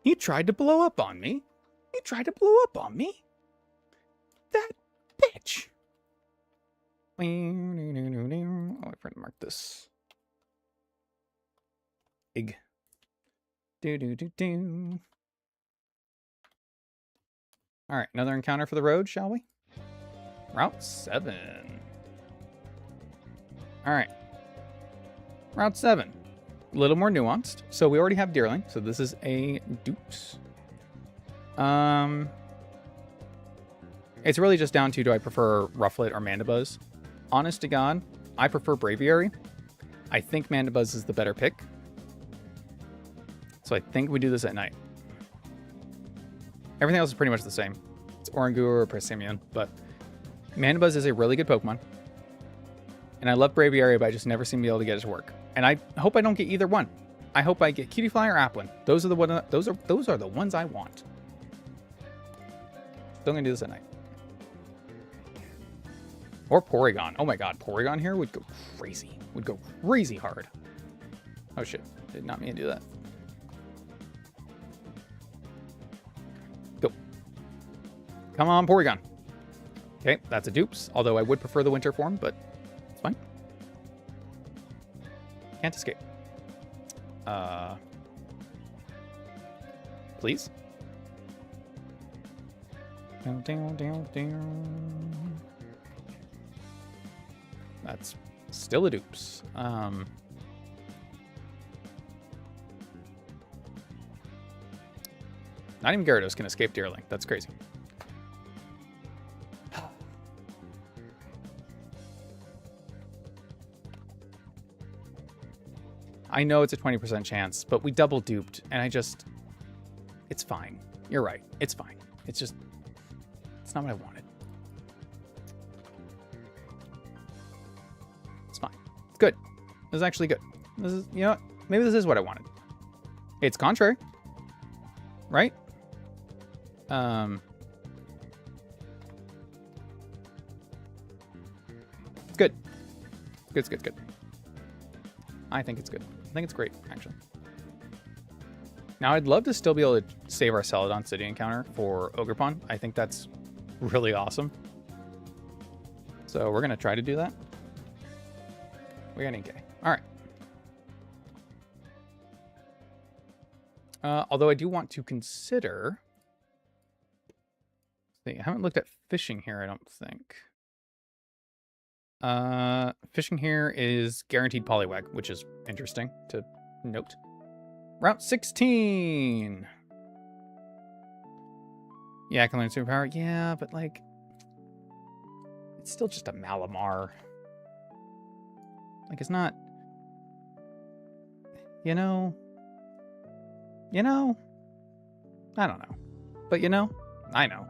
He tried to blow up on me. That bitch. Oh, I forgot to mark this. Egg. Do. All right, another encounter for the road, shall we? Route 7. All right. Route 7. A little more nuanced. So we already have Deerling, so this is a dupes. It's really just down to, do I prefer Rufflet or Mandibuzz? Honest to God, I prefer Braviary. I think Mandibuzz is the better pick. So I think we do this at night. Everything else is pretty much the same. It's Orangu or Persimmon, but Mandibuzz is a really good Pokemon. And I love Braviary, but I just never seem to be able to get it to work. And I hope I don't get either one. I hope I get Cutiefly or Applin. Those are the ones I want. Still gonna do this at night. Or Porygon. Oh my god, Porygon here would go crazy. Would go crazy hard. Oh shit, did not mean to do that. Go. Come on, Porygon. Okay, that's a dupes. Although I would prefer the winter form, but it's fine. Can't escape. Please? That's still a dupes. Not even Gyarados can escape Deerling. That's crazy. I know it's a 20% chance, but we double duped, and it's fine. You're right. It's fine. It's not what I wanted. It's fine. It's good. This is actually good. This is, you know what? Maybe this is what I wanted. It's contrary. Right? It's good. It's good. I think it's good. I think it's great, actually. Now, I'd love to still be able to save our Celadon City encounter for Ogerpon. I think that's really awesome. So we're going to try to do that. We got Inkay. All right. Although I do want to consider... I haven't looked at fishing here, I don't think. Fishing here is guaranteed Poliwag, which is interesting to note. Route 16. Yeah, I can learn superpower. Yeah, but like, it's still just a Malamar. Like, it's not, you know, I don't know, but I know.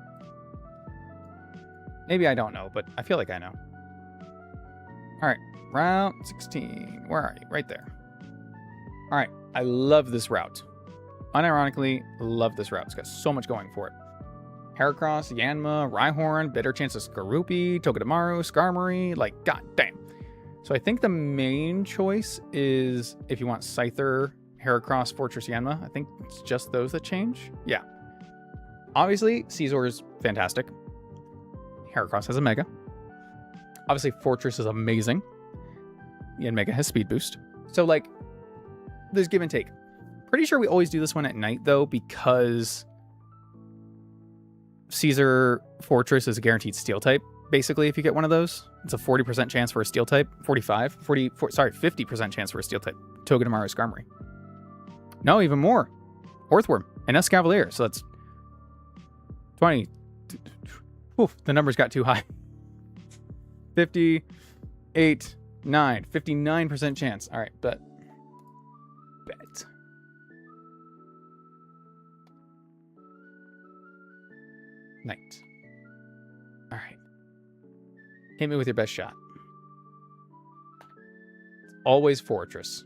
Maybe I don't know, but I feel like I know. All right, Route 16. Where are you? Right there. All right, I love this route. Unironically, love this route. It's got so much going for it. Heracross, Yanma, Rhyhorn, better chance of Skorupi, Togedemaru, Skarmory, like, god damn. So I think the main choice is if you want Scyther, Heracross, Fortress, Yanma. I think it's just those that change. Yeah. Obviously, Caesar is fantastic. Heracross has a Mega. Obviously, Fortress is amazing. Yanmega has Speed Boost. So, like, there's give and take. Pretty sure we always do this one at night, though, because Caesar Fortress is a guaranteed Steel type. Basically, if you get one of those, it's a 40% chance for a Steel type. 50% chance for a Steel type. Togedemaru, Skarmory. No, even more. Orthworm and Escavalier. So that's 20. Oof, the numbers got too high. 58, 9. 59% chance. All right, bet. Night. All right. Hit me with your best shot. Always Fortress.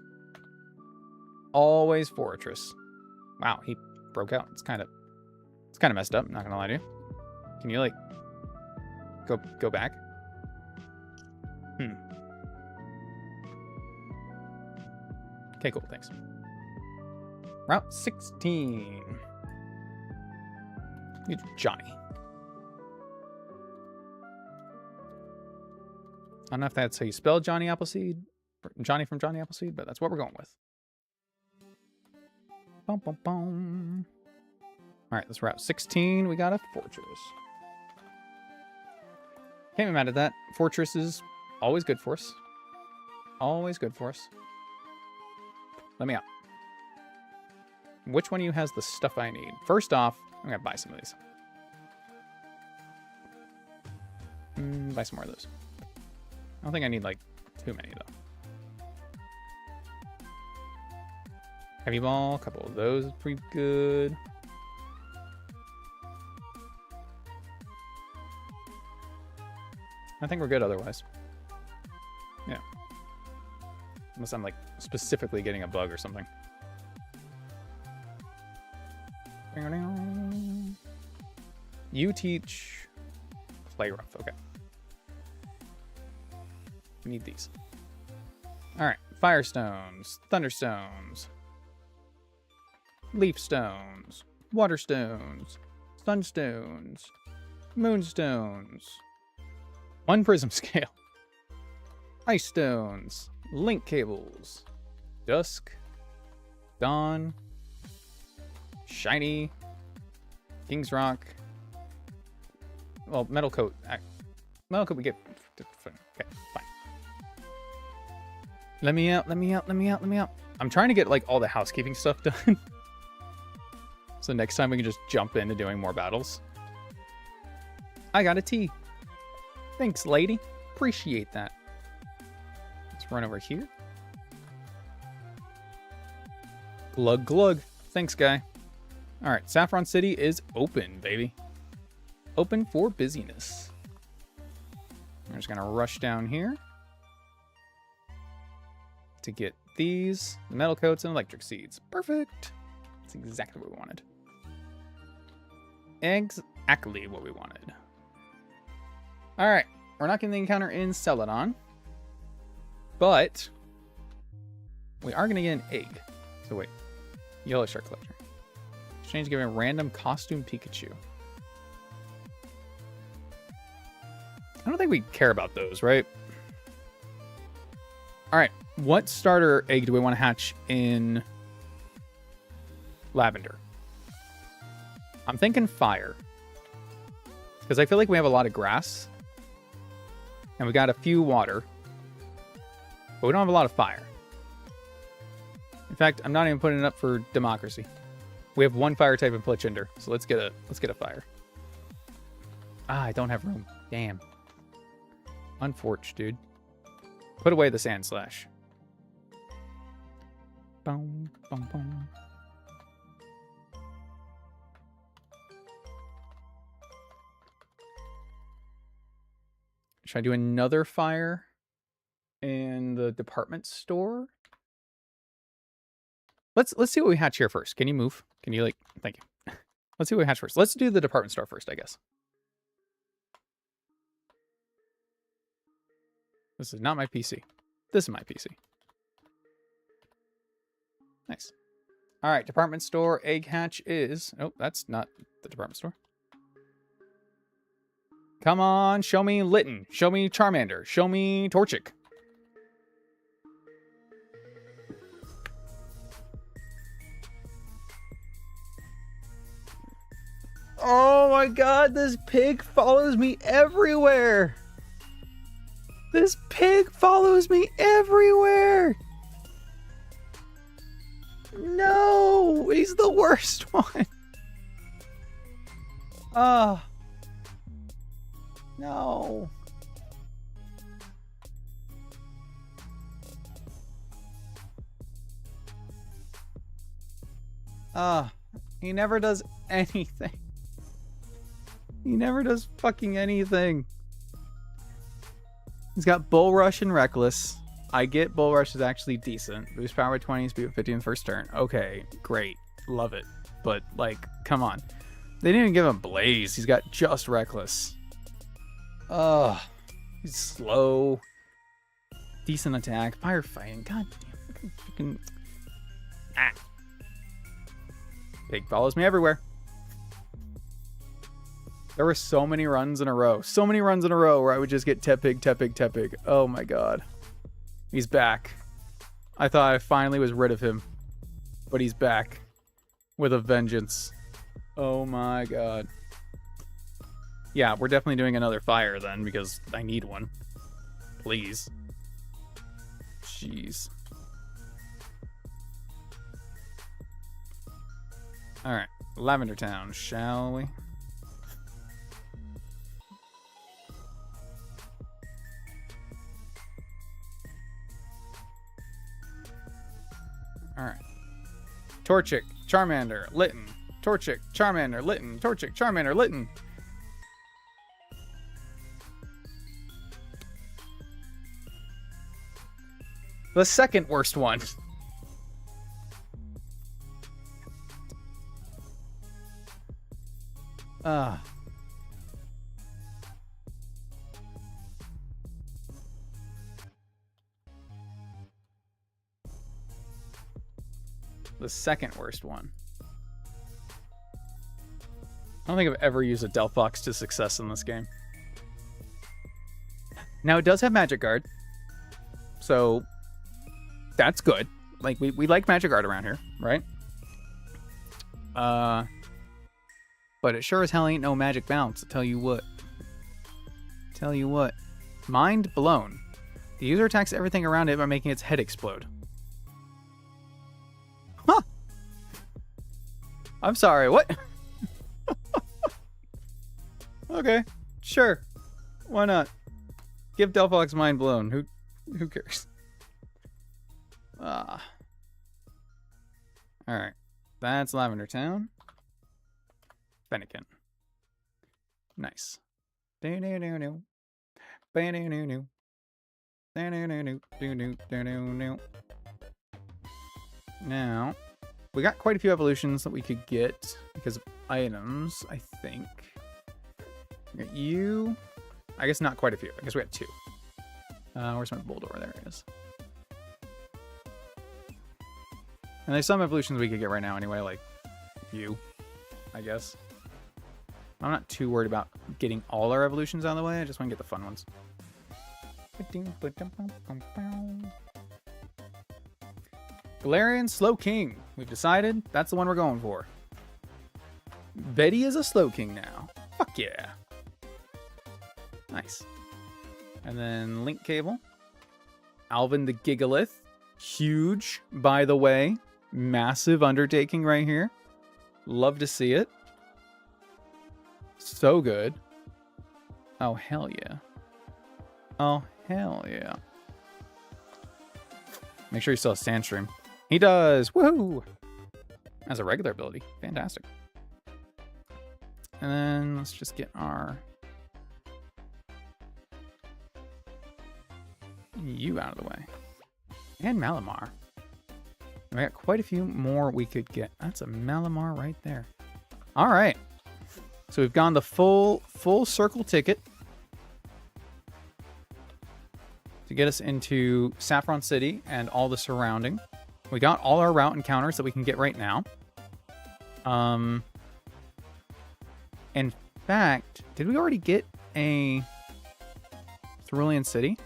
Always Fortress. Wow, he broke out. It's kind of messed up, not gonna lie to you. Can you like go back? Okay, cool, thanks. Route 16. It's Johnny. I don't know if that's how you spell Johnny Appleseed. Johnny from Johnny Appleseed, but that's what we're going with. Bum, bum, bum. All right, this Route 16. We got a Fortress. Can't be mad at that. Fortress is always good for us. Always good for us. Let me out. Which one of you has the stuff I need? First off, I'm going to buy some of these. Buy some more of those. I don't think I need, like, too many, though. Heavy Ball, a couple of those is pretty good. I think we're good otherwise. Yeah. Unless I'm like specifically getting a bug or something. You teach play rough. Okay. We need these. All right. Firestones, thunderstones, leaf stones, water stones, sunstones, moonstones, 1 prism scale, ice stones, link cables, dusk, dawn, shiny, king's rock. Well, metal coat. Metal coat we get. Okay, fine. Let me out, let me out, let me out, let me out. I'm trying to get like all the housekeeping stuff done. So next time we can just jump into doing more battles. I got a tea. Thanks, lady. Appreciate that. Let's run over here. Glug glug. Thanks, guy. All right, Saffron City is open, baby. Open for busyness. I'm just gonna rush down here to get these, the metal coats and electric seeds. Perfect. That's exactly what we wanted. Exactly what we wanted. All right, we're not getting the encounter in Celadon, but we are gonna get an egg. So wait, yellow shark collector. Exchange given a random costume Pikachu. I don't think we care about those, right? All right, what starter egg do we want to hatch in Lavender? I'm thinking fire. Because I feel like we have a lot of grass. And we got a few water. But we don't have a lot of fire. In fact, I'm not even putting it up for democracy. We have 1 fire type in Fletchinder, so let's get a fire. Ah, I don't have room. Damn. Unfortunate, dude. Put away the sand slash. Boom, boom, boom. Should I do another fire in the department store? Let's see what we hatch here first. Can you move? Can you, like, thank you. Let's see what we hatch first. Let's do the department store first, I guess. This is not my PC. This is my PC. Nice. All right, department store egg hatch is... Oh, that's not the department store. Come on, show me Litten. Show me Charmander. Show me Torchic. Oh my god, this pig follows me everywhere. This pig follows me everywhere. No, he's the worst one. Ah. No. He never does anything. He never does fucking anything. He's got Bull Rush and Reckless. I get Bull Rush is actually decent. Boost power by 20, speed by 50 in the first turn. Okay, great. Love it. But, like, come on. They didn't even give him Blaze. He's got just Reckless. Ugh. He's slow. Decent attack. Firefighting. God damn. Fucking... Ah. Pig follows me everywhere. There were so many runs in a row. So many runs in a row where I would just get Tepig, Tepig, Tepig. Oh my god. He's back. I thought I finally was rid of him. But he's back. With a vengeance. Oh my god. Yeah, we're definitely doing another fire then, because I need one. Please. Jeez. Alright. Lavender Town, shall we? Alright. Torchic, Charmander, Litten. Torchic, Charmander, Litten. Torchic, Charmander, Litten. The second worst one. The second worst one. I don't think I've ever used a Delphox to success in this game. Now, it does have Magic Guard. So, that's good. Like, we like Magic Guard around here, right? But it sure as hell ain't no Magic Bounce, I'll tell you what. Tell you what. Mind Blown. The user attacks everything around it by making its head explode. Huh! I'm sorry, what? Okay, sure. Why not? Give Delphox Mind Blown. Who cares? Alright. That's Lavender Town. Fennekin. Nice. Now, we got quite a few evolutions that we could get because of items, I think. We got you. I guess not quite a few. I guess we got 2. Where's my Bulldor? There it is. And there's some evolutions we could get right now anyway, like you, I guess. I'm not too worried about getting all our evolutions out of the way. I just want to get the fun ones. Galarian Slow King. We've decided that's the one we're going for. Betty is a Slow King now. Fuck yeah. Nice. And then Link Cable. Alvin the Gigalith. Huge, by the way. Massive undertaking right here. Love to see it. So good. Oh, hell yeah. Oh, hell yeah. Make sure he still has Sandstream. He does! Woohoo! As a regular ability. Fantastic. And then let's just get our... you out of the way. And Malamar. We got quite a few more we could get. That's a Malamar right there. All right. So we've gone the full circle ticket to get us into Saffron City and all the surrounding. We got all our route encounters that we can get right now. In fact, did we already get a Cerulean City?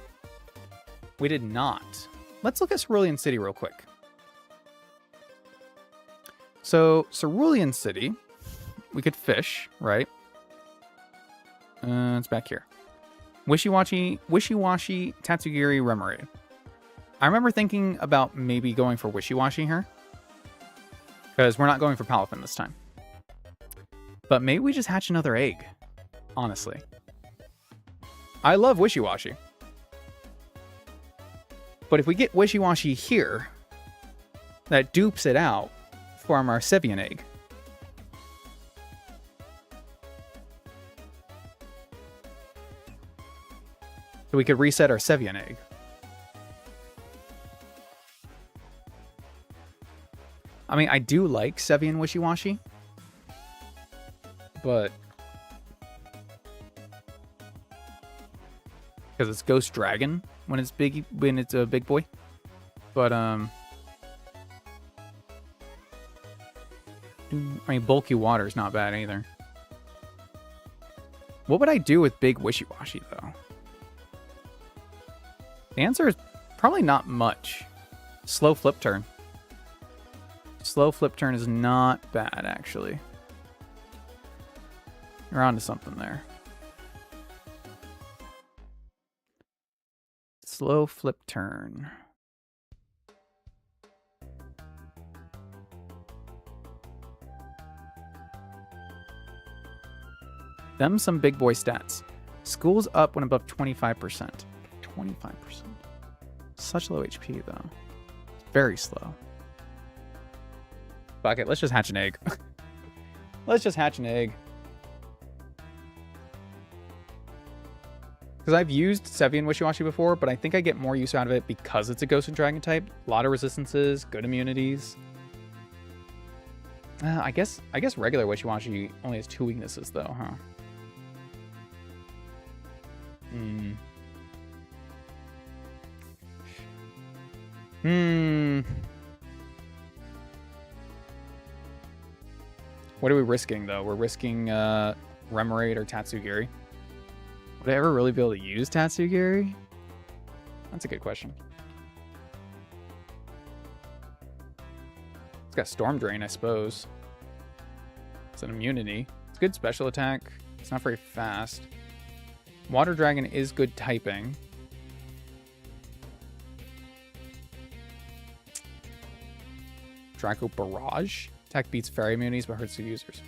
We did not. Let's look at Cerulean City real quick. So, Cerulean City, we could fish, right? It's back here. Wishy-Washy, Tatsugiri, Remoraid. I remember thinking about maybe going for Wishy-Washy here. Because we're not going for Palafin this time. But maybe we just hatch another egg. Honestly. I love Wishy-Washy. But if we get Wishy-Washy here, that dupes it out from our Sevian egg. So we could reset our Sevian egg. I mean, I do like Sevian Wishy-Washy. But... because it's Ghost Dragon when it's a big boy. But, I mean, bulky water is not bad either. What would I do with big Wishy-Washy, though? The answer is probably not much. Slow flip turn. Slow flip turn is not bad, actually. You're onto something there. Slow flip turn. Them some big boy stats. School's up when above 25%. 25%. Such low HP, though. Very slow. Fuck it, let's just hatch an egg. Let's just hatch an egg. Because I've used Sevian Wishiwashi before, but I think I get more use out of it because it's a Ghost and Dragon type. A lot of resistances, good immunities. I guess regular Wishiwashi only has 2 weaknesses though, huh? What are we risking though? We're risking Remoraid or Tatsugiri. Would I ever really be able to use Tatsugiri? That's a good question. It's got Storm Drain, I suppose. It's an immunity. It's good special attack. It's not very fast. Water Dragon is good typing. Draco Barrage. Attack beats fairy immunities but hurts the users.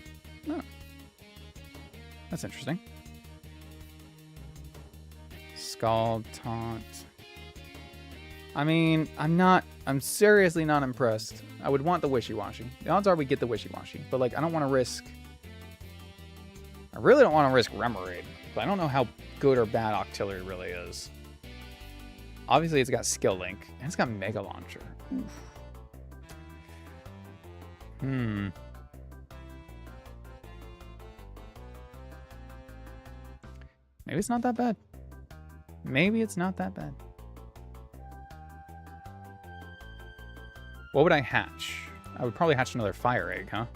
Oh. That's interesting. Scald, Taunt. I mean, I'm seriously not impressed. I would want the Wishiwashi. The odds are we get the Wishiwashi, but like, I don't want to risk... I really don't want to risk Remoraid, but I don't know how good or bad Octillery really is. Obviously, it's got Skill Link, and it's got Mega Launcher. Oof. Maybe it's not that bad. Maybe it's not that bad. What would I hatch? I would probably hatch another Fire Egg, huh?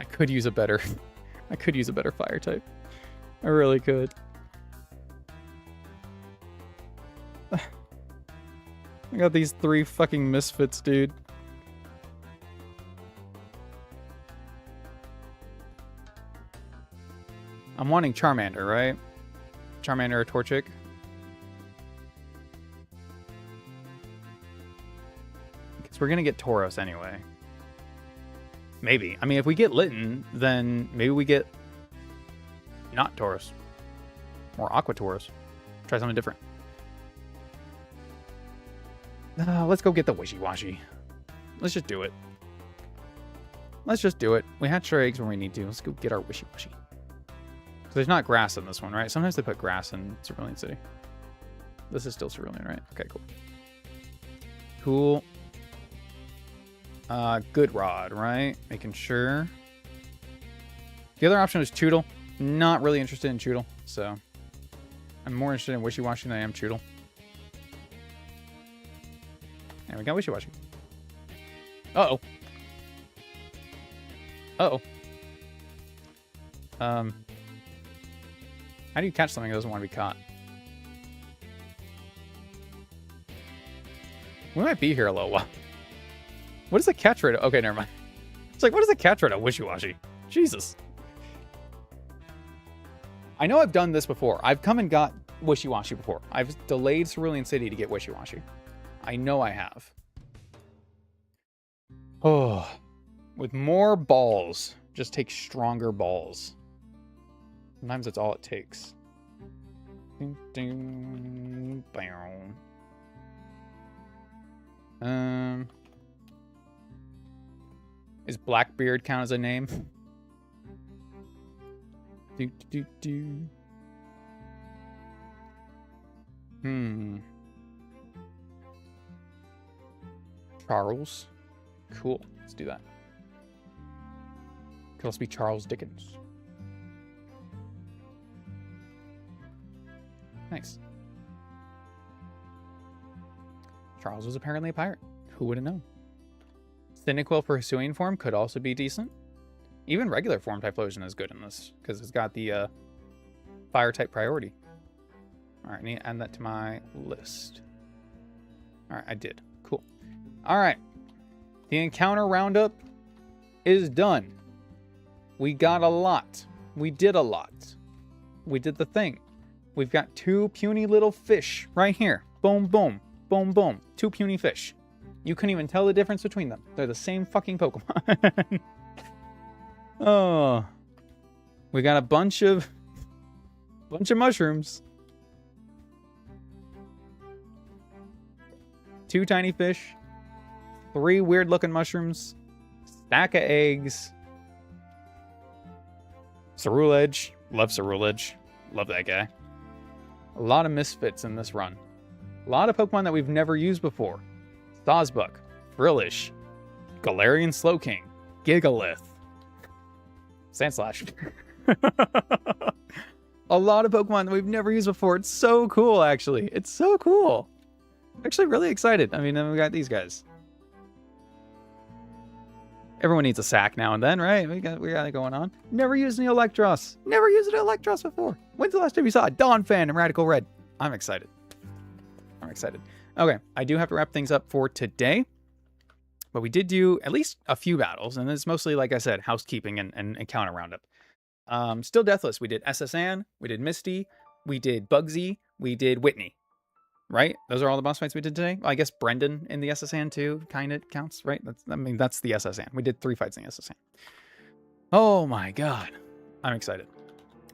I could use a better... I could use a better Fire type. I really could. I got these 3 fucking misfits, dude. I'm wanting Charmander, right? Charmander or Torchic? Because we're going to get Tauros anyway. Maybe. I mean, if we get Litten, then maybe we get not Tauros. Or Aqua Tauros. Try something different. Let's go get the Wishiwashi. Let's just do it. Let's just do it. We hatch our eggs when we need to. Let's go get our Wishiwashi. So there's not grass in this one, right? Sometimes they put grass in Cerulean City. This is still Cerulean, right? Okay, cool. Cool. Good Rod, right? Making sure. The other option is Choodle. Not really interested in Choodle, so I'm more interested in Wishiwashi than I am Choodle. And we got Wishiwashi. Uh-oh. Uh-oh. How do you catch something that doesn't want to be caught? We might be here a little while. What is the catch rate? Okay, never mind. It's like, what is the catch rate on Wishiwashi? Jesus. I know I've done this before. I've come and got Wishiwashi before. I've delayed Cerulean City to get Wishiwashi. I know I have. Oh. With more balls, just take stronger balls. Sometimes that's all it takes. Ding, ding, bam. Is Blackbeard count as a name? Do, do, do. Charles. Cool. Let's do that. Could also be Charles Dickens. Nice. Charles was apparently a pirate. Who would have known? Cynical pursuing form could also be decent. Even regular form Typhlosion is good in this because it's got the fire type priority. All right, I need to add that to my list. All right, I did. Cool. All right. The encounter roundup is done. We got a lot. We did a lot. We did the thing. We've got 2 puny little fish right here. Boom, boom, boom, boom. 2 puny fish. You couldn't even tell the difference between them. They're the same fucking Pokemon. Oh. We got a bunch of mushrooms. 2 tiny fish. 3 weird looking mushrooms. Stack of eggs. Cerulege. Love Cerulege. Love that guy. A lot of misfits in this run. A lot of Pokemon that we've never used before. Sawsbuck, Frillish, Galarian Slowking, Gigalith, Sandslash. A lot of Pokemon that we've never used before. It's so cool, actually. It's so cool. I'm actually really excited. I mean, then we got these guys. Everyone needs a sack now and then, right? We got it going on. Never used an Electros. Never used an Electros before. When's the last time you saw a Donphan in Radical Red? I'm excited. I'm excited. Okay, I do have to wrap things up for today. But we did do at least a few battles, and it's mostly, like I said, housekeeping and encounter roundup. Still deathless. We did SSN, we did Misty, we did Bugsy, we did Whitney. Right? Those are all the boss fights we did today. Well, I guess Brendan in the SSN too kind of counts, right? That's the SSN. We did 3 fights in the SSN. Oh my god. I'm excited.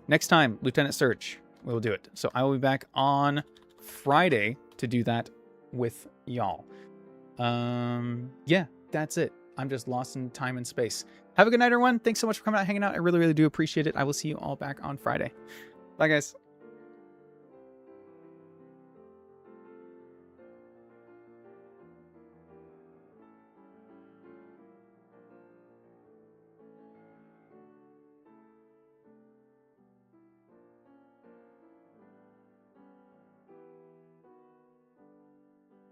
Next time, Lieutenant Surge. We'll do it. So I will be back on Friday to do that with y'all. Yeah, that's it. I'm just lost in time and space. Have a good night, everyone. Thanks so much for coming out, hanging out. I really, really do appreciate it. I will see you all back on Friday. Bye, guys.